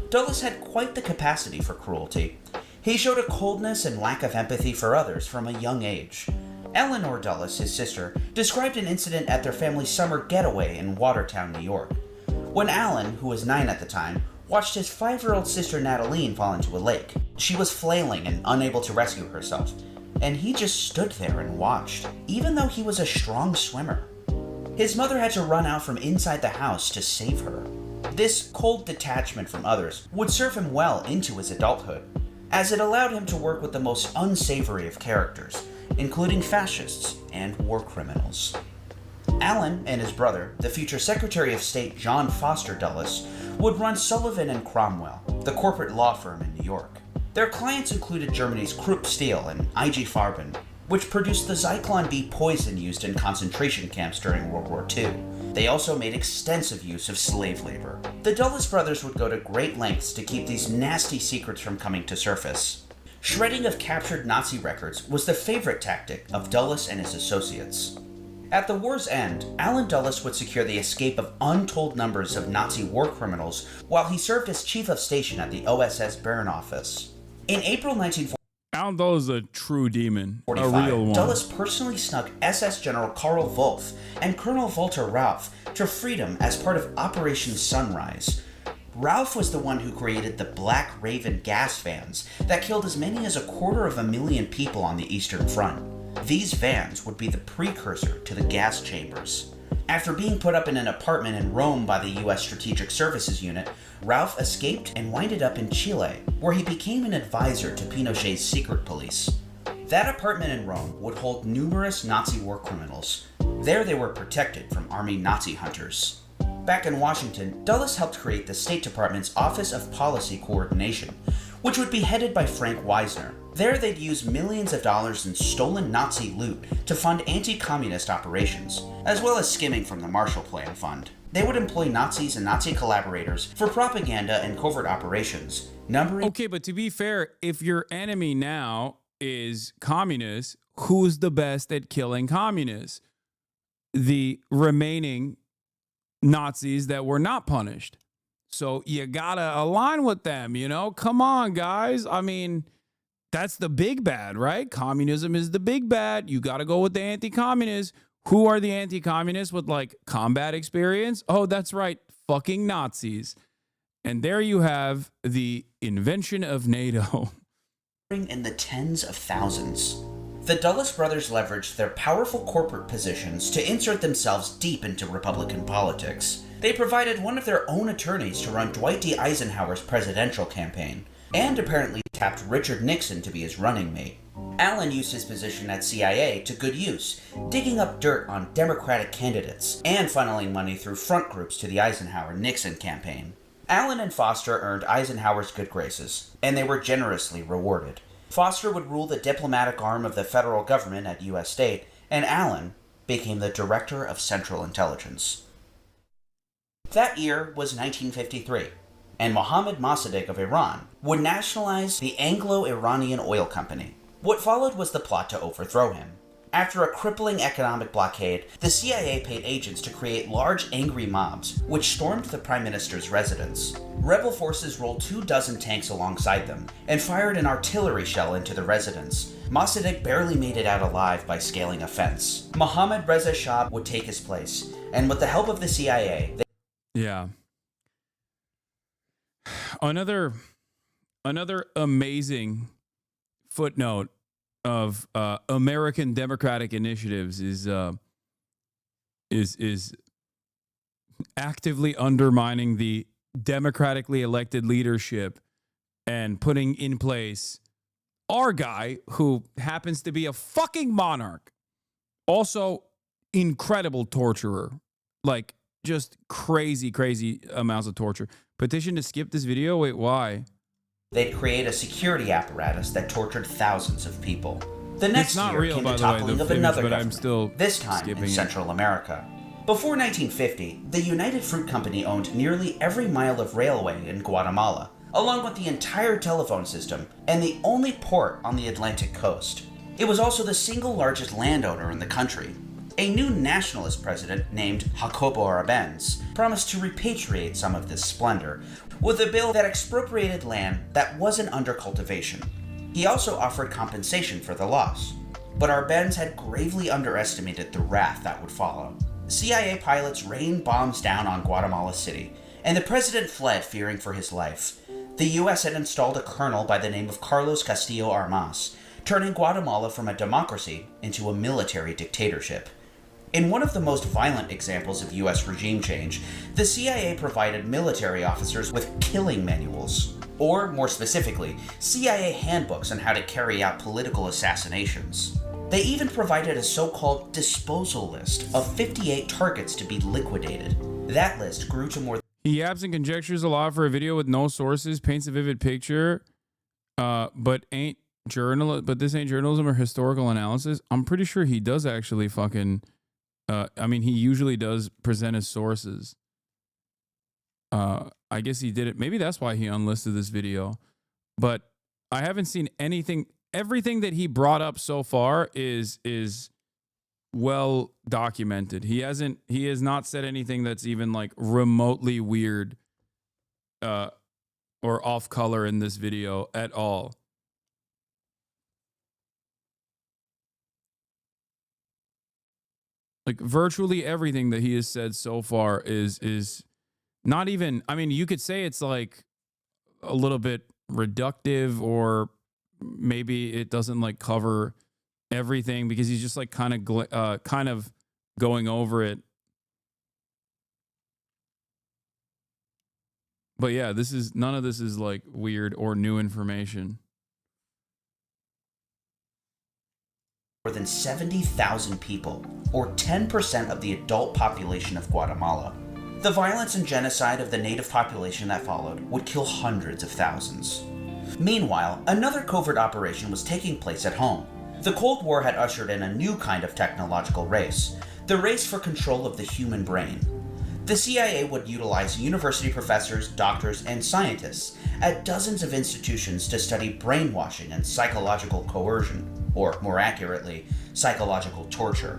Dulles had quite the capacity for cruelty. He showed a coldness and lack of empathy for others from a young age. Eleanor Dulles, his sister, described an incident at their family's summer getaway in Watertown, New York. When Allen, who was 9 at the time, watched his 5-year-old sister Natalie fall into a lake. She was flailing and unable to rescue herself, and he just stood there and watched, even though he was a strong swimmer. His mother had to run out from inside the house to save her. This cold detachment from others would serve him well into his adulthood, as it allowed him to work with the most unsavory of characters, including fascists and war criminals. Allen and his brother, the future Secretary of State John Foster Dulles, would run Sullivan & Cromwell, the corporate law firm in New York. Their clients included Germany's Krupp Steel and IG Farben, which produced the Zyklon B poison used in concentration camps during World War II. They also made extensive use of slave labor. The Dulles brothers would go to great lengths to keep these nasty secrets from coming to surface. Shredding of captured Nazi records was the favorite tactic of Dulles and his associates. At the war's end, Allen Dulles would secure the escape of untold numbers of Nazi war criminals while he served as chief of station at the OSS Bern office. In April 1945, Allen Dulles is a true demon, a real one. Dulles personally snuck SS General Karl Wolff and Colonel Walter Rauff to freedom as part of Operation Sunrise. Rauff was the one who created the Black Raven gas vans that killed as many as 250,000 people on the Eastern Front. These vans would be the precursor to the gas chambers. After being put up in an apartment in Rome by the U.S. Strategic Services Unit, Rauff escaped and winded up in Chile, where he became an advisor to Pinochet's secret police. That apartment in Rome would hold numerous Nazi war criminals. There they were protected from army Nazi hunters. Back in Washington, Dulles helped create the State Department's Office of Policy Coordination, which would be headed by Frank Wisner. There, they'd use millions of dollars in stolen Nazi loot to fund anti-communist operations, as well as skimming from the Marshall Plan Fund. They would employ Nazis and Nazi collaborators for propaganda and covert operations, numbering... Okay, but to be fair, if your enemy now is communist, who's the best at killing communists? The remaining Nazis that were not punished. So you gotta align with them, you know? Come on, guys. I mean, that's the big bad, right? Communism is the big bad. You gotta go with the anti-communists. Who are the anti-communists with like combat experience? Oh, that's right, fucking Nazis. And there you have the invention of NATO. In the tens of thousands. The Dulles brothers leveraged their powerful corporate positions to insert themselves deep into Republican politics. They provided one of their own attorneys to run Dwight D. Eisenhower's presidential campaign, and apparently tapped Richard Nixon to be his running mate. Allen used his position at CIA to good use, digging up dirt on Democratic candidates and funneling money through front groups to the Eisenhower-Nixon campaign. Allen and Foster earned Eisenhower's good graces, and they were generously rewarded. Foster would rule the diplomatic arm of the federal government at U.S. State, and Allen became the Director of Central Intelligence. That year was 1953, and Mohammad Mossadegh of Iran would nationalize the Anglo-Iranian Oil Company. What followed was the plot to overthrow him. After a crippling economic blockade, the CIA paid agents to create large angry mobs, which stormed the Prime Minister's residence. Rebel forces rolled 24 tanks alongside them, and fired an artillery shell into the residence. Mossadegh barely made it out alive by scaling a fence. Mohammad Reza Shah would take his place, and with the help of the CIA, Yeah. Another amazing footnote of American democratic initiatives is actively undermining the democratically elected leadership and putting in place our guy who happens to be a fucking monarch, also incredible torturer, like just crazy amounts of torture. Petition to skip this video. Wait, why? they'd create a security apparatus that tortured thousands of people. The next year came the toppling of another government, this time in Central America. Before 1950, the United Fruit Company owned nearly every mile of railway in Guatemala, along with the entire telephone system and the only port on the Atlantic coast. It was also the single largest landowner in the country. A new nationalist president named Jacobo Arbenz promised to repatriate some of this splendor with a bill that expropriated land that wasn't under cultivation. He also offered compensation for the loss, but Arbenz had gravely underestimated the wrath that would follow. CIA pilots rained bombs down on Guatemala City, and the president fled fearing for his life. The US had installed a colonel by the name of Carlos Castillo Armas, turning Guatemala from a democracy into a military dictatorship. In one of the most violent examples of US regime change, the CIA provided military officers with killing manuals, or more specifically, CIA handbooks on how to carry out political assassinations. They even provided a so-called disposal list of 58 targets to be liquidated. That list grew to more. He yaps and conjectures a lot for a video with no sources, paints a vivid picture, but this ain't journalism or historical analysis. I'm pretty sure he does actually fucking. I mean, he usually does present his sources. I guess he did it. Maybe that's why he unlisted this video. But I haven't seen anything. Everything that he brought up so far is well documented. He has not said anything that's even like remotely weird or off color in this video at all. Like virtually everything that he has said so far is not even, I mean, you could say it's like a little bit reductive, or maybe it doesn't like cover everything because he's just like kind of going over it. But yeah, none of this is like weird or new information. More than 70,000 people, or 10% of the adult population of Guatemala. The violence and genocide of the native population that followed would kill hundreds of thousands. Meanwhile, another covert operation was taking place at home. The Cold War had ushered in a new kind of technological race, the race for control of the human brain. The CIA would utilize university professors, doctors, and scientists at dozens of institutions to study brainwashing and psychological coercion, or more accurately, psychological torture.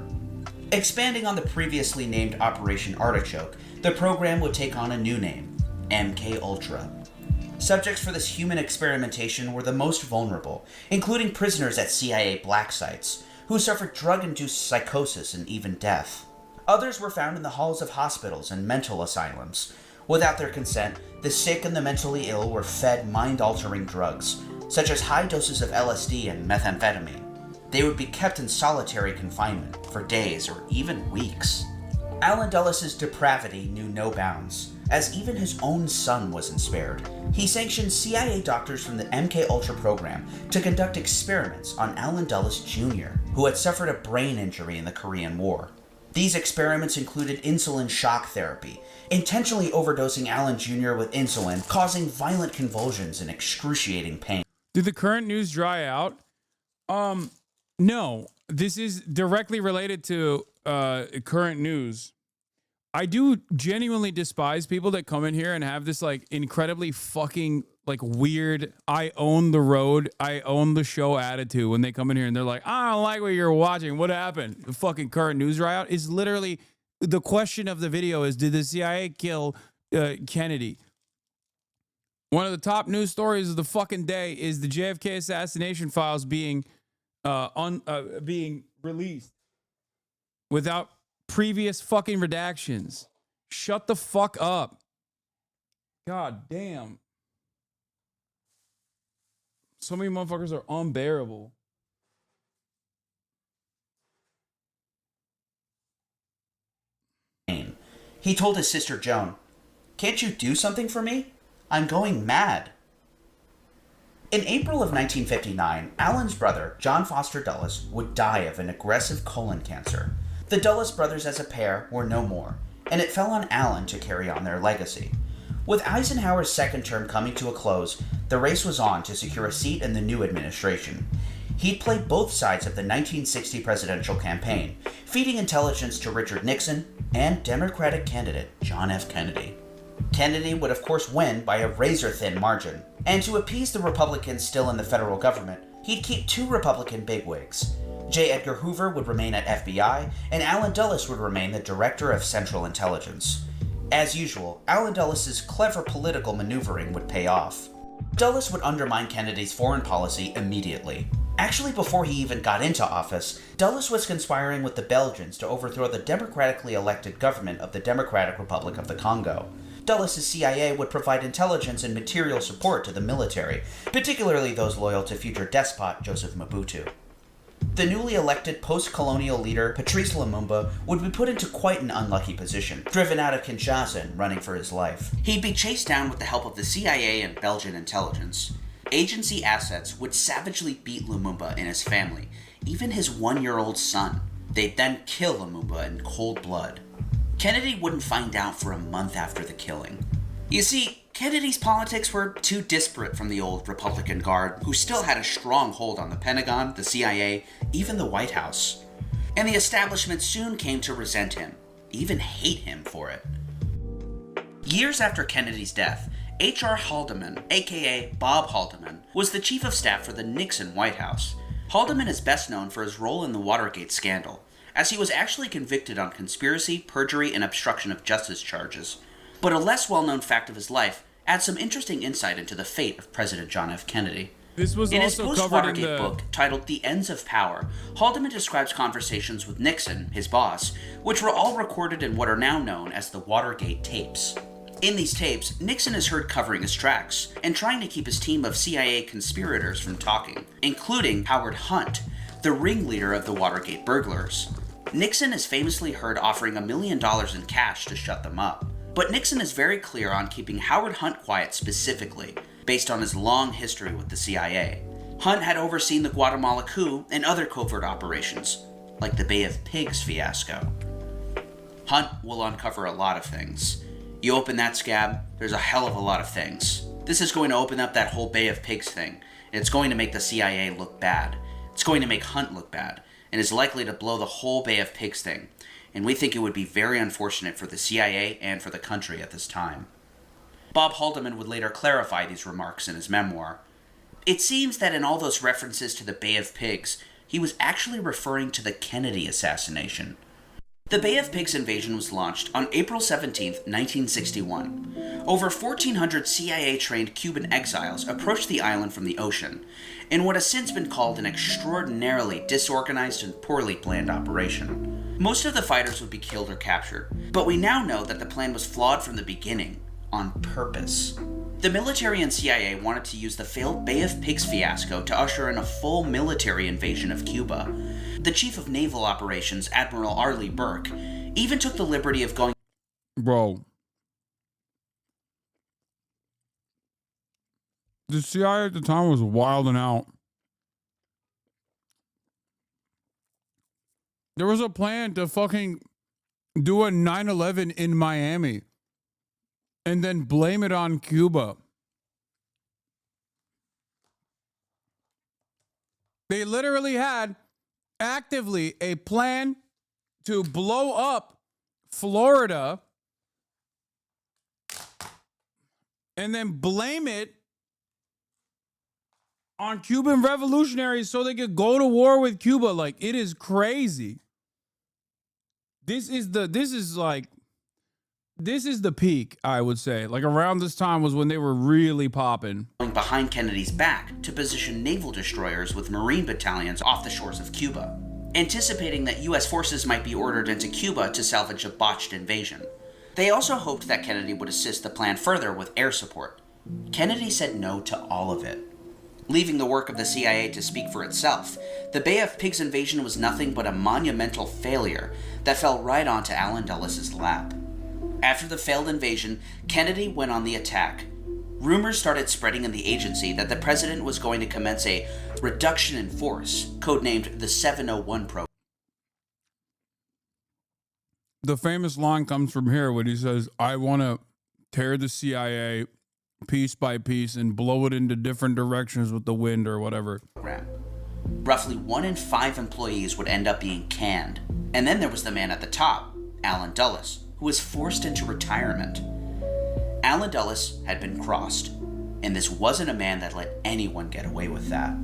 Expanding on the previously named Operation Artichoke, the program would take on a new name, MK-Ultra. Subjects for this human experimentation were the most vulnerable, including prisoners at CIA black sites, who suffered drug-induced psychosis and even death. Others were found in the halls of hospitals and mental asylums. Without their consent, the sick and the mentally ill were fed mind-altering drugs, such as high doses of LSD and methamphetamine. They would be kept in solitary confinement for days or even weeks. Allen Dulles' depravity knew no bounds, as even his own son wasn't spared. He sanctioned CIA doctors from the MK-Ultra program to conduct experiments on Allen Dulles Jr., who had suffered a brain injury in the Korean War. These experiments included insulin shock therapy, intentionally overdosing Allen Jr. with insulin, causing violent convulsions and excruciating pain. Did the current news dry out? No. This is directly related to current news. I do genuinely despise people that come in here and have this like incredibly fucking like weird I own the road, I own the show attitude when they come in here and they're like, I don't like what you're watching. What happened? The fucking current news riot is literally the question of the video is, did the CIA kill Kennedy? One of the top news stories of the fucking day is the JFK assassination files being released without previous fucking redactions. Shut the fuck up. God damn. So many motherfuckers are unbearable. He told his sister Joan, "Can't you do something for me? I'm going mad." In April of 1959, Allen's brother, John Foster Dulles, would die of an aggressive colon cancer. The Dulles brothers as a pair were no more, and it fell on Allen to carry on their legacy. With Eisenhower's second term coming to a close, the race was on to secure a seat in the new administration. He'd played both sides of the 1960 presidential campaign, feeding intelligence to Richard Nixon and Democratic candidate John F. Kennedy. Kennedy would of course win by a razor-thin margin, and to appease the Republicans still in the federal government, he'd keep two Republican bigwigs. J. Edgar Hoover would remain at FBI, and Allen Dulles would remain the Director of Central Intelligence. As usual, Allen Dulles' clever political maneuvering would pay off. Dulles would undermine Kennedy's foreign policy immediately. Actually, before he even got into office, Dulles was conspiring with the Belgians to overthrow the democratically elected government of the Democratic Republic of the Congo. Dulles' CIA would provide intelligence and material support to the military, particularly those loyal to future despot Joseph Mobutu. The newly elected post-colonial leader, Patrice Lumumba, would be put into quite an unlucky position, driven out of Kinshasa and running for his life. He'd be chased down with the help of the CIA and Belgian intelligence. Agency assets would savagely beat Lumumba and his family, even his 1-year-old son. They'd then kill Lumumba in cold blood. Kennedy wouldn't find out for a month after the killing. You see, Kennedy's politics were too disparate from the old Republican Guard, who still had a strong hold on the Pentagon, the CIA, even the White House. And the establishment soon came to resent him, even hate him for it. Years after Kennedy's death, H.R. Haldeman, aka Bob Haldeman, was the chief of staff for the Nixon White House. Haldeman is best known for his role in the Watergate scandal, as he was actually convicted on conspiracy, perjury, and obstruction of justice charges. But a less well-known fact of his life adds some interesting insight into the fate of President John F. Kennedy. This was in his also post-Watergate covered in the book titled The Ends of Power, Haldeman describes conversations with Nixon, his boss, which were all recorded in what are now known as the Watergate tapes. In these tapes, Nixon is heard covering his tracks and trying to keep his team of CIA conspirators from talking, including Howard Hunt, the ringleader of the Watergate burglars. Nixon is famously heard offering $1 million in cash to shut them up. But Nixon is very clear on keeping Howard Hunt quiet specifically, based on his long history with the CIA. Hunt had overseen the Guatemala coup and other covert operations, like the Bay of Pigs fiasco. Hunt will uncover a lot of things. You open that scab, there's a hell of a lot of things. This is going to open up that whole Bay of Pigs thing, and it's going to make the CIA look bad. It's going to make Hunt look bad, and is likely to blow the whole Bay of Pigs thing. And we think it would be very unfortunate for the CIA and for the country at this time. Bob Haldeman would later clarify these remarks in his memoir. It seems that in all those references to the Bay of Pigs, he was actually referring to the Kennedy assassination. The Bay of Pigs invasion was launched on April 17, 1961. Over 1,400 CIA-trained Cuban exiles approached the island from the ocean, in what has since been called an extraordinarily disorganized and poorly planned operation. Most of the fighters would be killed or captured, but we now know that the plan was flawed from the beginning, on purpose. The military and CIA wanted to use the failed Bay of Pigs fiasco to usher in a full military invasion of Cuba. The chief of naval operations, Admiral Arleigh Burke, even took the liberty of going... Bro. The CIA at the time was wilding out. There was a plan to fucking do a 9/11 in Miami and then blame it on Cuba. They literally had actively a plan to blow up Florida and then blame it on Cuban revolutionaries so they could go to war with Cuba. Like, it is crazy. This is the peak, I would say. Like, around this time was when they were really popping. Behind Kennedy's back to position naval destroyers with Marine battalions off the shores of Cuba, anticipating that U.S. forces might be ordered into Cuba to salvage a botched invasion. They also hoped that Kennedy would assist the plan further with air support. Kennedy said no to all of it. Leaving the work of the CIA to speak for itself, the Bay of Pigs invasion was nothing but a monumental failure that fell right onto Allen Dulles' lap. After the failed invasion, Kennedy went on the attack. Rumors started spreading in the agency that the president was going to commence a reduction in force, codenamed the 701 program. The famous line comes from here when he says, I want to tear the CIA piece by piece and blow it into different directions with the wind or whatever. Roughly 1 in 5 employees would end up being canned. And then there was the man at the top, Allen Dulles, who was forced into retirement. Allen Dulles had been crossed, and this wasn't a man that let anyone get away with that.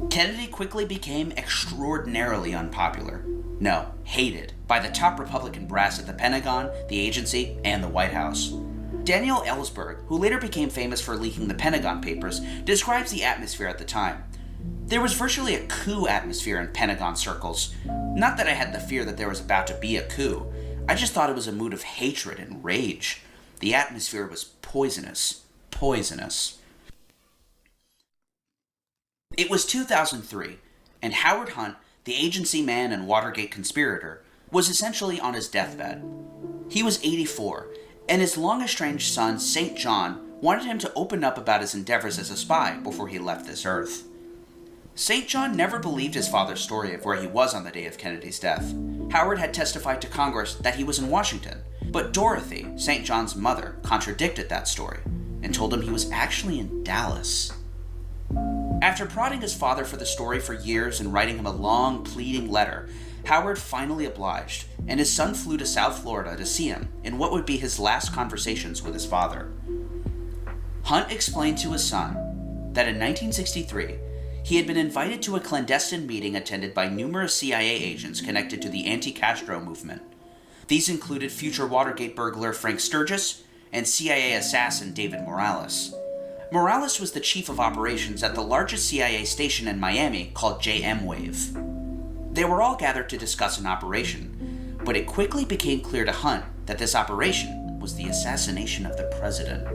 Kennedy quickly became extraordinarily unpopular. No, hated by the top Republican brass at the Pentagon, the agency, and the White House. Daniel Ellsberg, who later became famous for leaking the Pentagon Papers, describes the atmosphere at the time. There was virtually a coup atmosphere in Pentagon circles. Not that I had the fear that there was about to be a coup. I just thought it was a mood of hatred and rage. The atmosphere was poisonous. Poisonous. It was 2003, and Howard Hunt, the agency man and Watergate conspirator, was essentially on his deathbed. He was 84, and his long-estranged son, St. John, wanted him to open up about his endeavors as a spy before he left this earth. St. John never believed his father's story of where he was on the day of Kennedy's death. Howard had testified to Congress that he was in Washington, but Dorothy, St. John's mother, contradicted that story and told him he was actually in Dallas. After prodding his father for the story for years and writing him a long, pleading letter, Howard finally obliged, and his son flew to South Florida to see him in what would be his last conversations with his father. Hunt explained to his son that in 1963, he had been invited to a clandestine meeting attended by numerous CIA agents connected to the anti-Castro movement. These included future Watergate burglar Frank Sturgis and CIA assassin David Morales. Morales was the chief of operations at the largest CIA station in Miami called JM Wave. They were all gathered to discuss an operation, but it quickly became clear to Hunt that this operation was the assassination of the president.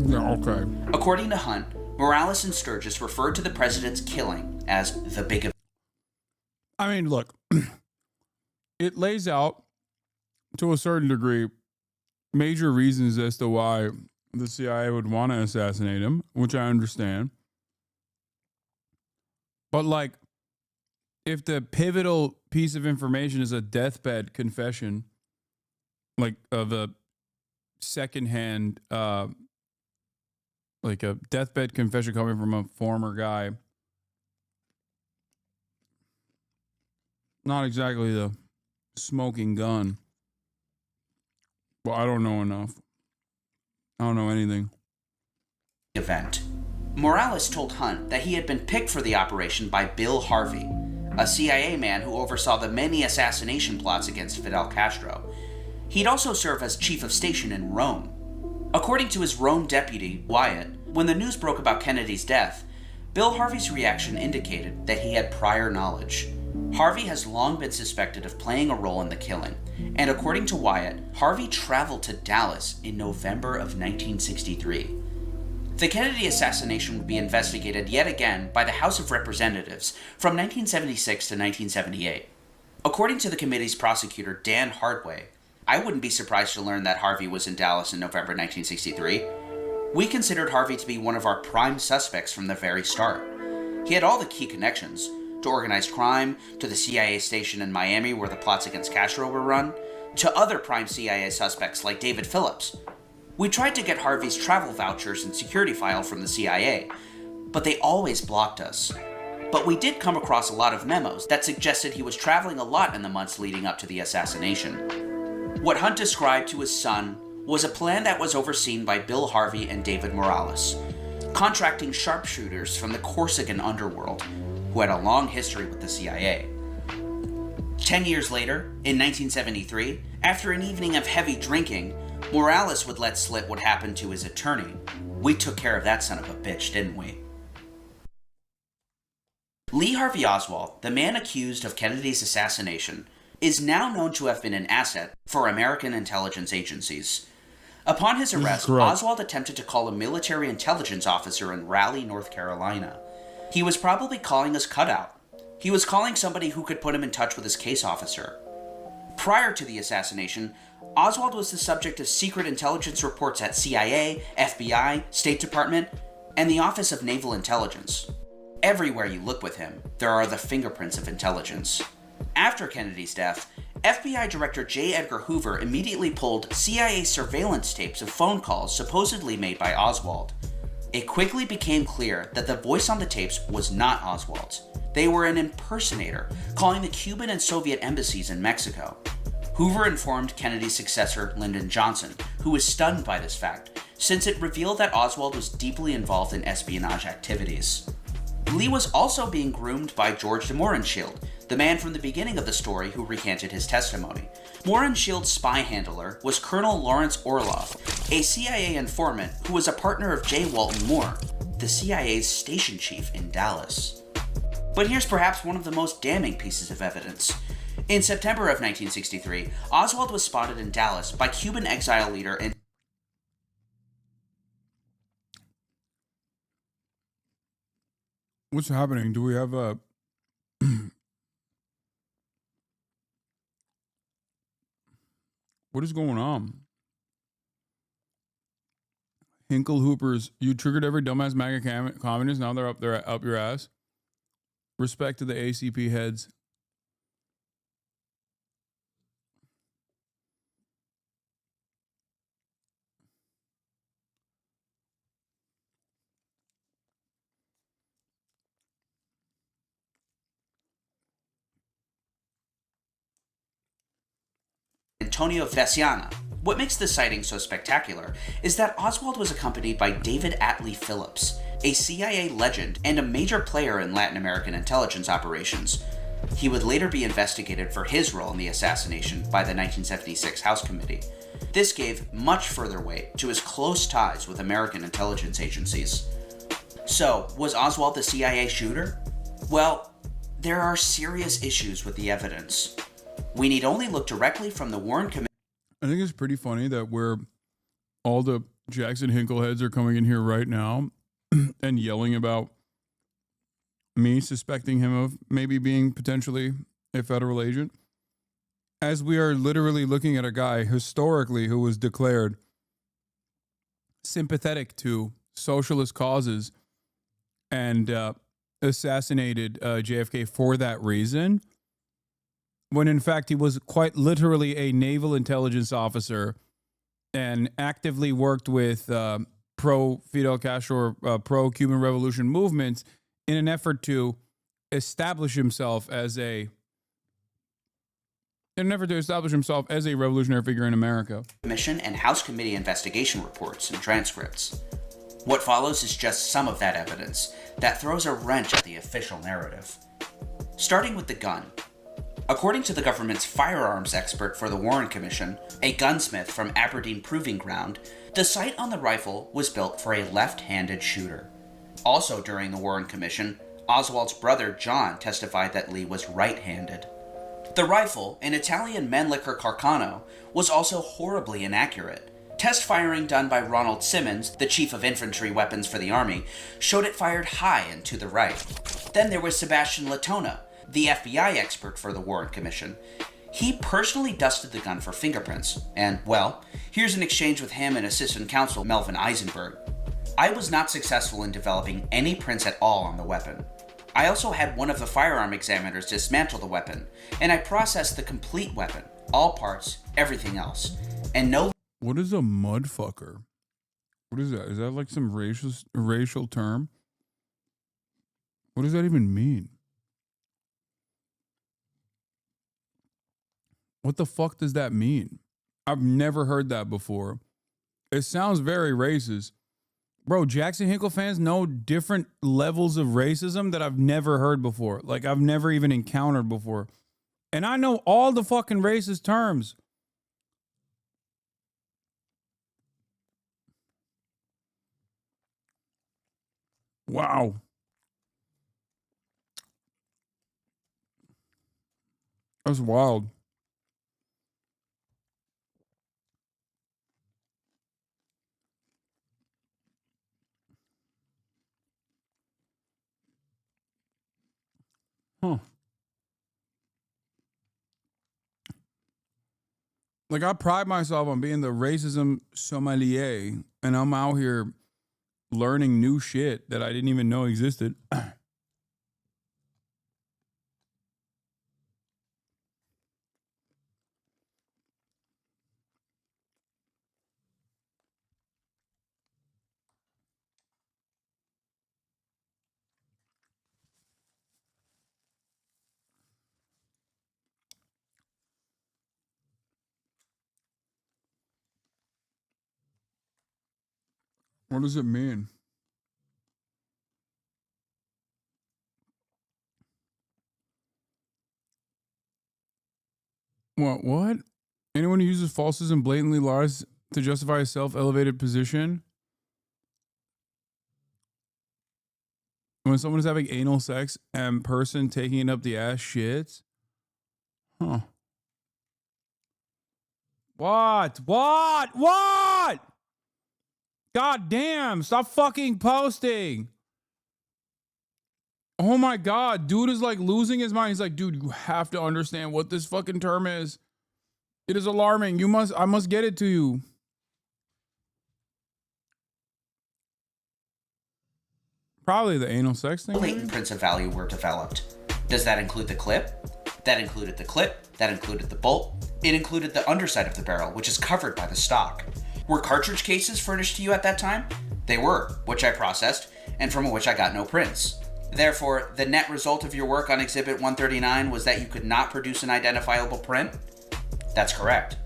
Yeah, okay. According to Hunt, Morales and Sturgis referred to the president's killing as the big event. I mean, look, it lays out, to a certain degree, major reasons as to why the CIA would want to assassinate him, which I understand. But, like, if the pivotal piece of information is a deathbed confession, like, of a secondhand, like a deathbed confession coming from a former guy. Not exactly the smoking gun. Well, I don't know enough. I don't know anything. Event. Morales told Hunt that he had been picked for the operation by Bill Harvey, a CIA man who oversaw the many assassination plots against Fidel Castro. He'd also served as chief of station in Rome. According to his Rome deputy, Wyatt, when the news broke about Kennedy's death, Bill Harvey's reaction indicated that he had prior knowledge. Harvey has long been suspected of playing a role in the killing, and according to Wyatt, Harvey traveled to Dallas in November of 1963. The Kennedy assassination would be investigated yet again by the House of Representatives from 1976 to 1978. According to the committee's prosecutor, Dan Hardway, I wouldn't be surprised to learn that Harvey was in Dallas in November 1963. We considered Harvey to be one of our prime suspects from the very start. He had all the key connections, to organized crime, to the CIA station in Miami where the plots against Castro were run, to other prime CIA suspects like David Phillips. We tried to get Harvey's travel vouchers and security file from the CIA, but they always blocked us. But we did come across a lot of memos that suggested he was traveling a lot in the months leading up to the assassination. What Hunt described to his son was a plan that was overseen by Bill Harvey and David Morales, contracting sharpshooters from the Corsican underworld, who had a long history with the CIA. 10 years later, in 1973, after an evening of heavy drinking, Morales would let slip what happened to his attorney. We took care of that son of a bitch, didn't we? Lee Harvey Oswald, the man accused of Kennedy's assassination, is now known to have been an asset for American intelligence agencies. Upon his arrest, Oswald attempted to call a military intelligence officer in Raleigh, North Carolina. He was probably calling his cutout. He was calling somebody who could put him in touch with his case officer. Prior to the assassination, Oswald was the subject of secret intelligence reports at CIA, FBI, State Department, and the Office of Naval Intelligence. Everywhere you look with him, there are the fingerprints of intelligence. After Kennedy's death, FBI Director J. Edgar Hoover immediately pulled CIA surveillance tapes of phone calls supposedly made by Oswald. It quickly became clear that the voice on the tapes was not Oswald's. They were an impersonator, calling the Cuban and Soviet embassies in Mexico. Hoover informed Kennedy's successor, Lyndon Johnson, who was stunned by this fact, since it revealed that Oswald was deeply involved in espionage activities. Lee was also being groomed by George de Mohrenschildt, the man from the beginning of the story who recanted his testimony. Mohrenschildt's spy handler was Colonel Lawrence Orloff, a CIA informant who was a partner of J. Walton Moore, the CIA's station chief in Dallas. But here's perhaps one of the most damning pieces of evidence. In September of 1963, Oswald was spotted in Dallas by Cuban exile leader and What's happening? Do we have a... What is going on? Hinkle Hoopers, you triggered every dumbass MAGA communist. Now they're up your ass. Respect to the ACP heads. Antonio Veciana. What makes this sighting so spectacular is that Oswald was accompanied by David Atlee Phillips, a CIA legend and a major player in Latin American intelligence operations. He would later be investigated for his role in the assassination by the 1976 House Committee. This gave much further weight to his close ties with American intelligence agencies. So, was Oswald the CIA shooter? Well, there are serious issues with the evidence. We need only look directly from the Warren Committee. I think it's pretty funny that all the Jackson Hinkle heads are coming in here right now and yelling about me suspecting him of maybe being potentially a federal agent, as we are literally looking at a guy historically who was declared sympathetic to socialist causes and assassinated JFK for that reason, when in fact he was quite literally a naval intelligence officer and actively worked with pro-Fidel Castro or pro-Cuban Revolution movements in an effort to establish himself as a revolutionary figure in America. Commission and House Committee investigation reports and transcripts. What follows is just some of that evidence that throws a wrench at the official narrative. Starting with the gun. According to the government's firearms expert for the Warren Commission, a gunsmith from Aberdeen Proving Ground, the sight on the rifle was built for a left-handed shooter. Also during the Warren Commission, Oswald's brother John testified that Lee was right-handed. The rifle, an Italian Mannlicher Carcano, was also horribly inaccurate. Test firing done by Ronald Simmons, the chief of infantry weapons for the Army, showed it fired high and to the right. Then there was Sebastian Latona, the FBI expert for the Warren Commission. He personally dusted the gun for fingerprints, and, well, here's an exchange with him and assistant counsel Melvin Eisenberg. I was not successful in developing any prints at all on the weapon. I also had one of the firearm examiners dismantle the weapon, and I processed the complete weapon, all parts, everything else, and no... What is a mudfucker? What is that? Is that like some racial term? What does that even mean? What the fuck does that mean? I've never heard that before. It sounds very racist. Bro, Jackson Hinkle fans know different levels of racism that I've never heard before. Like, I've never even encountered before. And I know all the fucking racist terms. Wow. That's wild. Huh. Like, I pride myself on being the racism sommelier, and I'm out here learning new shit that I didn't even know existed. What does it mean? What? Anyone who uses falsehoods and blatantly lies to justify a self-elevated position? When someone is having anal sex and person taking it up the ass shits? Huh. What? God damn, stop fucking posting. Oh my God, dude is like losing his mind. He's like, dude, you have to understand what this fucking term is. It is alarming. I must get it to you. Probably the anal sex thing. Latent prints of value were developed. Does that include the clip? That included the clip. That included the bolt. It included the underside of the barrel, which is covered by the stock. Were cartridge cases furnished to you at that time? They were, which I processed, and from which I got no prints. Therefore, the net result of your work on Exhibit 139 was that you could not produce an identifiable print? That's correct.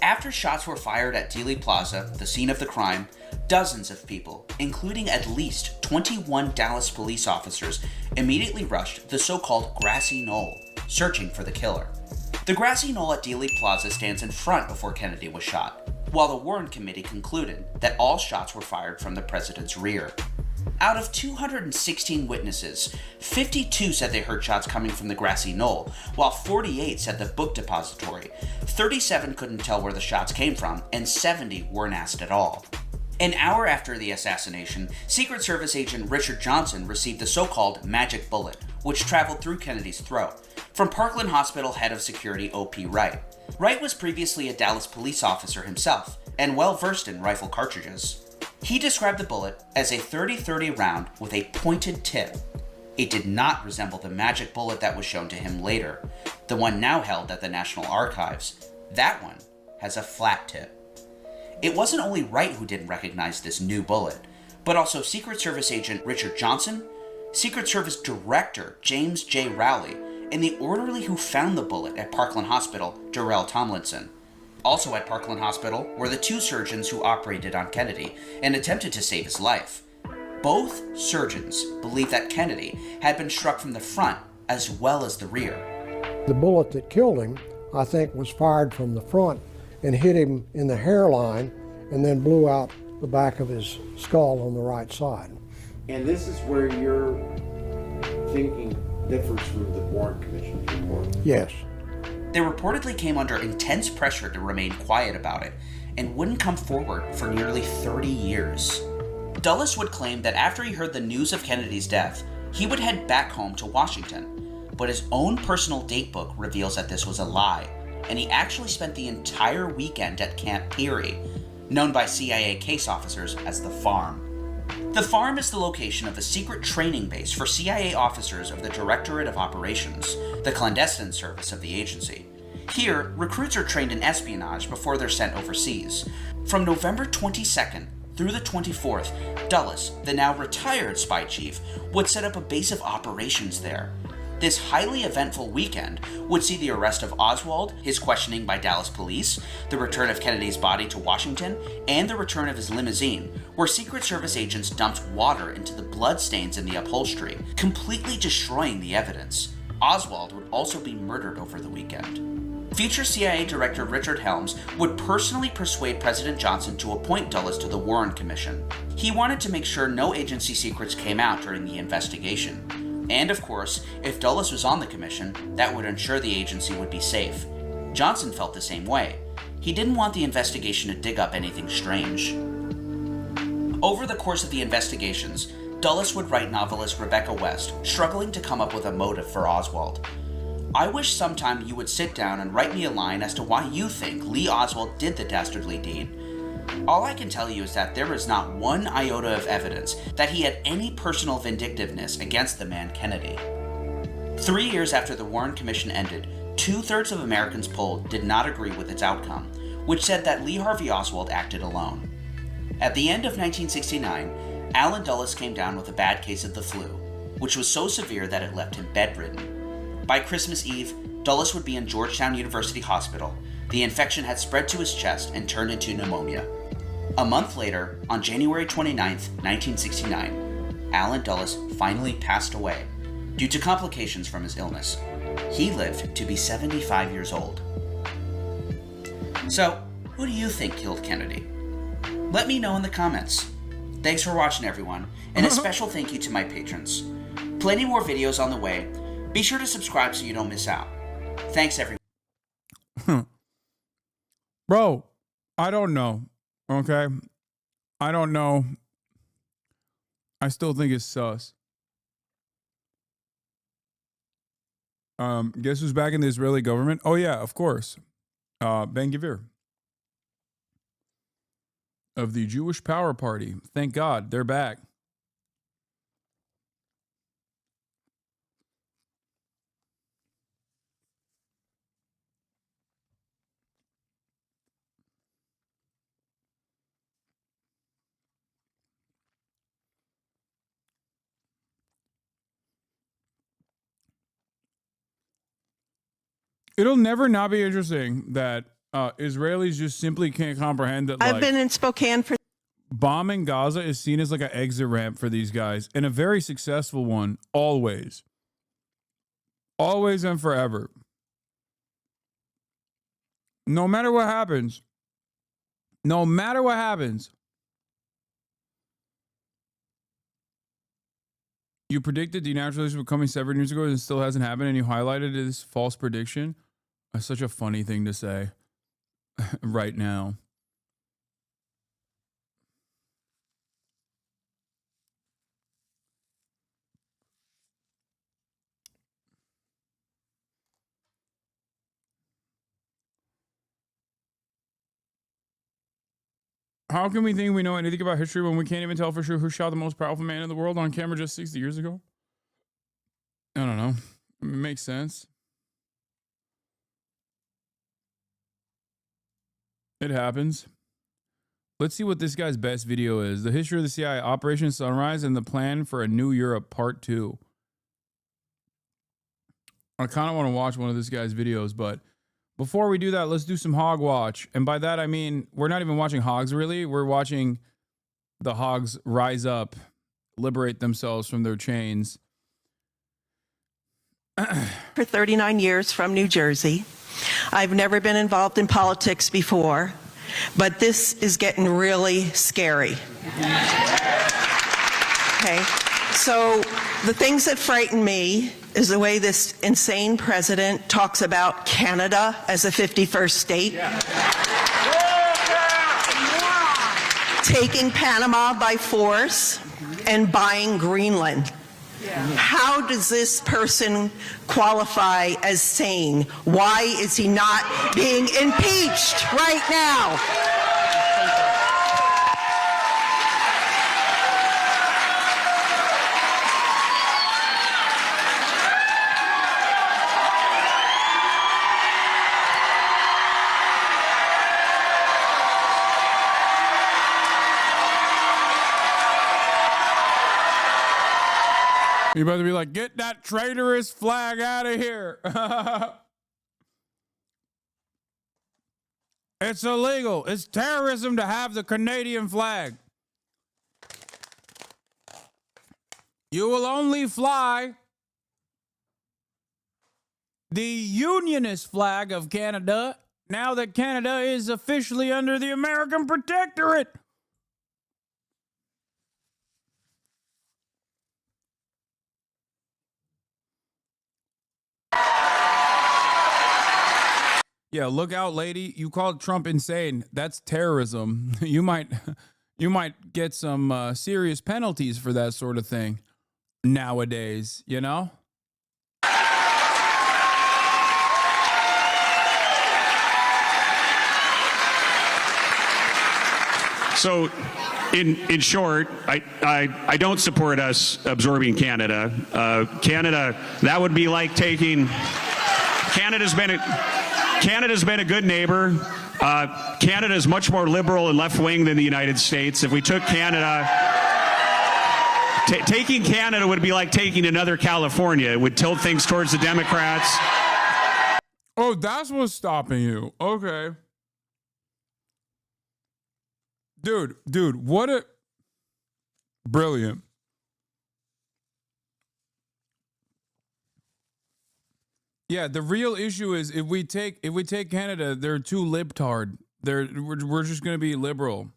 After shots were fired at Dealey Plaza, the scene of the crime, dozens of people, including at least 21 Dallas police officers, immediately rushed the so-called grassy knoll, searching for the killer. The grassy knoll at Dealey Plaza stands in front of where Kennedy was shot, while the Warren Committee concluded that all shots were fired from the president's rear. Out of 216 witnesses, 52 said they heard shots coming from the grassy knoll, while 48 said the book depository. 37 couldn't tell where the shots came from, and 70 weren't asked at all. An hour after the assassination, Secret Service agent Richard Johnson received the so-called magic bullet, which traveled through Kennedy's throat, from Parkland Hospital head of security O.P. Wright. Wright was previously a Dallas police officer himself, and well-versed in rifle cartridges. He described the bullet as a .30-30 round with a pointed tip. It did not resemble the magic bullet that was shown to him later, the one now held at the National Archives. That one has a flat tip. It wasn't only Wright who didn't recognize this new bullet, but also Secret Service agent Richard Johnson, Secret Service Director James J. Rowley, and the orderly who found the bullet at Parkland Hospital, Darrell Tomlinson. Also at Parkland Hospital were the two surgeons who operated on Kennedy and attempted to save his life. Both surgeons believed that Kennedy had been struck from the front as well as the rear. The bullet that killed him, I think, was fired from the front and hit him in the hairline and then blew out the back of his skull on the right side. And this is where your thinking differs from the Warren Commission's report? Yes. They reportedly came under intense pressure to remain quiet about it and wouldn't come forward for nearly 30 years. Dulles would claim that after he heard the news of Kennedy's death, he would head back home to Washington, but his own personal datebook reveals that this was a lie, and he actually spent the entire weekend at Camp Peary, known by CIA case officers as the Farm. The Farm is the location of a secret training base for CIA officers of the Directorate of Operations, the clandestine service of the agency. Here, recruits are trained in espionage before they're sent overseas. From November 22nd through the 24th, Dulles, the now retired spy chief, would set up a base of operations there. This highly eventful weekend would see the arrest of Oswald, his questioning by Dallas police, the return of Kennedy's body to Washington, and the return of his limousine, where Secret Service agents dumped water into the bloodstains in the upholstery, completely destroying the evidence. Oswald would also be murdered over the weekend. Future CIA Director Richard Helms would personally persuade President Johnson to appoint Dulles to the Warren Commission. He wanted to make sure no agency secrets came out during the investigation. And of course, if Dulles was on the commission, that would ensure the agency would be safe. Johnson felt the same way. He didn't want the investigation to dig up anything strange. Over the course of the investigations, Dulles would write novelist Rebecca West, struggling to come up with a motive for Oswald. I wish sometime you would sit down and write me a line as to why you think Lee Oswald did the dastardly deed. All I can tell you is that there is not one iota of evidence that he had any personal vindictiveness against the man Kennedy. 3 years after the Warren Commission ended, 2/3 of Americans polled did not agree with its outcome, which said that Lee Harvey Oswald acted alone. At the end of 1969, Allen Dulles came down with a bad case of the flu, which was so severe that it left him bedridden. By Christmas Eve, Dulles would be in Georgetown University Hospital. The infection had spread to his chest and turned into pneumonia. A month later, on January 29, 1969, Allen Dulles finally passed away due to complications from his illness. He lived to be 75 years old. So, who do you think killed Kennedy? Let me know in the comments. Thanks for watching, everyone, and a special thank you to my patrons. Plenty more videos on the way. Be sure to subscribe so you don't miss out. Thanks, everyone. Bro, I don't know. Okay? I don't know. I still think it's sus. Guess who's back in the Israeli government? Oh, yeah, of course. Ben-Gvir. Of the Jewish Power Party. Thank God, they're back. It'll never not be interesting that Israelis just simply can't comprehend that. I've been in Spokane for. Bombing Gaza is seen as like an exit ramp for these guys, and a very successful one, always. Always and forever. No matter what happens, you predicted denaturalization was coming 7 years ago and it still hasn't happened, and you highlighted this false prediction. That's such a funny thing to say right now. How can we think we know anything about history when we can't even tell for sure who shot the most powerful man in the world on camera just 60 years ago? I don't know. It makes sense. It happens. Let's see what this guy's best video is. The history of the CIA, Operation Sunrise, and the plan for a new Europe, Part 2. I kind of want to watch one of this guy's videos, but before we do that, let's do some HOGWATCH. And by that, I mean, we're not even watching hogs, really. We're watching the hogs rise up, liberate themselves from their chains. For 39 years from New Jersey. I've never been involved in politics before, but this is getting really scary. Okay, so the things that frighten me is the way this insane president talks about Canada as a 51st state. Taking Panama by force and buying Greenland. How does this person qualify as sane? Why is he not being impeached right now? You better be like, get that traitorous flag out of here. It's illegal. It's terrorism to have the Canadian flag. You will only fly the Unionist flag of Canada now that Canada is officially under the American Protectorate. Yeah, look out, lady. You called Trump insane. That's terrorism. You might get some serious penalties for that sort of thing nowadays, you know? So, in short, I don't support us absorbing Canada. Canada, that would be like taking... Canada's been a good neighbor. Canada is much more liberal and left-wing than the United States. If we took Canada, taking Canada would be like taking another California. It would tilt things towards the Democrats. Oh, that's what's stopping you. Okay. Dude, what a... Brilliant. Yeah, the real issue is if we take Canada, they're too libtard. We're just going to be liberal.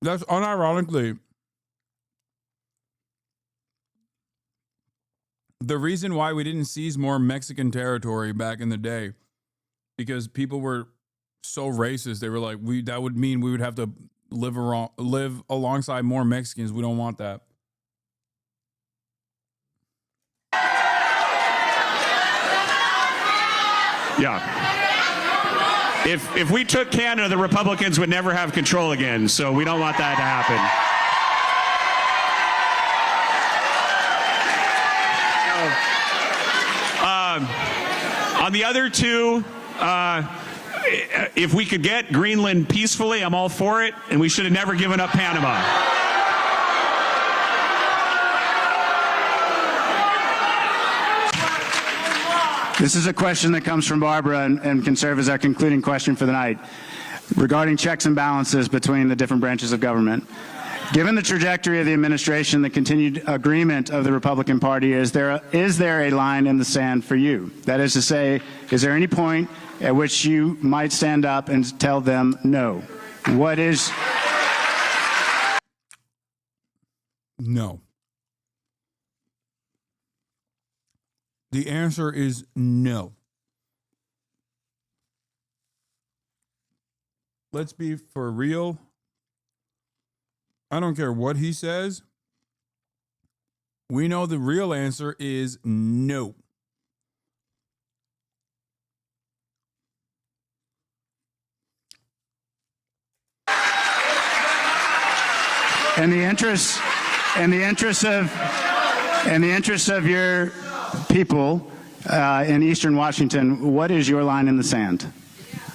That's unironically the reason why we didn't seize more Mexican territory back in the day, because people were so racist. They were like, that would mean we would have to live alongside more Mexicans. We don't want that. Yeah. If we took Canada, the Republicans would never have control again. So we don't want that to happen. On the other two, if we could get Greenland peacefully, I'm all for it, and we should have never given up Panama. This is a question that comes from Barbara and can serve as our concluding question for the night regarding checks and balances between the different branches of government. Given the trajectory of the administration, the continued agreement of the Republican Party, is there a line in the sand for you? That is to say, is there any point at which you might stand up and tell them no? What is... No. The answer is no. Let's be for real. I don't care what he says. We know the real answer is no. In the interest of your people In Eastern Washington, what is your line in the sand?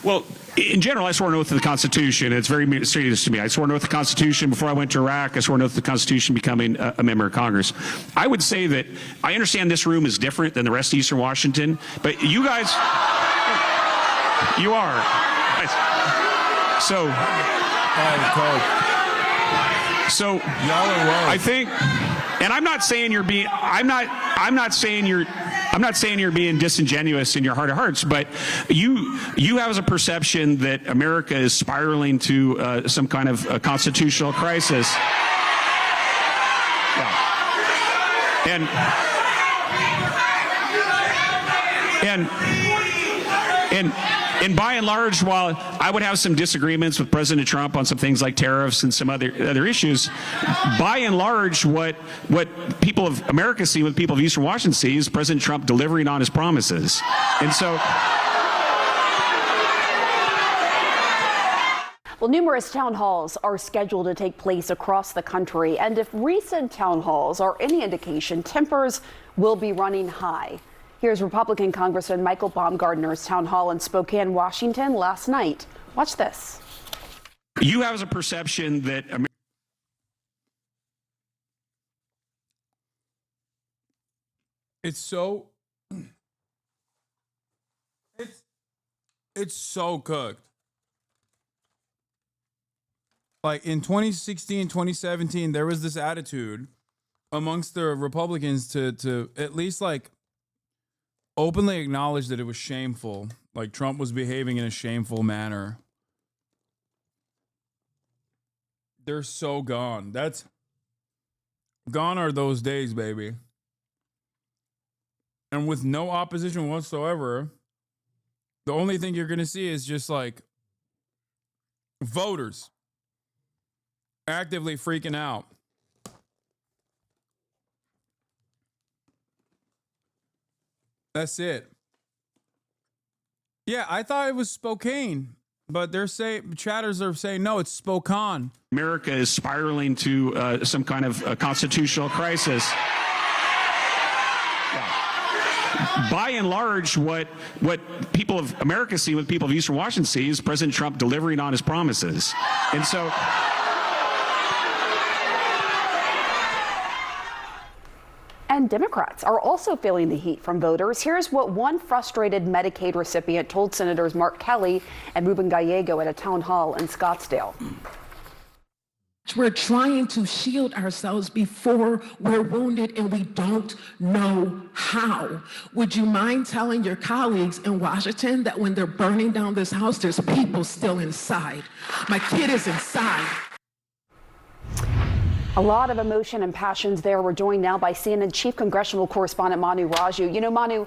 Well, in general, I swore an oath to the Constitution. It's very serious to me. I swore an oath to the Constitution before I went to Iraq. I swore an oath to the Constitution becoming a member of Congress. I would say that I understand this room is different than the rest of Eastern Washington, but you guys, you are. So, y'all are wrong. I think, and I'm not saying you're being, I'm not saying you're being disingenuous in your heart of hearts, but you have a perception that America is spiraling to some kind of a constitutional crisis. Yeah. And by and large, while I would have some disagreements with President Trump on some things like tariffs and some other issues, by and large, what people of America see, what people of Eastern Washington see, is President Trump delivering on his promises. And so, well, numerous town halls are scheduled to take place across the country, and if recent town halls are any indication, tempers will be running high. Here's Republican Congressman Michael Baumgardner's town hall in Spokane, Washington last night. Watch this. You have a perception that it's so cooked. Like in 2016, 2017, there was this attitude amongst the Republicans to at least like openly acknowledge that it was shameful, like Trump was behaving in a shameful manner. They're so gone. Gone are those days, baby. And with no opposition whatsoever, the only thing you're going to see is just like voters actively freaking out. That's it. Yeah, I thought it was Spokane, but chatters are saying no, it's Spokane. America is spiraling to some kind of constitutional crisis. By and large, what people of America see, what people of Eastern Washington see, is President Trump delivering on his promises. And so, and Democrats are also feeling the heat from voters. Here's what one frustrated Medicaid recipient told Senators Mark Kelly and Ruben Gallego at a town hall in Scottsdale. We're trying to shield ourselves before we're wounded, and we don't know how. Would you mind telling your colleagues in Washington that when they're burning down this house, there's people still inside? My kid is inside. A lot of emotion and passions there. We're joined now by CNN Chief Congressional Correspondent Manu Raju. You know, Manu,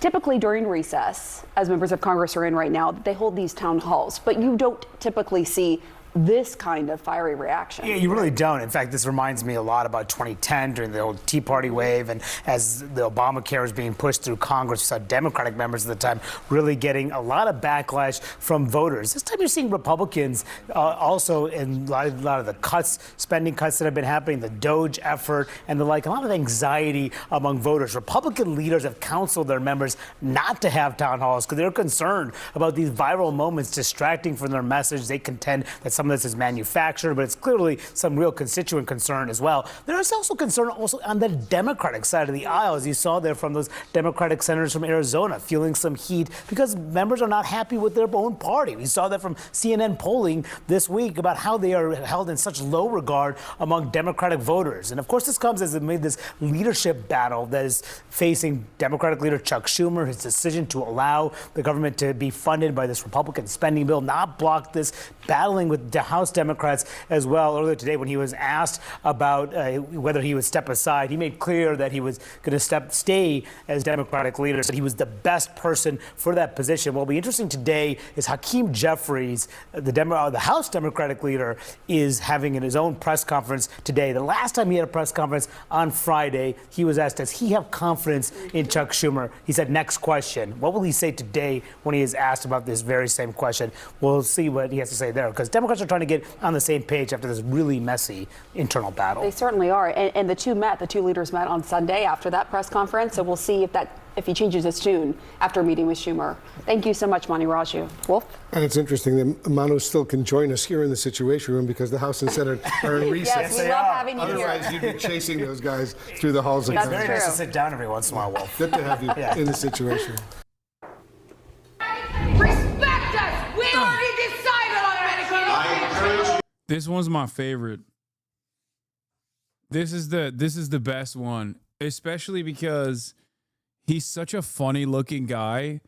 typically during recess, as members of Congress are in right now, they hold these town halls, but you don't typically see this kind of fiery reaction. Yeah, you really don't. In fact, this reminds me a lot about 2010 during the old Tea Party wave, and as the Obamacare was being pushed through Congress, we saw Democratic members at the time really getting a lot of backlash from voters. This time you're seeing Republicans also in a lot of the spending cuts that have been happening, the DOGE effort and the like, a lot of anxiety among voters. Republican leaders have counseled their members not to have town halls because they're concerned about these viral moments distracting from their message. They contend that some of this is manufactured, but it's clearly some real constituent concern as well. There is also concern on the Democratic side of the aisle, as you saw there from those Democratic senators from Arizona feeling some heat because members are not happy with their own party. We saw that from CNN polling this week about how they are held in such low regard among Democratic voters. And of course, this comes as amid this leadership battle that is facing Democratic leader Chuck Schumer, his decision to allow the government to be funded by this Republican spending bill, not block this, battling with the House Democrats as well. Earlier today, when he was asked about whether he would step aside, he made clear that he was going to stay as Democratic leader, said he was the best person for that position. What will be interesting today is Hakeem Jeffries, the House Democratic leader, is having his own press conference today. The last time he had a press conference on Friday, he was asked, does he have confidence in Chuck Schumer? He said, next question. What will he say today when he is asked about this very same question? We'll see what he has to say there, because Democrats are trying to get on the same page after this really messy internal battle. They certainly are. And the two leaders met on Sunday after that press conference. So we'll see if if he changes his tune after meeting with Schumer. Thank you so much, Mani Raju. Wolf? And it's interesting that Manu still can join us here in the Situation Room because the House and Senate are in recess. Yes, we love having you here. Otherwise, you'd be chasing those guys through the halls of It's Congress. very nice to sit down every once in a while, Wolf. Good to have you in the Situation Room. Respect us! We already decided already! This one's my favorite. This is the best one, especially because he's such a funny looking guy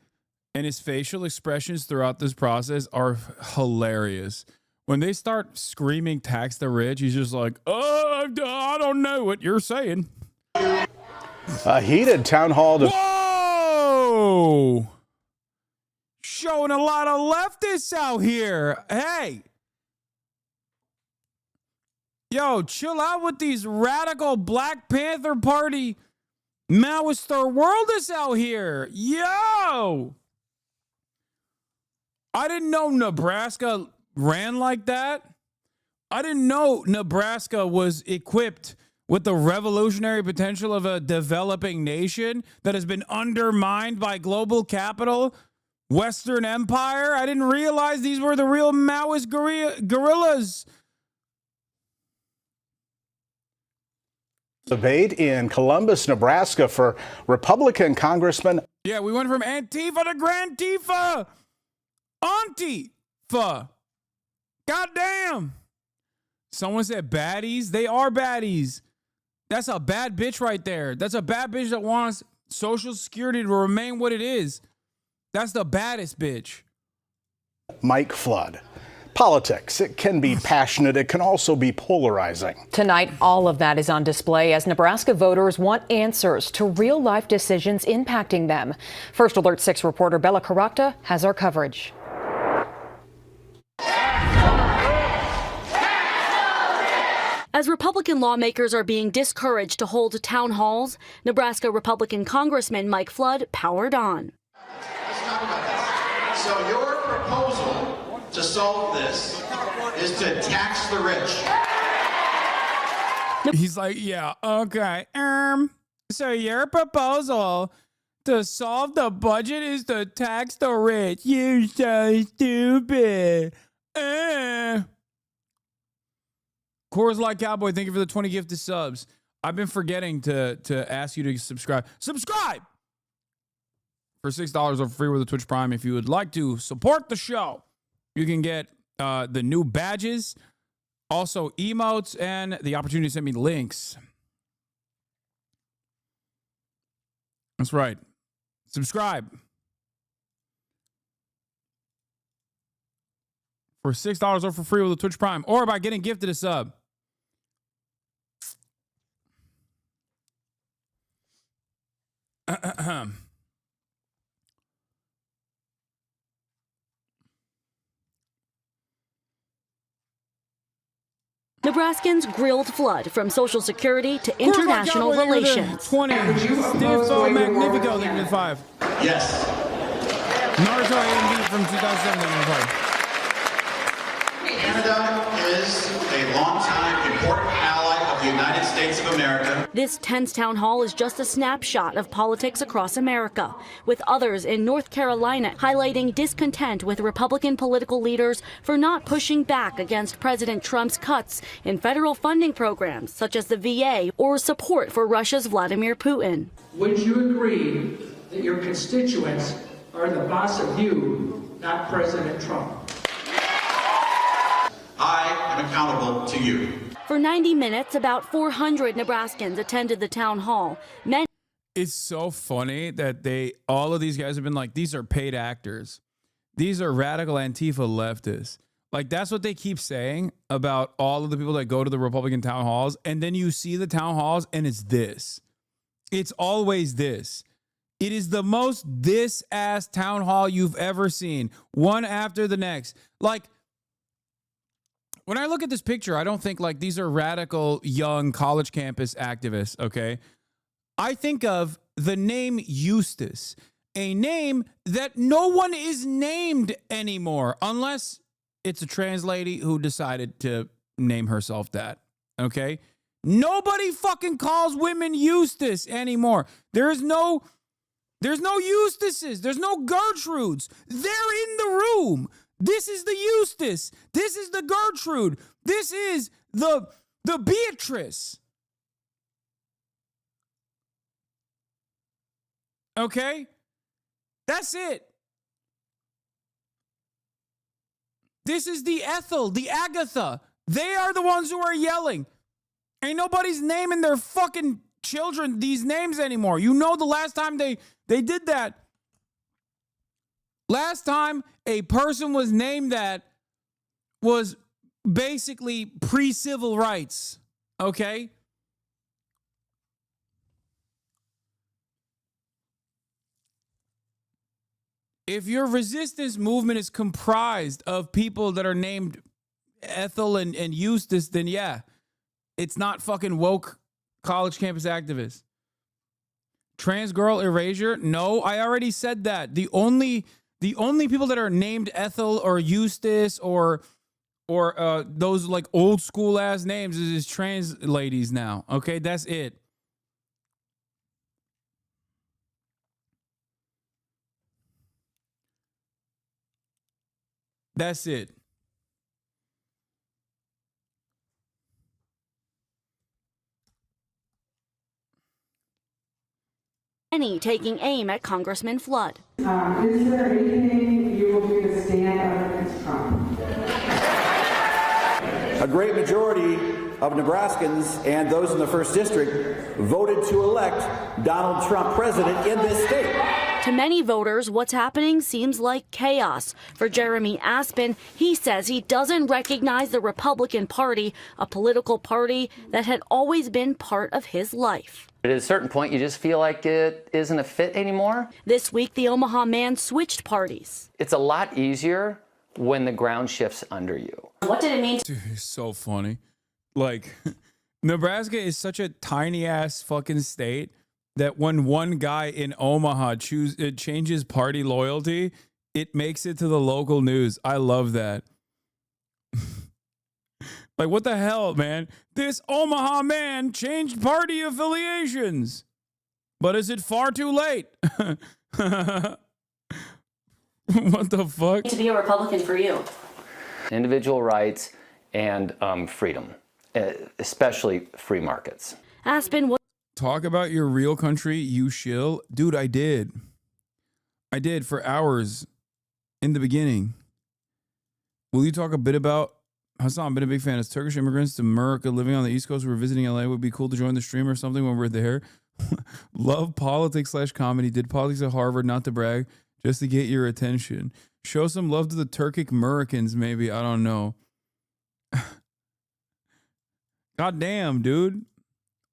and his facial expressions throughout this process are hilarious. When they start screaming tax the rich, he's just like, oh, I don't know what you're saying. A heated town hall. Whoa! Showing a lot of leftists out here. Hey. Yo, chill out with these radical Black Panther Party Maoist third worldists out here. Yo! I didn't know Nebraska ran like that. I didn't know Nebraska was equipped with the revolutionary potential of a developing nation that has been undermined by global capital, Western Empire. I didn't realize these were the real Maoist guerrillas. Debate in Columbus, Nebraska for Republican Congressman. Yeah, we went from Antifa to Grantifa. Antifa. Goddamn. Someone said baddies. They are baddies. That's a bad bitch right there. That's a bad bitch that wants Social Security to remain what it is. That's the baddest bitch. Mike Flood. Politics, it can be passionate. It can also be polarizing. Tonight, all of that is on display as Nebraska voters want answers to real-life decisions impacting them. First Alert 6 reporter Bella Caracta has our coverage. As Republican lawmakers are being discouraged to hold town halls, Nebraska Republican Congressman Mike Flood powered on. So your proposal to solve this is to tax the rich. He's like, yeah, okay. So your proposal to solve the budget is to tax the rich. You're so stupid. Coors Light Cowboy, thank you for the 20 gifted subs. I've been forgetting to ask you to subscribe. Subscribe! For $6 or free with a Twitch Prime. If you would like to support the show, you can get the new badges, also emotes, and the opportunity to send me links. That's right. Subscribe. For $6 or for free with a Twitch Prime, or by getting gifted a sub. Nebraskans grilled Flood from Social Security to international relations. 20. Stifo Magnifico, thank you for 5. Yes. Naruto A&B from 2007, thank you for 5. Canada is a longtime important ally of the United States of America. This tense town hall is just a snapshot of politics across America, with others in North Carolina highlighting discontent with Republican political leaders for not pushing back against President Trump's cuts in federal funding programs such as the VA or support for Russia's Vladimir Putin. Would you agree that your constituents are the boss of you, not President Trump? I am accountable to you. For 90 minutes, about 400 Nebraskans attended the town hall. It's so funny that all of these guys have been like, these are paid actors. These are radical Antifa leftists. Like, that's what they keep saying about all of the people that go to the Republican town halls. And then you see the town halls and it's this. It's always this. It is the most this-ass town hall you've ever seen. One after the next. Like, when I look at this picture, I don't think like these are radical young college campus activists, okay? I think of the name Eustace, a name that no one is named anymore, unless it's a trans lady who decided to name herself that, okay? Nobody fucking calls women Eustace anymore. There is no There's no Eustaces. There's no Gertrudes. They're in the room. This is the Eustace. This is the Gertrude. This is the Beatrice. Okay? That's it. This is the Ethel, the Agatha. They are the ones who are yelling. Ain't nobody's naming their fucking children these names anymore. You know the last time they did that. Last time a person was named that was basically pre-civil rights. Okay? If your resistance movement is comprised of people that are named Ethel and Eustace, then yeah, it's not fucking woke college campus activists. Trans girl erasure? No, I already said that. The only people that are named Ethel or Eustace or those like old school ass names is trans ladies now. Okay, that's it. That's it. Many taking aim at Congressman Flood. Is there anything you will do to stand up against Trump? A great majority of Nebraskans and those in the 1st District voted to elect Donald Trump president in this state. To many voters, what's happening seems like chaos. For Jeremy Aspen, he says he doesn't recognize the Republican Party, a political party that had always been part of his life. At a certain point, you just feel like it isn't a fit anymore. This week, the Omaha man switched parties. It's a lot easier when the ground shifts under you. What did it mean? Dude, it's so funny. Like, Nebraska is such a tiny ass fucking state that when one guy in Omaha changes party loyalty, it makes it to the local news. I love that. Like, what the hell, man? This Omaha man changed party affiliations. But is it far too late? What the fuck? To be a Republican for you. Individual rights and freedom, especially free markets. Aspen, what? Talk about your real country, you shill. Dude, I did. I did for hours in the beginning. Will you talk a bit about Hasan? Been a big fan. As Turkish immigrants to America living on the East Coast, we're visiting LA. Would be cool to join the stream or something when we're there. Love politics/comedy. Did politics at Harvard, not to brag, just to get your attention. Show some love to the Turkic Americans, maybe. I don't know. God damn, dude.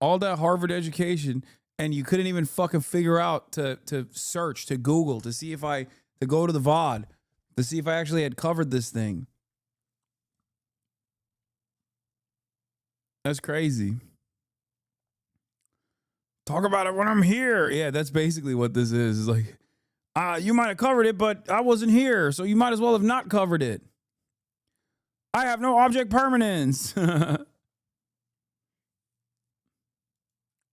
All that Harvard education, and you couldn't even fucking figure out to search, to Google, to see if to go to the VOD, to see if I actually had covered this thing. That's crazy. Talk about it when I'm here. Yeah, that's basically what this is. It's like, you might have covered it, but I wasn't here, so you might as well have not covered it. I have no object permanence.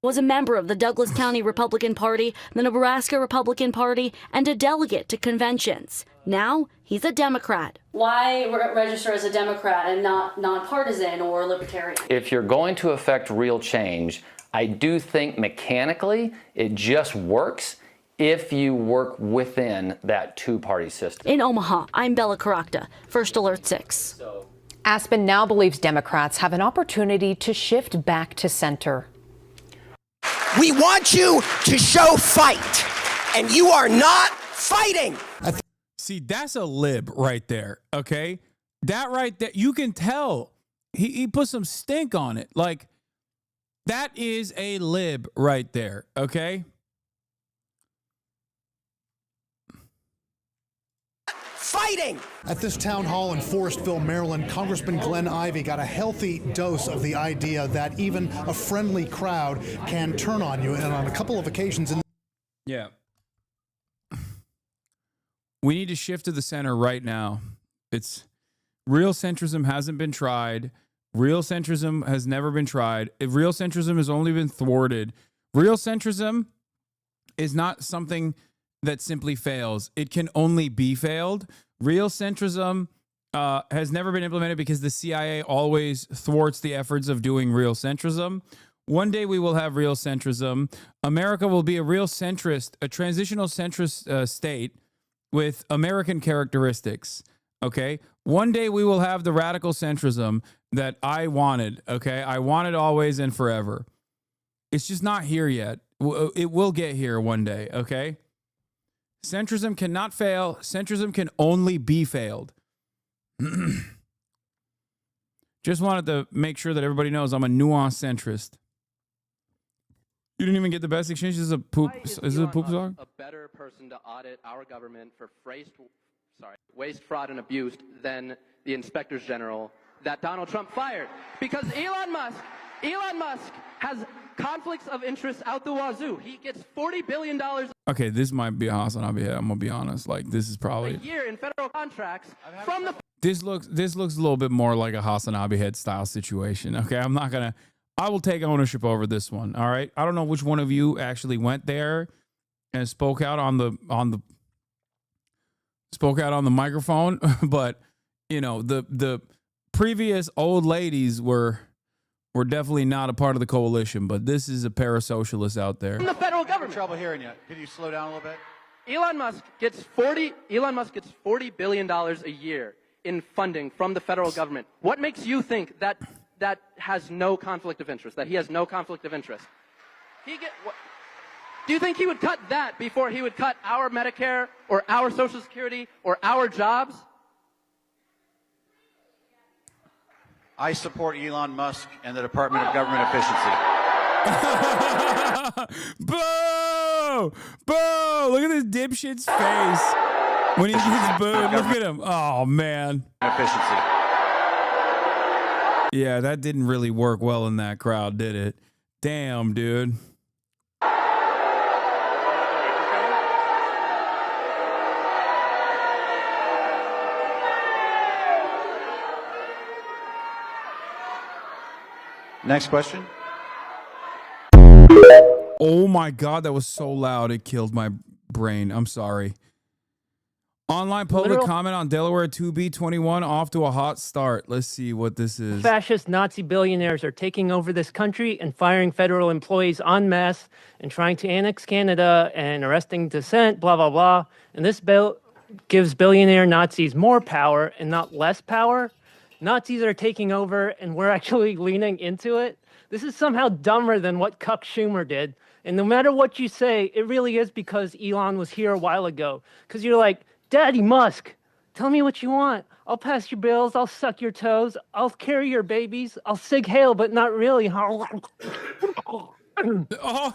Was a member of the Douglas County Republican Party, the Nebraska Republican Party, and a delegate to conventions. Now he's a Democrat. Why register as a Democrat and not nonpartisan or libertarian? If you're going to affect real change, I do think mechanically it just works if you work within that two-party system. In Omaha, I'm Bella Caracta, First Alert 6. Aspen now believes Democrats have an opportunity to shift back to center. We want you to show fight, and you are not fighting. See, that's a lib right there, okay? That right there, you can tell. He put some stink on it. Like, that is a lib right there, okay? Fighting. At this town hall in Forestville, Maryland, Congressman Glenn Ivey got a healthy dose of the idea that even a friendly crowd can turn on you, and on a couple of occasions Yeah. We need to shift to the center right now. It's real centrism hasn't been tried. Real centrism has never been tried. If real centrism has only been thwarted. Real centrism is not something that simply fails. It can only be failed. Real centrism has never been implemented because the CIA always thwarts the efforts of doing real centrism. One day we will have real centrism. America will be a real centrist, a transitional centrist state with American characteristics. Okay. One day we will have the radical centrism that I wanted. Okay. I wanted always and forever. It's just not here yet. It will get here one day. Okay. Centrism cannot fail. Centrism can only be failed. Just wanted to make sure that everybody knows I'm a nuanced centrist. You didn't even get the best exchange. This is a poop. Is it a poop song? A better person to audit our government for waste, fraud, and abuse than the inspectors general that Donald Trump fired. Because Elon Musk has conflicts of interest out the wazoo. He gets $40 billion Okay, this might be a HasanAbi head. I'm gonna be honest. Like, this is probably a year in federal contracts from the. This looks a little bit more like a HasanAbi head style situation. Okay, I will take ownership over this one. All right. I don't know which one of you actually went there and spoke out on the microphone, but you know, the previous old ladies were definitely not a part of the coalition, but this is a parasocialist out there. From the federal government. Trouble hearing you. Can you slow down a little bit? Elon Musk gets $40 billion a year in funding from the federal government. What makes you think that has no conflict of interest, that he has no conflict of interest? Do you think he would cut that before he would cut our Medicare or our Social Security or our jobs? I support Elon Musk and the Department of Government Efficiency. Boo! Boo! Look at this dipshit's face when he gets booed. Look at him. Oh, man. Efficiency. Yeah, that didn't really work well in that crowd, did it? Damn, dude. Next question. Oh my God, that was so loud. It killed my brain. I'm sorry. Online public comment on Delaware 2B21 off to a hot start. Let's see what this is. Fascist Nazi billionaires are taking over this country and firing federal employees en masse and trying to annex Canada and arresting dissent, blah, blah, blah. And this bill gives billionaire Nazis more power and not less power. Nazis are taking over and we're actually leaning into it. This is somehow dumber than what Cuck Schumer did. And no matter what you say, it really is because Elon was here a while ago. Because you're like, Daddy Musk, tell me what you want. I'll pass your bills. I'll suck your toes. I'll carry your babies. I'll sig hail, but not really. Oh,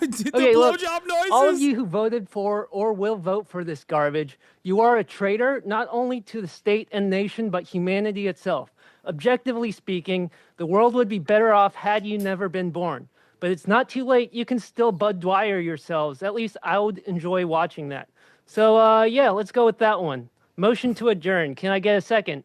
it did Okay, the look, blowjob noises. all of you who voted for or will vote for this garbage, you are a traitor not only to the state and nation, but humanity itself. Objectively speaking, the world would be better off had you never been born. But it's not too late. You can still Bud Dwyer yourselves. At least I would enjoy watching that. So, yeah, let's go with that one. Motion to adjourn. Can I get a second?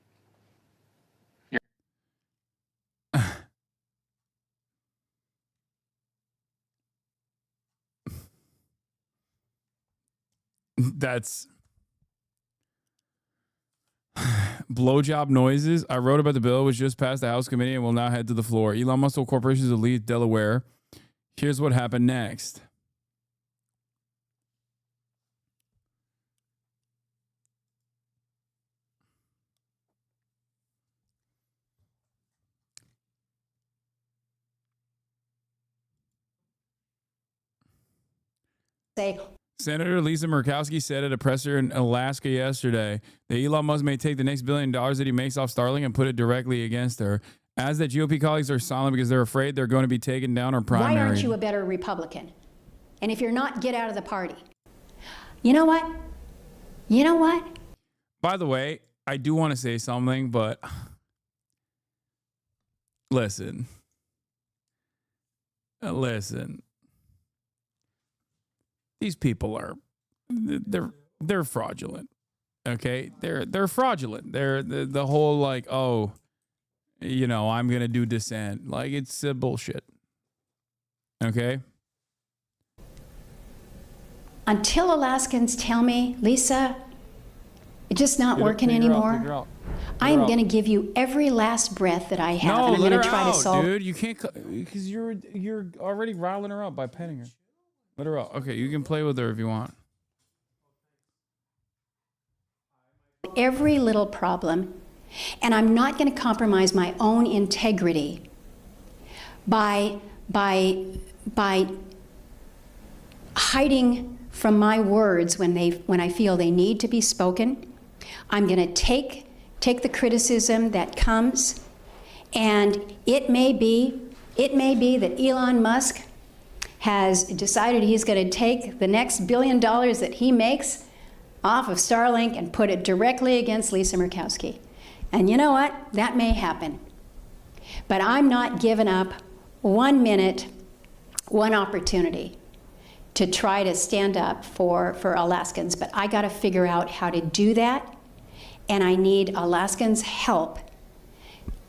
That's blowjob noises. I wrote about the bill, which just passed the House committee and will now head to the floor. Elon Musk told corporations to leave Delaware. Here's what happened next. Senator Lisa Murkowski said at a presser in Alaska yesterday that Elon Musk may take the next $1 billion that he makes off Starlink and put it directly against her. As the GOP colleagues are silent because they're afraid they're going to be taken down or primaried. Why aren't you a better Republican? And if you're not, get out of the party. You know what? You know what? By the way, I do want to say something, but listen. These people are they're fraudulent. Okay? They're fraudulent. They're the whole like, oh, you know, I'm going to do dissent. Like, it's bullshit. Okay? until Alaskans tell me, Lisa, it's just not working anymore, I'm going to give you every last breath that I have, and I'm going to try to solve. Dude, you can't, because you're already riling her up by petting her. Let her out. Okay, you can play with her if you want. Every little problem, and I'm not going to compromise my own integrity by hiding from my words when I feel they need to be spoken. I'm going to take the criticism that comes, and it may be that Elon Musk has decided he's going to take the next $1 billion that he makes off of Starlink and put it directly against Lisa Murkowski. And you know what? That may happen. But I'm not giving up 1 minute, one opportunity to try to stand up for Alaskans. But I got to figure out how to do that, and I need Alaskans' help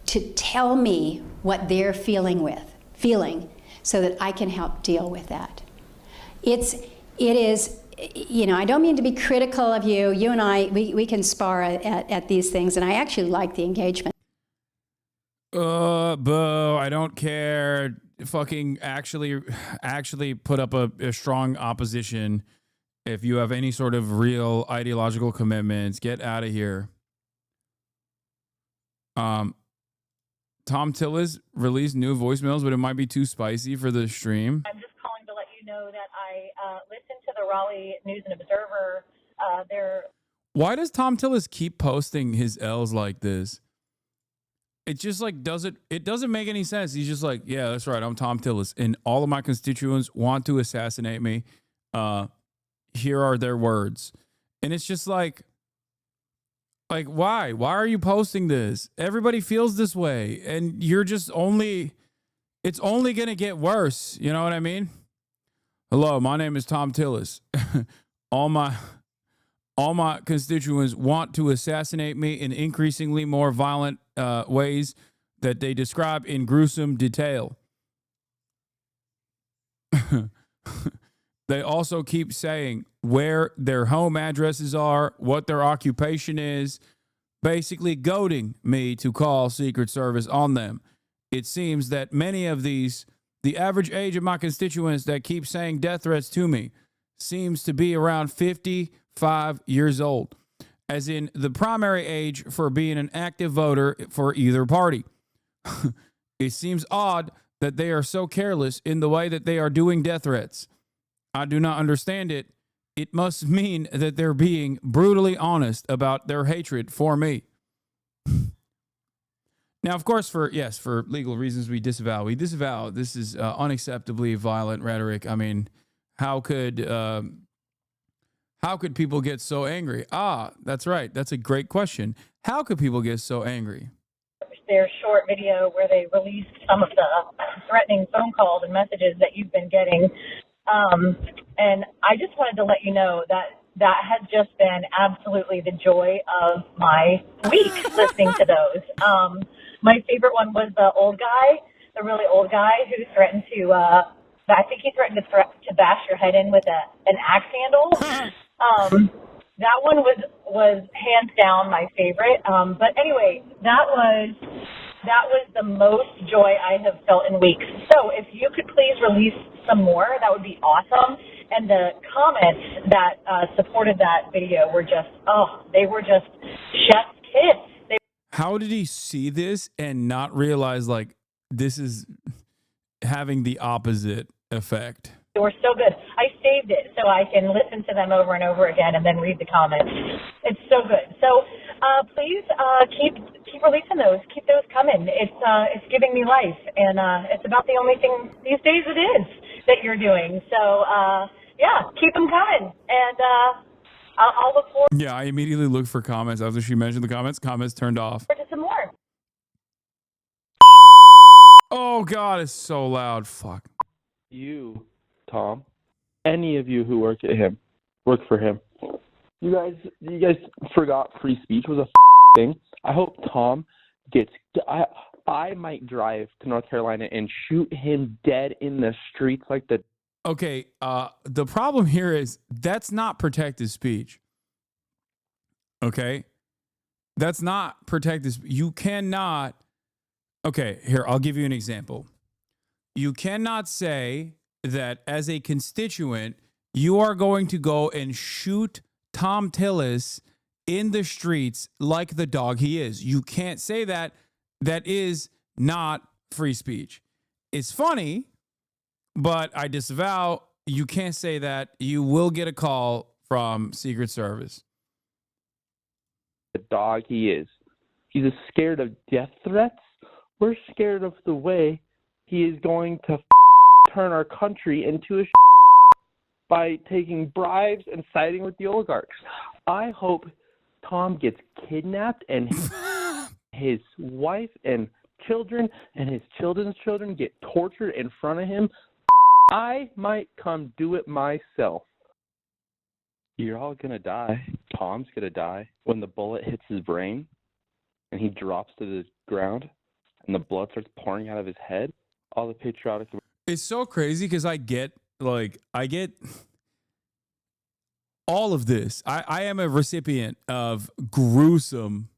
to tell me what they're feeling, so that I can help deal with that. It is, you know, I don't mean to be critical of you. You and I, we can spar at these things, and I actually like the engagement. Boo, I don't care. Fucking actually put up a strong opposition. If you have any sort of real ideological commitments, get out of here. Tom Tillis released new voicemails, but it might be too spicy for the stream. I'm just calling to let you know that I listened to the Raleigh News and Observer. Why does Tom Tillis keep posting his L's like this? It just like it doesn't make any sense. He's just like, yeah, that's right, I'm Tom Tillis, and all of my constituents want to assassinate me. Here are their words. And it's just like why? Why are you posting this? Everybody feels this way, and you're just it's only going to get worse. You know what I mean? Hello, my name is Tom Tillis. all my constituents want to assassinate me in increasingly more violent ways that they describe in gruesome detail. They also keep saying where their home addresses are, what their occupation is, basically goading me to call Secret Service on them. It seems that many of the average age of my constituents that keep saying death threats to me seems to be around 55 years old, as in the primary age for being an active voter for either party. It seems odd that they are so careless in the way that they are doing death threats. I do not understand it. It must mean that they're being brutally honest about their hatred for me. Now, of course, for legal reasons, we disavow. This is unacceptably violent rhetoric. I mean, how could people get so angry? That's right. That's a great question. How could people get so angry? Their short video where they released some of the threatening phone calls and messages that you've been getting. And I just wanted to let you know that has just been absolutely the joy of my week, listening to those. My favorite one was the old guy, the really old guy who threatened to, I think he threatened to bash your head in with an axe handle. That one was hands down my favorite. But anyway, that was the most joy I have felt in weeks. So if you could please release some more, that would be awesome. And the comments that supported that video were just, they were just chef's kiss. How did he see this and not realize like this is having the opposite effect? They were so good. I saved it so I can listen to them over and over again and then read the comments. It's so good. So please keep releasing those. Keep those coming. It's giving me life, and it's about the only thing these days it is that you're doing. So yeah, keep them coming, and I'll look forward. Yeah, I immediately looked for comments after she mentioned the comments. Comments turned off. To some more. Oh God, it's so loud. Fuck. You, Tom, any of you who work for him. You guys forgot free speech was a thing. I hope Tom gets. I might drive to North Carolina and shoot him dead in the streets like the okay, the problem here is that's not protected speech. Okay? That's not protected. You cannot. Okay, here, I'll give you an example. You cannot say that as a constituent, you are going to go and shoot Tom Tillis in the streets like the dog he is. You can't say that. That is not free speech. It's funny, but I disavow. You can't say that. You will get a call from Secret Service. The dog he is. He's scared of death threats. We're scared of the way he is going to turn our country into a by taking bribes and siding with the oligarchs. I hope Tom gets kidnapped and his wife and children and his children's children get tortured in front of him. I might come do it myself. You're all going to die. Tom's going to die when the bullet hits his brain and he drops to the ground and the blood starts pouring out of his head. All the patriotic. It's so crazy because I get all of this. I am a recipient of gruesome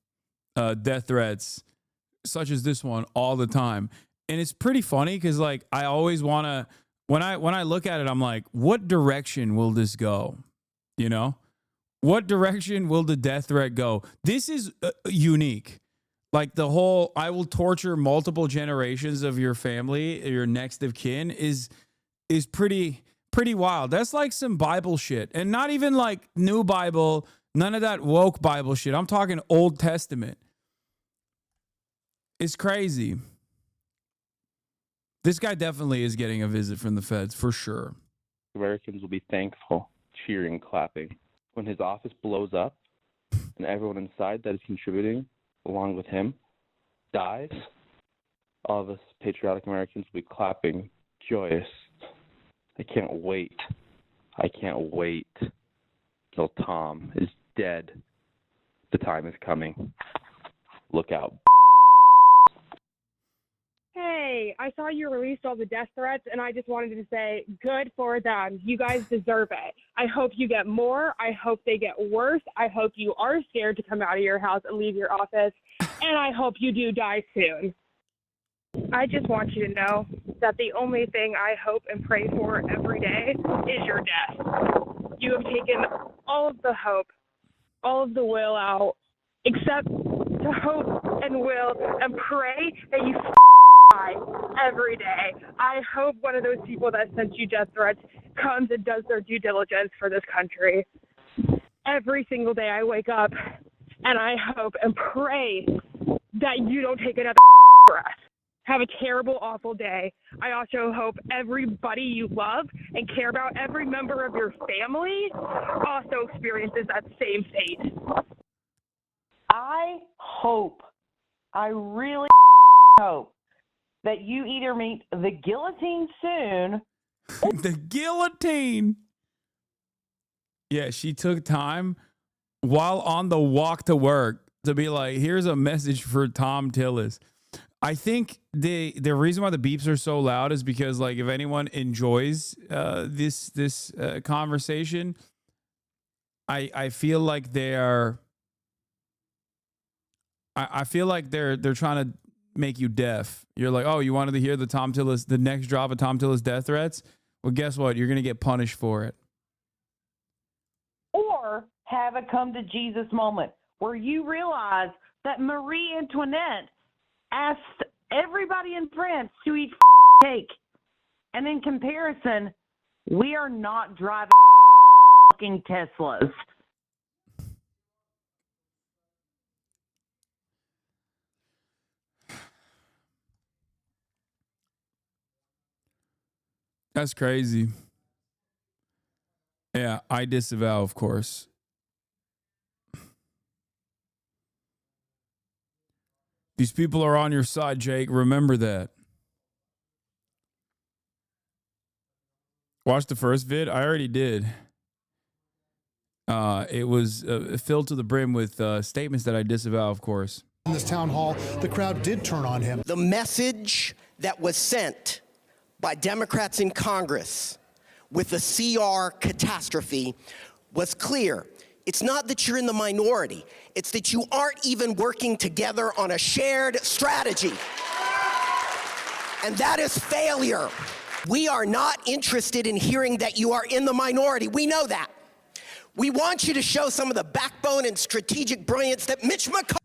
death threats such as this one all the time. And it's pretty funny because like I always want to, when I look at it, I'm like, what direction will this go? You know, what direction will the death threat go? This is unique. Like the whole, I will torture multiple generations of your family, your next of kin is pretty wild. That's like some Bible shit, and not even like new Bible, none of that woke Bible shit. I'm talking Old Testament. It's crazy. This guy definitely is getting a visit from the feds for sure. Americans will be thankful, cheering, clapping when his office blows up and everyone inside that is contributing along with him dies. All of us patriotic Americans will be clapping, joyous. I can't wait. I can't wait till Tom is dead. The time is coming. Look out. Hey, I saw you released all the death threats, and I just wanted to say, good for them. You guys deserve it. I hope you get more. I hope they get worse. I hope you are scared to come out of your house and leave your office, and I hope you do die soon. I just want you to know that the only thing I hope and pray for every day is your death. You have taken all of the hope, all of the will out, except to hope and will and pray that you die every day. I hope one of those people that sent you death threats comes and does their due diligence for this country. Every single day I wake up and I hope and pray that you don't take another breath. Have a terrible, awful day. I also hope everybody you love and care about, every member of your family, also experiences that same fate. I hope, I really hope that you either meet the guillotine soon. The guillotine. Yeah, she took time while on the walk to work to be like, here's a message for Tom Tillis. I think the reason why the beeps are so loud is because, like, if anyone enjoys this conversation, I feel like they are. I feel like they're trying to make you deaf. You're like, oh, you wanted to hear the next drop of Tom Tillis death threats? Well, guess what? You're gonna get punished for it. Or have a come to Jesus moment where you realize that Marie Antoinette asked everybody in France to eat cake. And in comparison, we are not driving fucking Teslas. That's crazy. Yeah, I disavow, of course. These people are on your side, Jake. Remember that. Watch the first vid. I already did. It was filled to the brim with statements that I disavow, of course. In this town hall, the crowd did turn on him. The message that was sent by Democrats in Congress with the CR catastrophe was clear. It's not that you're in the minority, it's that you aren't even working together on a shared strategy. And that is failure. We are not interested in hearing that you are in the minority. We know that. We want you to show some of the backbone and strategic brilliance that Mitch McConnell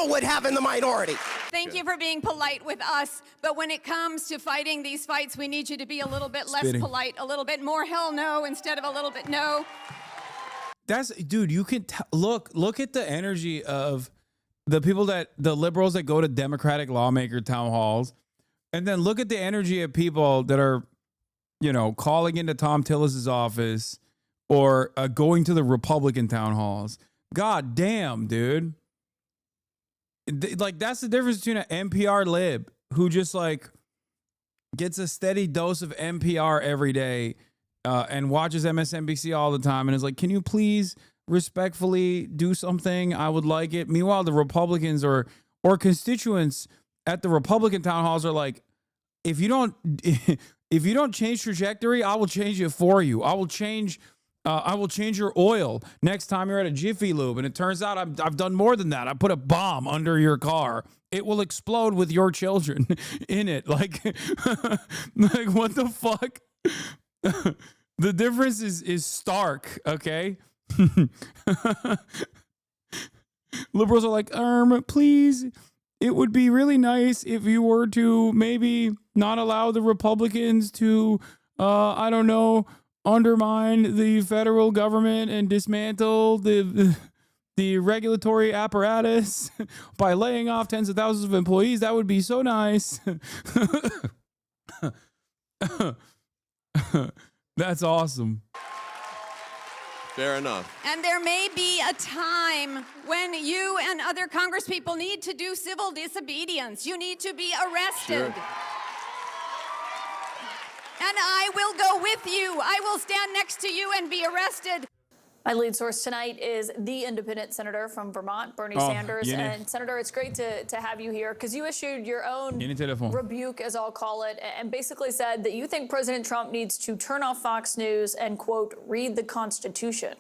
would have in the minority. Thank you for being polite with us, but when it comes to fighting these fights, we need you to be a little bit less polite, a little bit more hell no instead of a little bit no. That's, dude, you can look at the energy of the people the liberals that go to Democratic lawmaker town halls, and then look at the energy of people that are, calling into Tom Tillis's office or going to the Republican town halls. God damn, dude. Like, that's the difference between an NPR lib who just gets a steady dose of NPR every day and watches MSNBC all the time and is like, can you please respectfully do something? I would like it. Meanwhile, the Republicans or constituents at the Republican town halls are like, if you don't change trajectory, I will change it for you. I will change your oil next time you're at a Jiffy Lube. And it turns out I've done more than that. I put a bomb under your car. It will explode with your children in it. Like what the fuck? The difference is stark, okay? Liberals are like, please, it would be really nice if you were to maybe not allow the Republicans to, I don't know, undermine the federal government and dismantle the regulatory apparatus by laying off tens of thousands of employees. That would be so nice. That's awesome. Fair enough. And there may be a time when you and other congresspeople need to do civil disobedience. You need to be arrested. Sure. And I will go with you. I will stand next to you and be arrested. My lead source tonight is the independent senator from Vermont, Bernie Sanders. And Senator, it's great to have you here because you issued your own rebuke, as I'll call it, and basically said that you think President Trump needs to turn off Fox News and, quote, read the Constitution.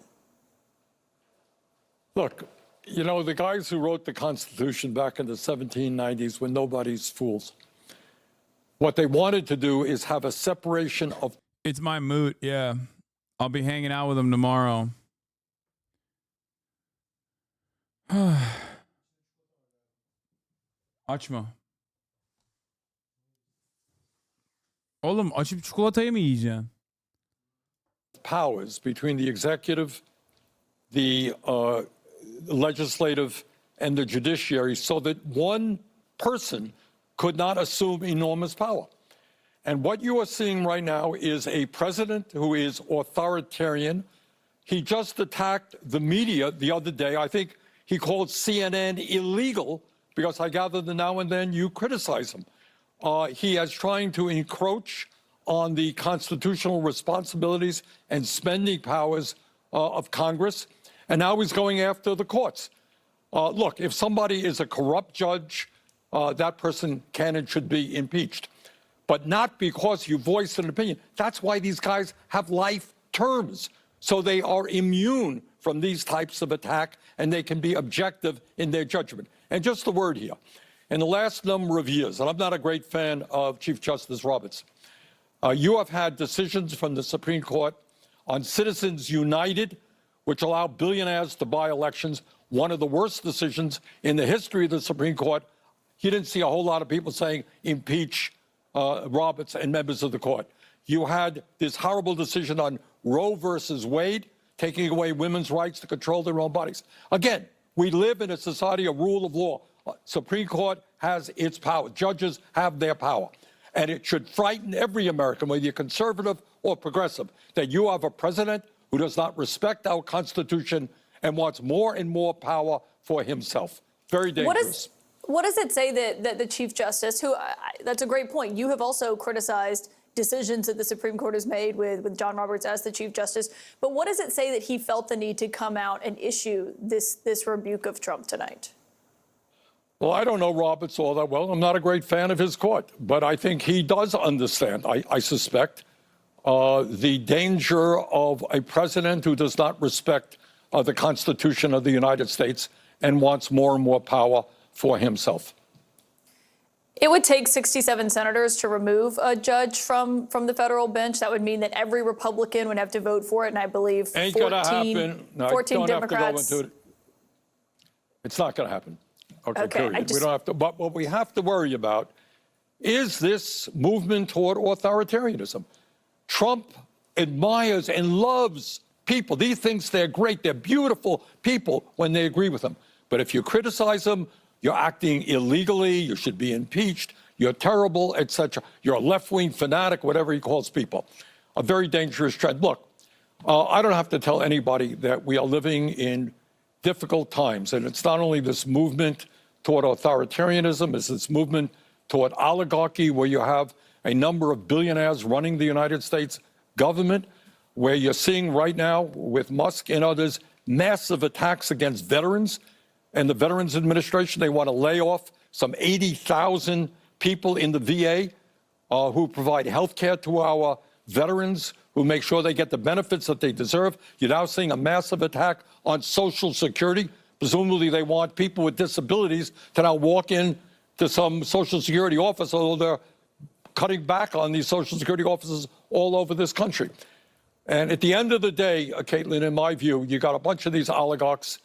Look, the guys who wrote the Constitution back in the 1790s were nobody's fools. What they wanted to do is have a separation of... It's my moot, yeah. I'll be hanging out with him tomorrow. Açma. Oğlum açıp çikolatayı mı yiyeceksin? Powers between the executive, the legislative, and the judiciary so that one person could not assume enormous power. And what you are seeing right now is a president who is authoritarian. He just attacked the media the other day. I think he called CNN illegal because I gather that now and then you criticize him. He is trying to encroach on the constitutional responsibilities and spending powers of Congress. And now he's going after the courts. Look, if somebody is a corrupt judge, that person can and should be impeached. But not because you voiced an opinion. That's why these guys have life terms. So they are immune from these types of attack, and they can be objective in their judgment. And just a word here. In the last number of years, and I'm not a great fan of Chief Justice Roberts, you have had decisions from the Supreme Court on Citizens United, which allow billionaires to buy elections, one of the worst decisions in the history of the Supreme Court. You didn't see a whole lot of people saying impeach Roberts and members of the court. You had this horrible decision on Roe versus Wade, taking away women's rights to control their own bodies. Again, we live in a society of rule of law. Supreme Court has its power. Judges have their power. And it should frighten every American, whether you're conservative or progressive, that you have a president who does not respect our Constitution and wants more and more power for himself. Very dangerous. What does it say that the Chief Justice, who, that's a great point, you have also criticized decisions that the Supreme Court has made with John Roberts as the Chief Justice, but what does it say that he felt the need to come out and issue this rebuke of Trump tonight? Well, I don't know Roberts all that well. I'm not a great fan of his court, but I think he does understand, I suspect, the danger of a president who does not respect the Constitution of the United States and wants more and more power for himself. It would take 67 senators to remove a judge from the federal bench. That would mean that every Republican would have to vote for it, and I believe 14, Ain't gonna happen. No, 14 don't Democrats. Have to go into it. It's not going to happen. Okay, Okay, period. We don't have to. But what we have to worry about is this movement toward authoritarianism. Trump admires and loves people. He thinks they're great. They're beautiful people when they agree with him. But if you criticize them, you're acting illegally. You should be impeached. You're terrible, etc. You're a left-wing fanatic, whatever he calls people. A very dangerous trend. Look, I don't have to tell anybody that we are living in difficult times. And it's not only this movement toward authoritarianism, it's this movement toward oligarchy, where you have a number of billionaires running the United States government, where you're seeing right now with Musk and others massive attacks against veterans and the Veterans Administration. They want to lay off some 80,000 people in the VA who provide health care to our veterans, who make sure they get the benefits that they deserve. You're now seeing a massive attack on Social Security. Presumably they want people with disabilities to now walk in to some Social Security office, although they're cutting back on these Social Security offices all over this country. And at the end of the day, Caitlin, in my view, you got a bunch of these oligarchs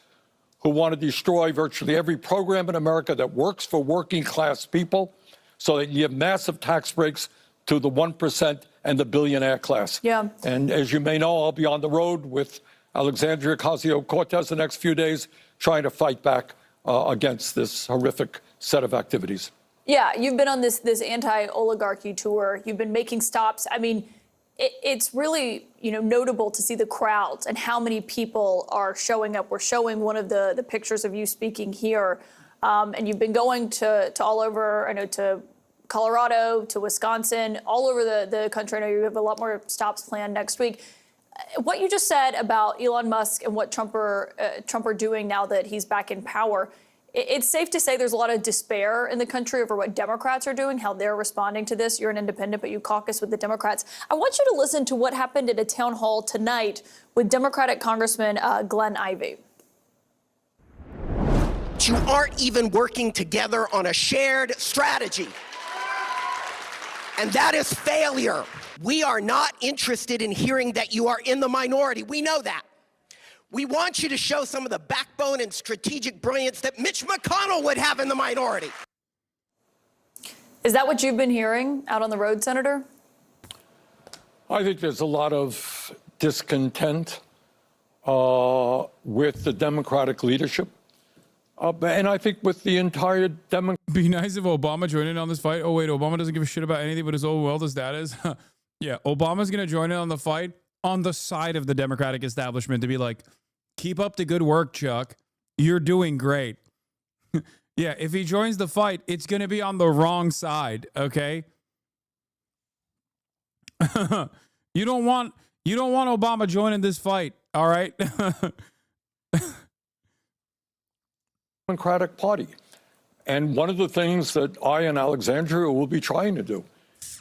who want to destroy virtually every program in America that works for working class people, so that you have massive tax breaks to the 1% and the billionaire class. Yeah. And as you may know, I'll be on the road with Alexandria Ocasio-Cortez the next few days, trying to fight back against this horrific set of activities. Yeah, you've been on this anti-oligarchy tour. You've been making stops. I mean, it's really, notable to see the crowds and how many people are showing up. We're showing one of the pictures of you speaking here, and you've been going to all over. I know, to Colorado, to Wisconsin, all over the country. I know you have a lot more stops planned next week. What you just said about Elon Musk and what Trump are doing now that he's back in power, it's safe to say there's a lot of despair in the country over what Democrats are doing, how they're responding to this. You're an independent, but you caucus with the Democrats. I want you to listen to what happened at a town hall tonight with Democratic Congressman Glenn Ivey. You aren't even working together on a shared strategy. And that is failure. We are not interested in hearing that you are in the minority. We know that. We want you to show some of the backbone and strategic brilliance that Mitch McConnell would have in the minority. Is that what you've been hearing out on the road, Senator? I think there's a lot of discontent with the Democratic leadership. And I think with the entire Be nice if Obama joined in on this fight. Oh, wait, Obama doesn't give a shit about anything but his own wealth. His dad is. Yeah, Obama's going to join in on the fight on the side of the Democratic establishment to be like, keep up the good work, Chuck. You're doing great. Yeah, if he joins the fight, it's going to be on the wrong side, okay? You don't want Obama joining this fight, all right? Democratic Party. And one of the things that I and Alexandria will be trying to do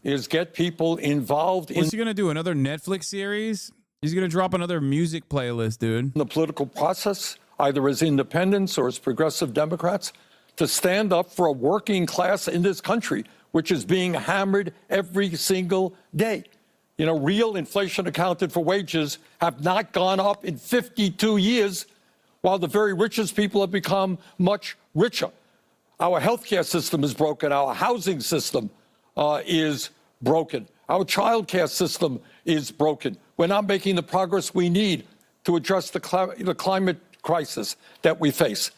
is get people involved in... What's he going to do, another Netflix series? He's going to drop another music playlist, dude. ...the political process, either as independents or as progressive Democrats, to stand up for a working class in this country, which is being hammered every single day. Real inflation accounted for wages have not gone up in 52 years, while the very richest people have become much richer. Our healthcare system is broken. Our housing system is broken. Our child care system is broken. We're not making the progress we need to address the climate crisis that we face.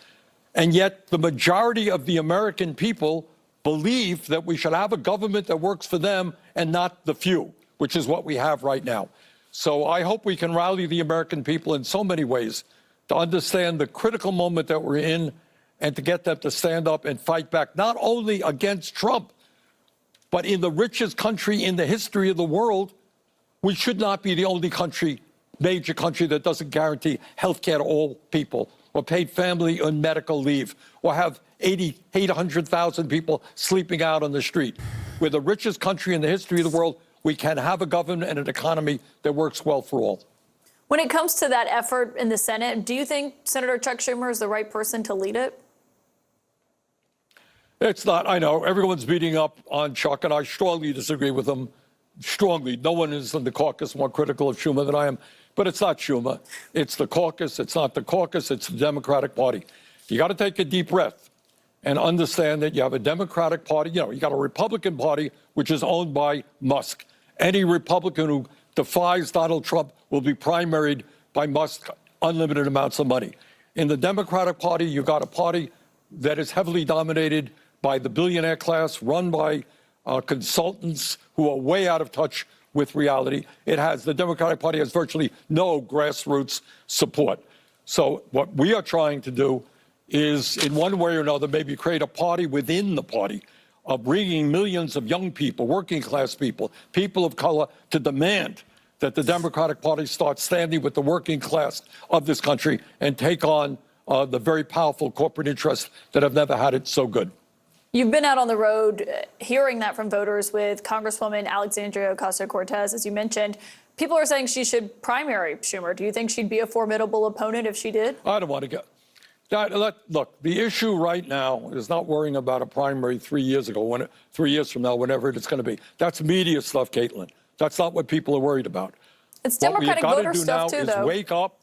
And yet the majority of the American people believe that we should have a government that works for them and not the few, which is what we have right now. So I hope we can rally the American people in so many ways to understand the critical moment that we're in and to get them to stand up and fight back, not only against Trump, but in the richest country in the history of the world. We should not be the only major country that doesn't guarantee health care to all people, or paid family and medical leave, or have 800,000 people sleeping out on the street. We're the richest country in the history of the world. we can have a government and an economy that works well for all. When it comes to that effort in the Senate, do you think Senator Chuck Schumer is the right person to lead it? It's not. I know everyone's beating up on Chuck, and I strongly disagree with him. Strongly. No one is in the caucus more critical of Schumer than I am. But it's not Schumer. It's the caucus. It's not the caucus. It's the Democratic Party. You got to take a deep breath and understand that you have a Democratic Party. You know, you got a Republican Party, which is owned by Musk. Any Republican who defies Donald Trump will be primaried by Musk, unlimited amounts of money. In the Democratic Party, you got a party that is heavily dominated by the billionaire class, run by consultants who are way out of touch with reality. The Democratic Party has virtually no grassroots support. So what we are trying to do is, in one way or another, maybe create a party within the party of bringing millions of young people, working class people, people of color, to demand that the Democratic Party start standing with the working class of this country and take on the very powerful corporate interests that have never had it so good. You've been out on the road hearing that from voters with Congresswoman Alexandria Ocasio-Cortez, as you mentioned. People are saying she should primary Schumer. Do you think she'd be a formidable opponent if she did? I don't want to get that. Look, the issue right now is not worrying about a primary 3 years ago, 3 years from now, whenever it's going to be. That's media stuff, Caitlin. That's not what people are worried about. It's Democratic voter stuff, too, though. Wake up.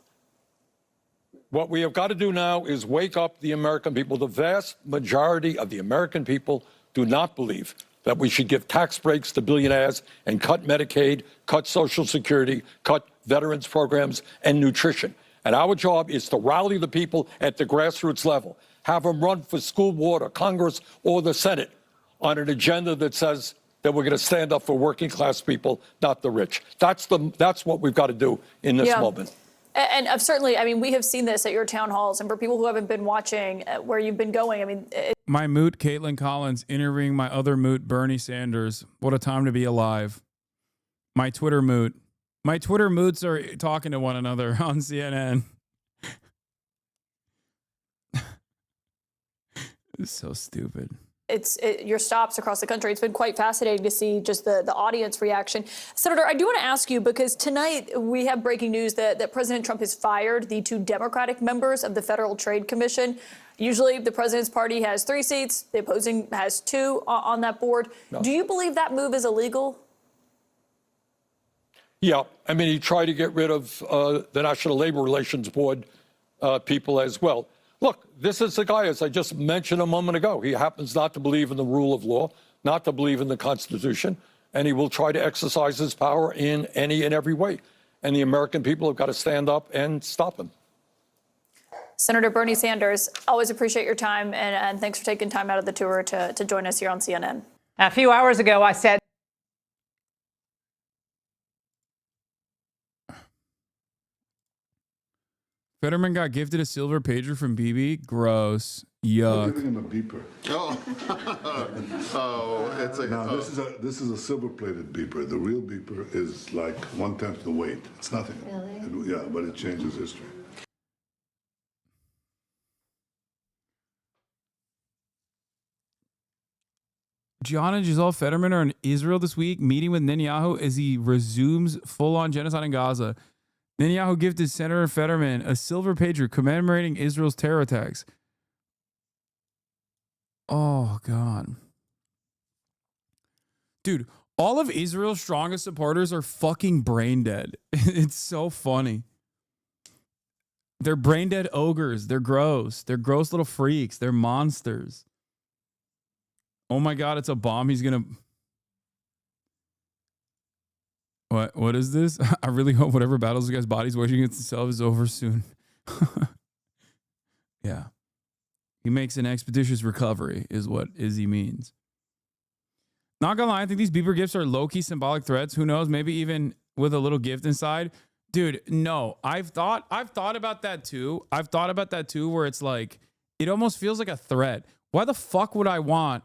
What we have got to do now is wake up the American people. The vast majority of the American people do not believe that we should give tax breaks to billionaires and cut Medicaid, cut Social Security, cut veterans programs and nutrition. And our job is to rally the people at the grassroots level, have them run for school board or Congress or the Senate on an agenda that says that we're going to stand up for working class people, not the rich. That's what we've got to do in this moment. And certainly, I mean, we have seen this at your town halls, and for people who haven't been watching where you've been going, I mean, my moot, Caitlin Collins, interviewing my other moot, Bernie Sanders. What a time to be alive. My Twitter moot. My Twitter moots are talking to one another on CNN. It's so stupid. Your stops across the country. It's been quite fascinating to see just the audience reaction. Senator, I do want to ask you, because tonight we have breaking news that President Trump has fired the 2 Democratic members of the Federal Trade Commission. Usually the president's party has 3 seats. The opposing has 2 on that board. No. Do you believe that move is illegal? Yeah. I mean, he tried to get rid of the National Labor Relations Board people as well. Look, this is the guy, as I just mentioned a moment ago. He happens not to believe in the rule of law, not to believe in the Constitution, and he will try to exercise his power in any and every way. And the American people have got to stand up and stop him. Senator Bernie Sanders, always appreciate your time, and thanks for taking time out of the tour to join us here on CNN. A few hours ago, I said... Fetterman got gifted a silver pager from BB. Gross. Yuck. I'm giving him a beeper. Oh, it's a. No, this is a silver-plated beeper. The real beeper is like 1/10 the weight. It's nothing. Really? Yeah, but it changes history. John and Giselle Fetterman are in Israel this week, meeting with Netanyahu as he resumes full-on genocide in Gaza. Netanyahu gifted Senator Fetterman a silver pager commemorating Israel's terror attacks. Oh, God. Dude, all of Israel's strongest supporters are fucking brain dead. It's so funny. They're brain dead ogres. They're gross. They're gross little freaks. They're monsters. Oh my God, it's a bomb. He's going to... What is this? I really hope whatever battles the guy's body's waging against himself is over soon. Yeah. He makes an expeditious recovery is what Izzy means. Not gonna lie, I think these beeper gifts are low-key symbolic threats. Who knows? Maybe even with a little gift inside. Dude, no. I've thought about that too. I've thought about that too, where it's like, it almost feels like a threat. Why the fuck would I want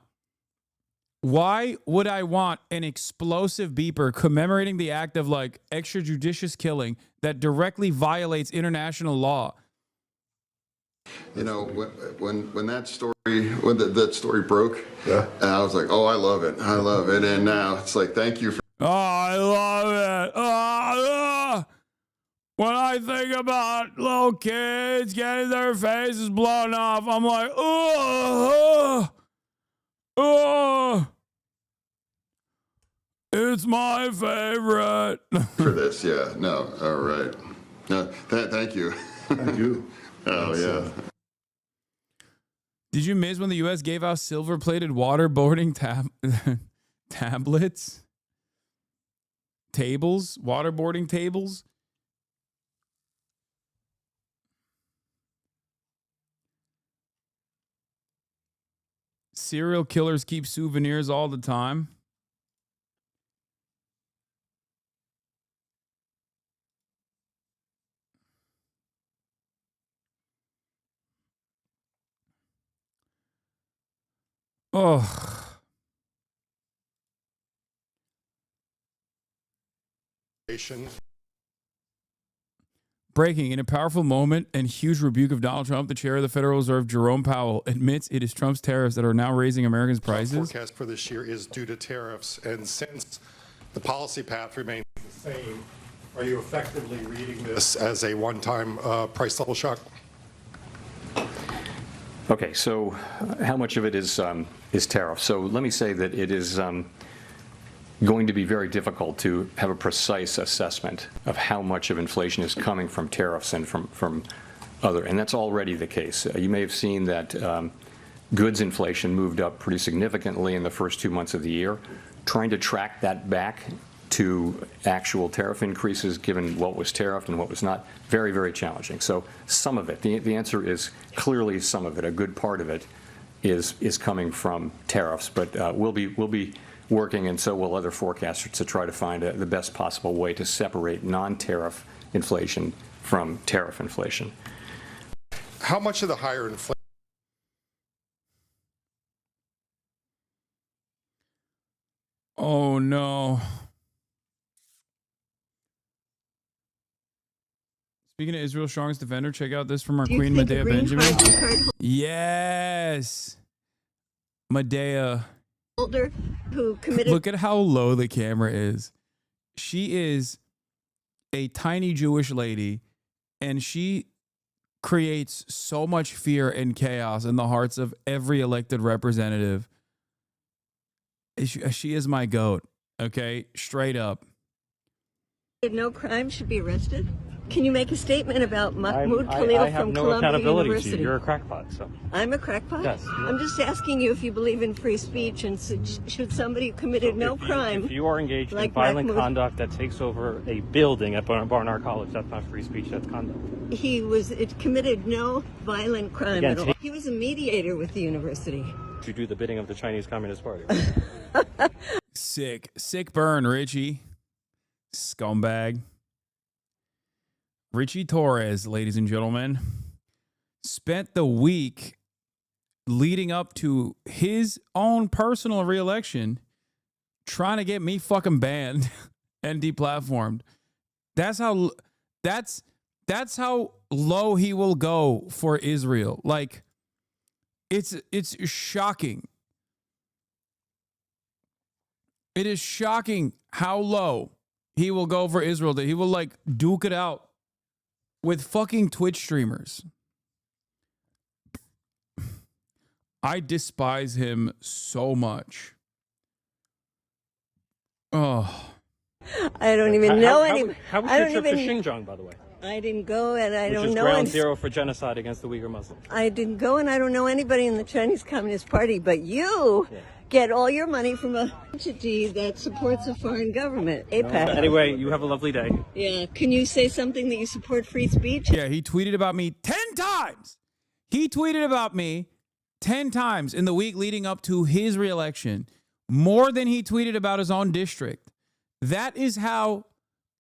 an explosive beeper commemorating the act of like extrajudicious killing that directly violates international law? You know, when that story that story broke, yeah, and I was like, oh, I love it, and now it's like, thank you for. Oh, I love it. When I think about little kids getting their faces blown off, I'm like, it's my favorite. For this, yeah. No, all right. Thank you. Thank you. Oh, yeah. Did you miss when the U.S. gave out silver-plated waterboarding tablets? Tables? Waterboarding tables? Serial killers keep souvenirs all the time. Oh. Breaking, in a powerful moment and huge rebuke of Donald Trump, the chair of the Federal Reserve, Jerome Powell, admits it is Trump's tariffs that are now raising Americans' prices. The forecast for this year is due to tariffs, and since the policy path remains the same, are you effectively reading this as a one-time price level shock? Okay, so how much of it is tariff? So let me say that it is going to be very difficult to have a precise assessment of how much of inflation is coming from tariffs and from other, and that's already the case. You may have seen that goods inflation moved up pretty significantly in the first 2 months of the year. Trying to track that back to actual tariff increases, given what was tariffed and what was not, very, very challenging. So some of it, the answer is clearly some of it. A good part of it is coming from tariffs, but we'll be working, and so will other forecasters, to try to find the best possible way to separate non-tariff inflation from tariff inflation. How much of the higher inflation? Oh, no. Speaking of Israel's strongest defender, check out this from our Queen Medea Benjamin. Yes. Medea. Who committed. Look at how low the camera is. She is a tiny Jewish lady, and she creates so much fear and chaos in the hearts of every elected representative. She is my goat, okay? Straight up. No crime should be arrested. Can you make a statement about Mahmoud Khalil from Columbia University? You're a crackpot, so. I'm a crackpot? Yes. I'm just asking you if you believe in free speech, and should somebody who committed no crime... If you are engaged like in violent Mahmoud, conduct that takes over a building at Barnard College, that's not free speech, that's conduct. It committed no violent crime Again, at all. He was a mediator with the university. You do the bidding of the Chinese Communist Party. Sick burn, Richie. Scumbag. Richie Torres, ladies and gentlemen, spent the week leading up to his own personal reelection trying to get me fucking banned and deplatformed. That's how low he will go for Israel. Like, it's shocking. It is shocking how low he will go for Israel, that he will like duke it out with fucking Twitch streamers. I despise him so much. Oh. I don't even know any. How was your trip to Xinjiang, by the way? I didn't go, and I Which don't is know. ground zero for genocide against the Uyghur Muslims. I didn't go, and I don't know anybody in the Chinese Communist Party. But you get all your money from a entity that supports a foreign government, APAC. Anyway, you have a lovely day. Yeah. Can you say something that you support free speech? Yeah, he tweeted about me 10 times. He tweeted about me 10 times in the week leading up to his reelection, more than he tweeted about his own district. That is how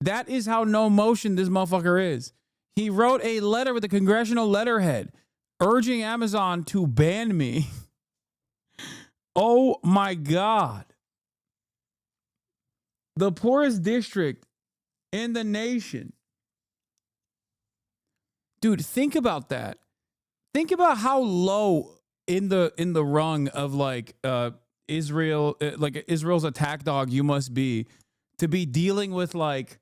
no motion this motherfucker is. He wrote a letter with a congressional letterhead urging Amazon to ban me. Oh my God. The poorest district in the nation. Dude, think about that. Think about how low in the rung of like Israel, like Israel's attack dog you must be to be dealing with like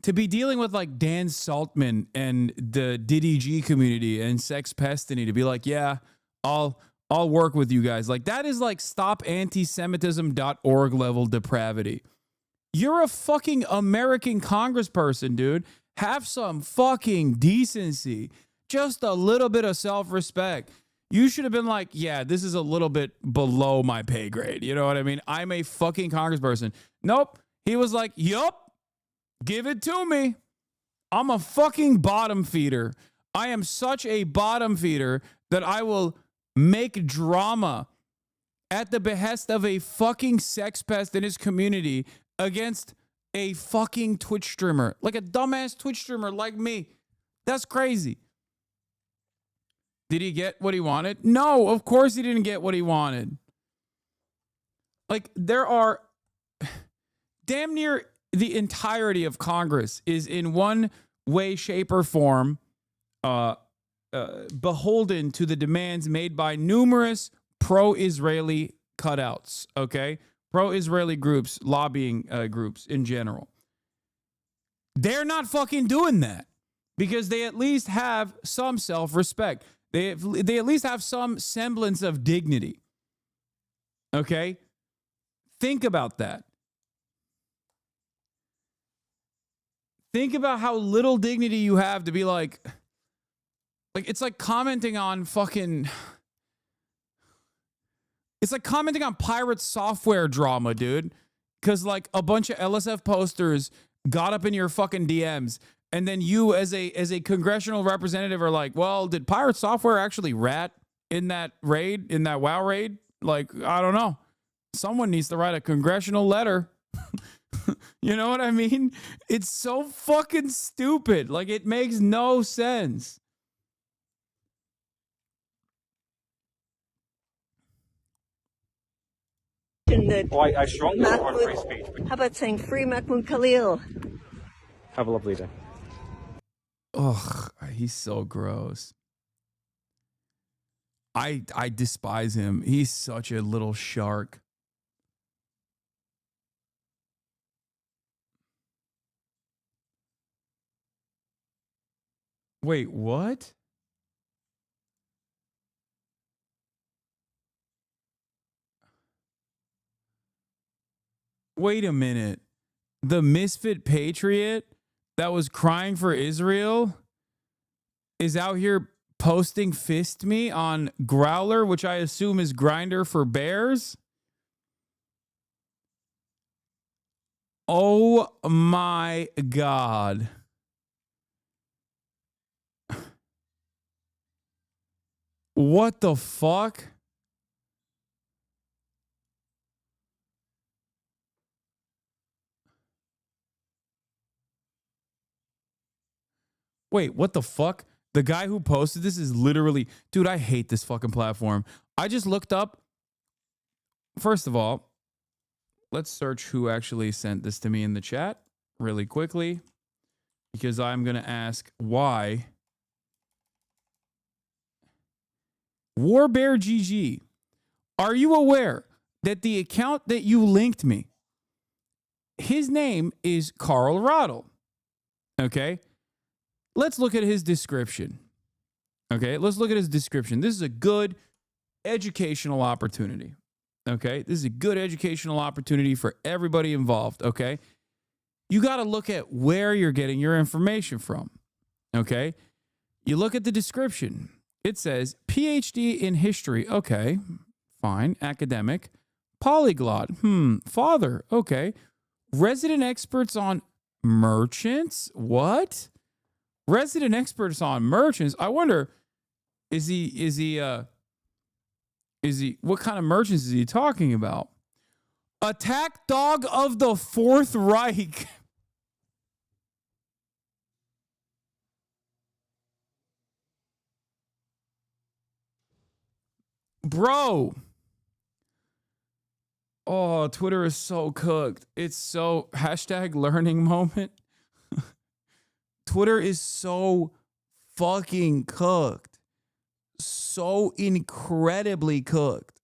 Dan Saltman and the Diddy G community and Sex Pestiny to be like, yeah, I'll work with you guys. Like, that is like stopantisemitism.org level depravity. You're a fucking American congressperson, dude. Have some fucking decency. Just a little bit of self-respect. You should have been like, yeah, this is a little bit below my pay grade. You know what I mean? I'm a fucking congressperson. Nope. He was like, yup, give it to me. I'm a fucking bottom feeder. I am such a bottom feeder that I will make drama at the behest of a fucking sex pest in his community against a fucking Twitch streamer, like a dumbass Twitch streamer like me. That's crazy. Did he get what he wanted? No, of course he didn't get what he wanted. Like, there are damn near the entirety of Congress is in one way, shape, or form beholden to the demands made by numerous pro-Israeli cutouts, okay? Pro-Israeli groups, lobbying groups in general. They're not fucking doing that because they at least have some self-respect. They at least have some semblance of dignity, okay? Think about that. Think about how little dignity you have to be like it's like commenting on fucking... It's like commenting on pirate software drama, dude. Because like a bunch of LSF posters got up in your fucking DMs, and then you as a congressional representative are like, well, did pirate software actually rat in that raid, in that WoW raid? Like, I don't know. Someone needs to write a congressional letter. You know what I mean? It's so fucking stupid. Like, it makes no sense. I strongly support free speech. How about saying free Mahmoud Khalil? Have a lovely day. Ugh, he's so gross. I despise him. He's such a little shark. Wait, what? Wait a minute. The misfit patriot that was crying for Israel is out here posting fist me on Growler, which I assume is Grinder for bears. Oh my God. What the fuck? Wait, what the fuck? The guy who posted this is literally... Dude, I hate this fucking platform. I just looked up... First of all, let's search who actually sent this to me in the chat really quickly, because I'm going to ask why. WarBearGG, are you aware that the account that you linked me, his name is Carl Roddle? Okay? Let's look at his description. Okay, let's look at his description. This is a good educational opportunity. Okay, this is a good educational opportunity for everybody involved. Okay, you got to look at where you're getting your information from. Okay, you look at the description. It says PhD in history. Okay, fine. Academic. Polyglot. Father. Okay. Resident experts on merchants. What? Resident experts on merchants. I wonder, is he what kind of merchants is he talking about? Attack dog of the Fourth Reich. Bro. Oh, Twitter is so cooked. It's so #learning moment. Twitter is so fucking cooked. So incredibly cooked.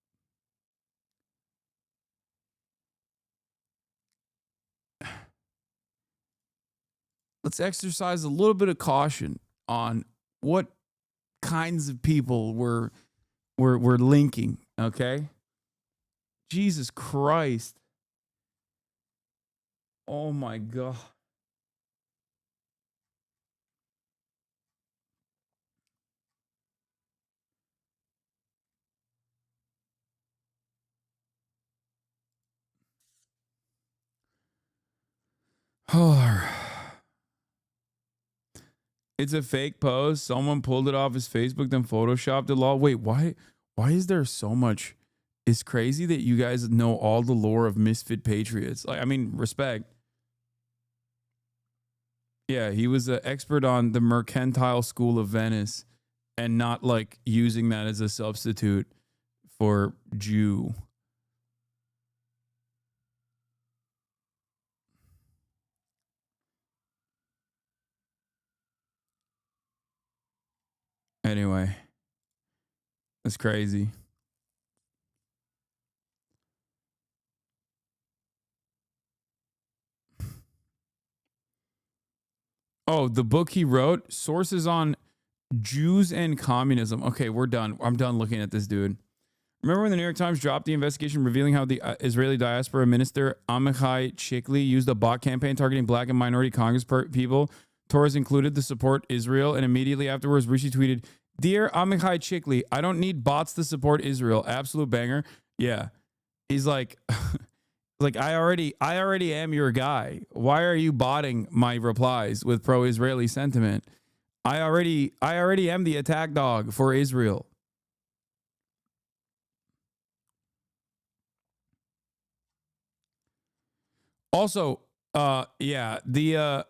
let's exercise a little bit of caution on what kinds of people we're linking, okay? Jesus Christ. Oh my God. It's a fake post. Someone pulled it off his Facebook, then photoshopped it all. Wait, why is there so much? It's crazy that you guys know all the lore of Misfit Patriots. Like, I mean, respect. Yeah, he was an expert on the Mercantile School of Venice and not like using that as a substitute for Jew. Anyway, that's crazy. Oh, the book he wrote, sources on Jews and communism. Okay, we're done. I'm done looking at this dude. Remember when the New York Times dropped the investigation revealing how the Israeli diaspora minister Amichai Chikli used a bot campaign targeting black and minority Congress people? Torres included to support Israel, and immediately afterwards, Rishi tweeted, "Dear Amichai Chikli, I don't need bots to support Israel." Absolute banger. Yeah. He's like, I already am your guy. Why are you botting my replies with pro-Israeli sentiment? I already am the attack dog for Israel. Also, yeah, the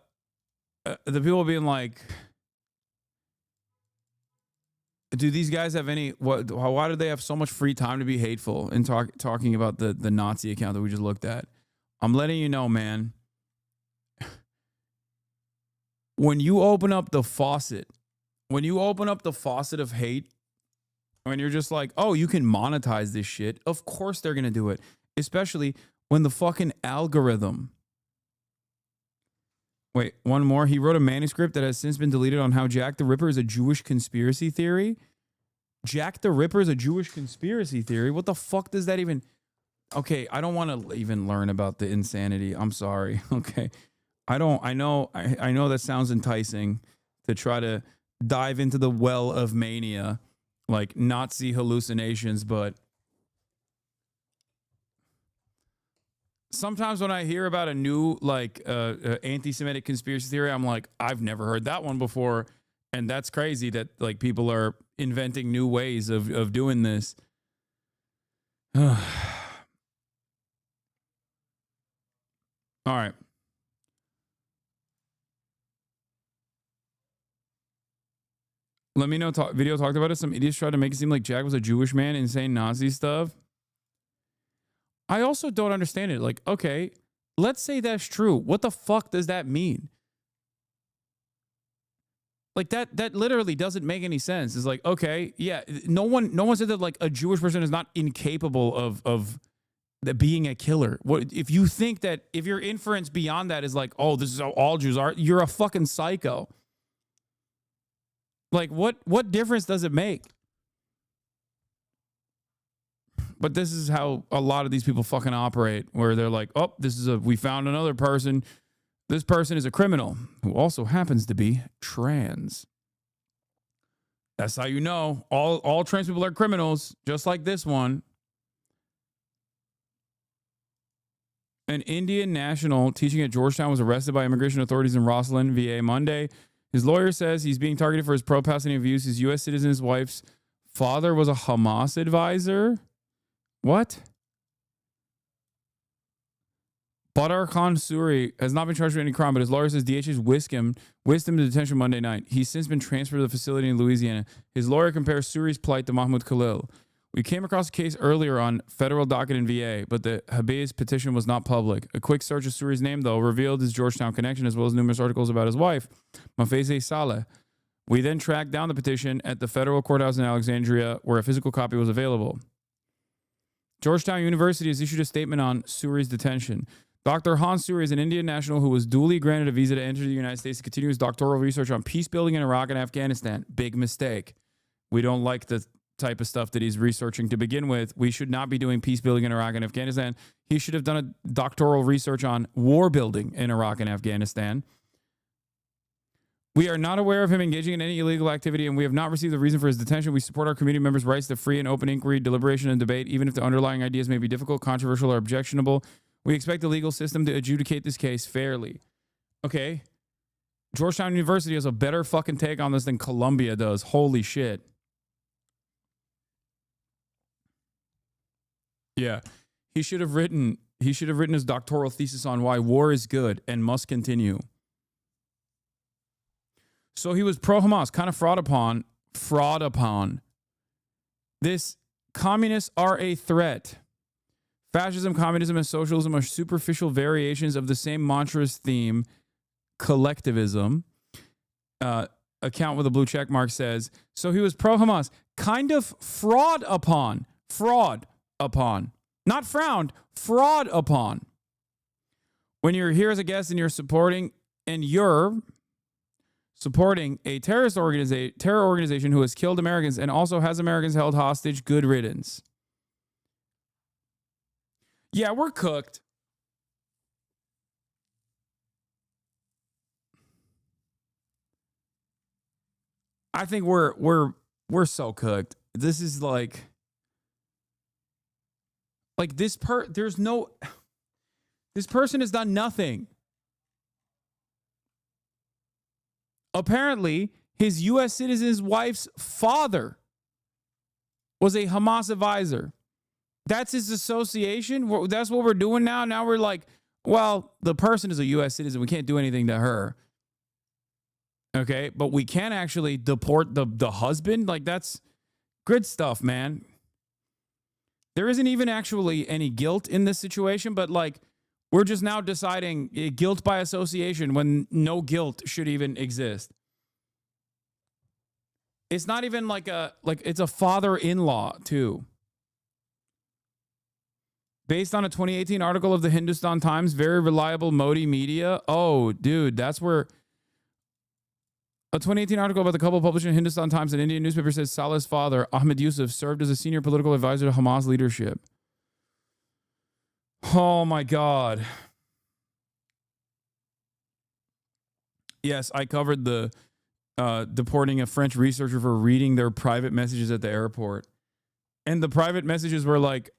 people being like, do these guys have any? Why do they have so much free time to be hateful and talking about the Nazi account that we just looked at? I'm letting you know, man. When you open up the faucet, of hate, when you're just like, oh, you can monetize this shit, of course they're gonna do it. Especially when the fucking algorithm. Wait, one more. He wrote a manuscript that has since been deleted on how Jack the Ripper is a Jewish conspiracy theory. Jack the Ripper is a Jewish conspiracy theory? What the fuck does that even... Okay, I don't want to even learn about the insanity. I'm sorry. Okay. I know that sounds enticing to try to dive into the well of mania, like Nazi hallucinations, but sometimes when I hear about a new anti-Semitic conspiracy theory, I'm like, I've never heard that one before, and that's crazy that like people are inventing new ways of doing this. All right. Let me know. Video talked about it. Some idiots tried to make it seem like Jack was a Jewish man and saying Nazi stuff. I also don't understand it. Like, okay, let's say that's true. What the fuck does that mean? Like that literally doesn't make any sense. It's like, okay, yeah, no one said that like a Jewish person is not incapable of being a killer. What if you think that if your inference beyond that is like, oh, this is how all Jews are, you're a fucking psycho. Like what difference does it make? But this is how a lot of these people fucking operate, where they're like, oh, we found another person. This person is a criminal who also happens to be trans. That's how you know all trans people are criminals, just like this one. An Indian national teaching at Georgetown was arrested by immigration authorities in Roslyn, VA, Monday. His lawyer says he's being targeted for his pro-Palestinian views. His U.S. citizen, his wife's father was a Hamas advisor. What? Badar Khan Suri has not been charged with any crime, but his lawyer says DHS whisked him to detention Monday night. He's since been transferred to the facility in Louisiana. His lawyer compares Suri's plight to Mahmoud Khalil. We came across a case earlier on federal docket in VA, but the habeas petition was not public. A quick search of Suri's name, though, revealed his Georgetown connection, as well as numerous articles about his wife, Mafeze Saleh. We then tracked down the petition at the federal courthouse in Alexandria, where a physical copy was available. Georgetown University has issued a statement on Suri's detention. Dr. Hans Suri is an Indian national who was duly granted a visa to enter the United States to continue his doctoral research on peace building in Iraq and Afghanistan. Big mistake. We don't like the type of stuff that he's researching to begin with. We should not be doing peace building in Iraq and Afghanistan. He should have done a doctoral research on war building in Iraq and Afghanistan. We are not aware of him engaging in any illegal activity, and we have not received the reason for his detention. We support our community members' rights to free and open inquiry, deliberation, and debate, even if the underlying ideas may be difficult, controversial, or objectionable. We expect the legal system to adjudicate this case fairly. Okay. Georgetown University has a better fucking take on this than Columbia does. Holy shit. Yeah. He should have written his doctoral thesis on why war is good and must continue. So he was pro-Hamas, kind of fraud upon. This communists are a threat. Fascism, communism, and socialism are superficial variations of the same mantra's theme, collectivism. Account with a blue check mark says, so he was pro-Hamas, kind of fraud upon. Not frowned, fraud upon. When you're here as a guest and you're supporting a terror organization who has killed Americans and also has Americans held hostage, good riddance. Yeah, we're cooked. I think we're so cooked. This is like this person has done nothing. Apparently, his U.S. citizen's wife's father was a Hamas advisor. That's his association. That's what we're doing now. Now we're like, well, the person is a U.S. citizen. We can't do anything to her. Okay, but we can actually deport the husband. Like, that's good stuff, man. There isn't even actually any guilt in this situation, but like, we're just now deciding guilt by association when no guilt should even exist. It's not even it's a father-in-law too. Based on a 2018 article of the Hindustan Times, very reliable Modi media. Oh, dude, that's where a 2018 article about the couple published in Hindustan Times, an Indian newspaper, says Saleh's father, Ahmed Yusuf, served as a senior political advisor to Hamas leadership. Oh my God. Yes, I covered the deporting a French researcher for reading their private messages at the airport. And the private messages were like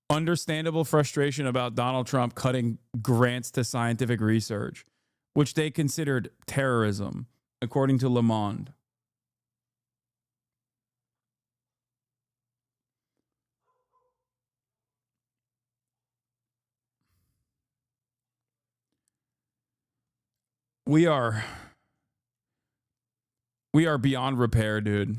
understandable frustration about Donald Trump cutting grants to scientific research, which they considered terrorism, according to Le Monde. We are beyond repair, dude.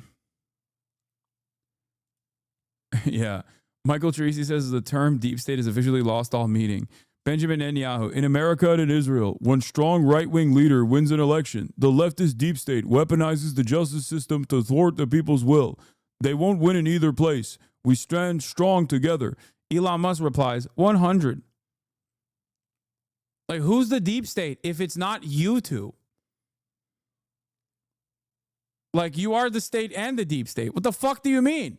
Yeah. Michael Teresi says the term deep state has officially lost all meaning. Benjamin Netanyahu, in America and in Israel, when strong right-wing leader wins an election, the leftist deep state weaponizes the justice system to thwart the people's will. They won't win in either place. We stand strong together. Elon Musk replies, 100. Like, who's the deep state if it's not you two? Like, you are the state and the deep state. What the fuck do you mean?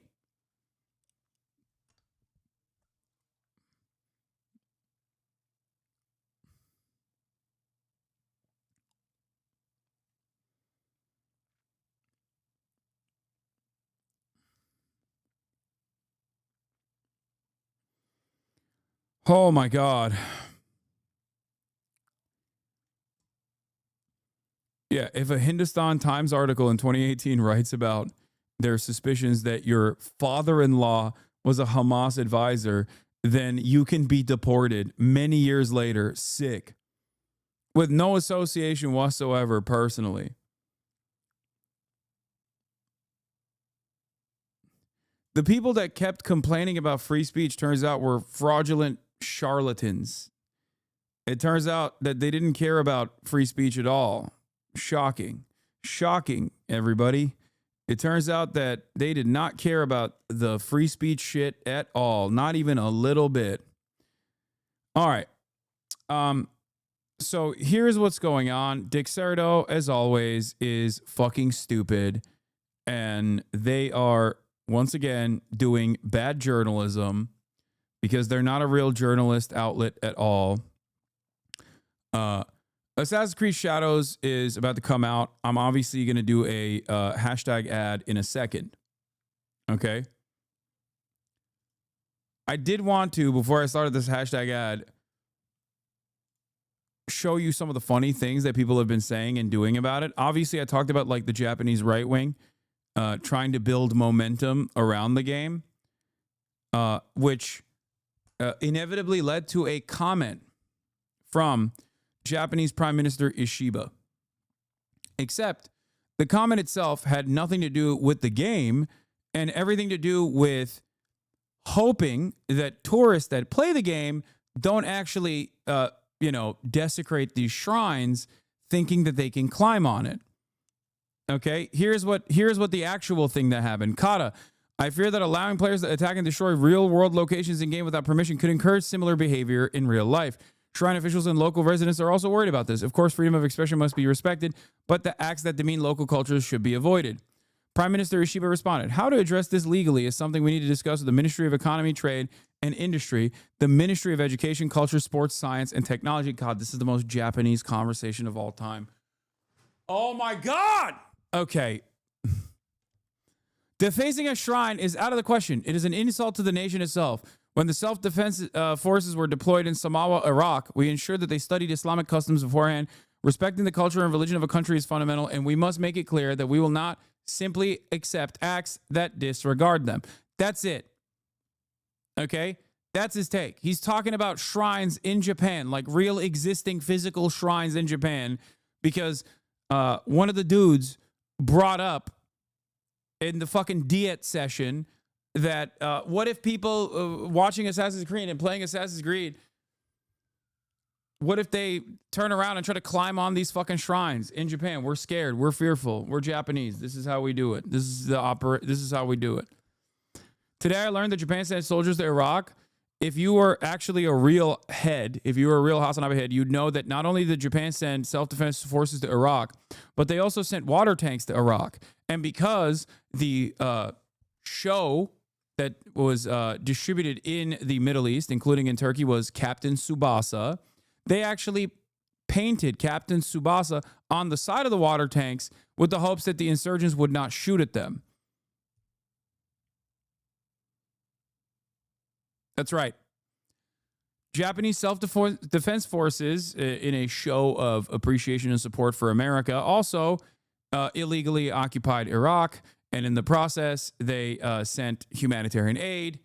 Oh my God. Yeah, if a Hindustan Times article in 2018 writes about their suspicions that your father-in-law was a Hamas advisor, then you can be deported many years later, sick, with no association whatsoever personally. The people that kept complaining about free speech turns out were fraudulent charlatans. It turns out that they didn't care about free speech at all. Shocking. Shocking, everybody. It turns out that they did not care about the free speech shit at all. Not even a little bit. All right. So here's what's going on. Dixerdo, as always, is fucking stupid. And they are, once again, doing bad journalism because they're not a real journalist outlet at all. Assassin's Creed Shadows is about to come out. I'm obviously going to do a hashtag ad in a second. Okay? I did want to, before I started this hashtag ad, show you some of the funny things that people have been saying and doing about it. Obviously, I talked about like the Japanese right wing trying to build momentum around the game, which inevitably led to a comment from Japanese Prime Minister Ishiba. Except the comment itself had nothing to do with the game and everything to do with hoping that tourists that play the game don't actually, desecrate these shrines thinking that they can climb on it. Okay, here's what the actual thing that happened. Kata, I fear that allowing players to attack and destroy real-world locations in game without permission could encourage similar behavior in real life. Shrine officials and local residents are also worried about this. Of course, freedom of expression must be respected, but the acts that demean local cultures should be avoided. Prime Minister Ishiba responded, how to address this legally is something we need to discuss with the Ministry of Economy, Trade, and Industry, the Ministry of Education, Culture, Sports, Science, and Technology. God, this is the most Japanese conversation of all time. Oh my God! Okay. Defacing a shrine is out of the question. It is an insult to the nation itself. When the self-defense forces were deployed in Samawa, Iraq, we ensured that they studied Islamic customs beforehand. Respecting the culture and religion of a country is fundamental, and we must make it clear that we will not simply accept acts that disregard them. That's it. Okay? That's his take. He's talking about shrines in Japan, like real existing physical shrines in Japan, because one of the dudes brought up in the fucking Diet session that what if people watching Assassin's Creed and playing Assassin's Creed, what if they turn around and try to climb on these fucking shrines in Japan? We're scared. We're fearful. We're Japanese. This is how we do it. This is how we do it. Today I learned that Japan sent soldiers to Iraq. If you were actually a real head, if you were a real HasanAbi head, you'd know that not only did Japan send self-defense forces to Iraq, but they also sent water tanks to Iraq. And because the show that was distributed in the Middle East, including in Turkey, was Captain Tsubasa, they actually painted Captain Tsubasa on the side of the water tanks with the hopes that the insurgents would not shoot at them. That's right. Japanese self-defense forces, in a show of appreciation and support for America, also illegally occupied Iraq. And in the process, they sent humanitarian aid.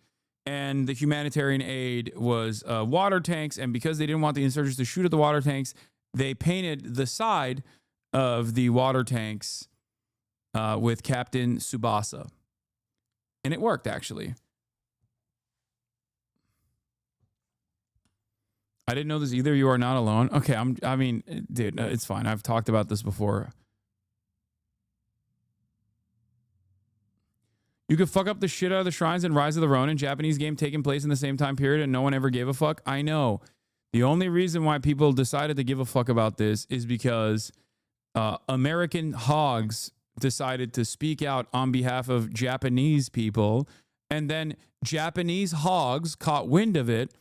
And the humanitarian aid was water tanks. And because they didn't want the insurgents to shoot at the water tanks, they painted the side of the water tanks with Captain Tsubasa. And it worked, actually. I didn't know this either. You are not alone. Okay, dude, it's fine. I've talked about this before. You could fuck up the shit out of the shrines in Rise of the Ronin, Japanese game taking place in the same time period, and no one ever gave a fuck. I know. The only reason why people decided to give a fuck about this is because American hogs decided to speak out on behalf of Japanese people, and then Japanese hogs caught wind of it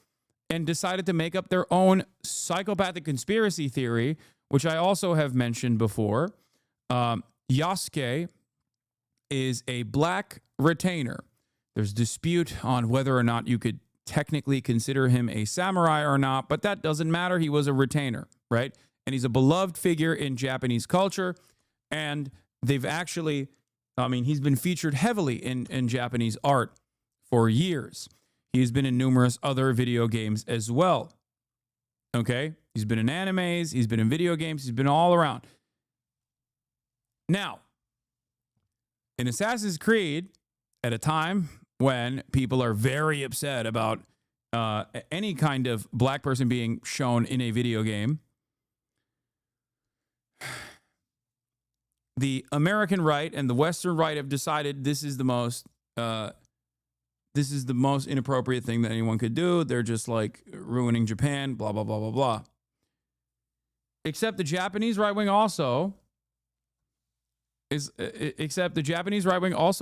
and decided to make up their own psychopathic conspiracy theory, which I also have mentioned before. Yasuke is a black retainer. There's dispute on whether or not you could technically consider him a samurai or not, but that doesn't matter. He was a retainer, right? And he's a beloved figure in Japanese culture. And they've actually, he's been featured heavily in Japanese art for years. He's been in numerous other video games as well. Okay? He's been in animes. He's been in video games. He's been all around. Now, in Assassin's Creed, at a time when people are very upset about any kind of black person being shown in a video game, the American right and the Western right have decided this is the most inappropriate thing that anyone could do. They're just like ruining Japan, blah, blah, blah, blah, blah. Except the Japanese right wing also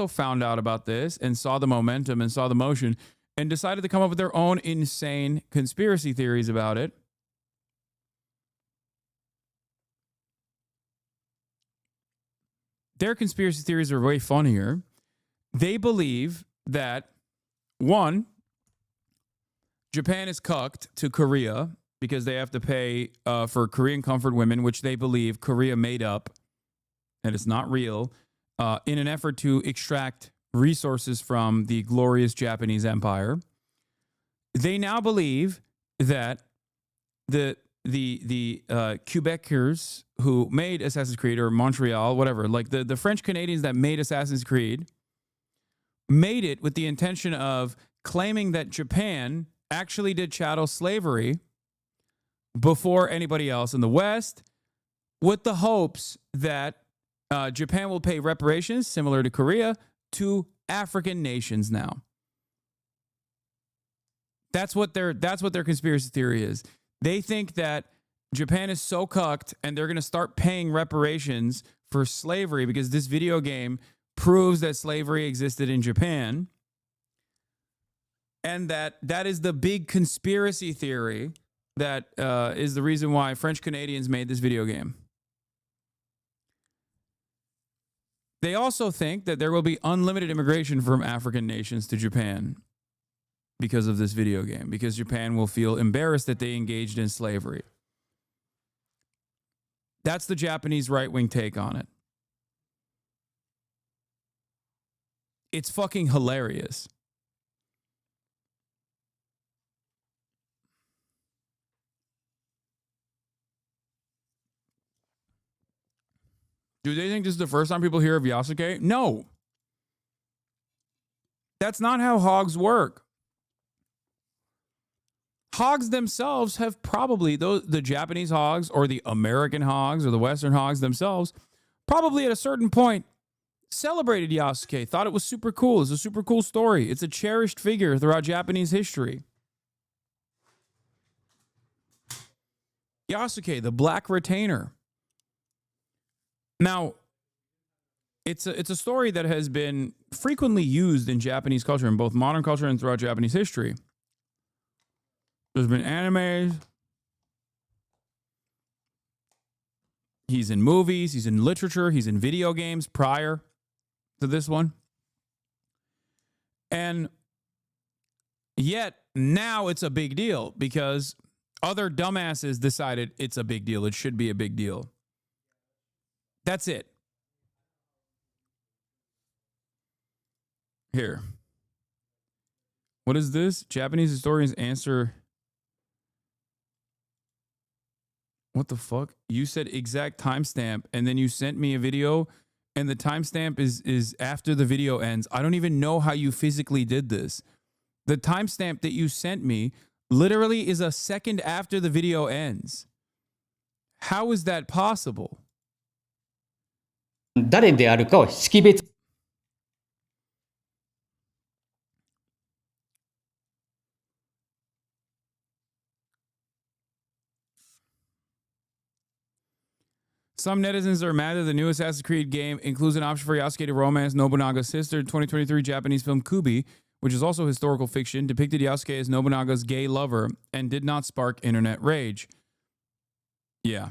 found out about this and saw the momentum and saw the motion and decided to come up with their own insane conspiracy theories about it. Their conspiracy theories are way funnier. They believe that, one, Japan is cucked to Korea because they have to pay for Korean comfort women, which they believe Korea made up, and it's not real, in an effort to extract resources from the glorious Japanese Empire. They now believe that the Quebecers who made Assassin's Creed, or Montreal, whatever, like the French Canadians that made Assassin's Creed, made it with the intention of claiming that Japan actually did chattel slavery before anybody else in the West, with the hopes that Japan will pay reparations similar to Korea to African nations now. That's what their conspiracy theory is. They think that Japan is so cucked and they're going to start paying reparations for slavery because this video game proves that slavery existed in Japan. And that is the big conspiracy theory that is the reason why French Canadians made this video game. They also think that there will be unlimited immigration from African nations to Japan because of this video game, because Japan will feel embarrassed that they engaged in slavery. That's the Japanese right-wing take on it. It's fucking hilarious. Do they think this is the first time people hear of Yasuke? No. That's not how hogs work. Hogs themselves have probably, the Japanese hogs or the American hogs or the Western hogs themselves, probably at a certain point celebrated Yasuke, thought it was super cool. It's a super cool story. It's a cherished figure throughout Japanese history. Yasuke, the Black Retainer. Now, it's a story that has been frequently used in Japanese culture, in both modern culture and throughout Japanese history. There's been animes. He's in movies. He's in literature. He's in video games prior to this one. And yet, now it's a big deal because other dumbasses decided it's a big deal. It should be a big deal. That's it. Here. What is this? Japanese historians answer. What the fuck? You said exact timestamp and then you sent me a video and the timestamp is after the video ends. I don't even know how you physically did this. The timestamp that you sent me literally is a second after the video ends. How is that possible? 誰であるかを識別 Some netizens are mad that the new Assassin's Creed game includes an option for Yasuke to romance Nobunaga's sister. 2023 Japanese film Kubi, which is also historical fiction, depicted Yasuke as Nobunaga's gay lover and did not spark internet rage. Yeah.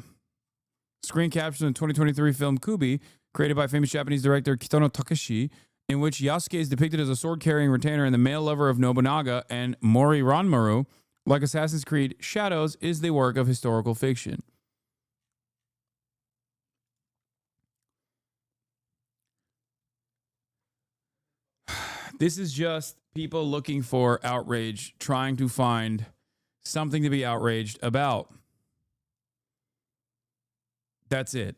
Screen captions in the 2023 film Kubi, created by famous Japanese director Kitano Takeshi, in which Yasuke is depicted as a sword-carrying retainer and the male lover of Nobunaga and Mori Ranmaru, like Assassin's Creed Shadows, is the work of historical fiction. This is just people looking for outrage, trying to find something to be outraged about. That's it.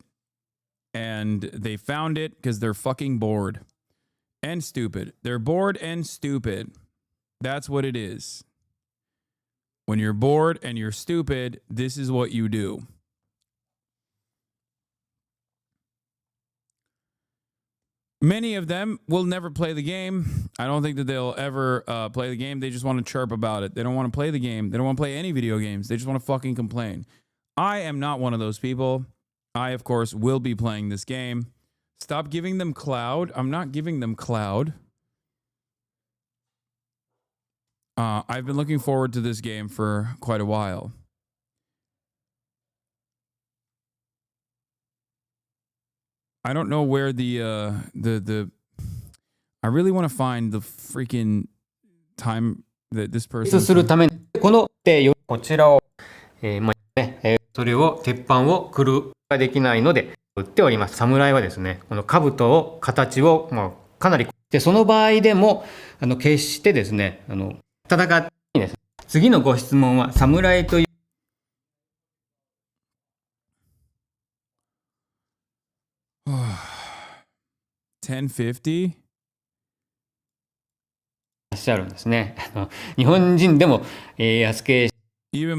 And they found it because they're fucking bored and stupid. They're bored and stupid. That's what it is. When you're bored and you're stupid, this is what you do. Many of them will never play the game. I don't think that they'll ever play the game. They just want to chirp about it. They don't want to play the game. They don't want to play any video games. They just want to fucking complain. I am not one of those people. I, of course, will be playing this game. Stop giving them cloud. I'm not giving them cloud. I've been looking forward to this game for quite a while. I don't know where the I really want to find the freaking time that this person するためにこのこちらをそれを鉄板をくるができないので売っております。侍はですね、この兜を形をかなりでその場合でも決してですね戦ってです。次のご質問は侍という1050いらっしゃるんですね。日本人でも安家知ら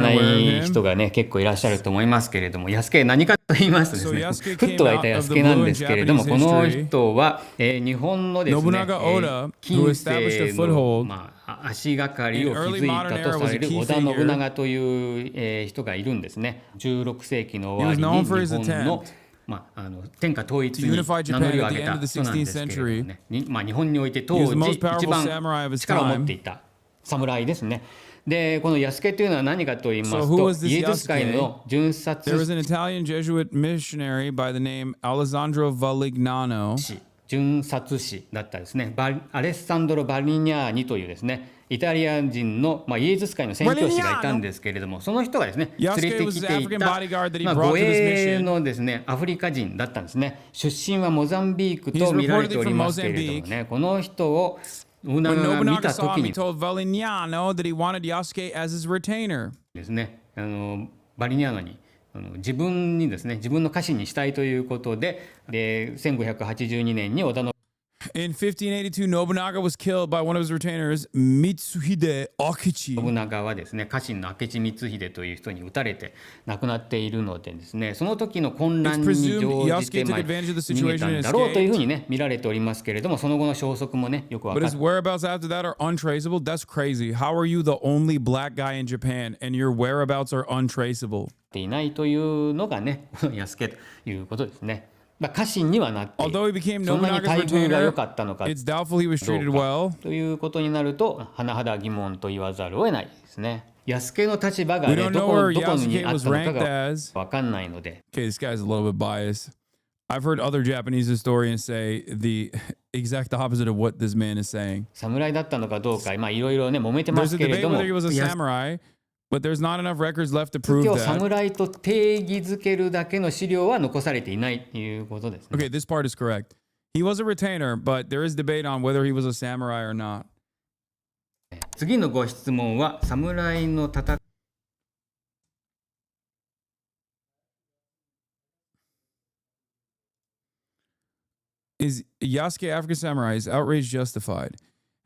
ない人がね結構いらっしゃると思いますけれども、安家何かと言いますとですね、フッと湧いた安家なんですけれども、この人は日本のですね近世の足がかりを築いたとされる織田信長という人がいるんですね。16世紀の終わりに日本の天下統一に名乗りを上げた人なんですけれどもね、日本において当時一番力を持っていた侍ですね。で、この安家というのは何かと言いますと、イエズス会の巡察 There was an Italian Jesuit missionary by the name Alessandro Valignano. 巡察使だったですね。アレッサンドロ・バリニャーニというですね、イタリア人の、イエズス会の宣教師がいたんですけれども、その人がですね、連れてきていた護衛のですね、アフリカ人だったんですね。出身はモザンビークと見られておりますけれどもね、この人を信長が見たときにですね、バリニャーノに自分にですね、自分の家臣にしたいということで、1582年に織田のIn 1582, Nobunaga was killed by one of his retainers, Mitsuhide Akechi. 信長はですね、家臣の明智光秀という人に撃たれて亡くなっているのでですね、その時の混乱に乗じて逃げたんだろうというふうにね見られておりますけれども、その後の消息もねよく分かって。But his whereabouts after that are untraceable. That's crazy. How are you the only black guy in Japan and your whereabouts are untraceable? いないというのがね、安家ということですね。家臣にはなっている。そんなに待遇が良かったのかどうかということになると、甚だ疑問と言わざるを得ないですね。安家の立場がね、どこにあったのかが分かんないので。Okay, this guy's a little bit biased. I've heard other Japanese historians say the exact opposite of what this man is saying. 侍だったのかどうか、いろいろね揉めてますけれども。But there's not enough records left to prove that. 侍と定義づけるだけの資料は残されていないということですね。Okay, this part is correct. He was a retainer, but there is debate on whether he was a samurai or not. 次のご質問は侍の戦い。Is Yasuke African samurai? Is outrage justified?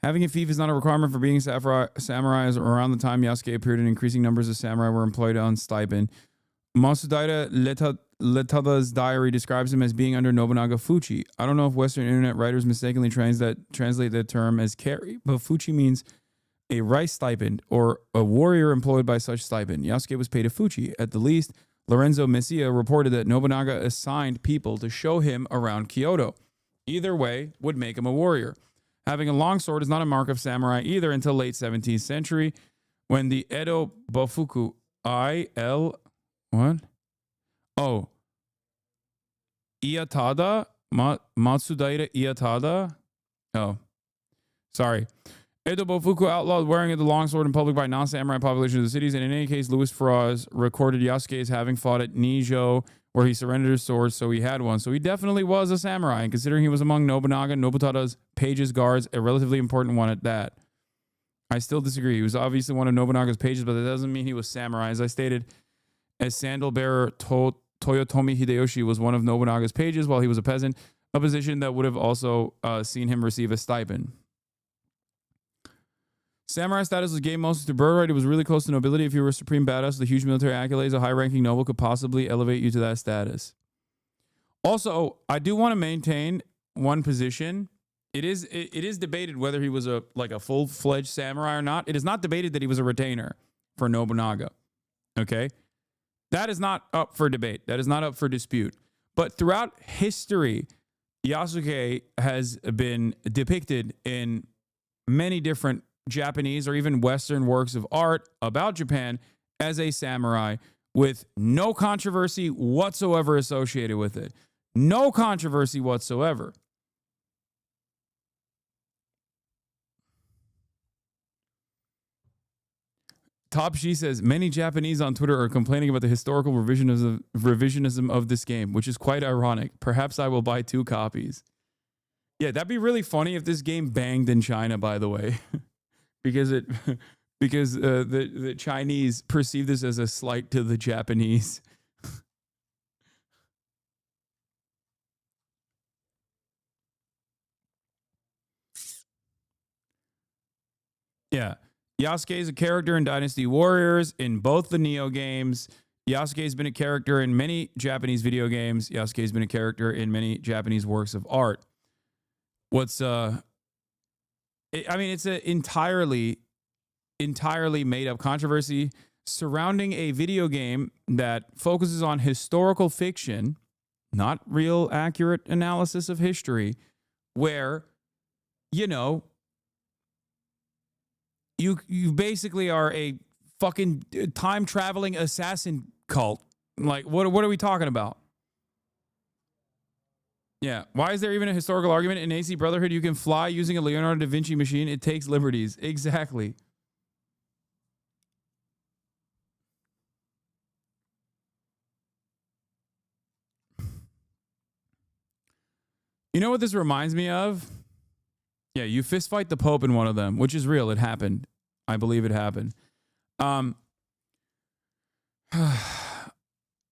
Having a fief is not a requirement for being a samurai. Around the time Yasuke appeared, in increasing numbers of samurai were employed on stipend. Masudaira Letada's diary describes him as being under Nobunaga Fuchi. I don't know if Western internet writers mistakenly translate the term as carry, but Fuchi means a rice stipend or a warrior employed by such stipend. Yasuke was paid a Fuchi. At the least, Lorenzo Messia reported that Nobunaga assigned people to show him around Kyoto. Either way would make him a warrior. Having a long sword is not a mark of samurai either until late 17th century, when the Edo Bofuku Ietada? Matsudaira Ietada? Oh, sorry. Edo Bofuku outlawed wearing of the longsword in public by non-samurai population of the cities, and in any case, Louis Ferraz recorded Yasuke as having fought at Nijo, where he surrendered his sword, so he had one. So he definitely was a samurai, and considering he was among Nobunaga, Nobutada's pages guards, a relatively important one at that. I still disagree. He was obviously one of Nobunaga's pages, but that doesn't mean he was samurai. As I stated, as sandal bearer Toyotomi Hideyoshi was one of Nobunaga's pages while he was a peasant, a position that would have also seen him receive a stipend. Samurai status was gained mostly through birthright. It was really close to nobility. If you were a supreme badass with a huge military accolades, a high-ranking noble could possibly elevate you to that status. Also, I do want to maintain one position. It is debated whether he was a full-fledged samurai or not. It is not debated that he was a retainer for Nobunaga. Okay? That is not up for debate. That is not up for dispute. But throughout history, Yasuke has been depicted in many different Japanese or even Western works of art about Japan as a samurai with no controversy whatsoever associated with it. No controversy whatsoever. Top She says, many Japanese on Twitter are complaining about the historical revisionism of this game, which is quite ironic. Perhaps I will buy 2 copies. Yeah, that'd be really funny if this game banged in China, by the way. because the Chinese perceive this as a slight to the Japanese. Yeah. Yasuke is a character in Dynasty Warriors in both the Neo games. Yasuke has been a character in many Japanese video games. Yasuke has been a character in many Japanese works of art. It's an entirely made up controversy surrounding a video game that focuses on historical fiction, not real accurate analysis of history, where, you know, you basically are a fucking time-traveling assassin cult. Like, what are we talking about? Yeah. Why is there even a historical argument in AC Brotherhood? You can fly using a Leonardo da Vinci machine. It takes liberties. Exactly. You know what this reminds me of? Yeah, you fist fight the Pope in one of them, which is real. It happened. I believe it happened.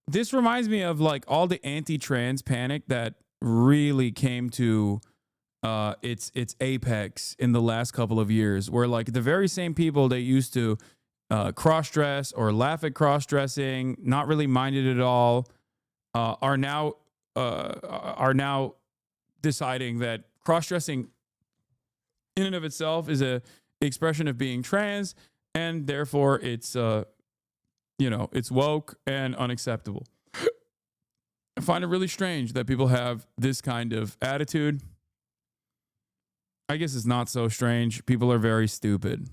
This reminds me of like all the anti-trans panic that really came to its apex in the last couple of years, where like the very same people that used to cross-dress or laugh at cross-dressing, not really mind it at all, are now deciding that cross-dressing in and of itself is a expression of being trans, and therefore it's it's woke and unacceptable. I find it really strange that people have this kind of attitude. I guess it's not so strange. People are very stupid.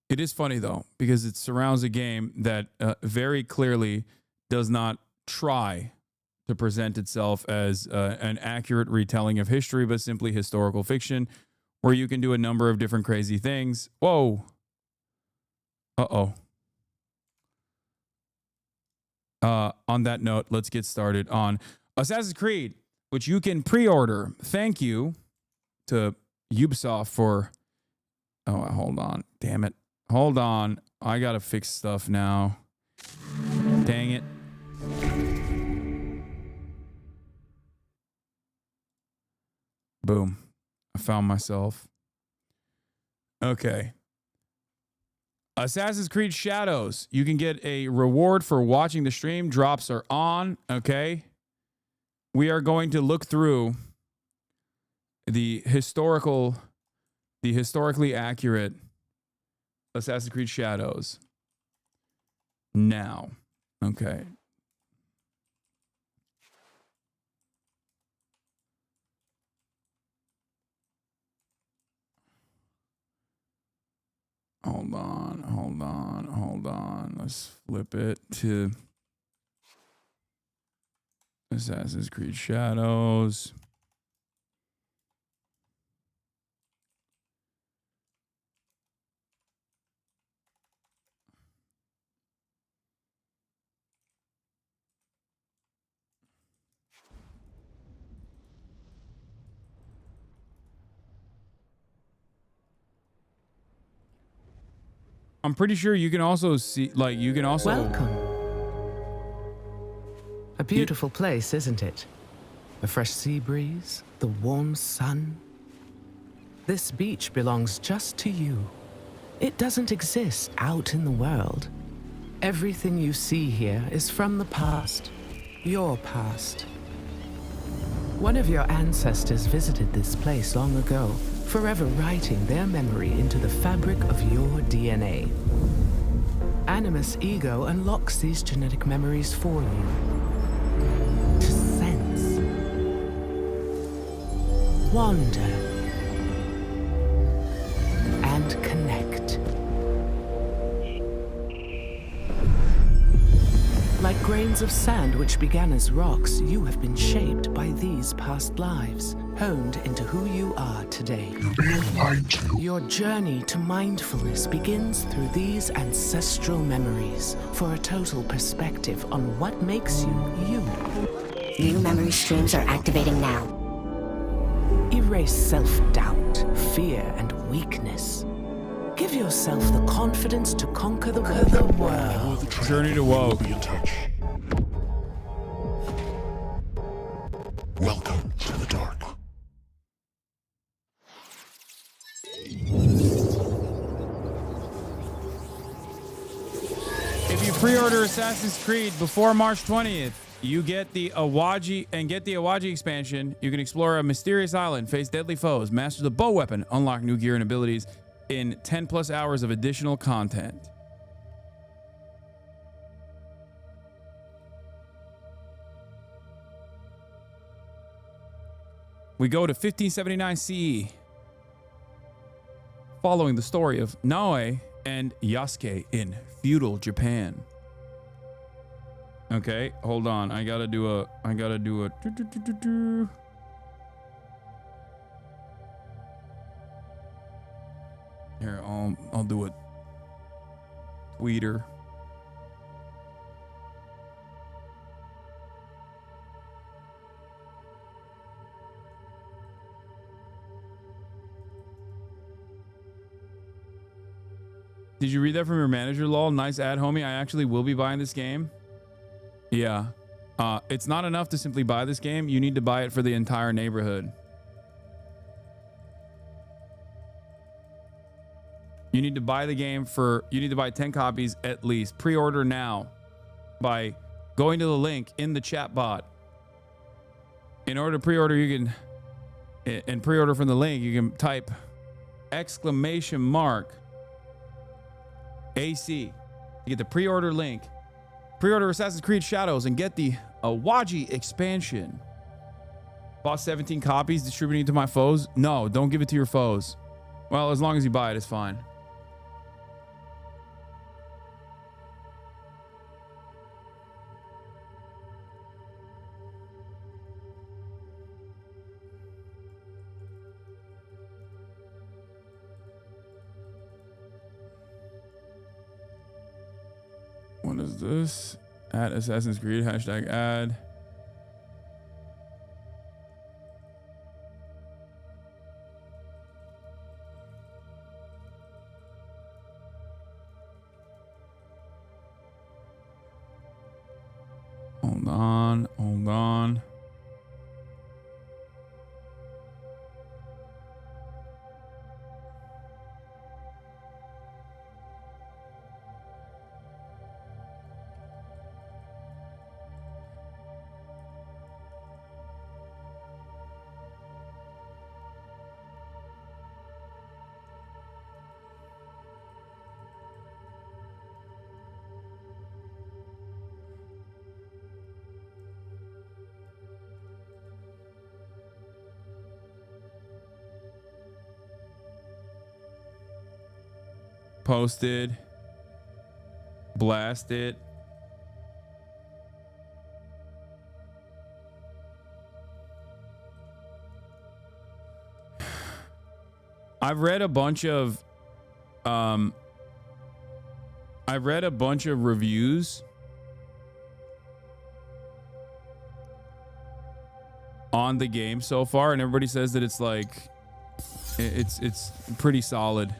It is funny though, because it surrounds a game that very clearly does not try to present itself as an accurate retelling of history, but simply historical fiction, where you can do a number of different crazy things. Whoa. Uh-oh. On that note, let's get started on Assassin's Creed, which you can pre-order. Thank you to Ubisoft for... Oh, hold on. Damn it. Hold on. I gotta fix stuff now. Dang it. Boom. I found myself. Okay. Assassin's Creed Shadows. You can get a reward for watching the stream. Drops are on. Okay. We are going to look through the historically accurate Assassin's Creed Shadows now. Okay. Hold on. Let's flip it to Assassin's Creed Shadows. I'm pretty sure you can also see, like, you can also... Welcome. A beautiful place, isn't it? A fresh sea breeze, the warm sun. This beach belongs just to you. It doesn't exist out in the world. Everything you see here is from the past, your past. One of your ancestors visited this place long ago, forever writing their memory into the fabric of your DNA. animus ego unlocks these genetic memories for you. To sense, wander, and connect. Like grains of sand which began as rocks, you have been shaped by these past lives, honed into who you are today. Your journey to mindfulness begins through these ancestral memories for a total perspective on what makes you, you. New memory streams are activating now. Erase self-doubt, fear, and weakness. Give yourself the confidence to conquer the world. Journey to woke. Welcome to the dark. If you pre-order Assassin's Creed before March 20th, you get the HOGWATCH expansion. You can explore a mysterious island, face deadly foes, master the bow weapon, unlock new gear and abilities in 10 plus hours of additional content. We go to 1579 CE, following the story of Naoe and Yasuke in feudal Japan. Okay, hold on. I gotta do a. Here, I'll do a tweeter. Did you read that from your manager, lol? Nice ad, homie. I actually will be buying this game. Yeah. It's not enough to simply buy this game. You need to buy it for the entire neighborhood. You need to buy the game for, you need to buy 10 copies at least. Pre-order now by going to the link in the chat bot. In order to pre-order, you can, and pre-order from the link, you can type !AC to get the pre-order link. Pre-order Assassin's Creed Shadows and get the HOGWATCH expansion. Bought 17 copies, distributing to my foes. No, don't give it to your foes. Well, as long as you buy it, it's fine. What is this? At Assassin's Creed, hashtag ad. Hold on, hold on. Posted, blast it. I've read a bunch of reviews on the game so far, and everybody says that it's like it's pretty solid.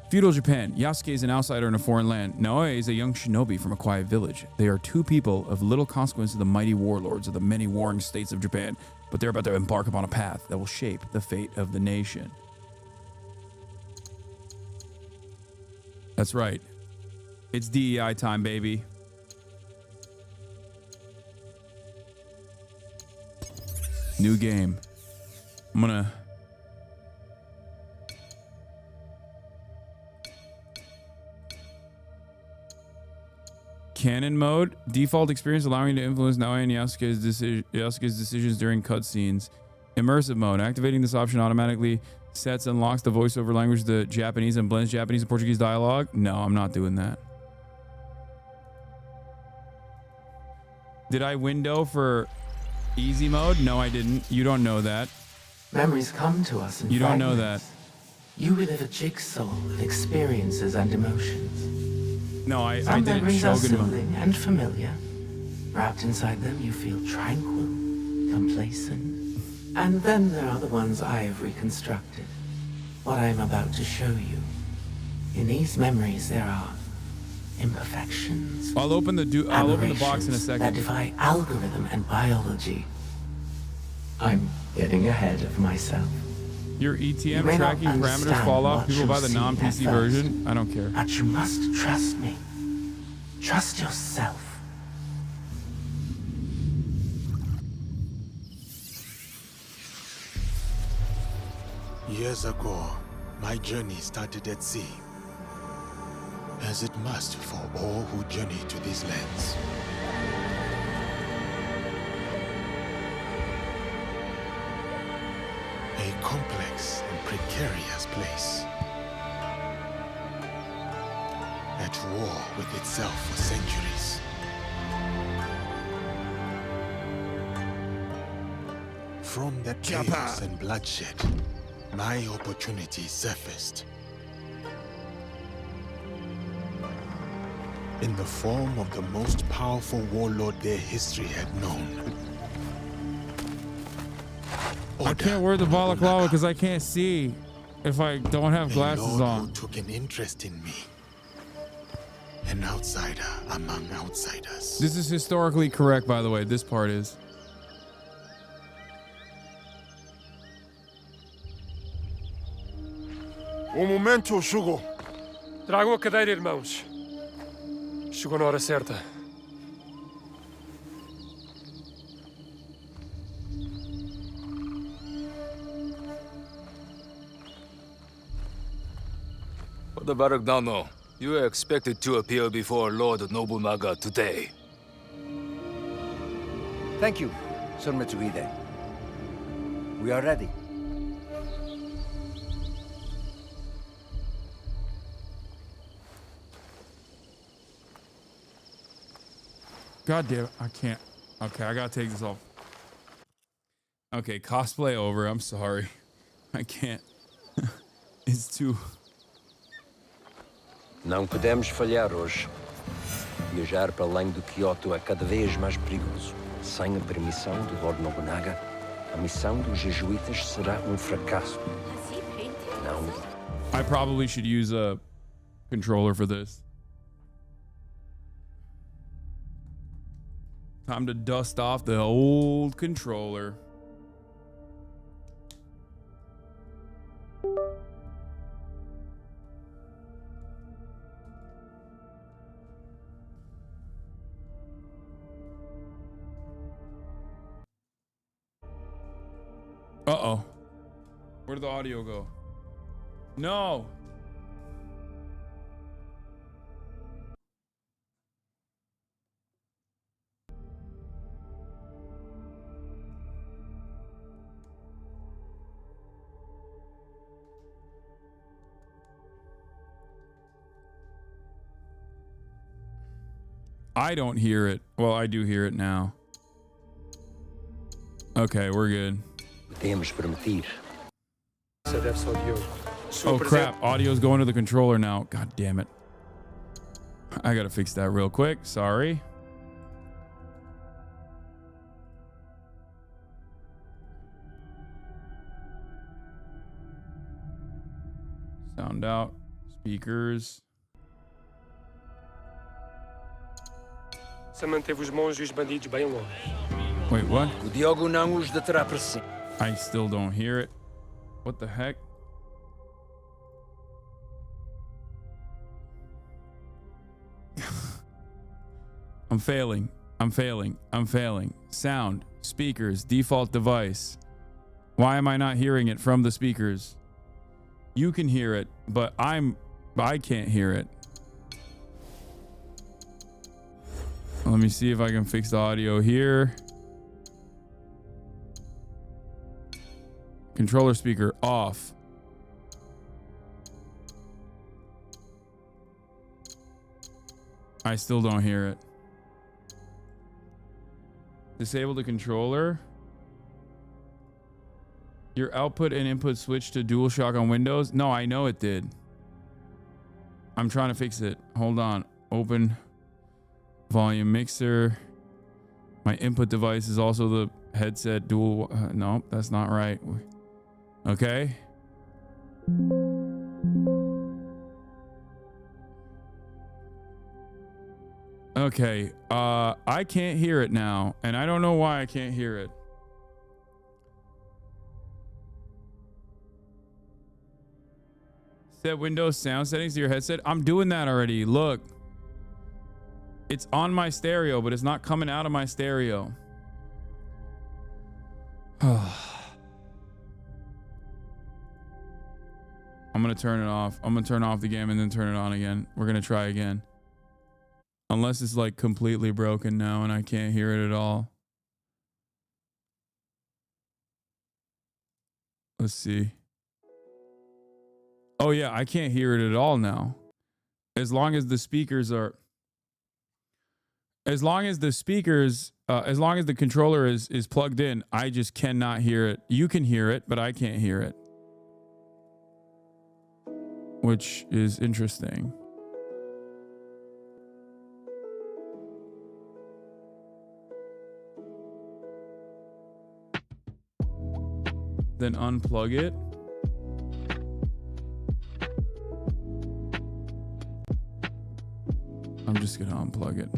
Feudal Japan. Yasuke is an outsider in a foreign land. Naoe is a young shinobi from a quiet village. They are two people of little consequence to the mighty warlords of the many warring states of Japan, but they're about to embark upon a path that will shape the fate of the nation. That's right. It's DEI time, baby. New game. I'm gonna... canon mode. Default experience allowing you to influence Naoya and Yasuke's decisions during cutscenes. Immersive mode. Activating this option automatically sets and locks the voiceover language to Japanese and blends Japanese and Portuguese dialogue. No, I'm not doing that. Did I window for easy mode? No, I didn't. You don't know that. Memories come to us in You don't know that. You relive a jigsaw of experiences and emotions. No, I Some didn't. memories are Shogun mode. soothing and familiar. Wrapped inside them, you feel tranquil, complacent. And then there are the ones I have reconstructed. What I am about to show you. In these memories, there are imperfections. I'll open the box in a that second. defy algorithm and biology. I'm getting ahead of myself. Your You ETM may not tracking parameters understand fall off. what People you buy the see non-PC at first. version. I don't care. But you must trust me. Trust yourself. Years ago, my journey started at sea, as it must for all who journey to these lands. A complex and precarious place, at war with itself for centuries. From the chaos and bloodshed, my opportunity surfaced. In the form of the most powerful warlord their history had known. I can't wear the balaclava because I can't see if I don't have glasses on. Who took an interest in me. An outsider among outsiders. This is historically correct, by the way. This part is. Momento chegou. Tragam a cadeira, irmãos. Chegou na hora certa. The Baragdano, you are expected to appear before Lord Nobunaga today. Thank you, Sir Mitsuhide. We are ready. God damn it, I can't. Okay, I gotta take this off. Okay, cosplay over. I'm sorry. I can't. It's too... Não podemos falhar hoje. Viajar para além do Kyoto é cada vez mais perigoso. Sem a permissão do Lord Nobunaga, a missão dos jesuítas será fracasso. Não. I probably should use a controller for this. Time to dust off the old controller. Uh-oh. Where did the audio go? No. I don't hear it. Well, I do hear it now. Okay, we're good. Oh crap, audio's going to the controller now. God damn it. I gotta fix that real quick. Sorry. Sound out. Speakers. Você manteve os monges e os bandidos bem longe. Wait, what? O Diogo não os deterá para si. I still don't hear it. What the heck? I'm failing. I'm failing. I'm failing. Sound, speakers, default device. Why am I not hearing it from the speakers? You can hear it, but I can't hear it. Let me see if I can fix the audio here. Controller speaker off. I still don't hear it. Disable the controller. Your output and input switch to DualShock on Windows? No, I know it did. I'm trying to fix it. Hold on. Open volume mixer. My input device is also the headset dual. No, that's not right. Okay. Okay. I can't hear it now, and I don't know why I can't hear it. Set Windows sound settings to your headset. I'm doing that already. Look. It's on my stereo, but it's not coming out of my stereo. I'm going to turn it off. I'm going to turn off the game and then turn it on again. We're going to try again. Unless it's like completely broken now and I can't hear it at all. Let's see. Oh yeah, I can't hear it at all now. As long as the speakers are... As long as the controller is plugged in, I just cannot hear it. You can hear it, but I can't hear it. Which is interesting. Then unplug it. I'm just gonna unplug it.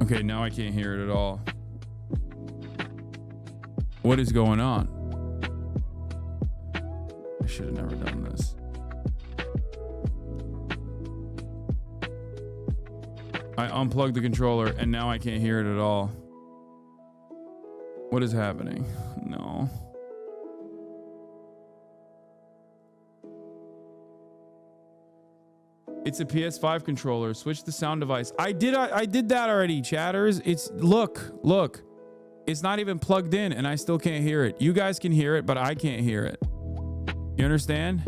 Okay, now I can't hear it at all. What is going on? I should have never done this. I unplugged the controller and now I can't hear it at all. What is happening? No. It's a PS5 controller. Switch the sound device. I did that already, chatters. It's look. It's not even plugged in and I still can't hear it. You guys can hear it, but I can't hear it. You understand?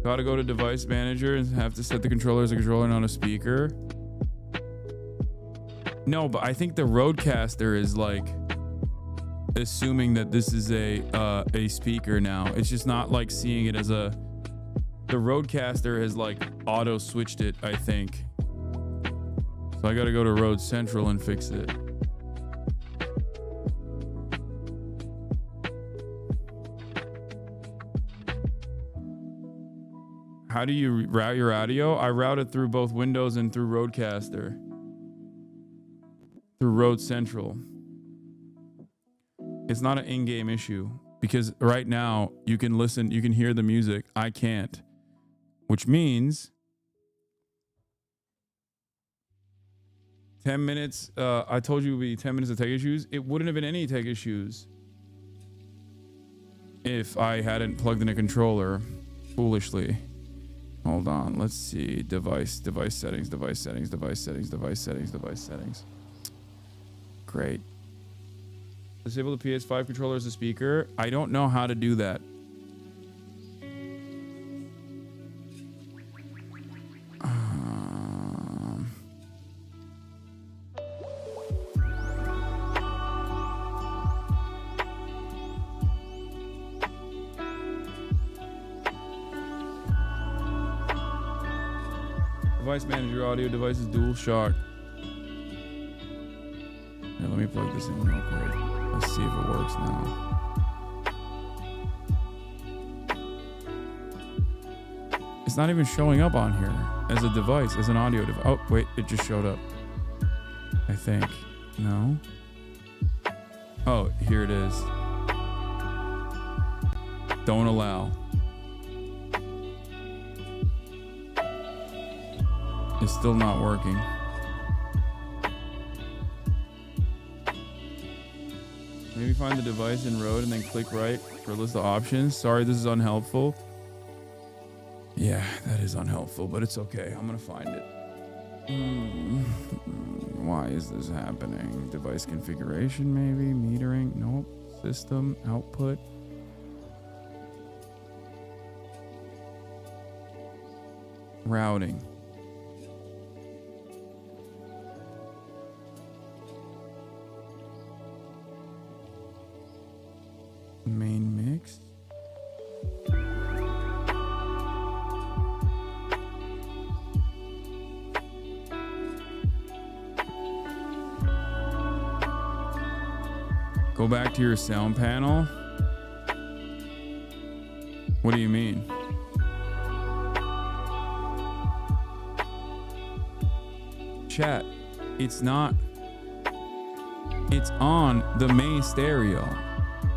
Gotta go to device manager and have to set the controller as a controller, not a speaker. No, but I think the Rodecaster is like assuming that this is a speaker now. It's just not like seeing it as a... The Rodecaster has like auto switched it, I think. So I gotta go to Rode Central and fix it. How do you route your audio? I route it through both Windows and through Rodecaster. Through Rode Central. It's not an in-game issue because right now you can listen, you can hear the music. I can't, which means 10 minutes. I told you it would be 10 minutes of tech issues. It wouldn't have been any tech issues if I hadn't plugged in a controller foolishly. Hold on. Let's see. Device settings. Great. Disable the PS5 controller as a speaker. I don't know how to do that. Device manager audio devices DualShock. Here, let me plug this in real quick. Let's see if it works now. It's not even showing up on here as a device, as an audio device. Oh, wait, it just showed up. I think. No? Oh, here it is. Don't allow. It's still not working. Maybe find the device in road and then click right for a list of options. Sorry, this is unhelpful. Yeah, that is unhelpful, but it's okay. I'm gonna find it. Why is this happening? Device configuration, maybe? Metering? Nope. System, output. Routing. Main mix. Go back to your sound panel. What do you mean? Chat, it's not. It's on the main stereo.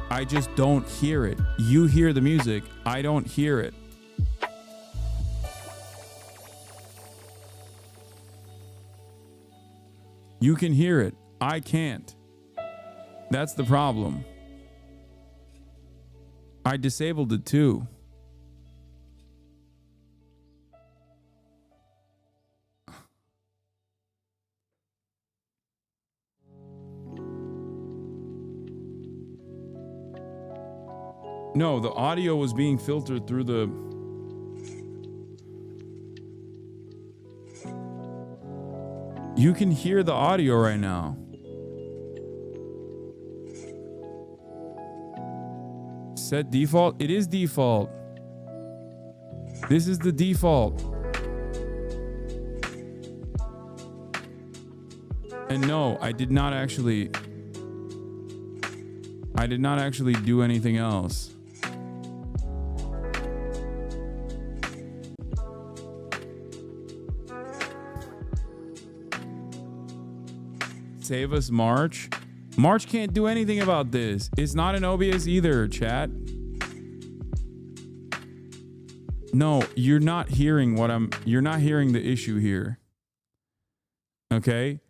I just don't hear it. You hear the music. I don't hear it. You can hear it. I can't. That's the problem. I disabled it too. No, the audio was being filtered through the... You can hear the audio right now. Set default? It is default. This is the default. And no, I did not actually do anything else. Save us March. March can't do anything about this. It's not an OBS either, chat. No, you're not hearing you're not hearing the issue here. Okay?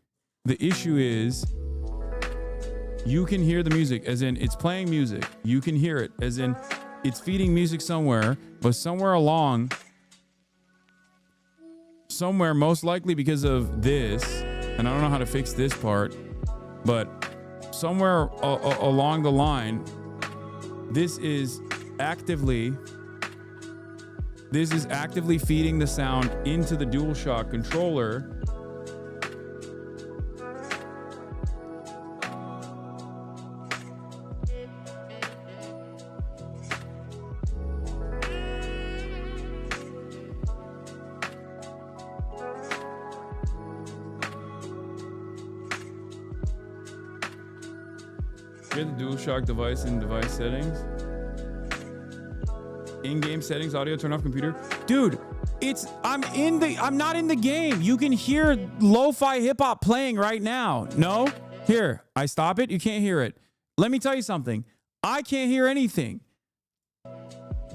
The issue is you can hear the music, as in it's playing music. You can hear it, as in it's feeding music somewhere, but somewhere along, most likely because of this, and I don't know how to fix this part, but somewhere along the line, this is actively feeding the sound into the DualShock controller. Get the DualShock device in device settings. In-game settings, audio, turn off computer. Dude, I'm not in the game. You can hear lo-fi hip hop playing right now. No? Here, I stop it. You can't hear it. Let me tell you something. I can't hear anything.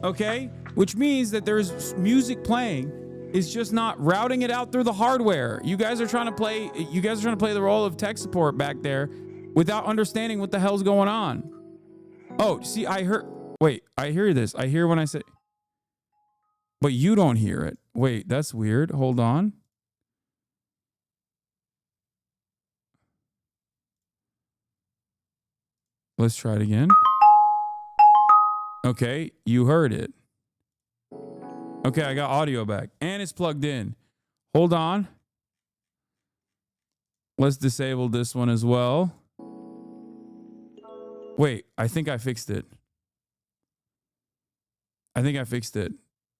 Okay? Which means that there's music playing. It's just not routing it out through the hardware. You guys are trying to play the role of tech support back there without understanding what the hell's going on. Oh, see, I hear this. I hear when I say, but you don't hear it. Wait, that's weird. Hold on. Let's try it again. Okay, you heard it. Okay, I got audio back and it's plugged in. Hold on. Let's disable this one as well. Wait, I think I fixed it.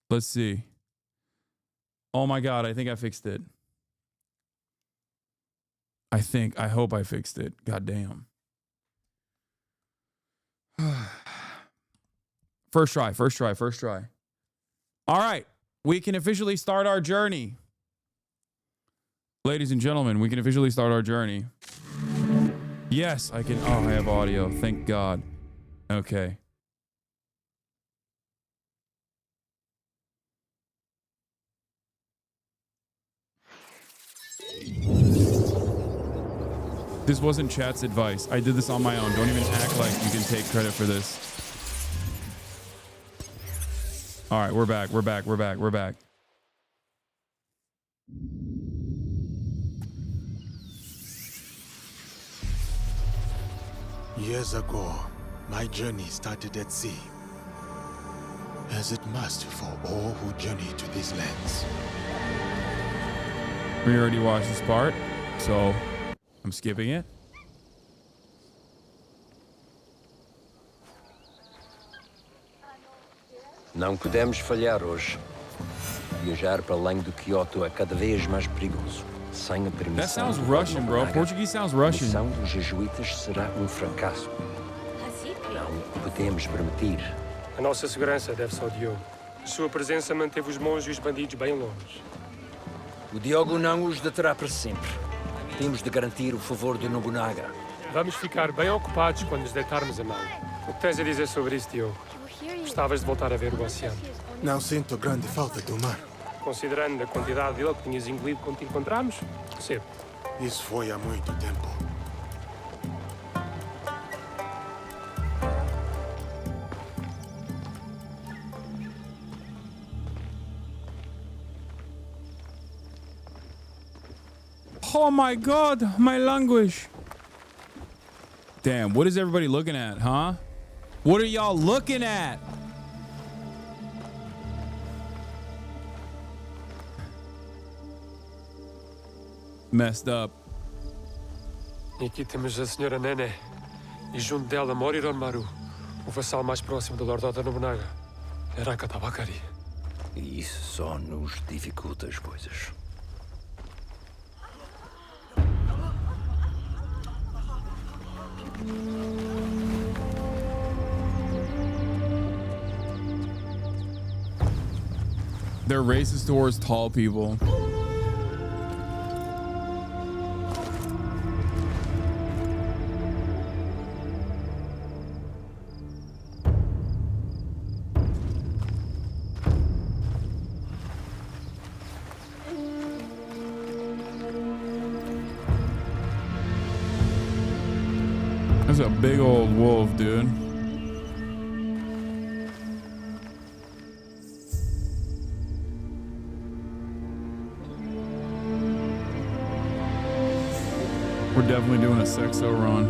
Let's see. Oh my God, I think I fixed it. I hope I fixed it. God damn. First try. All right, we can officially start our journey. Ladies and gentlemen, we can officially start our journey. Yes, I can. Oh, I have audio. Thank God. Okay. This wasn't chat's advice. I did this on my own. Don't even act like you can take credit for this. All right, we're back. Years ago, my journey started at sea, as it must for all who journey to these lands. We already watched this part, so I'm skipping it. Não podemos falhar hoje. Viajar para além do Kyoto é cada vez mais perigoso. Sem a permissão. That sounds Russian, bro. Portuguese sounds Russian. A missão dos jesuítas será fracasso. Não podemos permitir. A nossa segurança deve-se ao Diogo. A sua presença manteve os monges e os bandidos bem longe. O Diogo não os deterá para sempre. Temos de garantir o favor de Nobunaga. Vamos ficar bem ocupados quando nos deitarmos a mão. O que tens a dizer sobre isso, Diogo? Gostavas de voltar a ver o oceano? Não sinto grande falta do mar. Considerando a quantidade dele que tinhas engolido quando te encontramos, percebo. Isso foi há muito tempo. Oh my God, my language. Damn, what is everybody looking at, huh? What are y'all looking at? Messed up. E aqui temos a senhora Nene. E junto dela mora Maru, o vassal mais próximo do Lord Oda Nobunaga. Araka Tabakari. E isso só nos dificulta as coisas. They're racist towards tall people. That's a big old wolf, dude. We're definitely doing a sexo run.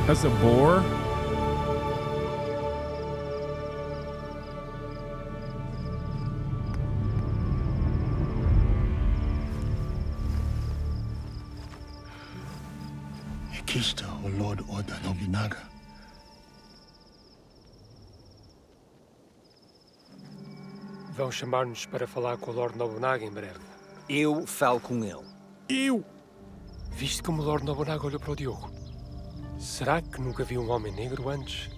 That's a boar? Aqui está o Lord Oda Nobunaga. Vão chamar-nos para falar com o Lord Nobunaga em breve. Eu falo com ele. Eu? Viste como o Lord Nobunaga olhou para o Diogo? Será que nunca viu um homem negro antes?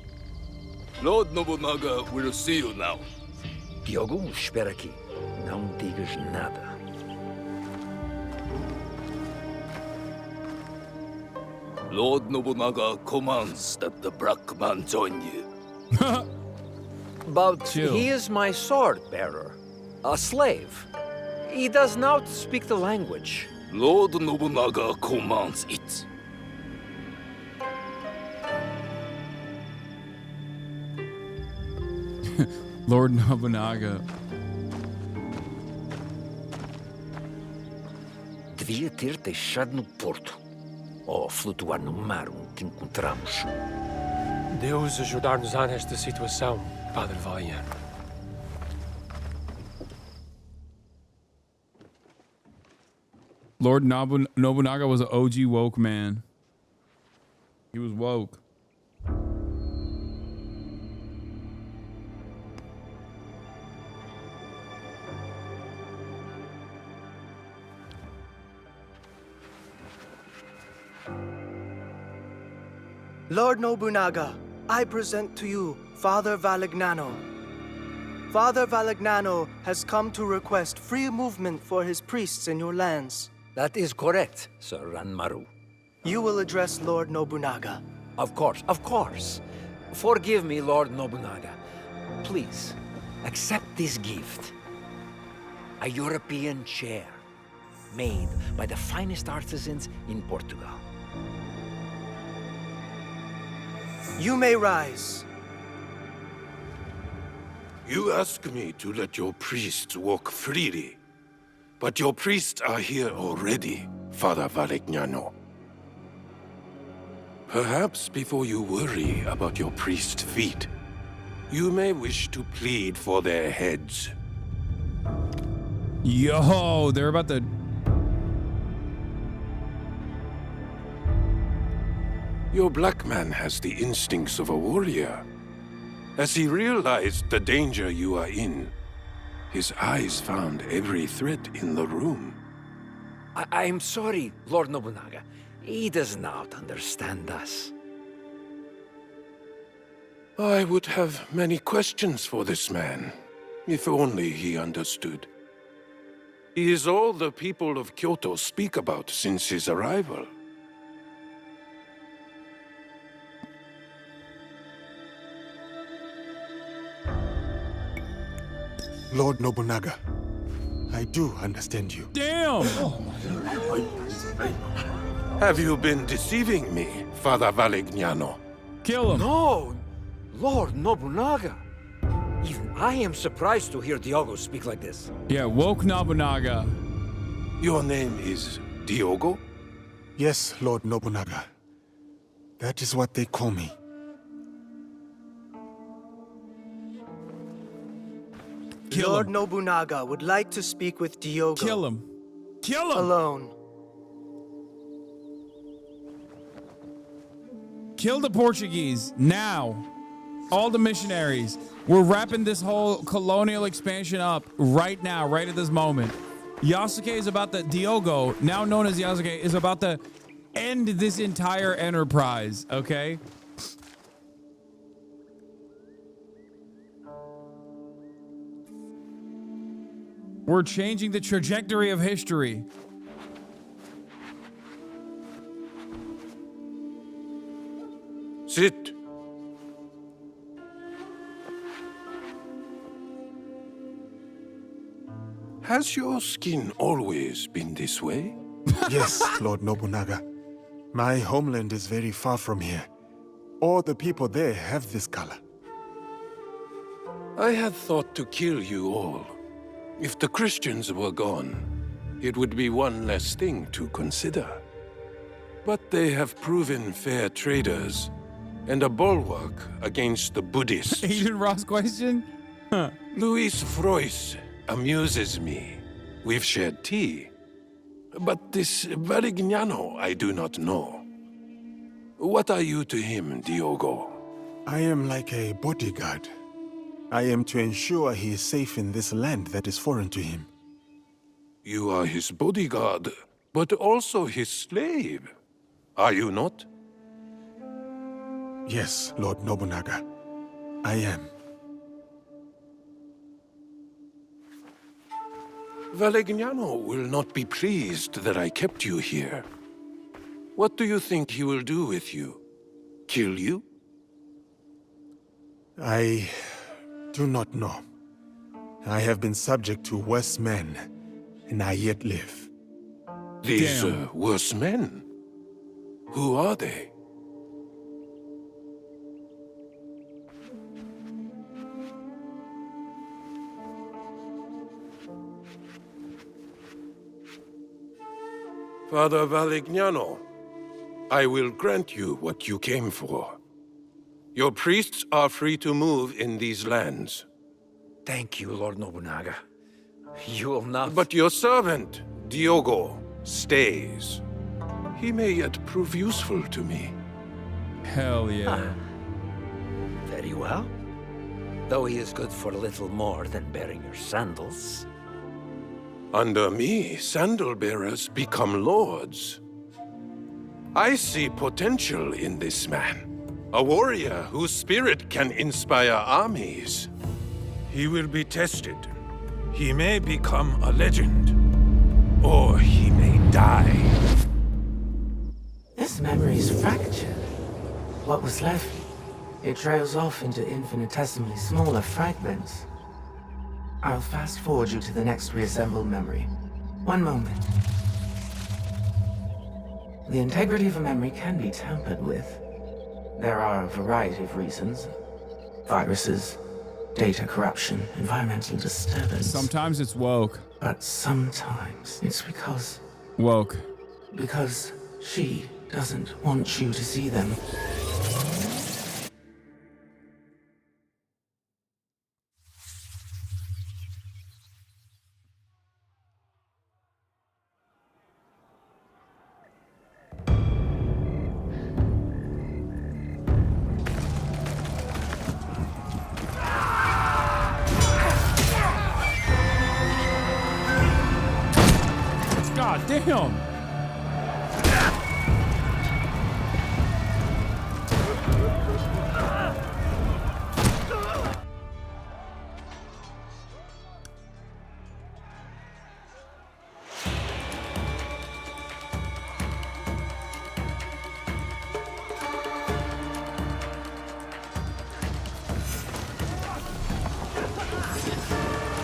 Lord Nobunaga will see you now. Diogo, espera aqui. Não digas nada. Lord Nobunaga commands that the black man join you. But Chill. he is my sword bearer, a slave. He does not speak the language. Lord Nobunaga commands it. Lord Nobunaga. Devia ter deixado no porto. Ou flutuar no mar onde te encontramos. Deus ajudar-nos-á nesta situação, Padre Valeriano. Lord Nobunaga was an OG woke man. He was woke. Lord Nobunaga, I present to you Father Valignano. Father Valignano has come to request free movement for his priests in your lands. That is correct, Sir Ranmaru. You will address Lord Nobunaga. Of course, of course. Forgive me, Lord Nobunaga. Please, accept this gift. A European chair. made by the finest artisans in Portugal. You may rise. You ask me to let your priests walk freely, but your priests are here already, Father Valegnano. Perhaps before you worry about your priest's feet, you may wish to plead for their heads. Yo, they're about to... Your black man has the instincts of a warrior. As he realized the danger you are in, his eyes found every threat in the room. I'm sorry, Lord Nobunaga. He does not understand us. I would have many questions for this man, if only he understood. He is all the people of Kyoto speak about since his arrival. Lord Nobunaga, I do understand you. Damn! Have you been deceiving me, Father Valegnano? Kill him. No, Lord Nobunaga. Even I am surprised to hear Diogo speak like this. Yeah, woke Nobunaga. Your name is Diogo? Yes, Lord Nobunaga. That is what they call me. Lord Nobunaga would like to speak with Diogo. Kill him. Kill him! Alone. Kill the Portuguese, now. All the missionaries. We're wrapping this whole colonial expansion up right now, right at this moment. Yasuke is about to... Diogo, now known as Yasuke, is about to end this entire enterprise, okay? We're changing the trajectory of history. Sit. Has your skin always been this way? Yes, Lord Nobunaga. My homeland is very far from here. All the people there have this color. I had thought to kill you all. If the Christians were gone, it would be one less thing to consider. But they have proven fair traders and a bulwark against the Buddhists. Asian Ross question? Huh. Luis Frois amuses me. We've shared tea. But this Valegnano I do not know. What are you to him, Diogo? I am like a bodyguard. I am to ensure he is safe in this land that is foreign to him. You are his bodyguard, but also his slave. Are you not? Yes, Lord Nobunaga. I am. Valegnano will not be pleased that I kept you here. What do you think he will do with you? Kill you? I do not know. I have been subject to worse men, and I yet live. These worse men? Who are they? Father Valegnano, I will grant you what you came for. Your priests are free to move in these lands. Thank you, Lord Nobunaga. You will not... But your servant, Diogo, stays. He may yet prove useful to me. Hell yeah. Very well. Though he is good for little more than bearing your sandals. Under me, sandal bearers become lords. I see potential in this man. A warrior whose spirit can inspire armies. He will be tested. He may become a legend. Or he may die. This memory is fractured. What was left, it trails off into infinitesimally smaller fragments. I'll fast forward you to the next reassembled memory. One moment. The integrity of a memory can be tampered with. There are a variety of reasons. Viruses, data corruption, environmental disturbance. Sometimes it's woke. But sometimes it's because... Woke. Because she doesn't want you to see them. God damn!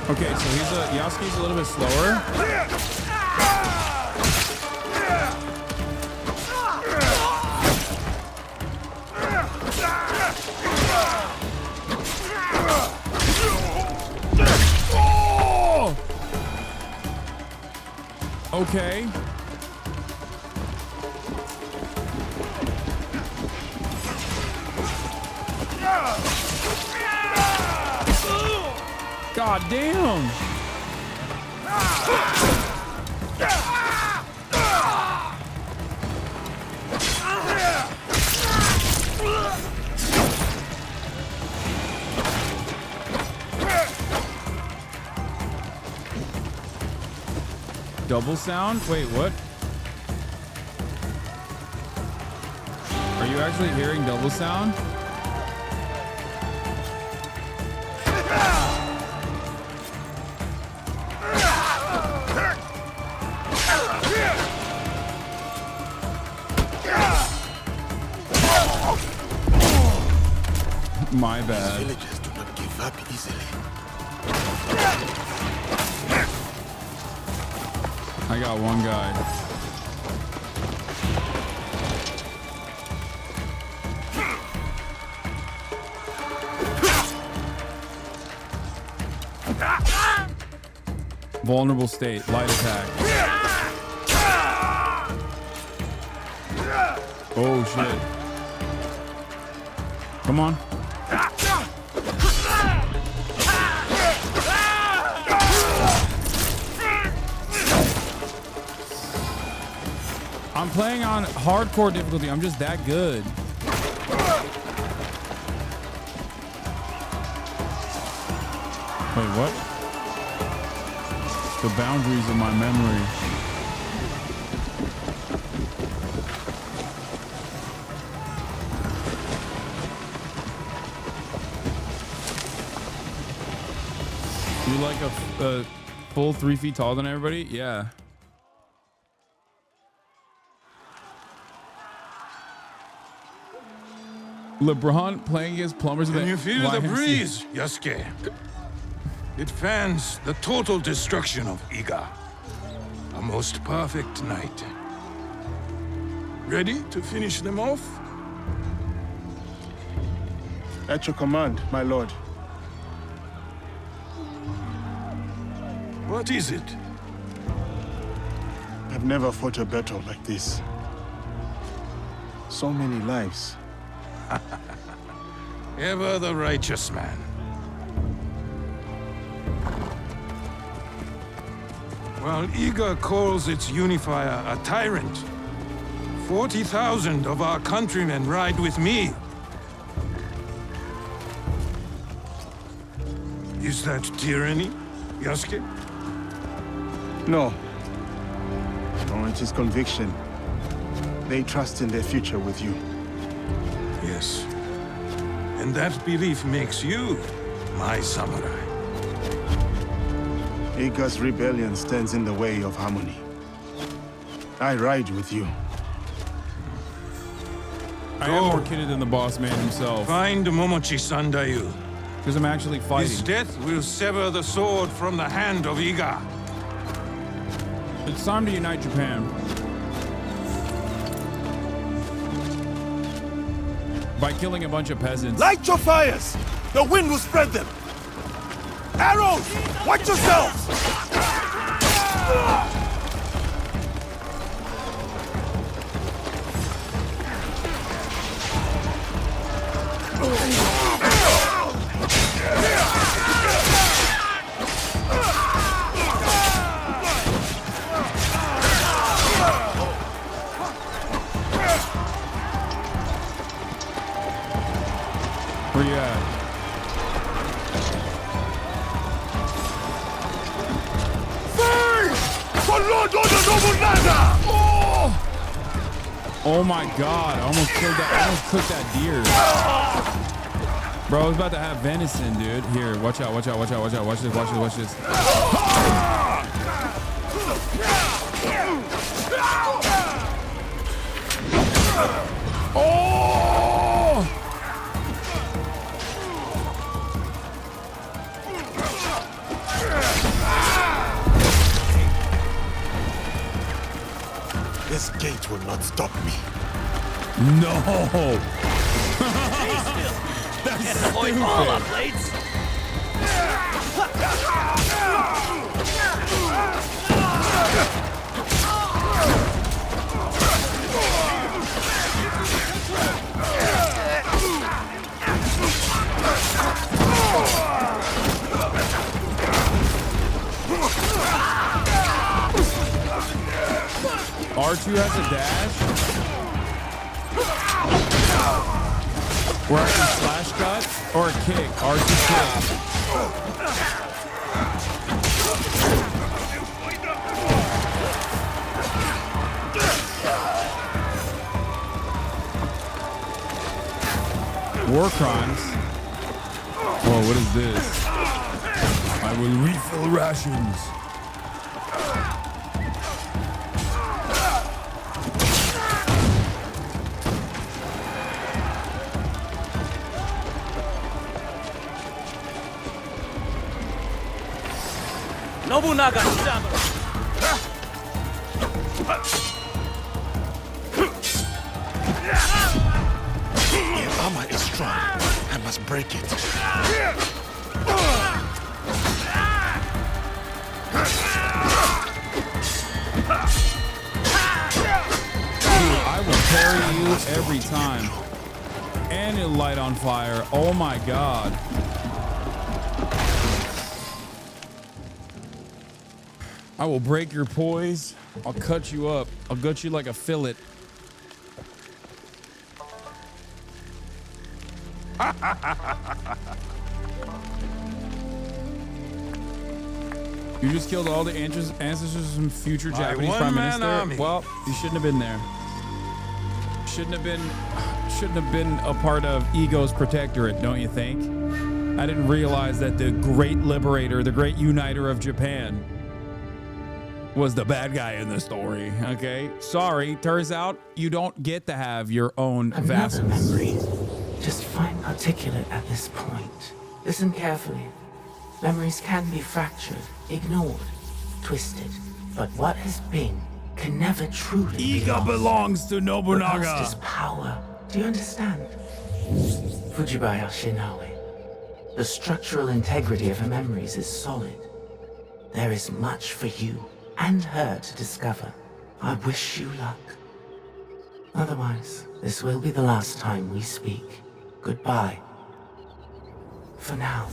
Okay, so Yasuke's a little bit slower. Okay. God damn. Double sound? Wait, what? Are you actually hearing double sound? My bad. Villagers do not give up easily. I got one guy. Vulnerable state, light attack. Oh shit. Come on. I'm playing on hardcore difficulty. I'm just that good. Wait, what? The boundaries of my memory. You like a full 3 feet taller than everybody? Yeah. LeBron playing against plumbers. Can you feel the breeze, Yasuke? It fans the total destruction of Iga. A most perfect night. Ready to finish them off? At your command, my lord. What is it? I've never fought a battle like this. So many lives. Ever the righteous man. While Iga calls its unifier a tyrant, 40,000 of our countrymen ride with me. Is that tyranny, Yasuke? No. No, it is conviction. They trust in their future with you. Yes. And that belief makes you my samurai. Iga's rebellion stands in the way of harmony. I ride with you. I am more kidded than the boss man himself. Find Momochi Sandayu. Because I'm actually fighting. His death will sever the sword from the hand of Iga. It's time to unite Japan. By killing a bunch of peasants. Light your fires! The wind will spread them! Arrows! Watch yourselves! Where you at? For Lord Nobunaga! Oh my god, I almost killed that. I almost cooked that deer. Bro, I was about to have venison, dude. Here, watch out, watch out, watch out, watch out. Watch this, watch this, watch this. Oh! This gate will not stop me. No! That's stupid. All up, blades. R2 has a dash? Or I can slash cut? Or a kick? R2 kick. War crimes? Whoa, what is this? I will refill rations. Nobunaga, your armor is strong. I must break it. I will parry you every time. And it'll light on fire. Oh my god. I will break your poise. I'll cut you up. I'll gut you like a fillet. You just killed all the ancestors of some future Japanese prime minister. Army. Well, you shouldn't have been there. Shouldn't have been a part of Ego's protectorate, don't you think? I didn't realize that the great liberator, the great uniter of Japan was the bad guy in the story, okay? Sorry, turns out you don't get to have your own vassals. Another memory, just fine articulate at this point. Listen carefully. Memories can be fractured, ignored, twisted, but what has been can never truly be Ego lost. belongs to The Nobunaga. past is power. Do you understand? Fujibaya Shinawi. The structural integrity of her memories is solid. There is much for you and her to discover. I wish you luck. Otherwise, this will be the last time we speak. Goodbye. For now.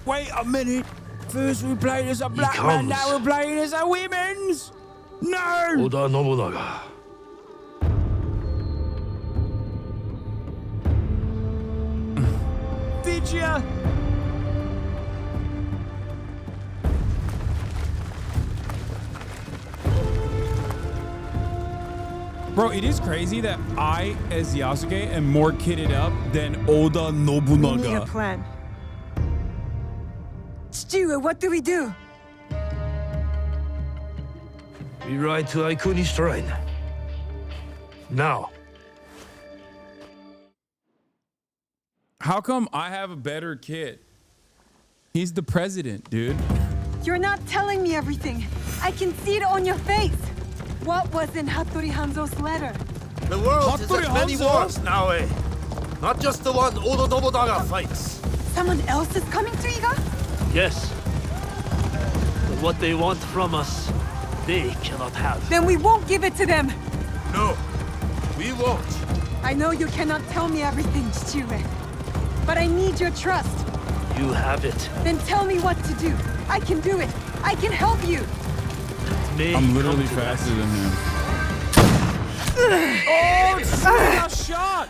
Wait a minute. First we played as a black man, now we're playing as a women's. No! Oda Nobunaga. Did ya? Bro, it is crazy that I, as Yasuke, am more kitted up than Oda Nobunaga. We need a plan. Steward, what do we do? We ride to Aikuni's shrine. Now. How come I have a better kid? He's the president, dude. You're not telling me everything. I can see it on your face. What was in Hattori Hanzo's letter? The world is at many wars now, eh? Not just the one Oda Nobunaga fights. Someone else is coming to Iga? Yes. But what they want from us, they cannot have. Then we won't give it to them. No, we won't. I know you cannot tell me everything, Chichire. But I need your trust. You have it. Then tell me what to do. I can do it. I can help you. I'm literally faster than him. Oh, shit, I got shot!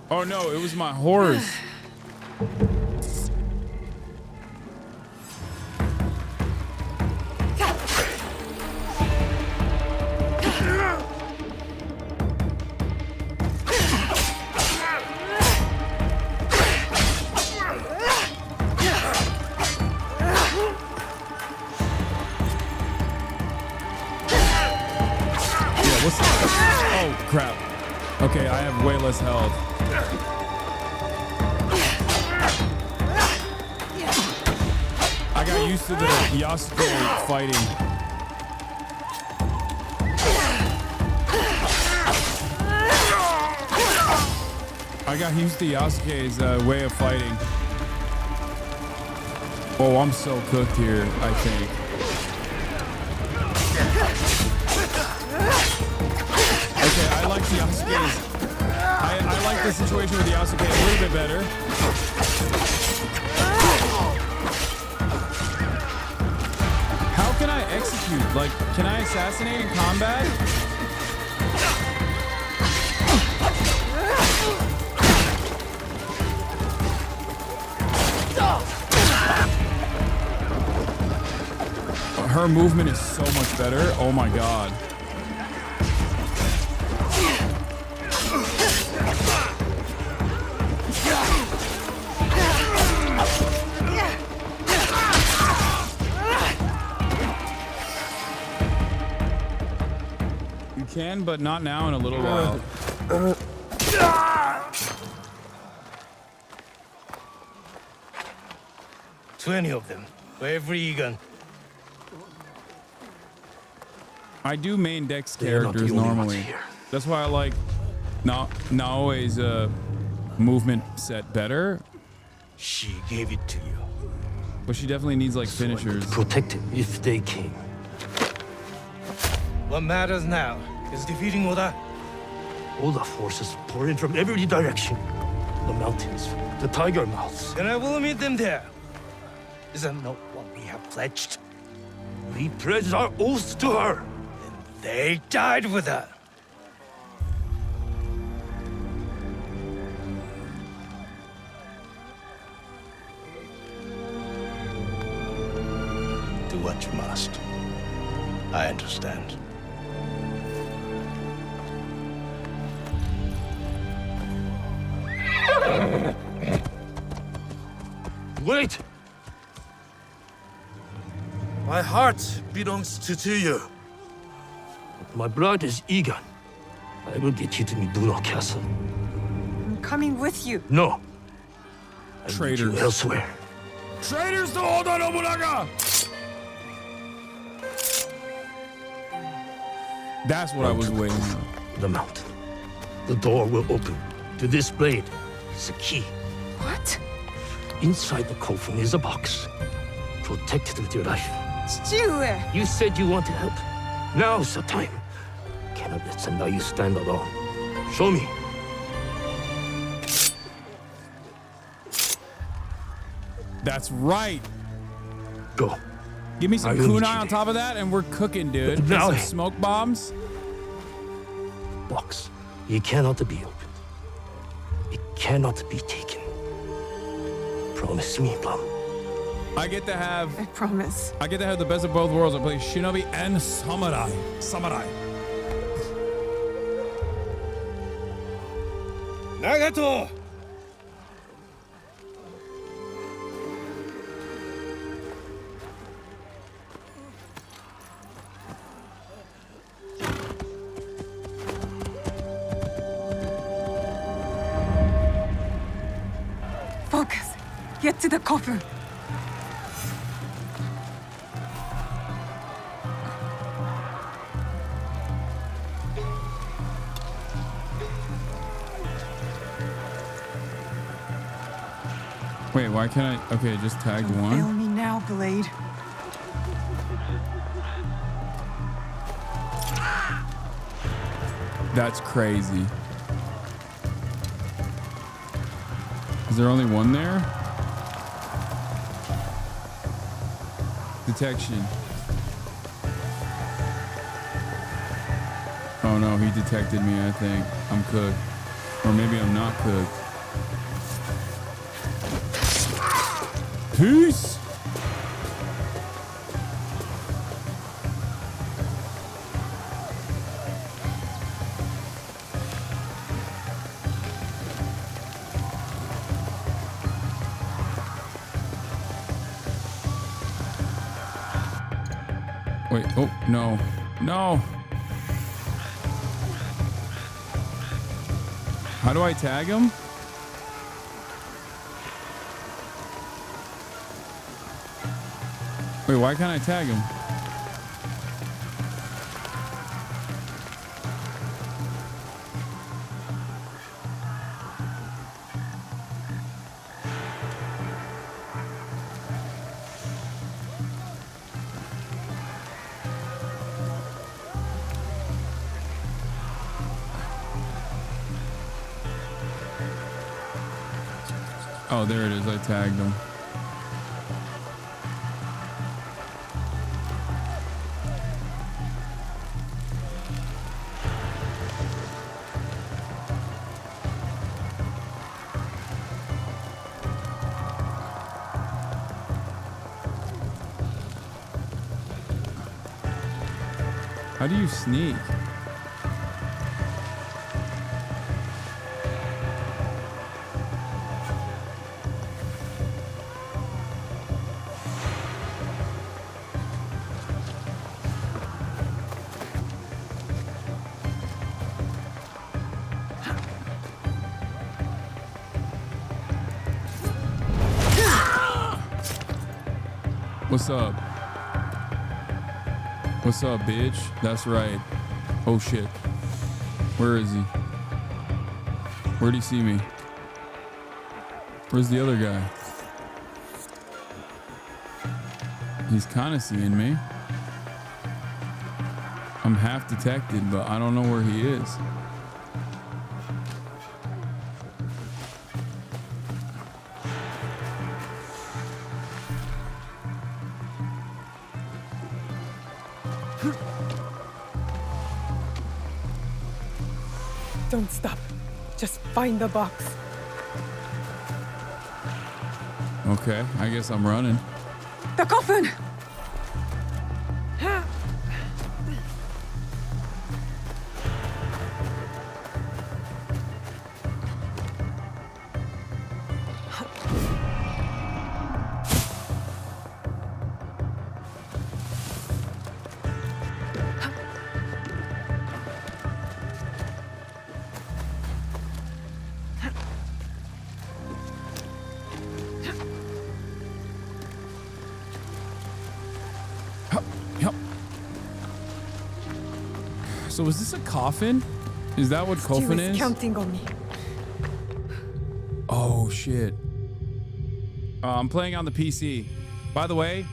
Oh no, it was my horse. Oh crap. Okay, I have way less health. I got used to the Yasuke fighting. I got used to Yasuke's way of fighting. Oh, I'm so cooked here, I think. Okay, I like the Yasuke's. I like the situation with the Yasuke a little bit better. How can I execute? Like, can I assassinate in combat? Her movement is so much better. Oh my god. You can, but not now in a little while. 20 of them for every Egan. I do main Dex characters normally. That's why I like Naoe's movement set better. She gave it to you. But she definitely needs like finishers. Protect it if they came. What matters now is defeating Oda. Oda forces pour in from every direction. The mountains, the tiger mouths. And I will meet them there. Is that not what we have pledged? We pledged our oath to her, and they died with her. Do what you must. I understand. Wait! My heart belongs to you. My blood is Egan. I will get you to Mibuno Castle. I'm coming with you. No. I Traitors. need you elsewhere. Traitors to Oda Nobunaga! That's what I was waiting on. The mountain. The door will open. To this blade is a key. What? Inside the coffin is a box. Protect it with your life. Chichire! You said you wanted help. Now's the time. Cannot let Sendai stand alone. Show me. That's right. Go. Give me some kunai on top of that and we're cooking, dude. And Now. some smoke bombs. Box. It cannot be opened. It cannot be taken. Promise me, Plum. I get to have I promise. I get to have the best of both worlds. I play Shinobi and Samurai. Nagato! Get to the coffer. Wait, why can't I? Okay, just tagged Fail one. me now, Blade. That's crazy. Is there only one there? Detection. Oh no, he detected me, I think. I'm cooked. Or maybe I'm not cooked. Peace! Wait, oh, no. No! How do I tag him? Wait, why can't I tag him? Oh, there it is. I tagged him. How do you sneak? What's up? What's up, bitch? That's right. Oh shit. Where is he? Where'd he see me? Where's the other guy? He's kind of seeing me. I'm half detected, but I don't know where he is. Don't stop. Just find the box. Okay, I guess I'm running. The coffin! So is this a coffin? Is that what coffin is? Counting on me. Oh shit. I'm playing on the PC. By the way,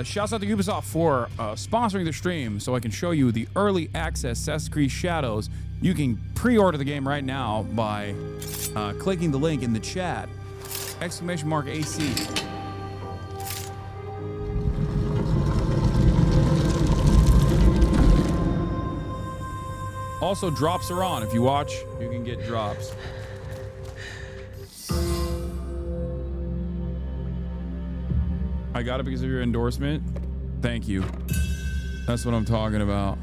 shouts out to Ubisoft for sponsoring the stream so I can show you the early access Assassin's Creed Shadows. You can pre-order the game right now by clicking the link in the chat. !AC. Also, drops are on. If you watch, you can get drops. I got it because of your endorsement. Thank you. That's what I'm talking about.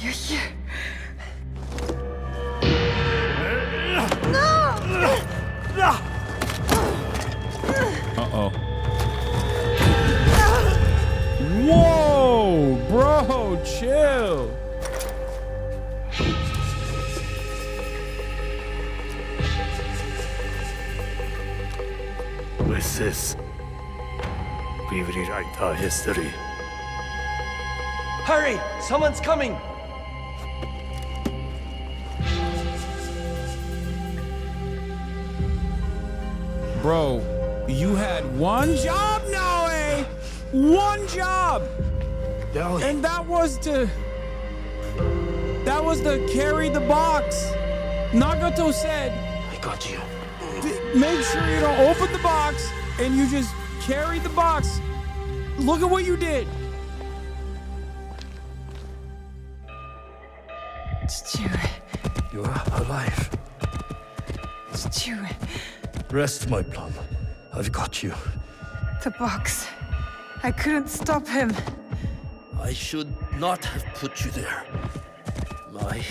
You're here. Uh-oh. Whoa, bro, chill. resist, we rewrite our history. Hurry! Someone's coming! Bro, you had one job, Naoe! One job! And that was to carry the box. Nagato said, I got you. Make sure you don't open the box and you just carry the box. Look at what you did. You are alive. Rest, my plum. I've got you. The box. I couldn't stop him. I should not have put you there. My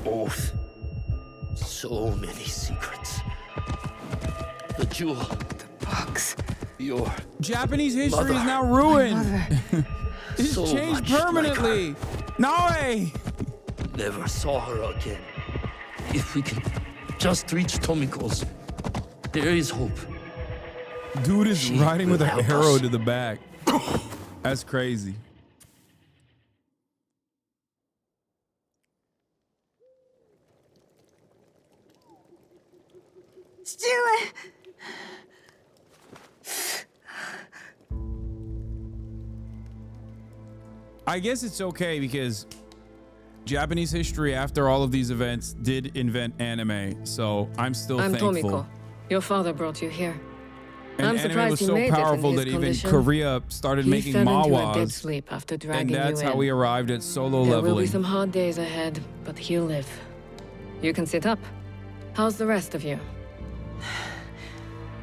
oath. So many secrets. The jewel. The box. Your Japanese history mother. is now ruined. It's So changed much like permanently. Naoe! Never saw her again. If we can just reach Tomiko's, there is hope. Dude is She riding with will an help arrow us. to the back. That's crazy. Stuart! I guess it's okay because Japanese history after all of these events did invent anime, so I'm still I'm thankful. Tomiko. Your father brought you here. And I'm anime surprised was he so made powerful it in that his even condition. Korea started He making fell into a dead mawas, sleep after and dragging that's you how in. we arrived at solo There will be leveling. some hard days ahead, but he'll live. You can sit up. How's the rest of you?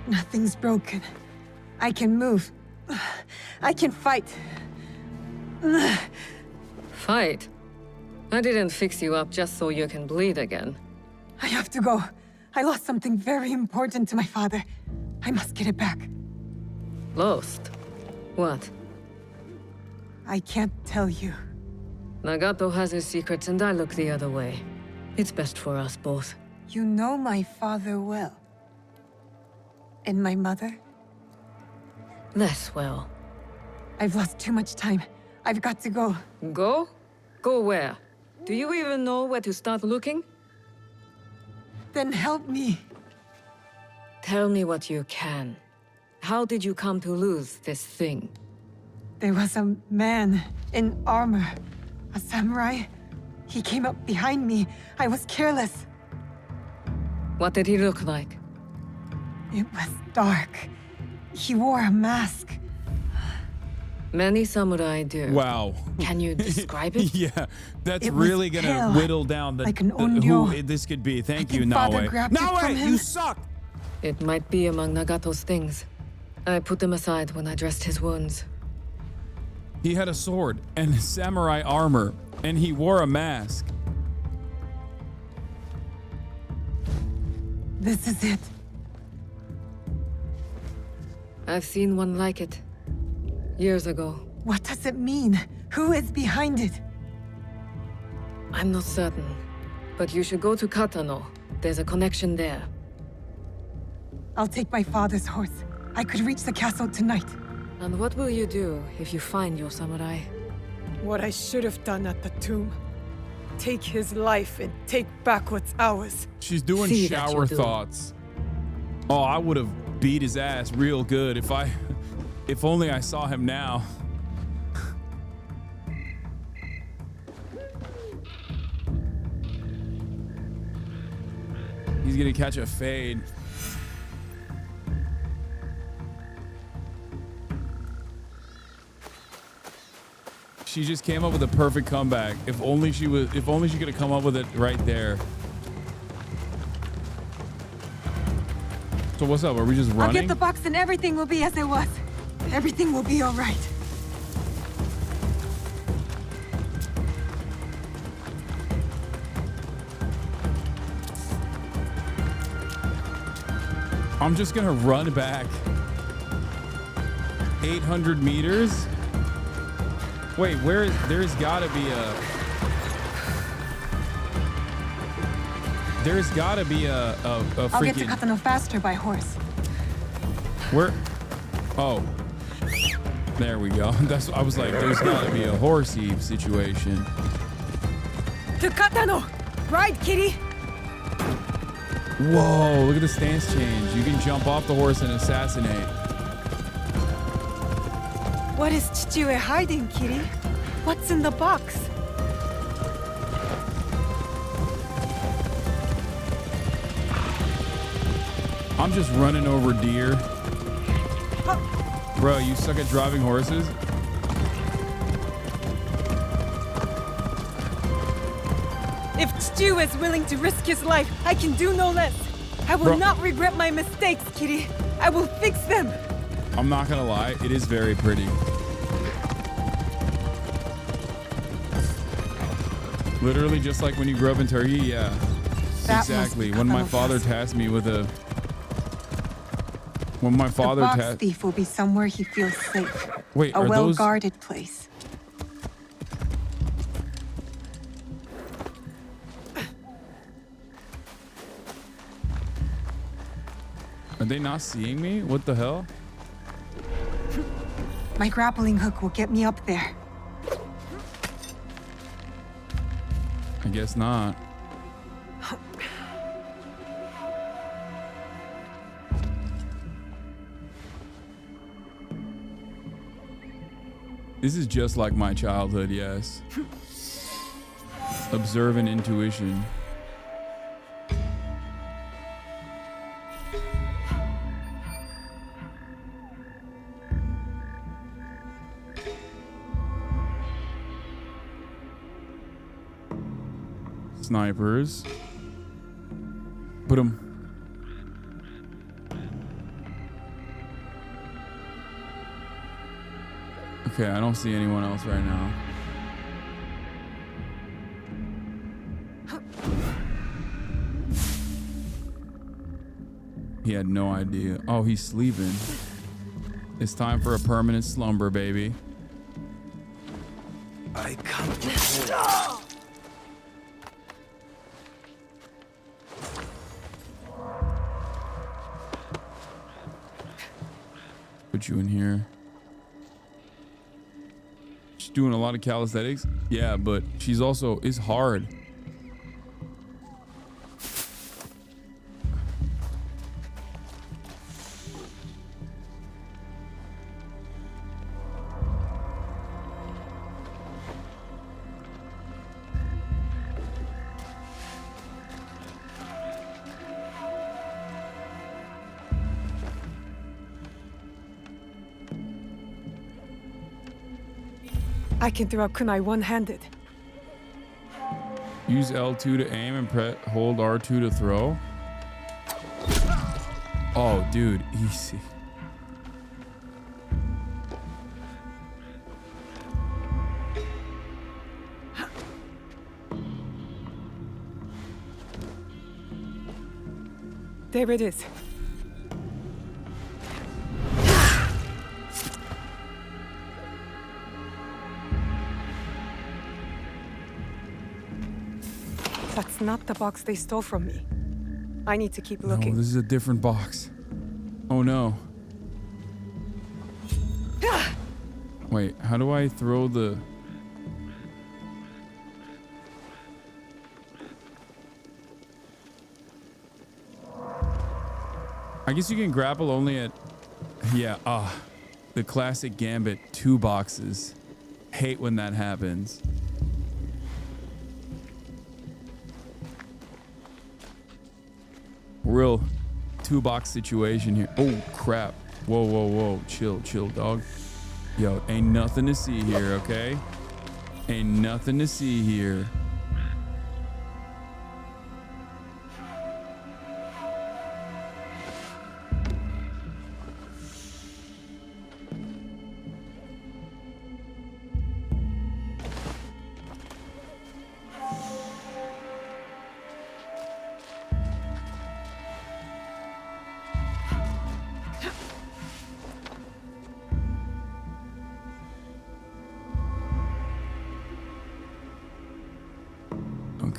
Nothing's broken. I can move. I can fight. Fight? I didn't fix you up just so you can bleed again. I have to go. I lost something very important to my father. I must get it back. Lost? What? I can't tell you. Nagato has his secrets and I look the other way. It's best for us both. You know my father well. And my mother? Less well. I've lost too much time. I've got to go. Go? Go where? Do you even know where to start looking? Then help me. Tell me what you can. How did you come to lose this thing? There was a man in armor. A samurai. He came up behind me. I was careless. What did he look like? It was dark. He wore a mask. Many samurai do. Wow. Can you describe it? Yeah, that's It was really gonna pale, whittle down like an who onryo. this could be. Thank you, think father Naoe. grabbed it from Naoe, him. you suck! It might be among Nagato's things. I put them aside when I dressed his wounds. He had a sword and samurai armor, and he wore a mask. This is it. I've seen one like it. Years ago. What does it mean? Who is behind it? I'm not certain. But you should go to Katano. There's a connection there. I'll take my father's horse. I could reach the castle tonight. And what will you do if you find your samurai? What I should have done at the tomb. Take his life and take back what's ours. She's doing See that shower you do. thoughts. Oh, I would have beat his ass real good if only I saw him now. He's gonna catch a fade. She just came up with a perfect comeback. If only she could have come up with it right there. So what's up? Are we just I'll running? get the box and everything will be as it was. Everything will be all right. I'm just gonna run back 800 meters. Wait, there's gotta be a I'll get to freaking Katano faster by horse. Where? Oh. There we go. That's. I was like, there's got to be a horse heave situation. To Katano! Ride, kitty! Whoa, look at the stance change. You can jump off the horse and assassinate. What is Chichue hiding, kitty? What's in the box? I'm just running over deer. Bro, you suck at driving horses? If Chichue is willing to risk his life, I can do no less. I will not regret my mistakes, kitty. I will fix them. I'm not gonna lie, it is very pretty. Literally just like when you grew up in Turkey, yeah. That exactly. When my father tasked me with a... When my father the box thief will be somewhere he feels safe. Wait, a well-guarded place. Are they not seeing me? What the hell? My grappling hook will get me up there. I guess not. This is just like my childhood, yes. Observant intuition. Snipers. Put them. Okay, I don't see anyone else right now. He had no idea. Oh, he's sleeping. It's time for a permanent slumber, baby. I can't stop. Put you in here. She's doing a lot of calisthenics. Yeah, but she's also, it's hard. I can throw kunai one-handed. Use L2 to aim and hold R2 to throw. Oh, dude, easy. There it is. That's not the box they stole from me. I need to keep looking. No, this is a different box. Oh no. Wait, how do I throw the... I guess you can grapple only at... Yeah, the classic gambit, 2 boxes. Hate when that happens. Real 2-box situation here. Oh crap. Whoa, whoa, whoa. Chill, chill, dog. Yo, ain't nothing to see here, okay? Ain't nothing to see here.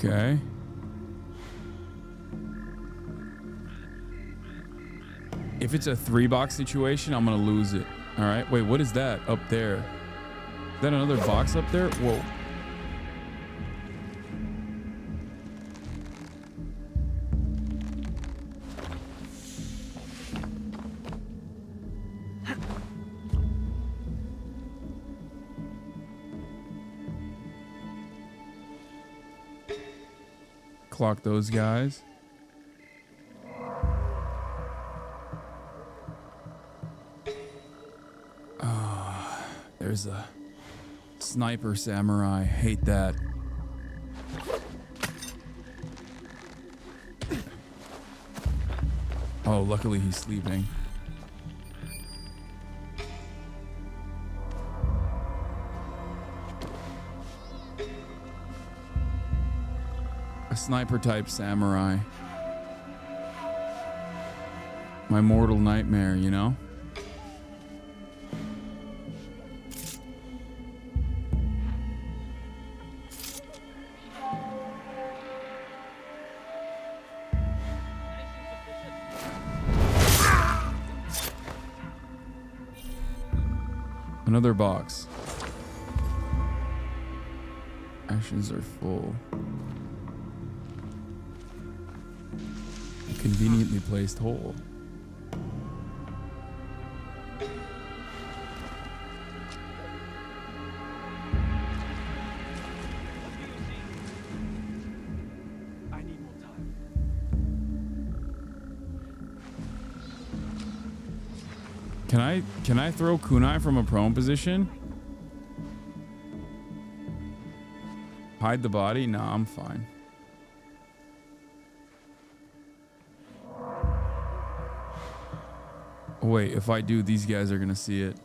Okay. If it's a 3-box situation, I'm gonna lose it. All right. Wait, what is that up there? Is that another box up there? Whoa. Clock those guys. There's a sniper samurai. Hate that. Oh, luckily he's sleeping. A sniper type samurai. My mortal nightmare, you know? Another box. Ashes are full. A conveniently placed hole. Can I throw kunai from a prone position? Hide the body? Nah, I'm fine. Oh, wait, if I do, these guys are gonna see it.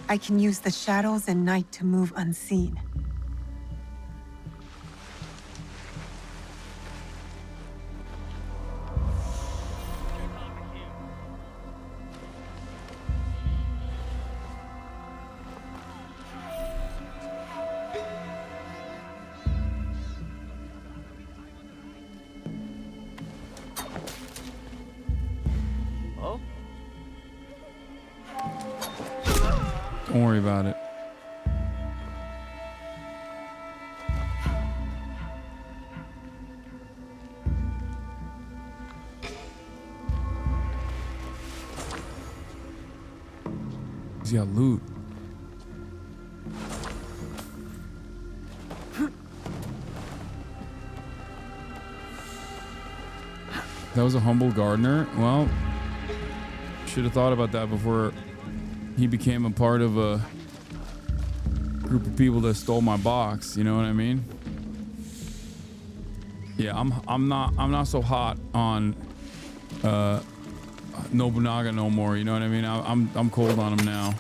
I can use the shadows and night to move unseen. Don't worry about it. He's got loot. That was a humble gardener. Well, should have thought about that before he became a part of a group of people that stole my box. You know what I mean? Yeah, I'm not so hot on Nobunaga no more. You know what I mean? I'm cold on him now.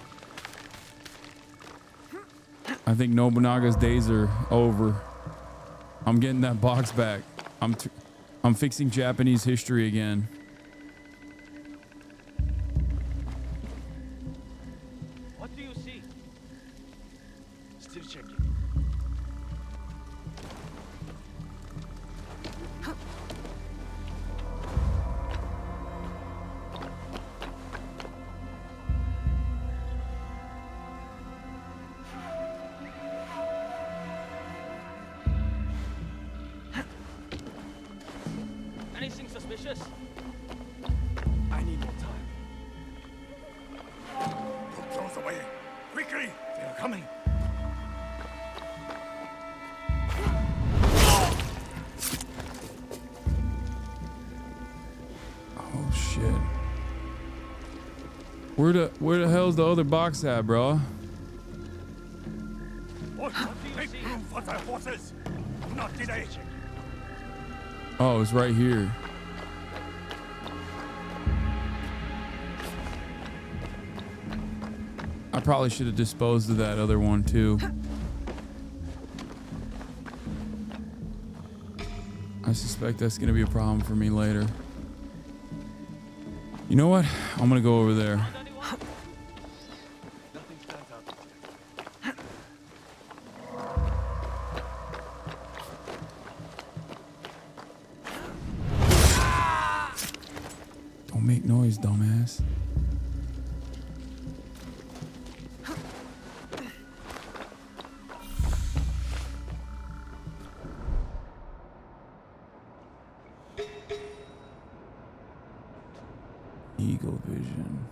I think Nobunaga's days are over. I'm getting that box back. I'm fixing Japanese history again. What do you see? Still checking. Anything suspicious? I need more time. Put those away! Quickly! They are coming! Oh shit. Where the hell's the other box at, bro? Make room for the horses! Do not delay! Oh, it's right here. I probably should have disposed of that other one too. I suspect that's gonna be a problem for me later. You know what? I'm gonna go over there. Make noise, dumbass. Eagle vision.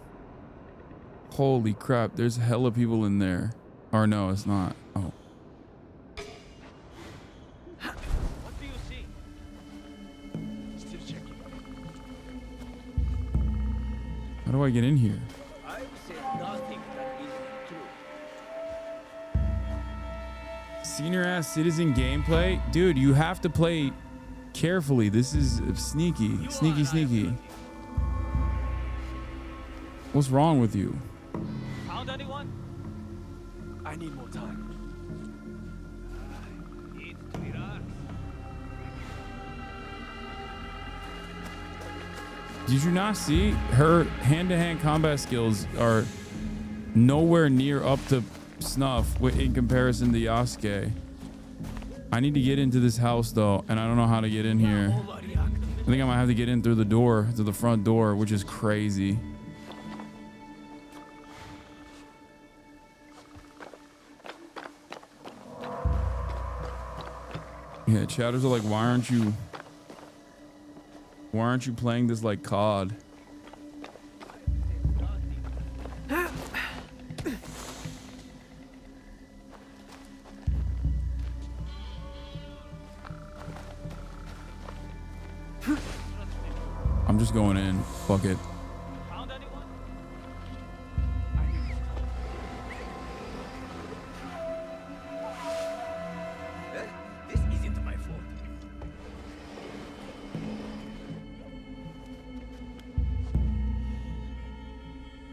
Holy crap, there's hella people in there. Or no, it's not. Oh. What do you see? Still checking. How do I get in here? I've said nothing that isn't true. Senior ass citizen gameplay? Dude, you have to play carefully. This is sneaky. Sneaky. What's wrong with you? Found anyone? I need more time. Did you not see? Her hand-to-hand combat skills are nowhere near up to snuff in comparison to Yasuke. I need to get into this house though, and I don't know how to get in here. I think I might have to get in through the door, to the front door, which is crazy. Yeah, chatters are like, why aren't you playing this like COD? I'm just going in. Fuck it. This isn't my fault.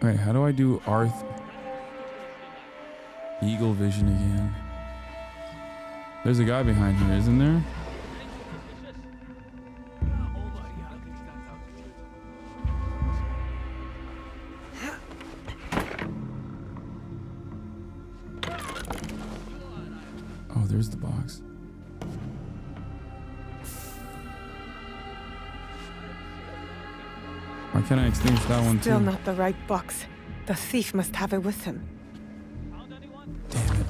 Alright, how do I do Eagle vision again? There's a guy behind here, isn't there? Oh, there's the box. Why can't I extinguish that one too? Still not the right box. The thief must have it with him. Damn it.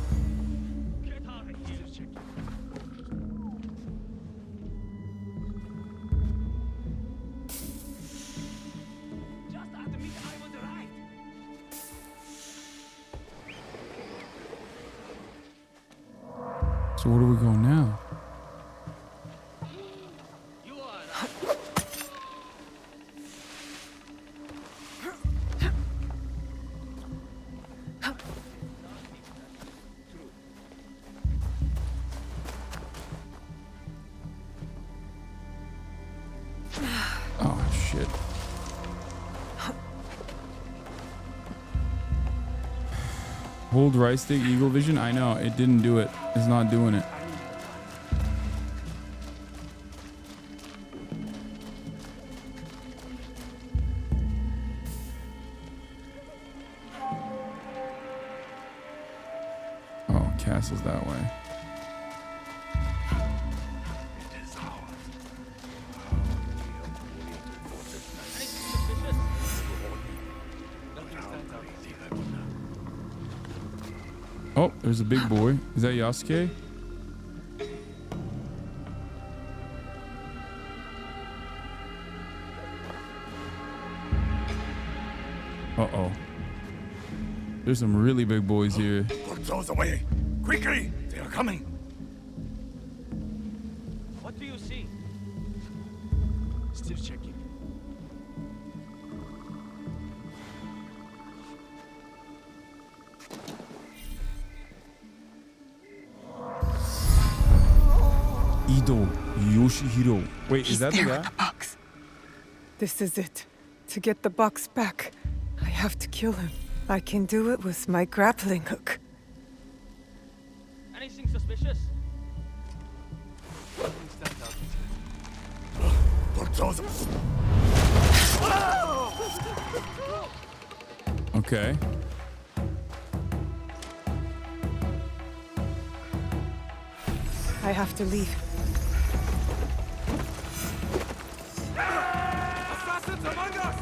So where do we go now? Oh shit. Hold right stick, Eagle vision. I know, it didn't do it. It's not doing it. Oh, castle's that way. Oh, there's a big boy. Is that Yasuke? Uh-oh. There's some really big boys here. Put those away! Quickly! They are coming! What do you see? Still checking. Ido Yoshihiro. Wait, is that the guy? The box. This is it. To get the box back, I have to kill him. I can do it with my grappling hook. Anything suspicious? Put those. Okay. I have to leave. Assassins among us!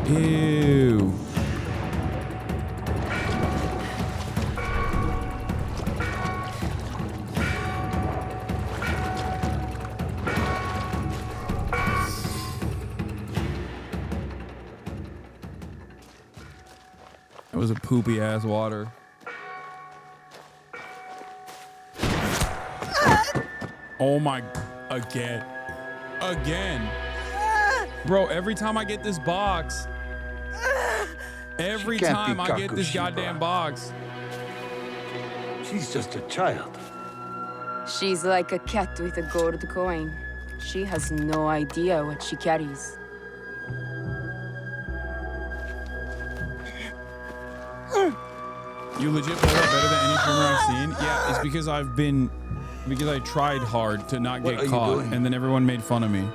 Ew. That was a poopy ass water. Oh my, again. Bro, every time I get this box, every time I get this goddamn box. She's just a child. She's like a cat with a gold coin. She has no idea what she carries. You legit play that better than any streamer I've seen? Yeah, it's because I tried hard to not get caught, and then everyone made fun of me.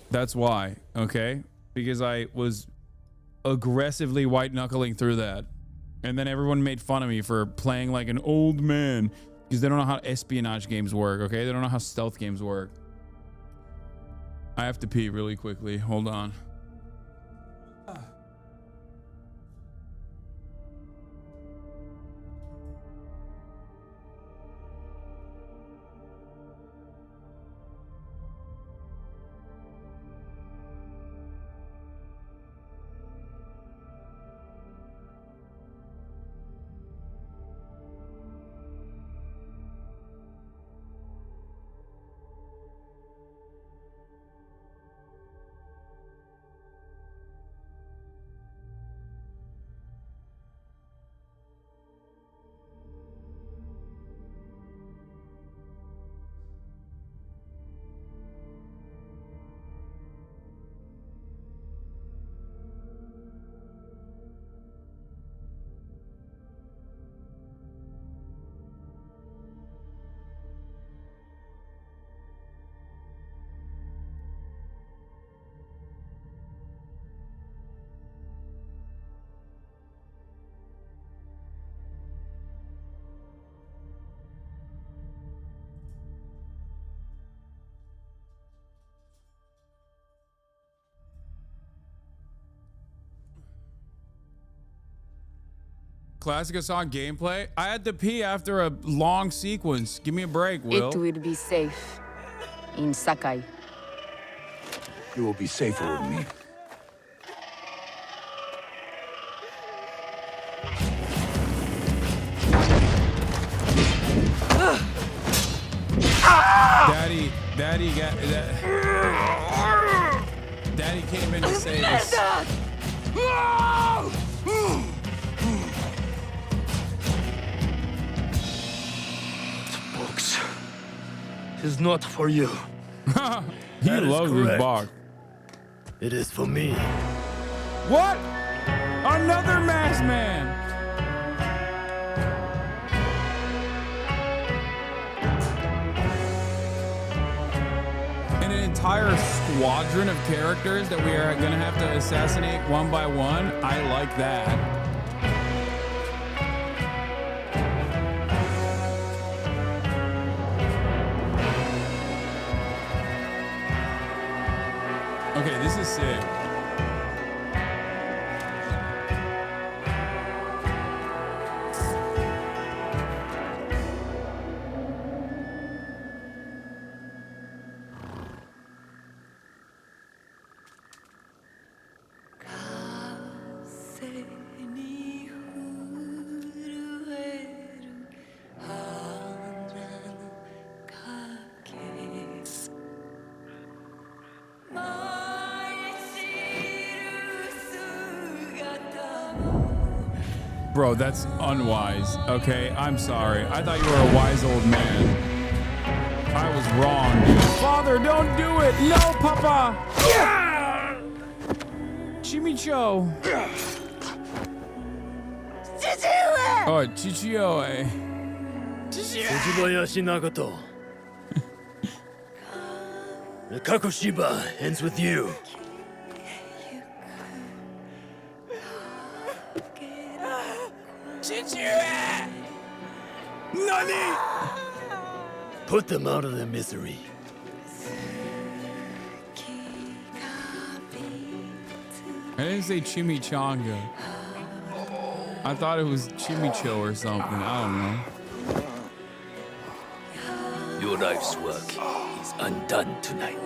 That's why, okay? Because I was aggressively white-knuckling through that, and then everyone made fun of me for playing like an old man, because they don't know how espionage games work, okay? They don't know how stealth games work. I have to pee really quickly. Hold on. Classic Hasan gameplay. I had to pee after a long sequence. Give me a break, Will. It will be safe in Sakai. You will be safer with me. Daddy came in to save us. Box is not for you. He loves this box. It is for me. What? Another masked man. And an entire squadron of characters that we are going to have to assassinate one by one. I like that. Okay, this is sick. Bro, that's unwise, okay? I'm sorry. I thought you were a wise old man. I was wrong, dude. Father, don't do it! No, Papa! Yeah! Chimicho! Oh, Chichio, Fujibayashi Nagato. The Kakushiba ends with you. Nani! Put them out of their misery. I didn't say chimichanga. I thought it was chimicho or something. I don't know. Your life's work is undone tonight.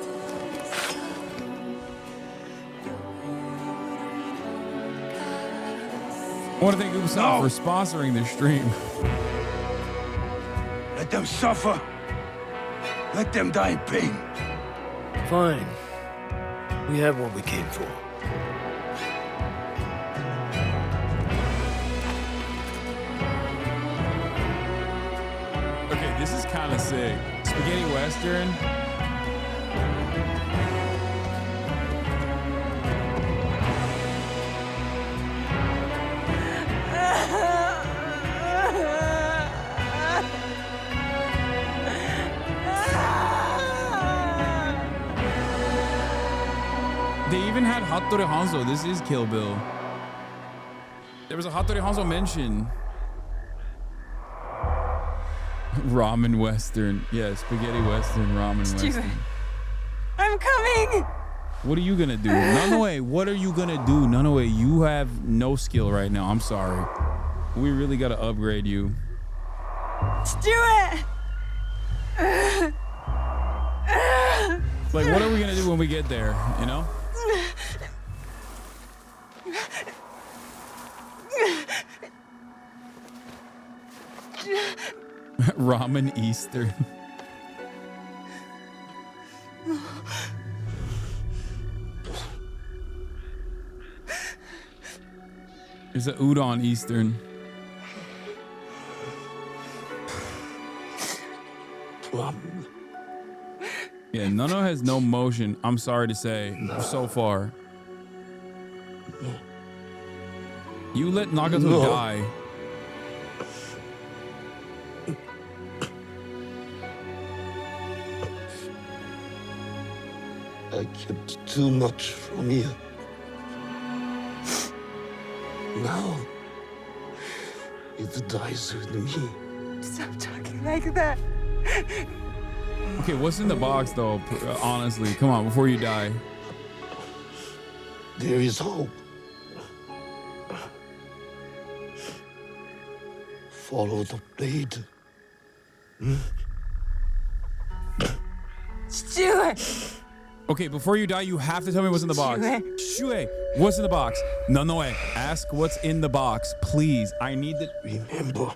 I want to thank Ubisoft for sponsoring this stream. Let them suffer. Let them die in pain. Fine. We have what we came for. Okay, this is kind of sick. Spaghetti Western. They even had Hattori Hanzo. This is Kill Bill. There was a Hattori Hanzo mention. Ramen Western. Yeah, spaghetti Western, ramen Western. I'm coming! What are you gonna do? Nanoe, what are you gonna do? Nanoe, you have no skill right now. I'm sorry. We really gotta upgrade you. Let's do it! Like, what are we gonna do when we get there, you know? Ramen Eastern. There's a udon Eastern. Yeah, Nano has no motion, I'm sorry to say, so far. You let Nagato die. I kept too much from you. Now, it dies with me. Stop talking like that. Okay, what's in the box though, honestly? Come on, before you die. There is hope. Follow the blade. Let's do it! Okay, before you die, you have to tell me what's in the box. Shue, what's in the box? Nanoe, ask what's in the box, please. I need the... Remember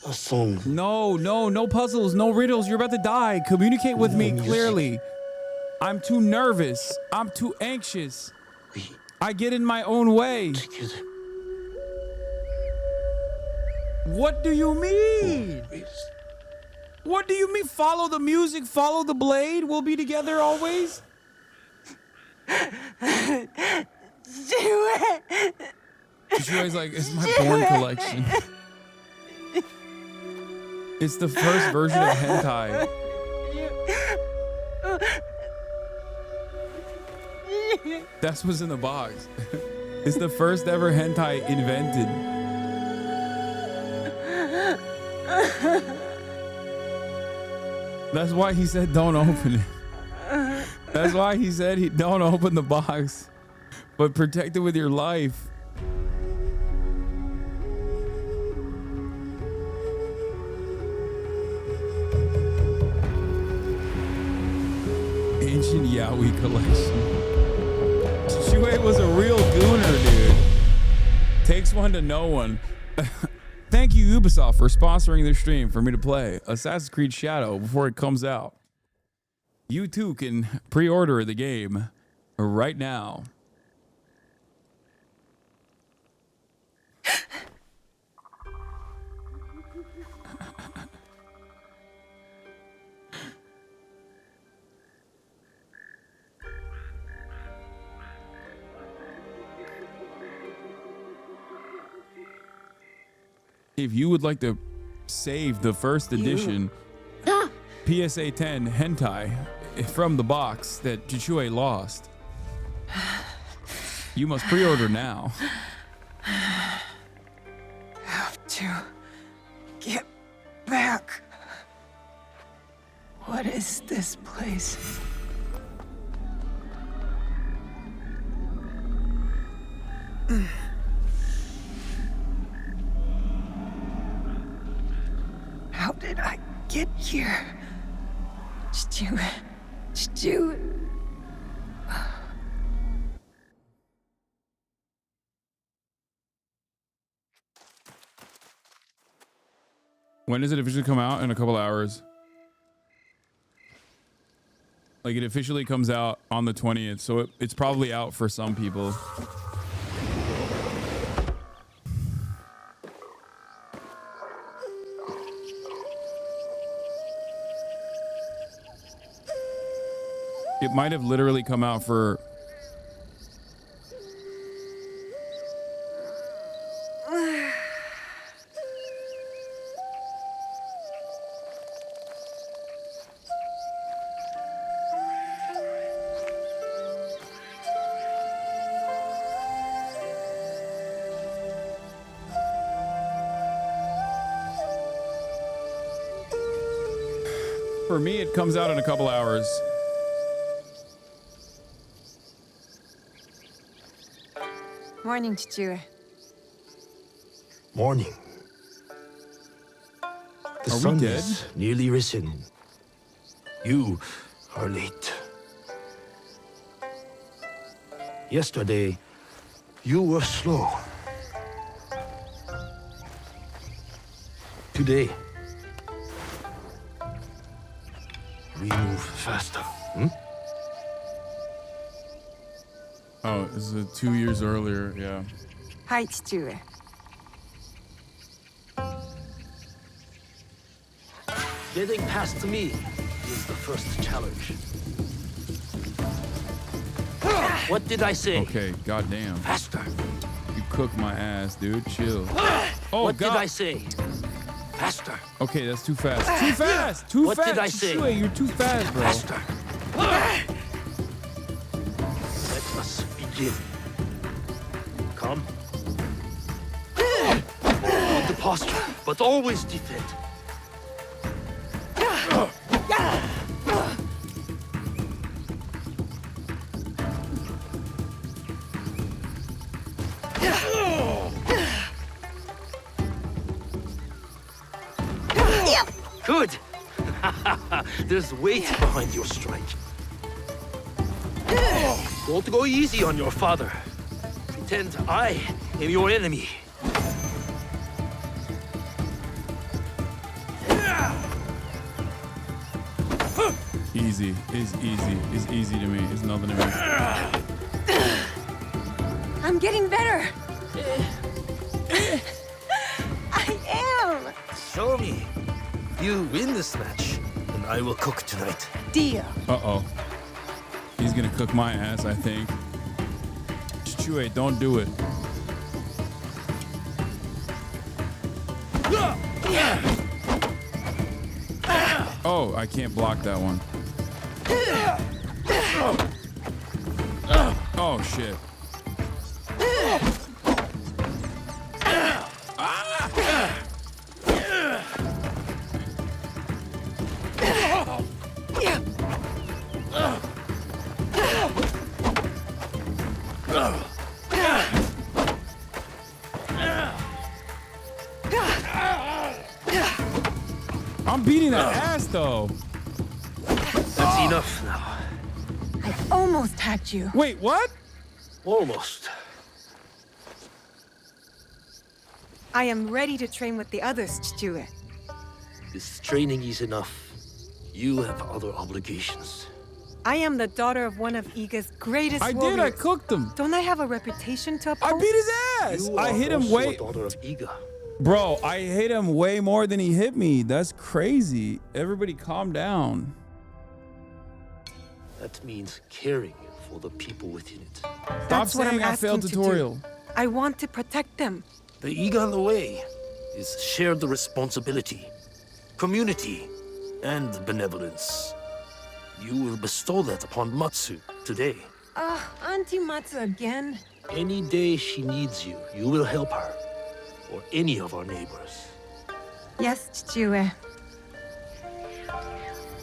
a song. No puzzles, no riddles. You're about to die. Communicate with me clearly. I'm too nervous. I'm too anxious. I get in my own way. What do you mean? What do you mean? Follow the music, follow the blade. We'll be together always. Do it! Shue's like, it's my porn collection. It's the first version of hentai. That's what's in the box. It's the first ever hentai invented. That's why he said don't open it. That's why he said don't open the box, but protect it with your life. Ancient Yaoi collection. Shue was a real gooner, dude. Takes one to know one. Thank you, Ubisoft, for sponsoring this stream for me to play Assassin's Creed Shadow before it comes out. You too can pre-order the game right now. If you would like to save the first edition PSA 10 hentai from the box that Chichue lost, you must pre-order now. Have to get back. What is this place? How did I get here? Stu. When does it officially come out? In a couple hours. Like, it officially comes out on the 20th, so it's probably out for some people. It might have literally come out for... For me, it comes out in a couple hours. Morning, Stu. Morning. The sun is nearly risen. You are late. Yesterday, you were slow. Today, we move faster. Oh, this is 2 years earlier, yeah. Hi, Stu. Getting past me is the first challenge. What did I say? Okay, goddamn. Faster. You cooked my ass, dude. Chill. Oh, what God. did I say? Faster. Okay, that's too fast. Too fast! Too what fast! What did I say? Shui, you're too fast, bro. Faster. Let us begin. Come. Hold the posture, but always defend. Good. There's weight behind your strike. Don't go easy on your father. Pretend I am your enemy. Easy. It's easy. It's easy to me. It's nothing to me. I'm getting better. I am. Show me. You win this match, and I will cook tonight. Deal. Uh-oh. He's gonna cook my ass, I think. Chui, don't do it. Oh, I can't block that one. Oh, shit. I'm beating that ass, though. That's enough now. I almost hacked you. Wait, what? Almost. I am ready to train with the others, Stu. This training is enough. You have other obligations. I am the daughter of one of Iga's greatest warriors. I cooked him. Don't I have a reputation to uphold? I beat his ass. I hit him way. Daughter of Iga. Bro, I hit him way more than he hit me. That's crazy. Everybody calm down. That means caring for the people within it. That's what I'm I failed asking tutorial. to do. I want to protect them. The Iga on the way is shared responsibility, community, and benevolence. You will bestow that upon Matsu today. Auntie Matsu again? Any day she needs you, you will help her. Or any of our neighbors. Yes, Stu.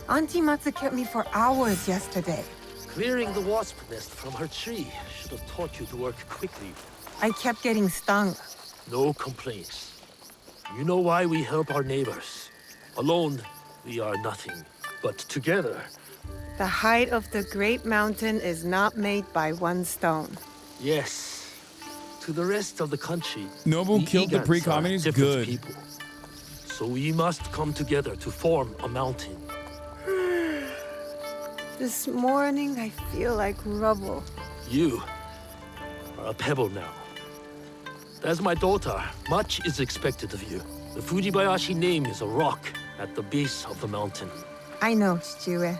Auntie Matsu kept me for hours yesterday. Clearing the wasp nest from her tree should have taught you to work quickly. I kept getting stung. No complaints. You know why we help our neighbors. Alone, we are nothing. But together... The height of the great mountain is not made by one stone. Yes. To the rest of the country, Nobu killed the Egans pre-communists? are different Good. people. So we must come together to form a mountain. This morning, I feel like rubble. You are a pebble now. As my daughter, much is expected of you. The Fujibayashi name is a rock at the base of the mountain. I know, Chichue.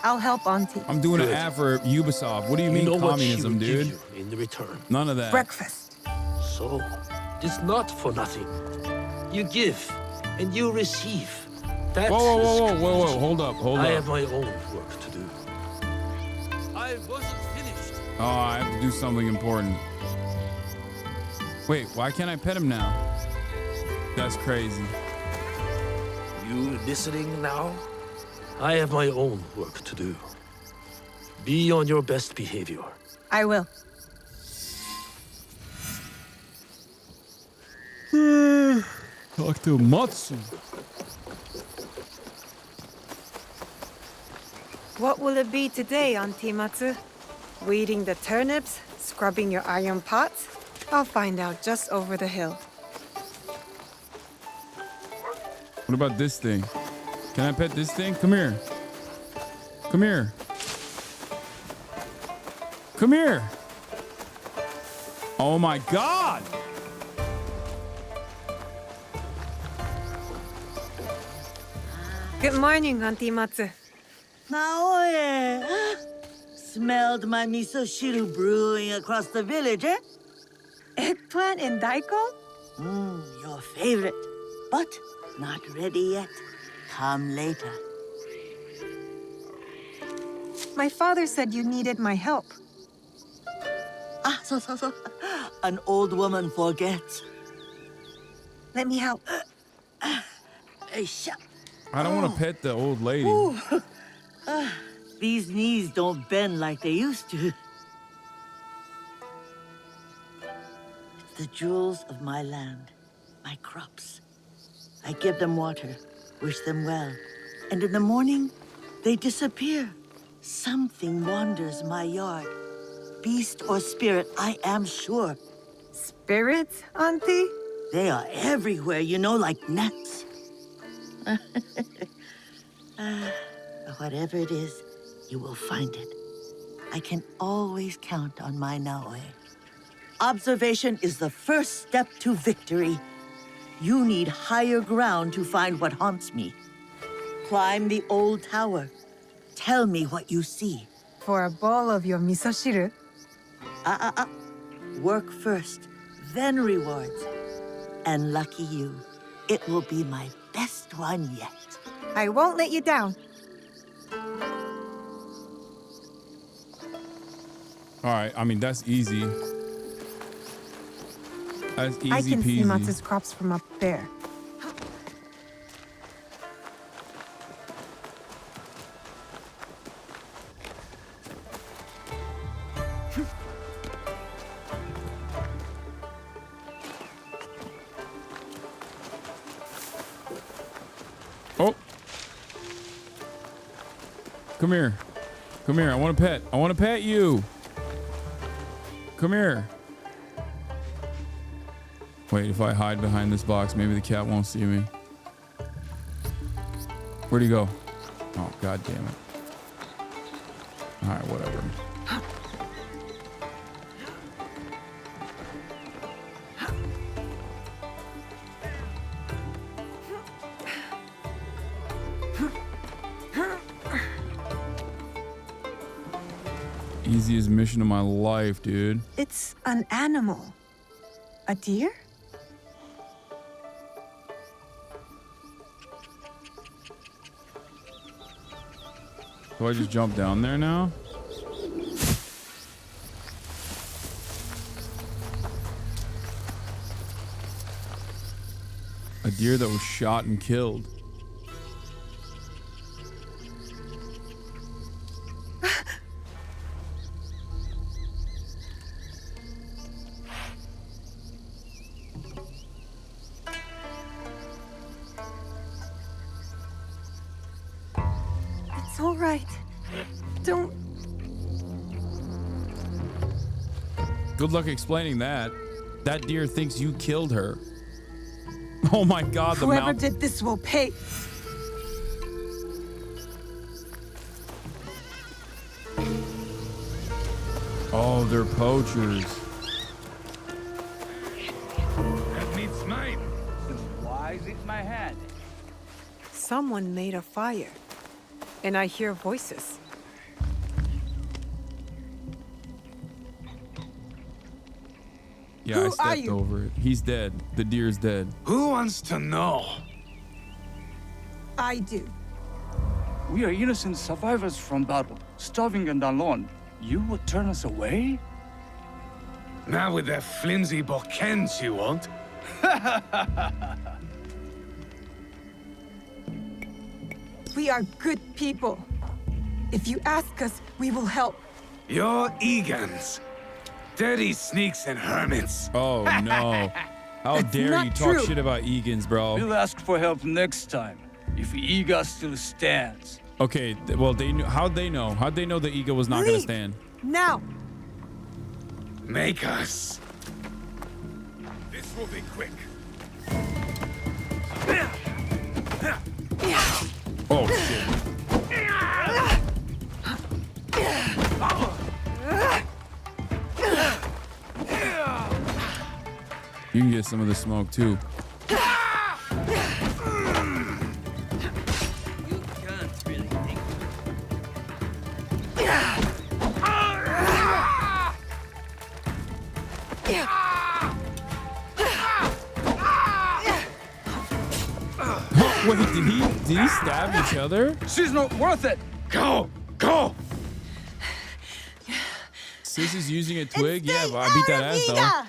I'll help Auntie. I'm doing an ad for Ubisoft. What do you mean know what she communism, will give dude? you in return. None of that. Breakfast. So, it's not for nothing. You give, and you receive. That's Whoa, hold up. I have my own work to do. I wasn't finished. Oh, I have to do something important. Wait, why can't I pet him now? That's crazy. You listening now? I have my own work to do. Be on your best behavior. I will. Talk to Matsu. What will it be today, Auntie Matsu? Weeding the turnips? Scrubbing your iron pots? I'll find out just over the hill. What about this thing? Can I pet this thing? Come here. Come here. Come here. Oh my God. Good morning, Auntie Matsu. Naoe! Smelled my miso shiru brewing across the village, eh? Eggplant and daiko? Your favorite. But not ready yet. Come later. My father said you needed my help. So. An old woman forgets. Let me help. I don't want to pet the old lady. These knees don't bend like they used to. It's the jewels of my land, my crops. I give them water, wish them well, and in the morning, they disappear. Something wanders my yard. Beast or spirit, I am sure. Spirits, Auntie? They are everywhere, you know, like gnats. Whatever it is, you will find it. I can always count on my Naoe. Observation is the first step to victory. You need higher ground to find what haunts me. Climb the old tower. Tell me what you see. For a bowl of your miso shiru? Work first, then rewards. And lucky you, it will be my best one yet. I won't let you down. All right, I mean, that's easy. That's easy I can see peasy. Matsu's crops from up there. Oh. Come here. Come here. I want to pet. I want to pet you. Come here. Wait, if I hide behind this box, maybe the cat won't see me. Where'd he go? Oh, God damn it. All right, whatever. Easiest mission of my life, dude. It's an animal. A deer? Do I just jump down there now? A deer that was shot and killed. all right. Don't... Good luck explaining that. That deer thinks you killed her. Oh my God, the Whoever mouth. did this will pay. Oh, they're poachers. That meat's mine. Why is it in my hand? Someone made a fire. And I hear voices. Yeah, Who I are stepped you? over it. He's dead. The deer's dead. Who wants to know? I do. We are innocent survivors from battle, starving and alone. You would turn us away? Not with that flimsy bokens, you won't. We are good people. If you ask us, we will help. You're Egans. Dirty sneaks and hermits. Oh no. How dare not you talk true. shit about Egans, bro. We'll ask for help next time, if Iga still stands. Okay, well, they knew. How'd they know? How'd they know the Ego was not gonna Leave. stand? Now! Make us. This will be quick. Oh shit. You can get some of the smoke too. Wait, did he stab each other? She's not worth it. Go! Go! Sis is using a twig? Yeah, but I beat that ass though.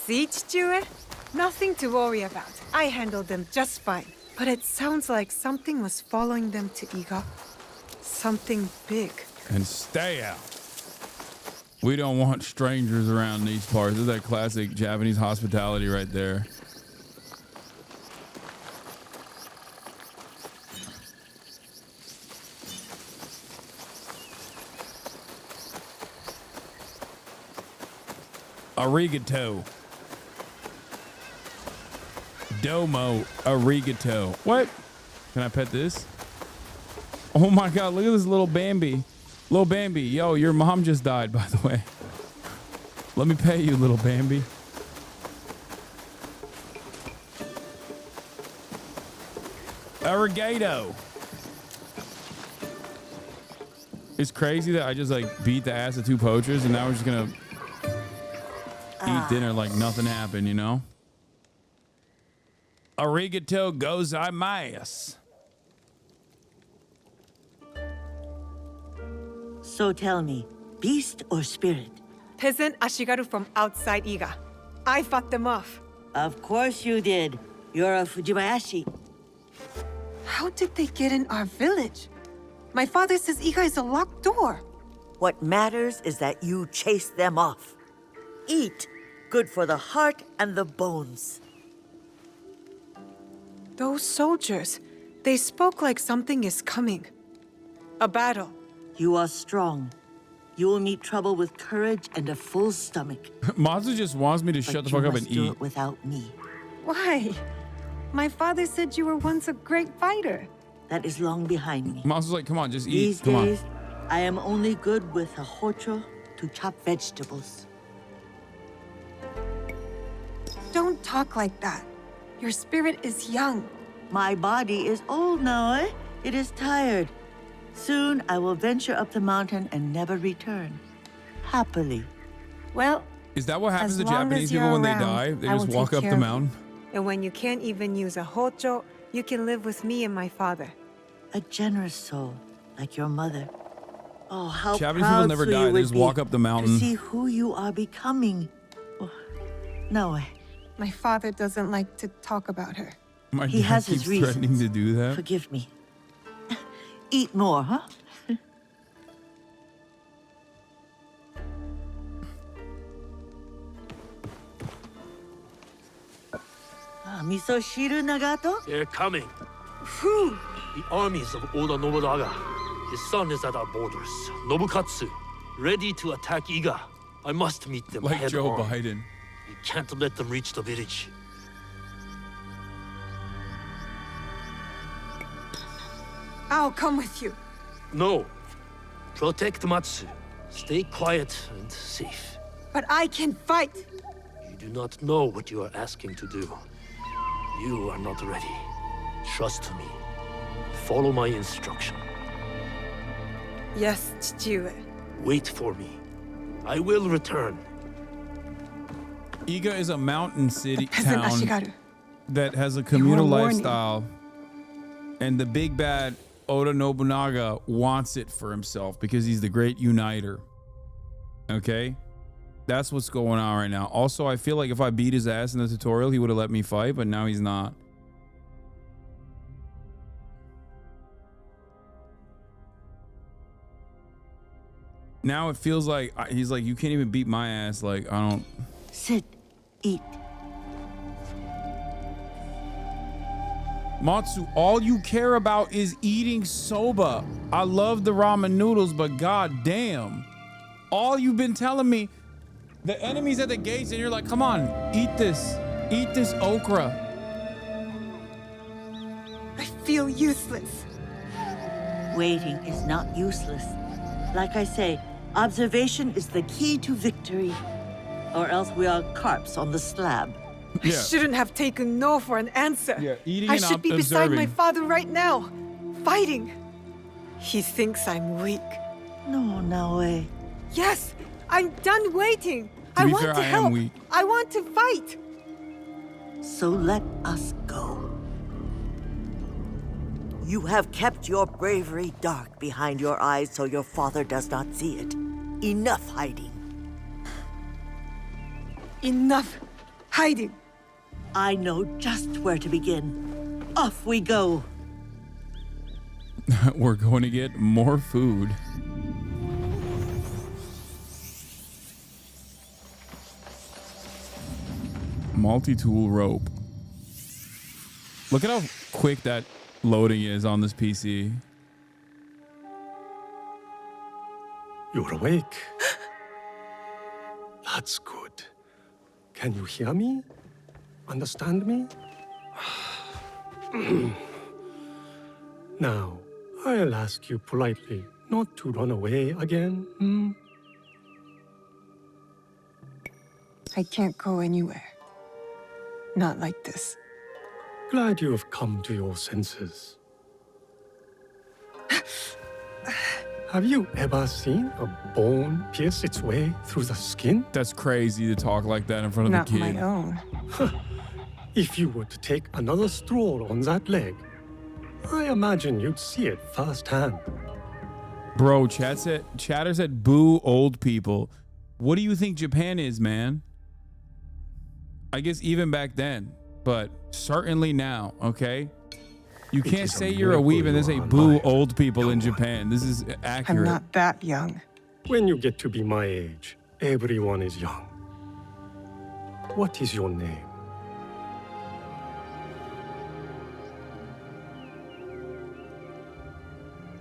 See, Chichue? Nothing to worry about. I handled them just fine. But it sounds like something was following them to Iga. Something big. And stay out. We don't want strangers around these parts. This is that classic Japanese hospitality right there. Arigato. Domo arigato. What? Can I pet this? Oh my God, look at this little Bambi. Little Bambi. Yo, your mom just died, by the way. Let me pet you, little Bambi. Arigato. It's crazy that I just like beat the ass of two poachers and now we're just gonna eat dinner like nothing happened, you know? Arigato gozaimasu. So tell me, beast or spirit? Peasant Ashigaru from outside Iga. I fought them off. Of course you did. You're a Fujibayashi. How did they get in our village? My father says Iga is a locked door. What matters is that you chase them off. Eat. Good for the heart and the bones. Those soldiers, they spoke like something is coming. A battle. You are strong. You will meet trouble with courage and a full stomach. Mazu just wants me to shut the fuck up and do eat. it without me. Why? My father said you were once a great fighter. That is long behind me. Mazu's like, come on, just eat. These Come on. days, I am only good with a hocho to chop vegetables. Don't talk like that. Your spirit is young. My body is old now, eh? It is tired. Soon I will venture up the mountain and never return. Happily. Well, Is that what happens as to long Japanese as people you're when they around, die? They I just will walk take up care the of you. mountain? And when you can't even use a hocho, you can live with me and my father. A generous soul, like your mother. Oh, how Japanese proud people never Suyu die. They would just be walk up the mountain. to see who you are becoming. Oh, no way. My father doesn't like to talk about her. My He dad has his keeps threatening reasons. to do that. Forgive me. Eat more, huh? Misoshiru Nagato? They're coming. Whew. The armies of Oda Nobunaga. His son is at our borders. Nobukatsu, ready to attack Iga. I must meet them Like head Joe on. Biden. We can't let them reach the village. I'll come with you. No. Protect Matsu. Stay quiet and safe. But I can fight. You do not know what you are asking to do. You are not ready. Trust me. Follow my instruction. Yes, Chichiue. Wait for me. I will return. Iga is a mountain city Peasant town Ashigaru. that has a communal warning. lifestyle, and the big bad Oda Nobunaga wants it for himself because he's the great uniter. Okay? That's what's going on right now. Also, I feel like if I beat his ass in the tutorial, he would have let me fight, but now he's not. Now it feels like he's like, you can't even beat my ass. Like, I don't. Sit, eat. Matsu, all you care about is eating soba. I love the ramen noodles, but god damn. All you've been telling me, the enemy's at the gates, and you're like, come on, eat this. Eat this okra. I feel useless. Waiting is not useless. Like I say, observation is the key to victory. Or else we are carps on the slab. I shouldn't have taken no for an answer. Yeah, eating I and should be beside my observing. father right now, fighting. He thinks I'm weak. No, Naoe. Yes, I'm done waiting. To I be want fair, to I am help. weak. I want to fight. So let us go. You have kept your bravery dark behind your eyes so your father does not see it. Enough hiding. Enough hiding. I know just where to begin. Off we go. We're going to get more food. Multi-tool rope. Look at how quick that loading is on this PC. You're awake. That's good. Can you hear me? Understand me? Now, I'll ask you politely not to run away again, hmm? I can't go anywhere. Not like this. Glad you have come to your senses. Have you ever seen a bone pierce its way through the skin? That's crazy to talk like that in front of Not a kid. my own. If you were to take another stroll on that leg, I imagine you'd see it firsthand. Bro, Chatter said boo old people. What do you think Japan is, man? I guess even back then, but certainly now, okay? You can't say you're a weeb and then say boo old people in Japan. This is accurate. I'm not that young. When you get to be my age, everyone is young. What is your name?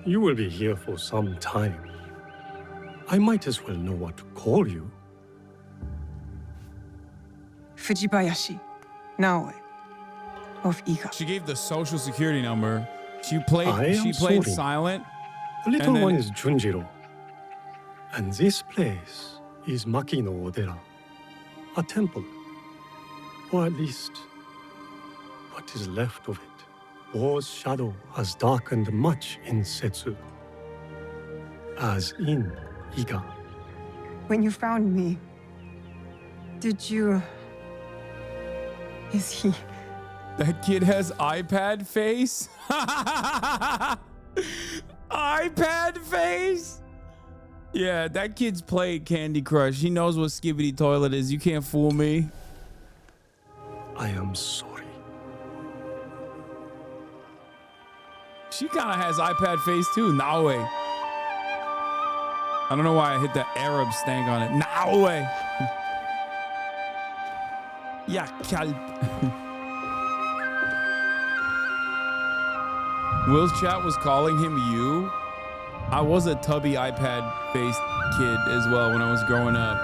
You will be here for some time. I might as well know what to call you. Fujibayashi, Naoe, of Iga. She gave the social security number. She played sorry. silent. The little and then- one is Junjiro. And this place is Makino Odera, a temple. Or at least, what is left of it. War's shadow has darkened much in Setsu, as in Iga. When you found me, did you... Is he... That kid has iPad face. iPad face. Yeah, that kid's played Candy Crush. He knows what Skibbity Toilet is. You can't fool me. I am sorry. She kind of has iPad face too. Naoe. I don't know why I hit that Arab stank on it. Naoe. Yeah, kalp. Will's chat was calling him you. I was a tubby iPad-faced kid as well when I was growing up.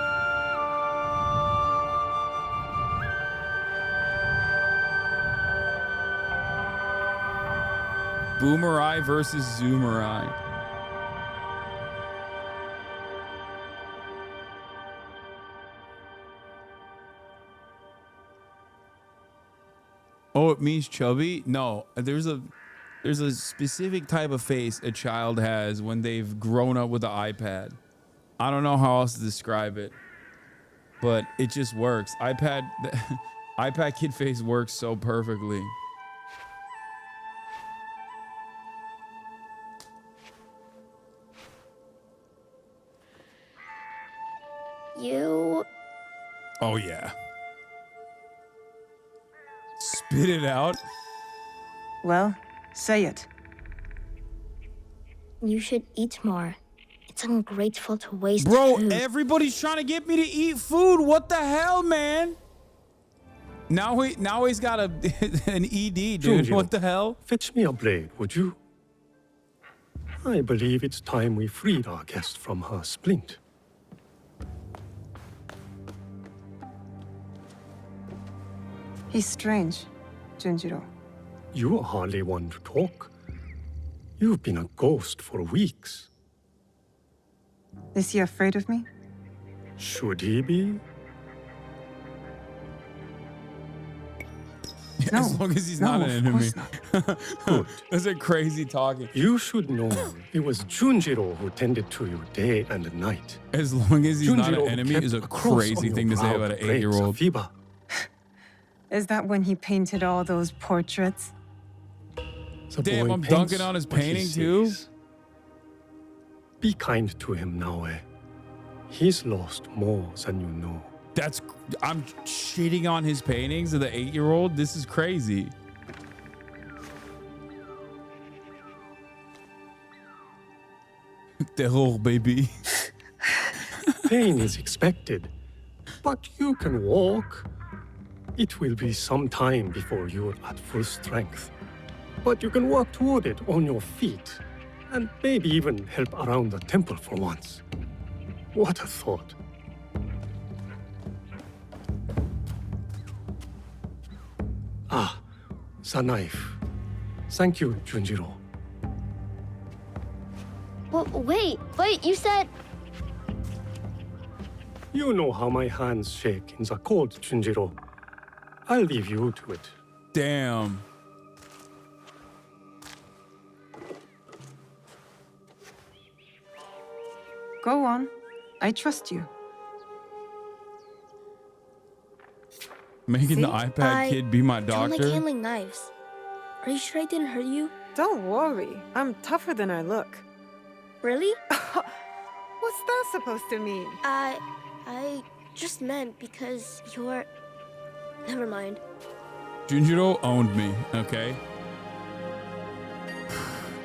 Boomerai versus Zoomerai. Oh, it means chubby? No, there's a specific type of face a child has when they've grown up with an iPad. I don't know how else to describe it, but it just works. iPad kid face works so perfectly. You... Oh, yeah. Spit it out. Well, say it. You should eat more. It's ungrateful to waste Bro, food. everybody's trying to get me to eat food. What the hell, man? Now he's got an ED, dude. Junjiro, What the hell? Fetch me a blade, would you? I believe it's time we freed our guest from her splint. He's strange, Junjiro. You are hardly one to talk. You've been a ghost for weeks. Is he afraid of me? Should he be? No. As long as he's not an enemy. Good. That's a crazy talking. You should know it was Junjiro who tended to you day and night. As long as he's not an Junjiro enemy kept is a a cross crazy on thing to your say brow about an to break 8-year-old. Safiba. Is that when he painted all those portraits? The Damn, boy I'm paints dunking on his what he painting too? sees. Be kind to him now, eh? He's lost more than you know. I'm shitting on his paintings of the 8-year-old. This is crazy. Terror, baby. Pain is expected, but you can walk. It will be some time before you're at full strength, but you can work toward it on your feet, and maybe even help around the temple for once. What a thought. Ah, the knife. Thank you, Junjiro. Well, wait, you said... You know how my hands shake in the cold, Junjiro. I'll leave you to it. Damn. Go on. I trust you. Making the iPad kid be my don't doctor. like handling knives. Are you sure I didn't hurt you? Don't worry. I'm tougher than I look. Really? What's that supposed to mean? I just meant because you're... Never mind. Junjiro owned me, okay?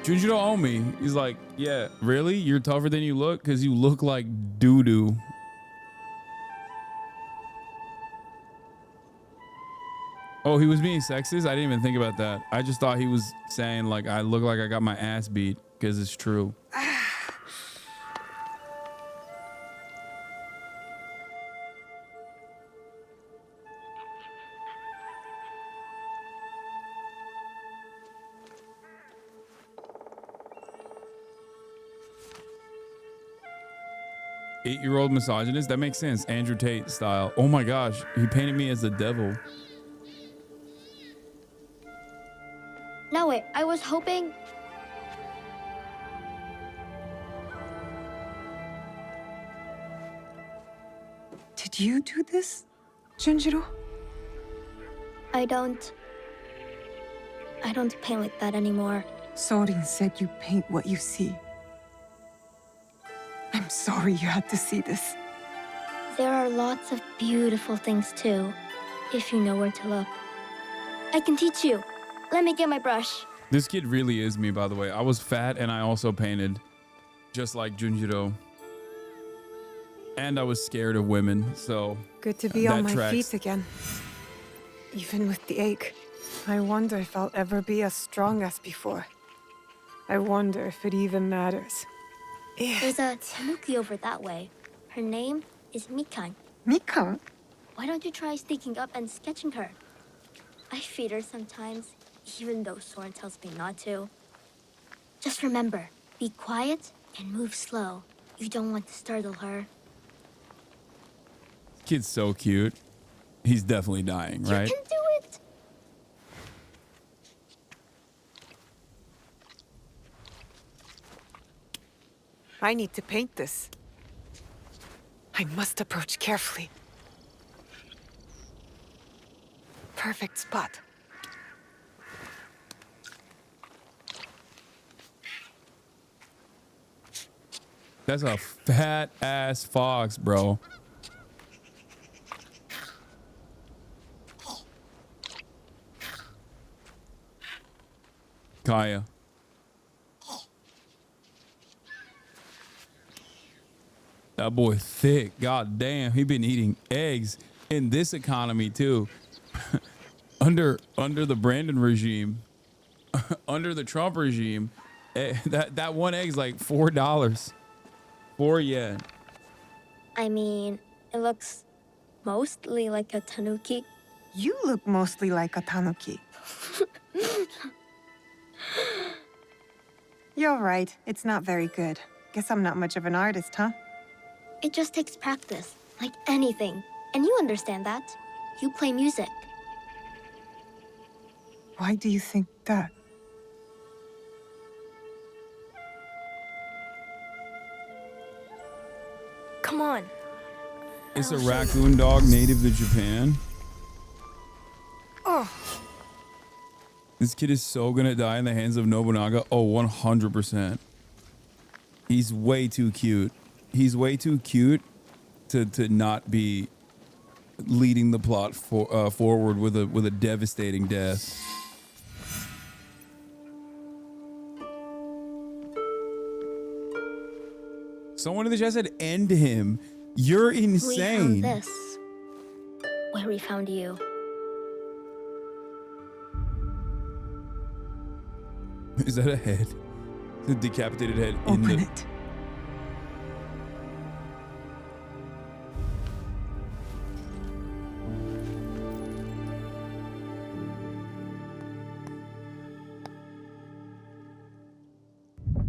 Junjiro owned me. He's like, yeah, really? You're tougher than you look? Because you look like doo-doo. Oh, he was being sexist? I didn't even think about that. I just thought he was saying, like, I look like I got my ass beat, because it's true. Eight-year-old misogynist? That makes sense. Andrew Tate style. Oh my gosh, he painted me as the devil. No, wait, I was hoping... Did you do this, Junjiro? I don't paint like that anymore. Sorin said you paint what you see. I'm sorry you had to see this. There are lots of beautiful things too, if you know where to look. I can teach you. Let me get my brush. This kid really is me, by the way. I was fat and I also painted, just like Junjiro. And I was scared of women, so Good to be on my tracks. feet again. Even with the ache. I wonder if I'll ever be as strong as before. I wonder if it even matters. There's a tanuki over that way. Her name is Mikan. Mikan? Why don't you try sneaking up and sketching her? I feed her sometimes, even though Soren tells me not to. Just remember, be quiet and move slow. You don't want to startle her. Kid's so cute. He's definitely dying, right? You can do it! I need to paint this. I must approach carefully. Perfect spot. That's a fat ass fox, bro. Kaya. That boy thick. God damn, he been eating eggs in this economy too. under the Brandon regime, under the Trump regime, that one egg's like $4. 4 yen. I mean, it looks mostly like a tanuki. You look mostly like a tanuki. You're right. It's not very good. Guess I'm not much of an artist, huh? It just takes practice, like anything. And you understand that. You play music. Why do you think that? Come on. It's a raccoon dog native to Japan. Oh. This kid is so gonna die in the hands of Nobunaga. Oh, 100%. He's way too cute. He's way too cute to not be leading the plot forward with a devastating death. Someone in the chat said, "End him." You're insane. We found this. Where we found you. Is that a head? The decapitated head in the... Open it.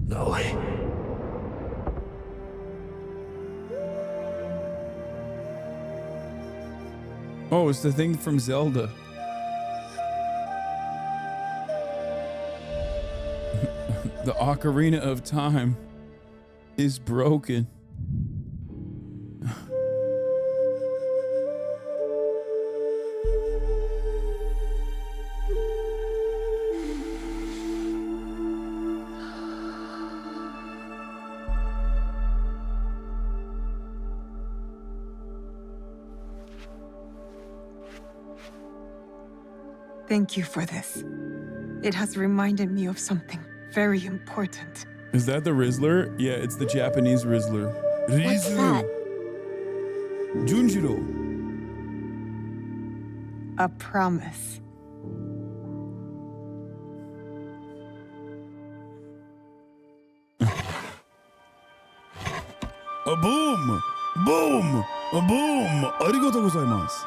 No way. Oh, it's the thing from Zelda. The Ocarina of Time is broken. Thank you for this. It has reminded me of something very important. Is that the Rizzler? Yeah, it's the Japanese Rizzler. What's that? Junjiro. A promise. A boom! Boom! A boom! Arigatou gozaimasu.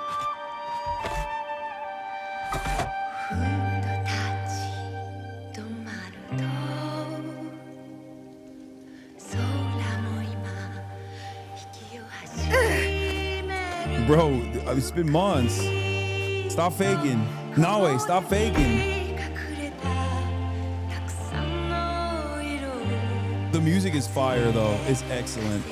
Bro, it's been months. Stop faking. Nawe, stop faking. The music is fire though. It's excellent.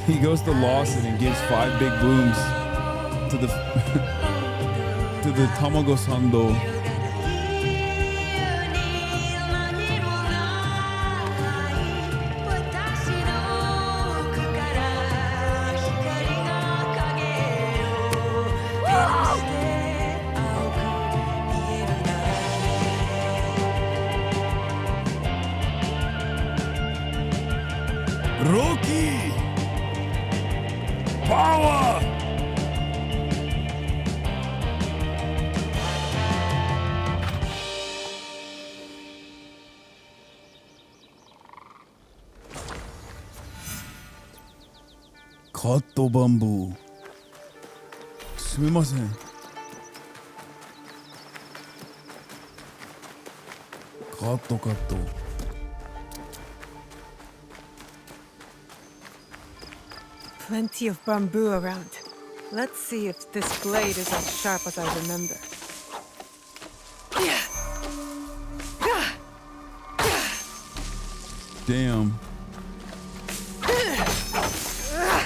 He goes to Lawson and gives 5 big booms to the to the Tamago Sando. Kato bamboo. Sumimasen. Kato. Plenty of bamboo around. Let's see if this blade is as sharp as I remember. Damn.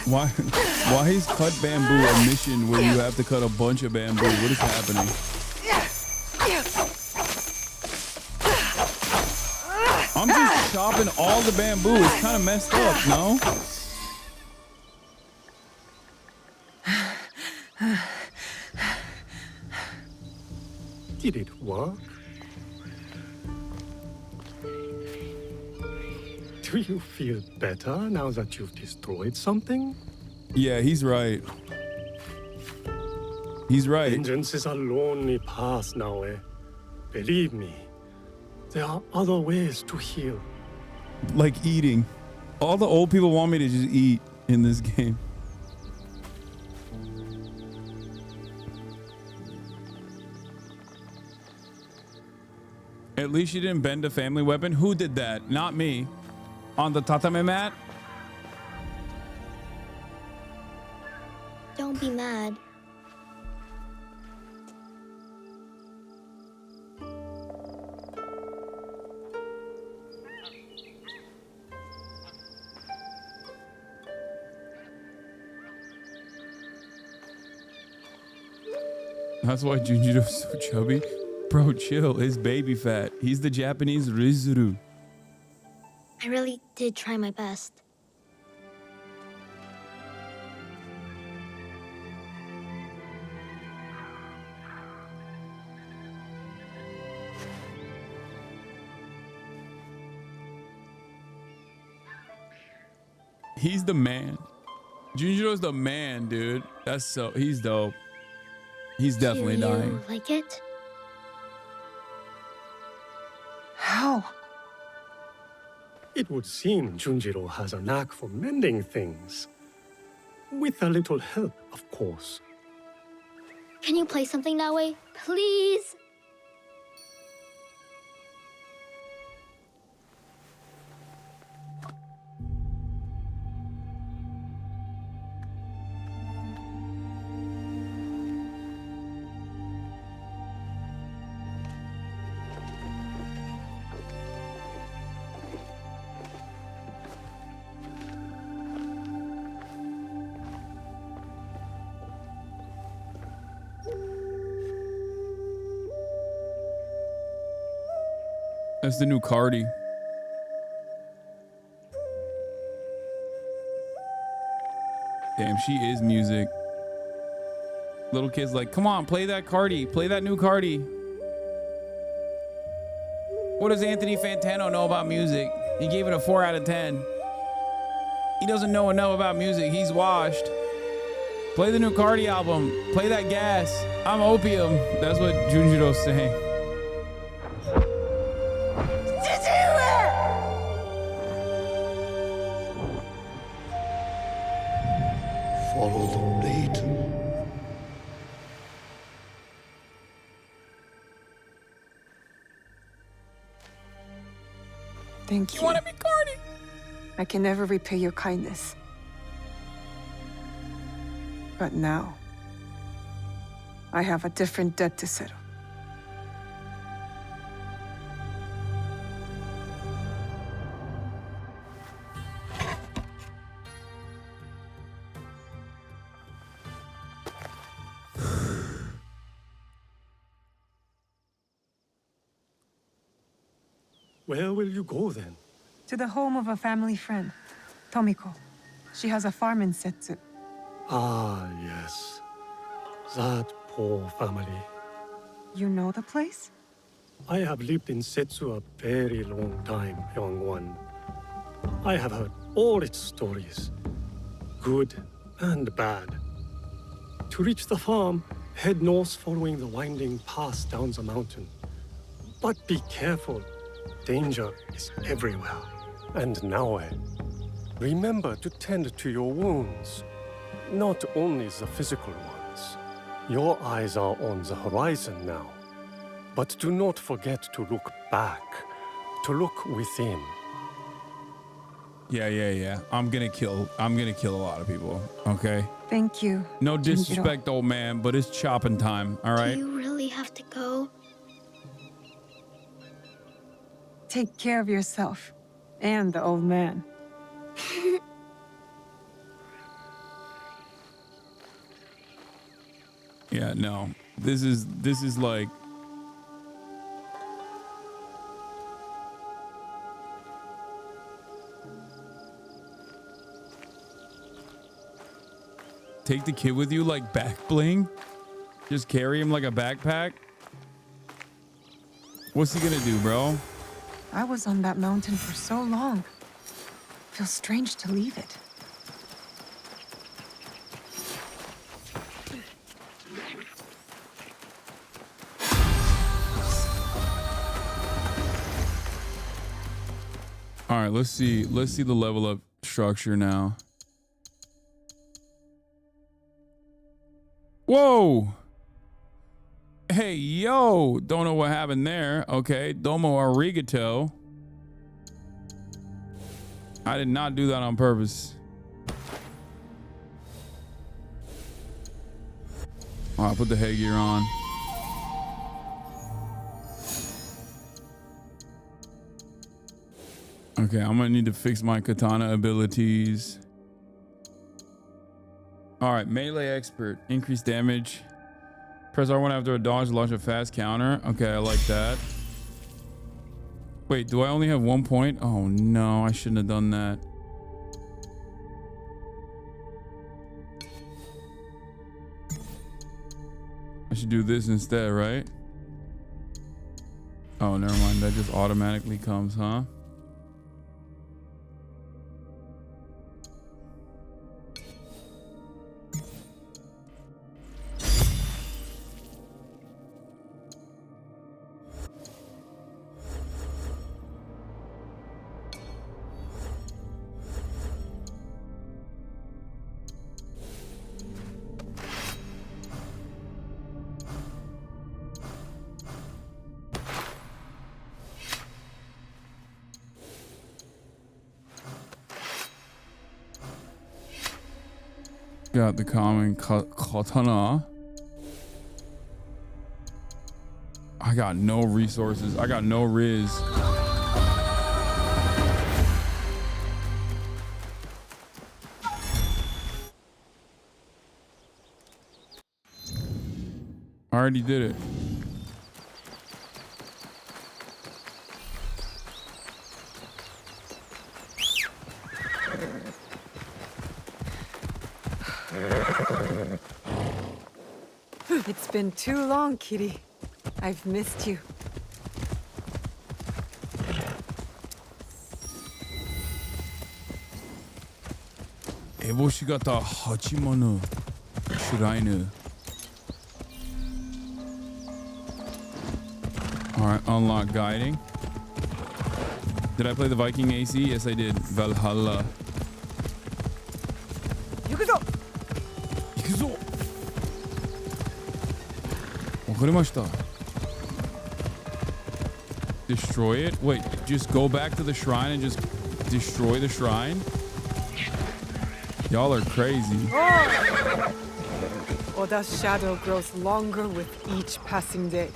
Why is cut bamboo a mission where you have to cut a bunch of bamboo? What is happening? I'm just chopping all the bamboo. It's kind of messed up, no? Did it work? Do you feel better now that you've destroyed something? Yeah, he's right. He's right. Vengeance is a lonely path now, eh? Believe me, there are other ways to heal. Like eating. All the old people want me to just eat in this game. At least you didn't bend a family weapon. Who did that? Not me. On the tatame mat? Don't be mad. That's why Junjiro's so chubby. Bro, chill. His baby fat. He's the Japanese Rizuru. I really did try my best. He's the man. Junjiro's the man, dude. That's so... He's dope. He's definitely dying. Do you like it? How? It would seem Junjiro has a knack for mending things. With a little help, of course. Can you play something that way? Please? That's the new Cardi. Damn, she is music. Little kids like, come on, play that Cardi. Play that new Cardi. What does Anthony Fantano know about music? He gave it a 4 out of 10. He doesn't know enough about music. He's washed. Play the new Cardi album. Play that gas. I'm opium. That's what Junjiro's saying. Follow the blade. Thank you. You want to be Cardi? I can never repay your kindness. But now, I have a different debt to settle. Where will you go then? To the home of a family friend, Tomiko. She has a farm in Setsu. Ah, yes. That poor family. You know the place? I have lived in Setsu a very long time, young one. I have heard all its stories, good and bad. To reach the farm, head north following the winding path down the mountain. But be careful. Danger is everywhere. And now, remember to tend to your wounds. not only the physical ones. Your eyes are on the horizon now. But do not forget to look back, to look within. Yeah. I'm gonna kill a lot of people, okay? Thank you. No disrespect, old man, but it's chopping time, all right? Do you really have to go? Take care of yourself. And the old man. Yeah, no. This is like take the kid with you like back bling? Just carry him like a backpack? What's he gonna do, bro? I was on that mountain for so long. Feels strange to leave it. All right, let's see the level up structure now. Whoa! Hey, yo! Don't know what happened there. Okay, domo arigato. I did not do that on purpose. All right, put the headgear on. Okay, I'm gonna need to fix my katana abilities. All right, melee expert, increase damage. Press R1 after a dodge to launch a fast counter. Okay, I like that. Wait, do I only have 1 point? Oh no, I shouldn't have done that. I should do this instead, right? Oh, never mind. That just automatically comes, huh? Got the common katana. I got no resources. I got no riz. I already did it. It's been too long, kitty. I've missed you. Eboshigata Hachimono Shrine. Alright, unlock guiding. Did I play the Viking AC? Yes, I did. Valhalla. Ikuzo! Destroy it? Wait, just go back to the shrine and just destroy the shrine? Y'all are crazy. Oda's shadow grows longer with each passing day.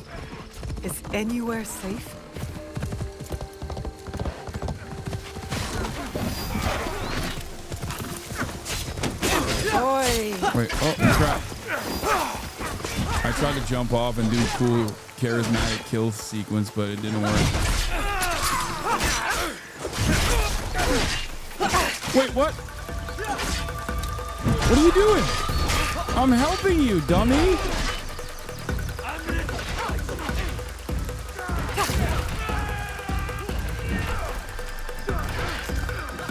Is anywhere safe? Oi! Wait, oh, crap. I tried to jump off and do cool charismatic kill sequence, but it didn't work. Wait, what? What are you doing? I'm helping you, dummy.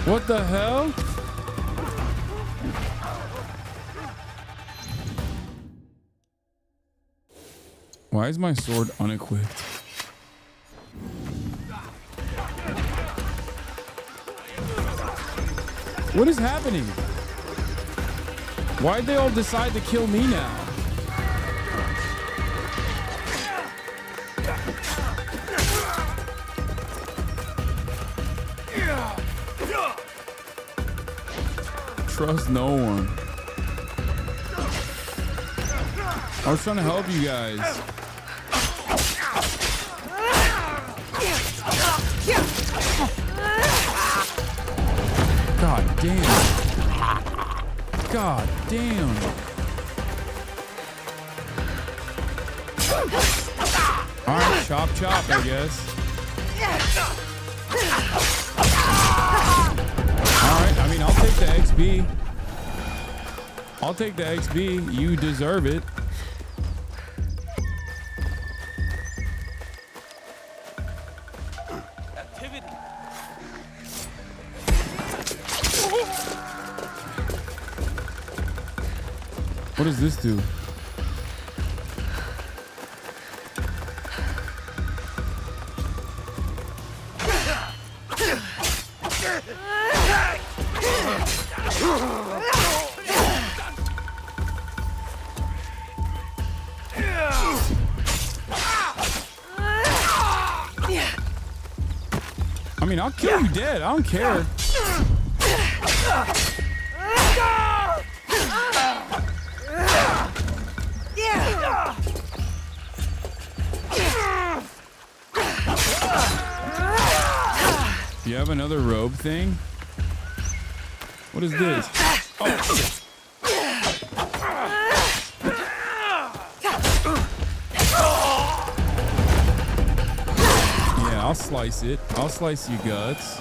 What the hell? Why is my sword unequipped? What is happening? Why'd they all decide to kill me now? Trust no one. I was trying to help you guys. God damn. God damn. Alright, chop chop, I guess. Alright, I mean, I'll take the XP. I'll take the XP. You deserve it. Activity. What does this do? I mean, I'll kill you dead. I don't care. You have another robe thing? What is this? Oh. I'll slice it. I'll slice your guts.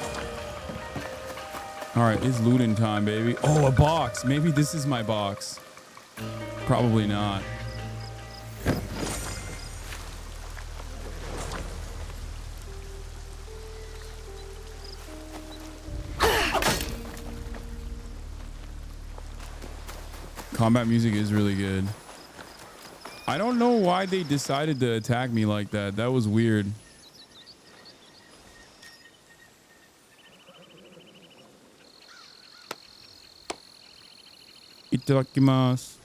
All right, it's looting time, baby. Oh, a box. Maybe this is my box. Probably not. Combat music is really good. I don't know why they decided to attack me like that. That was weird. Itadakimasu.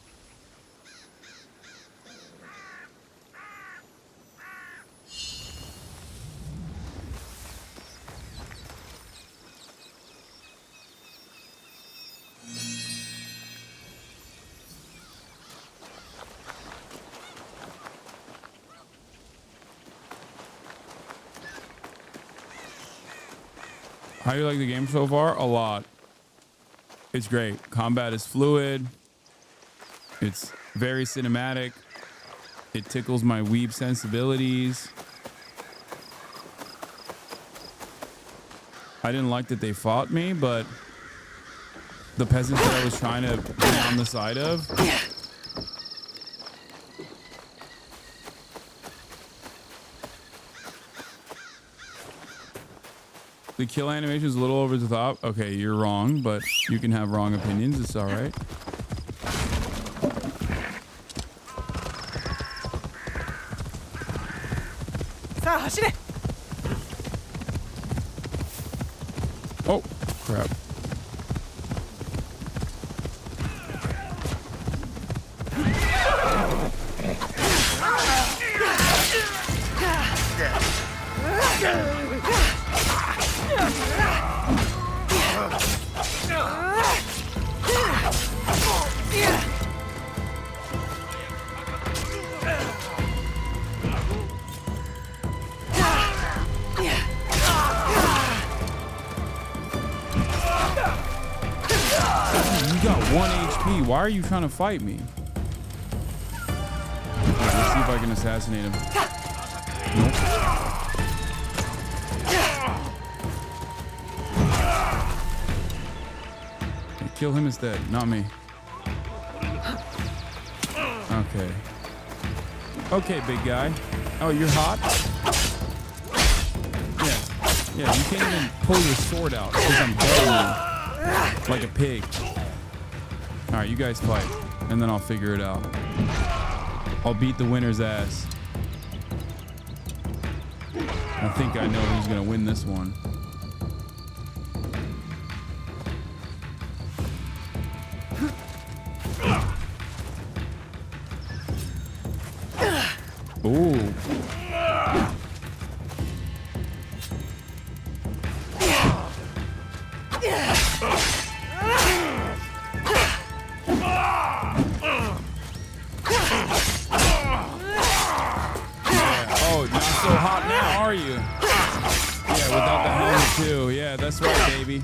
How do you like the game so far? A lot. It's great. Combat is fluid. It's very cinematic. It tickles my weeb sensibilities. I didn't like that they fought me, but the peasants that I was trying to be on the side of, the kill animation is a little over the top. Okay, you're wrong, but you can have wrong opinions. It's all right. Oh, crap. Why are you trying to fight me? Let's see if I can assassinate him. Nope. Kill him instead, not me. Okay. Okay, big guy. Oh, you're hot? Yeah. Yeah, you can't even pull your sword out because I'm beating you like a pig. All right, you guys fight, and then I'll figure it out. I'll beat the winner's ass. I think I know who's gonna win this one. Ooh. Oh, not so hot now, are you? Yeah, without the helmet too. Yeah, that's right, baby.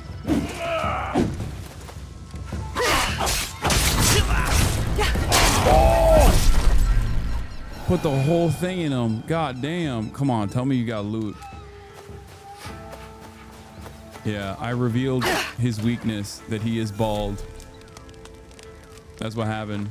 Put the whole thing in him. God damn. Come on, tell me you got loot. Yeah, I revealed his weakness, that he is bald. That's what happened.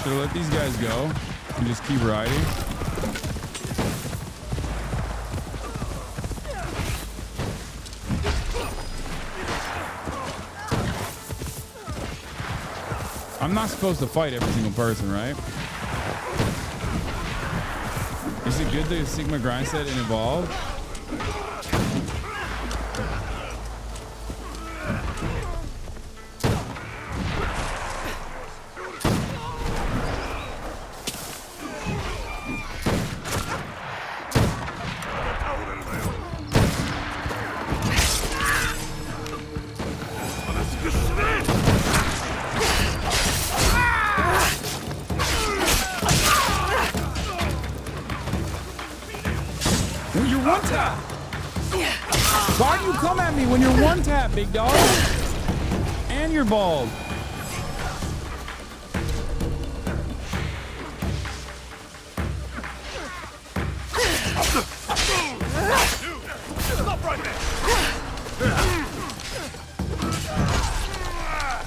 Should I let these guys go and just keep riding? I'm not supposed to fight every single person, right? Is it good to Sigma grind set and evolve? Why do you come at me when you're one tap, big dog? And you're bald.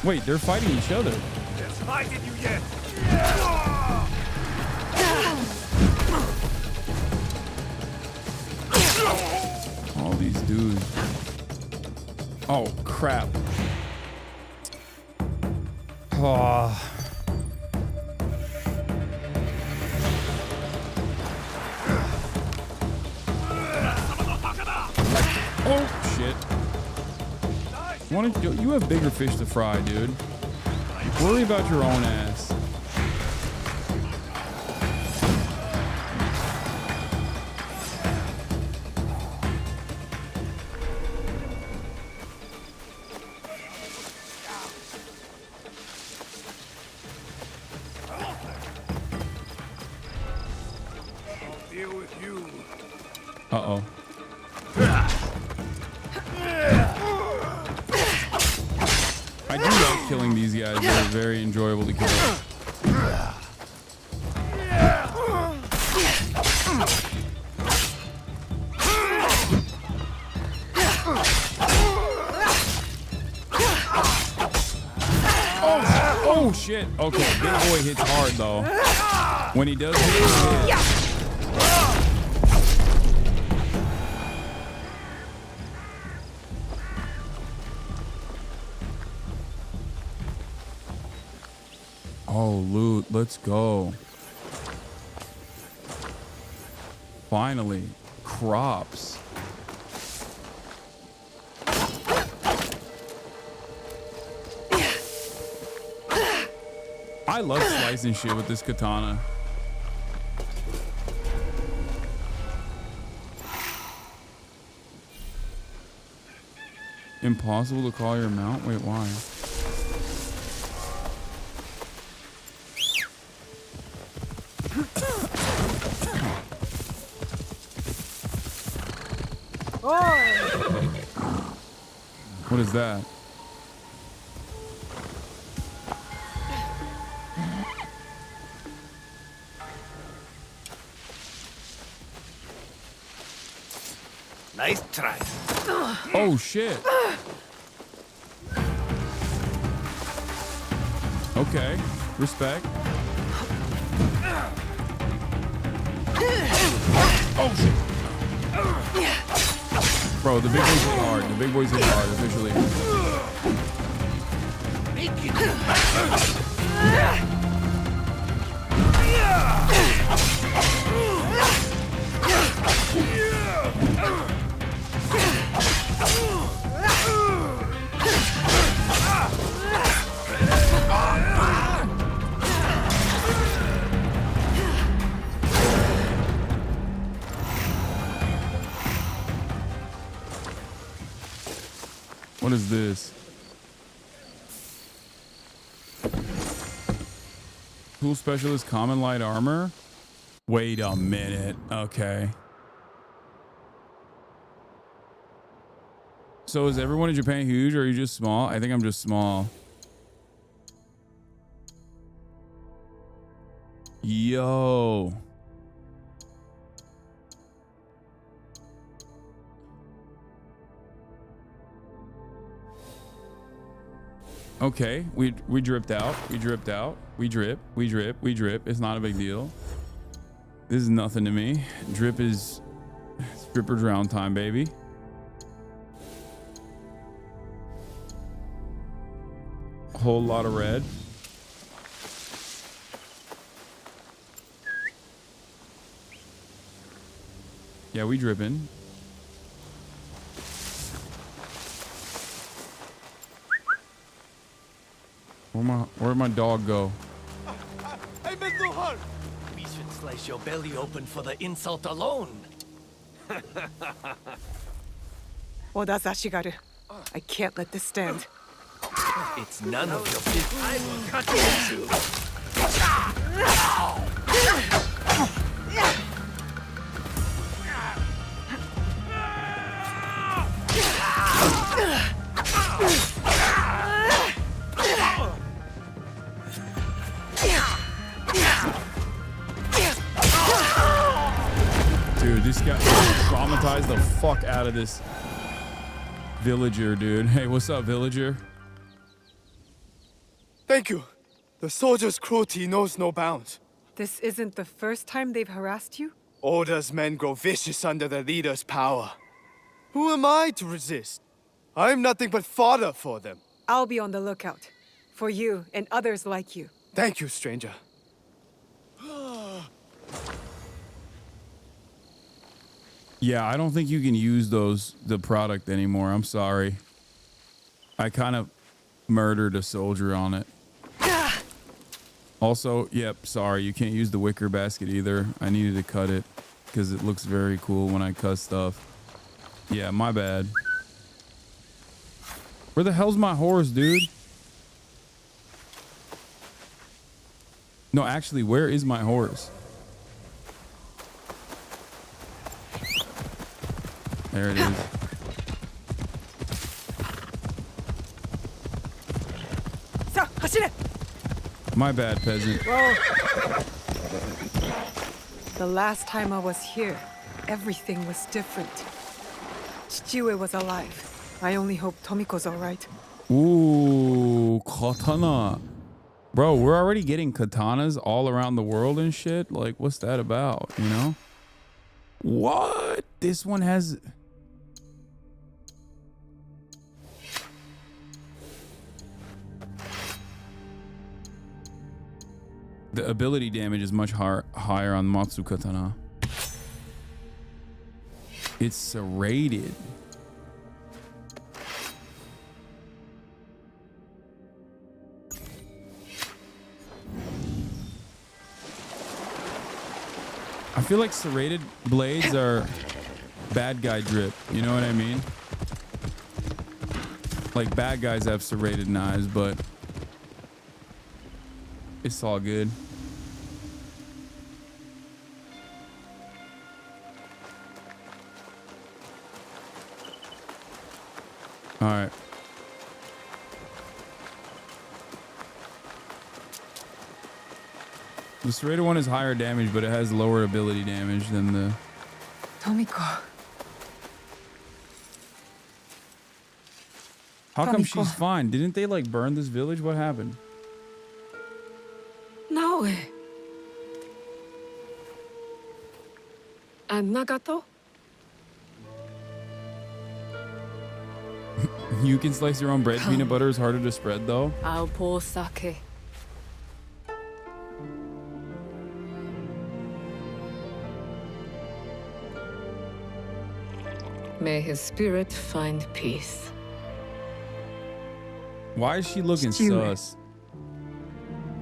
Wait, they're fighting each other. All these dudes. Oh, crap. Oh. Oh, shit. You have bigger fish to fry, dude. Worry about your own ass. Uh-oh. I do like killing these guys. They're very enjoyable to kill. Oh shit. Okay, big boy hits hard though. When he does hit, he hits. Oh, loot. Let's go. Finally. Crops. I love slicing shit with this katana. Impossible to call your mount? Wait, why? What is that? Nice try. Oh shit. Okay. Respect. Oh shit. Bro, the big boys hit hard. The big boys hit hard officially. What is this? Tool specialist, common light armor. Wait a minute. Okay. So is everyone in Japan huge or are you just small? I think I'm just small. Yo. Okay, we dripped out. We dripped out. We drip. We drip. We drip. It's not a big deal. This is nothing to me. Drip is drip or drown time, baby. A whole lot of red. Yeah, we dripping. Where'd my dog go? Hey, Mendohar! We should slice your belly open for the insult alone. Oda Zashigaru. I can't let this stand. It's none of your business. I will cut you. Dude, this guy traumatized the fuck out of this villager, dude. Hey, what's up, villager? Thank you. The soldiers' cruelty knows no bounds. This isn't the first time they've harassed you? Oda's men grow vicious under their leader's power. Who am I to resist? I'm nothing but fodder for them. I'll be on the lookout. For you and others like you. Thank you, stranger. Yeah, I don't think you can use the product anymore. I'm sorry. I kind of murdered a soldier on it. Also, yep, sorry, you can't use the wicker basket either. I needed to cut it because it looks very cool when I cut stuff. Yeah, my bad. Where the hell's my horse, dude? No, actually, where is my horse? There it is. My bad, peasant. Whoa. The last time I was here, everything was different. Chichiue was alive. I only hope Tomiko's alright. Ooh, katana. Bro, we're already getting katanas all around the world and shit. Like, what's that about, you know? What? This one has... The ability damage is much higher on Matsu Katana. It's serrated. I feel like serrated blades are bad guy drip. You know what I mean? Like bad guys have serrated knives, but it's all good. All right. The serrated one is higher damage, but it has lower ability damage than the... Tomiko. How come Tomiko. she's fine? Didn't they like burn this village? What happened? No. And Nagato? You can slice your own bread. Peanut butter is harder to spread, though. I'll pour sake. May his spirit find peace. Why is she looking sus?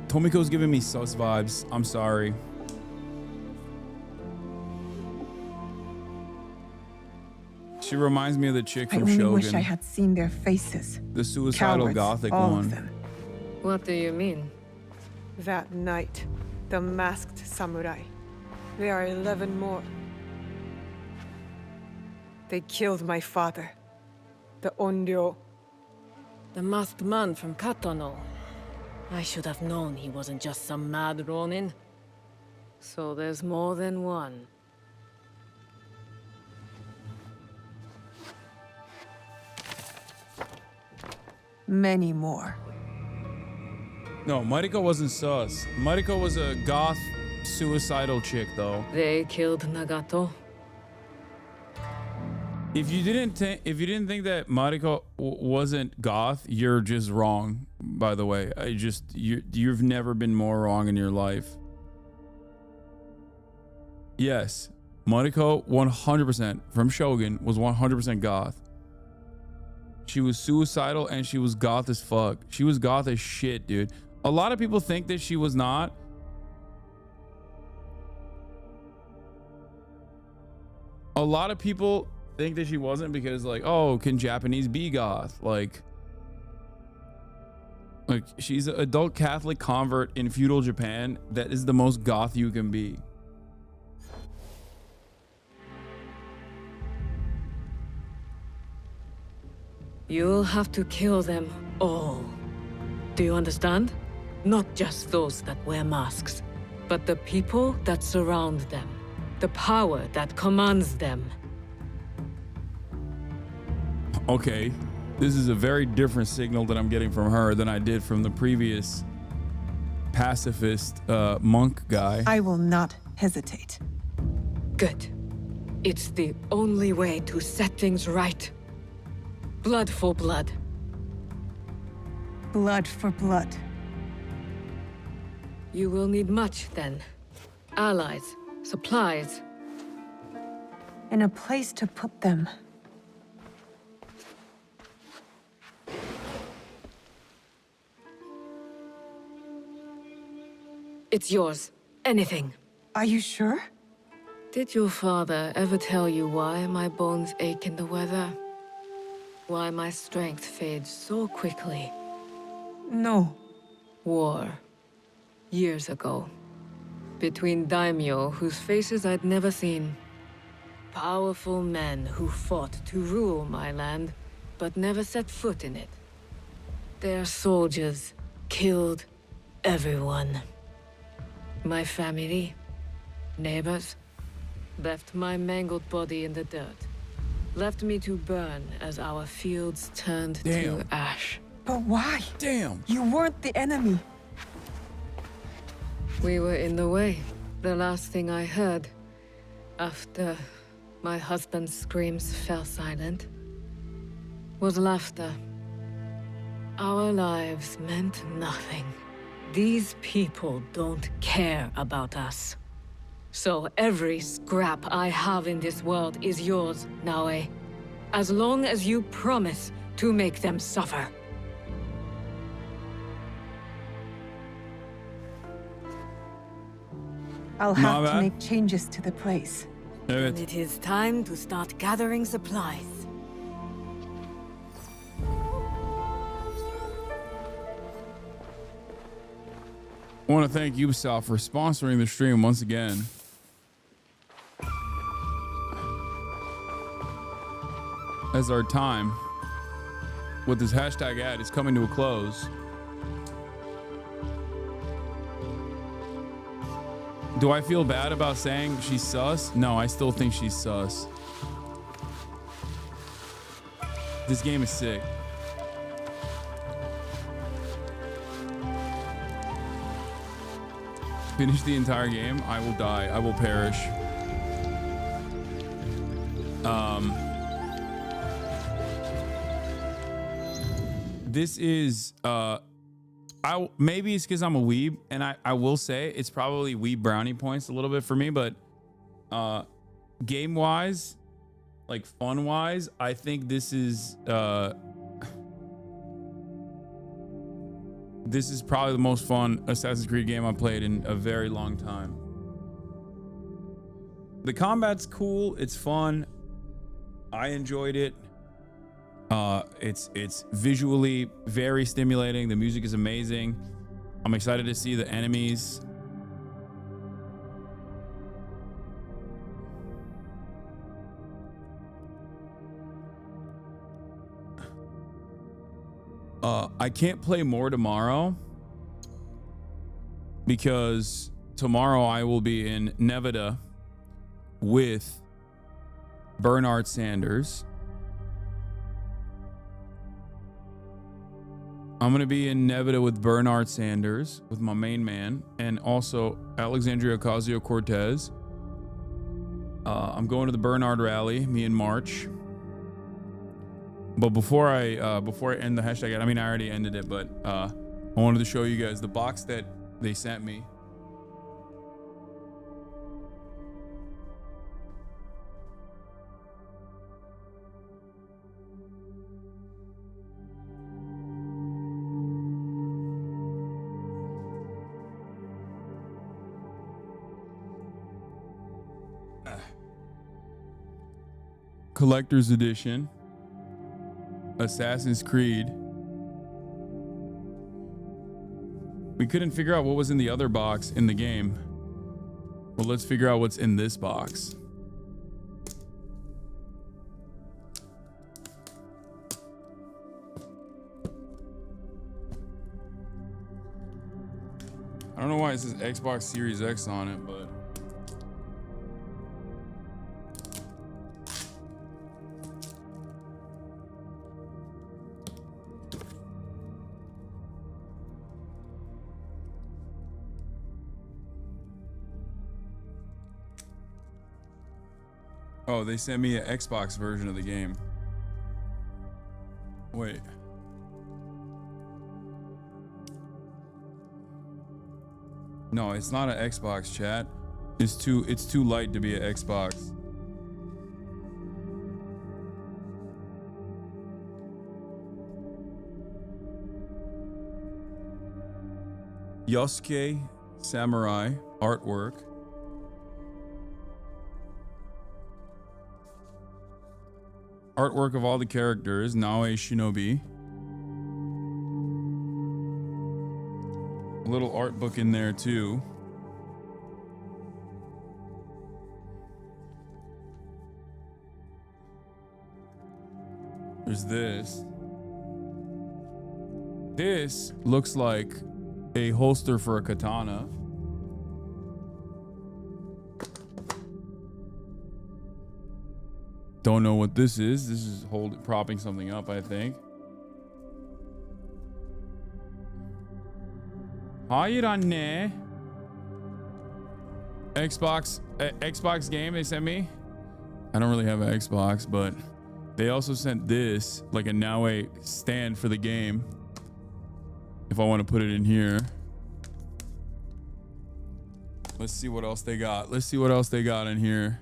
Tomiko's giving me sus vibes. I'm sorry. She reminds me of the chick from I only Shogun. wish I had seen their faces. The suicidal Cowards, gothic all one. of them. What do you mean? That night, the masked samurai. There are 11 more. They killed my father, the Onryo. The masked man from Katano. I should have known he wasn't just some mad Ronin. So there's more than one. Many more. No, Mariko wasn't sus. Mariko was a goth suicidal chick, though. They killed Nagato. If you didn't think that Mariko wasn't goth, you're just wrong. By the way, you've never been more wrong in your life. Yes, Mariko 100% from Shogun was 100% goth. She was suicidal and she was goth as fuck. She was goth as shit, dude. A lot of people think that she was not. A lot of people think that she wasn't because, like, oh, can Japanese be goth? Like she's an adult Catholic convert in feudal Japan. That is the most goth you can be. You'll have to kill them all. Do you understand? Not just those that wear masks, but the people that surround them. The power that commands them. Okay, this is a very different signal that I'm getting from her than I did from the previous pacifist monk guy. I will not hesitate. Good. It's the only way to set things right. Blood for blood. Blood for blood. You will need much then. Allies, supplies. And a place to put them. It's yours. Anything. Are you sure? Did your father ever tell you why my bones ache in the weather? Why my strength fades so quickly? No. War. Years ago. Between daimyo whose faces I'd never seen. Powerful men who fought to rule my land, but never set foot in it. Their soldiers killed everyone. My family, neighbors, left my mangled body in the dirt. Left me to burn as our fields turned to ash. But why? Damn. You weren't the enemy. We were in the way. The last thing I heard, after my husband's screams fell silent, was laughter. Our lives meant nothing. These people don't care about us. So every scrap I have in this world is yours, Naoe. As long as you promise to make them suffer. I'll have to make changes to the place. And it is time to start gathering supplies. I want to thank Ubisoft for sponsoring the stream once again. As our time with this hashtag ad is coming to a close. Do I feel bad about saying she's sus? No, I still think she's sus. This game is sick. Finish the entire game, I will die. I will perish. This is maybe it's because I'm a weeb, and I will say it's probably weeb brownie points a little bit for me, but game wise, like fun wise, I think this is probably the most fun Assassin's Creed game I've played in a very long time. The combat's cool, it's fun, I enjoyed it. It's visually very stimulating. The music is amazing. I'm excited to see the enemies. I can't play more tomorrow because tomorrow I will be in Nevada with Bernard Sanders. I'm going to be in Nevada with Bernard Sanders, with my main man, and also Alexandria Ocasio-Cortez. I'm going to the Bernard rally, me and March. But before I end the hashtag, I mean, I already ended it, but I wanted to show you guys the box that they sent me. Collector's Edition, Assassin's Creed. We couldn't figure out what was in the other box in the game. Well, let's figure out what's in this box. I don't know why it says Xbox Series X on it, but oh, they sent me an Xbox version of the game. Wait. No, it's not an Xbox, chat. It's too light to be an Xbox. Yosuke Samurai artwork. Artwork of all the characters. Naoe Shinobi. A little art book in there too. There's this. This looks like a holster for a katana. Don't know what this is. This is propping something up, I think. Hayır anne. Xbox game they sent me. I don't really have an Xbox, but they also sent this, like a Naoe stand for the game. If I want to put it in here. Let's see what else they got. Let's see what else they got in here.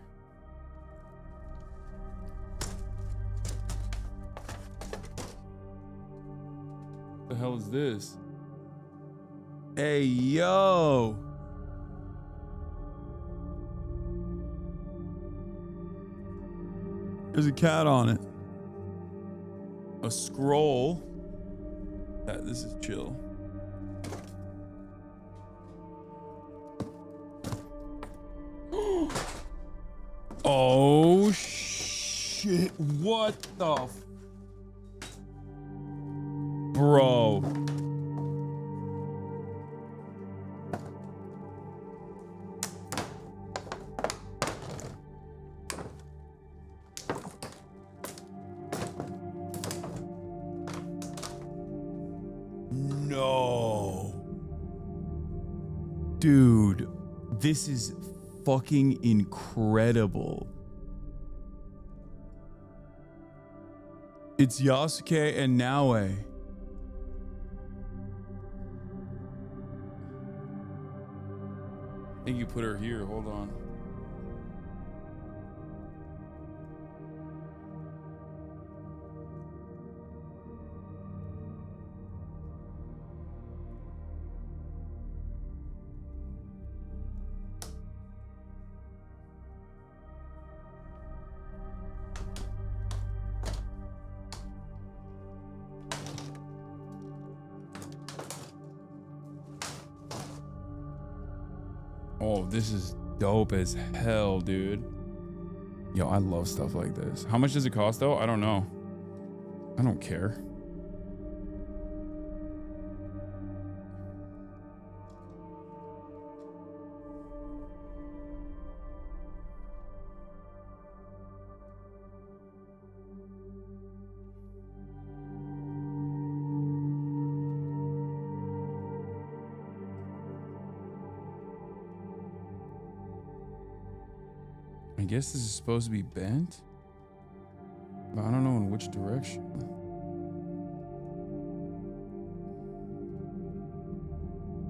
What the hell is this? Hey, yo. There's a cat on it. A scroll. This is chill. Oh shit. What the bro. No. Dude, this is fucking incredible. It's Yasuke and Naoe. I think you put her here. Hold on. Oh, this is dope as hell, dude. Yo, I love stuff like this. How much does it cost though? I don't know. I don't care. I guess this is supposed to be bent, but I don't know in which direction.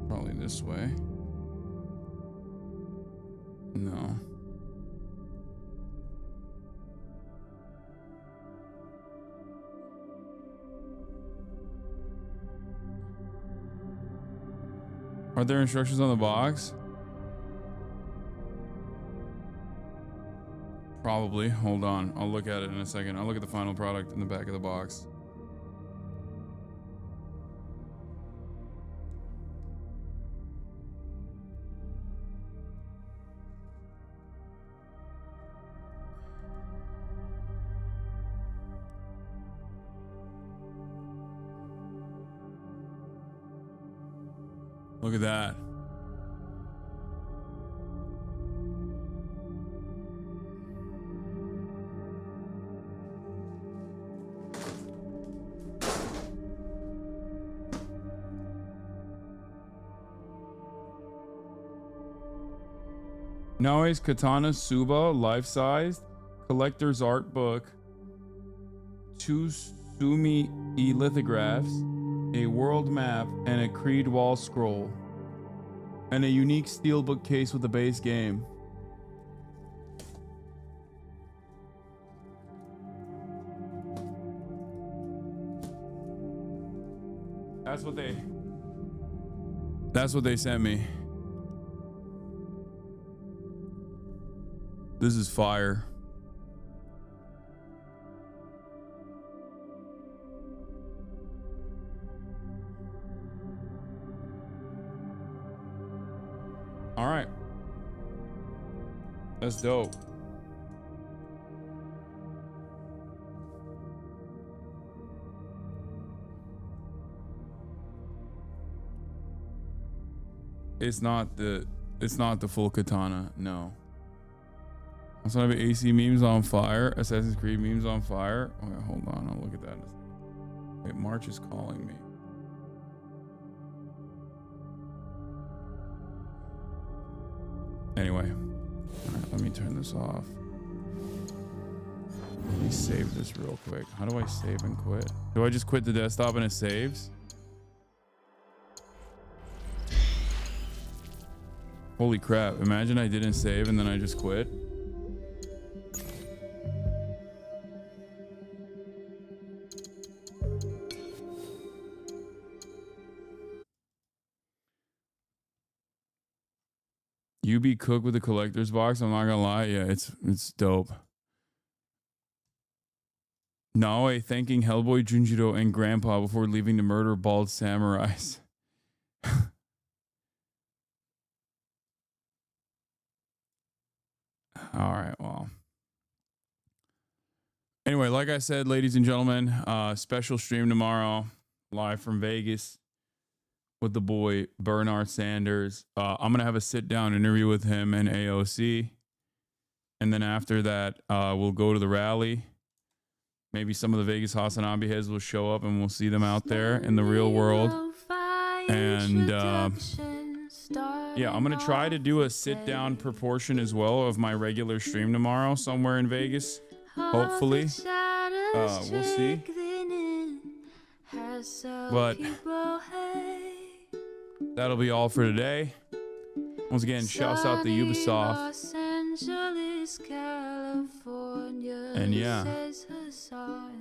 Probably this way. No. Are there instructions on the box? Probably. Hold on. I'll look at it in a second. I'll look at the final product in the back of the box. Look at that. Naoe's Katana Suba, life-sized, collector's art book, 2 Sumi lithographs, a world map, and a Creed wall scroll, and a unique steelbook case with a base game. That's what they sent me. This is fire. All right. That's dope. It's not the full katana, no. HasanAbi AC memes on fire. Assassin's Creed memes on fire. Okay, hold on. I'll look at that in a second. Wait, March is calling me. Anyway. Alright, let me turn this off. Let me save this real quick. How do I save and quit? Do I just quit the desktop and it saves? Holy crap. Imagine I didn't save and then I just quit. You be cooked with the collector's box. I'm not gonna lie. Yeah, it's dope. Naoe thanking Hellboy, Junjiro, and Grandpa before leaving to murder bald samurais. All right, well. Anyway, like I said, ladies and gentlemen, special stream tomorrow, live from Vegas with the boy Bernard Sanders. I'm gonna have a sit-down interview with him and AOC, and then after that, we'll go to the rally. Maybe some of the Vegas HasanAbi heads will show up, and we'll see them out there in the real world. And yeah, I'm gonna try to do a sit-down proportion as well of my regular stream tomorrow somewhere in Vegas. Hopefully, we'll see. But that'll be all for today. Once again, shouts out to Ubisoft. And yeah,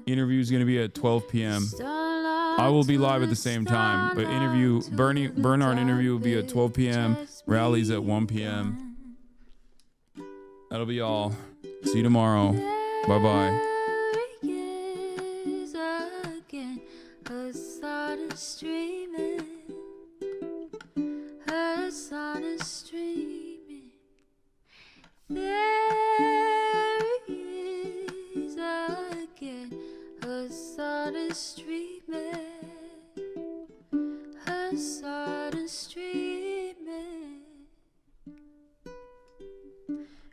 interview is going to be at 12 p.m. I will be live at the same time, but Bernard interview will be at 12 p.m. Rally's at 1 p.m. That'll be all. See you tomorrow. Bye-bye. There is again, Hassan streaming, Hassan streaming,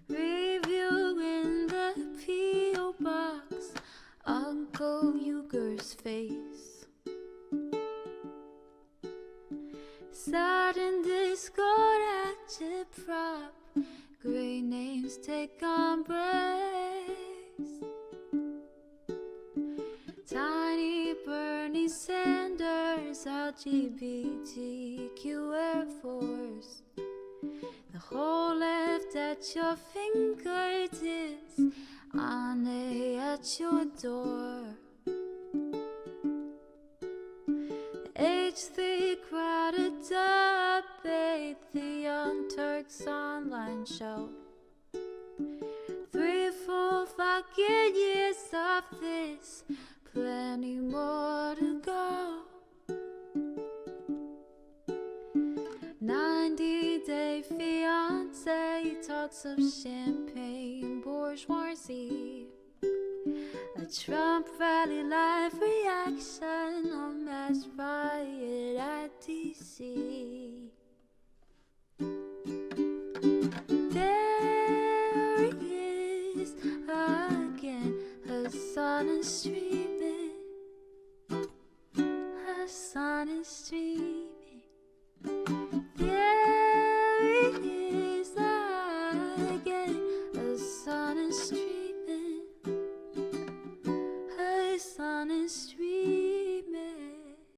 reviewing the P.O. box, Uncle Uger's face. Sudden discord at your prop. Great names take embrace. Tiny Bernie Sanders, LGBTQ Air Force. The whole left at your fingertips, Anne at your door. H3 crowded debate, the Young Turks online show. 3 full fucking years of this, plenty more to go. 90-day fiance talks of champagne bourgeoisie. A Trump rally live reaction on mass riot at DC. There he is again, Hassan stream.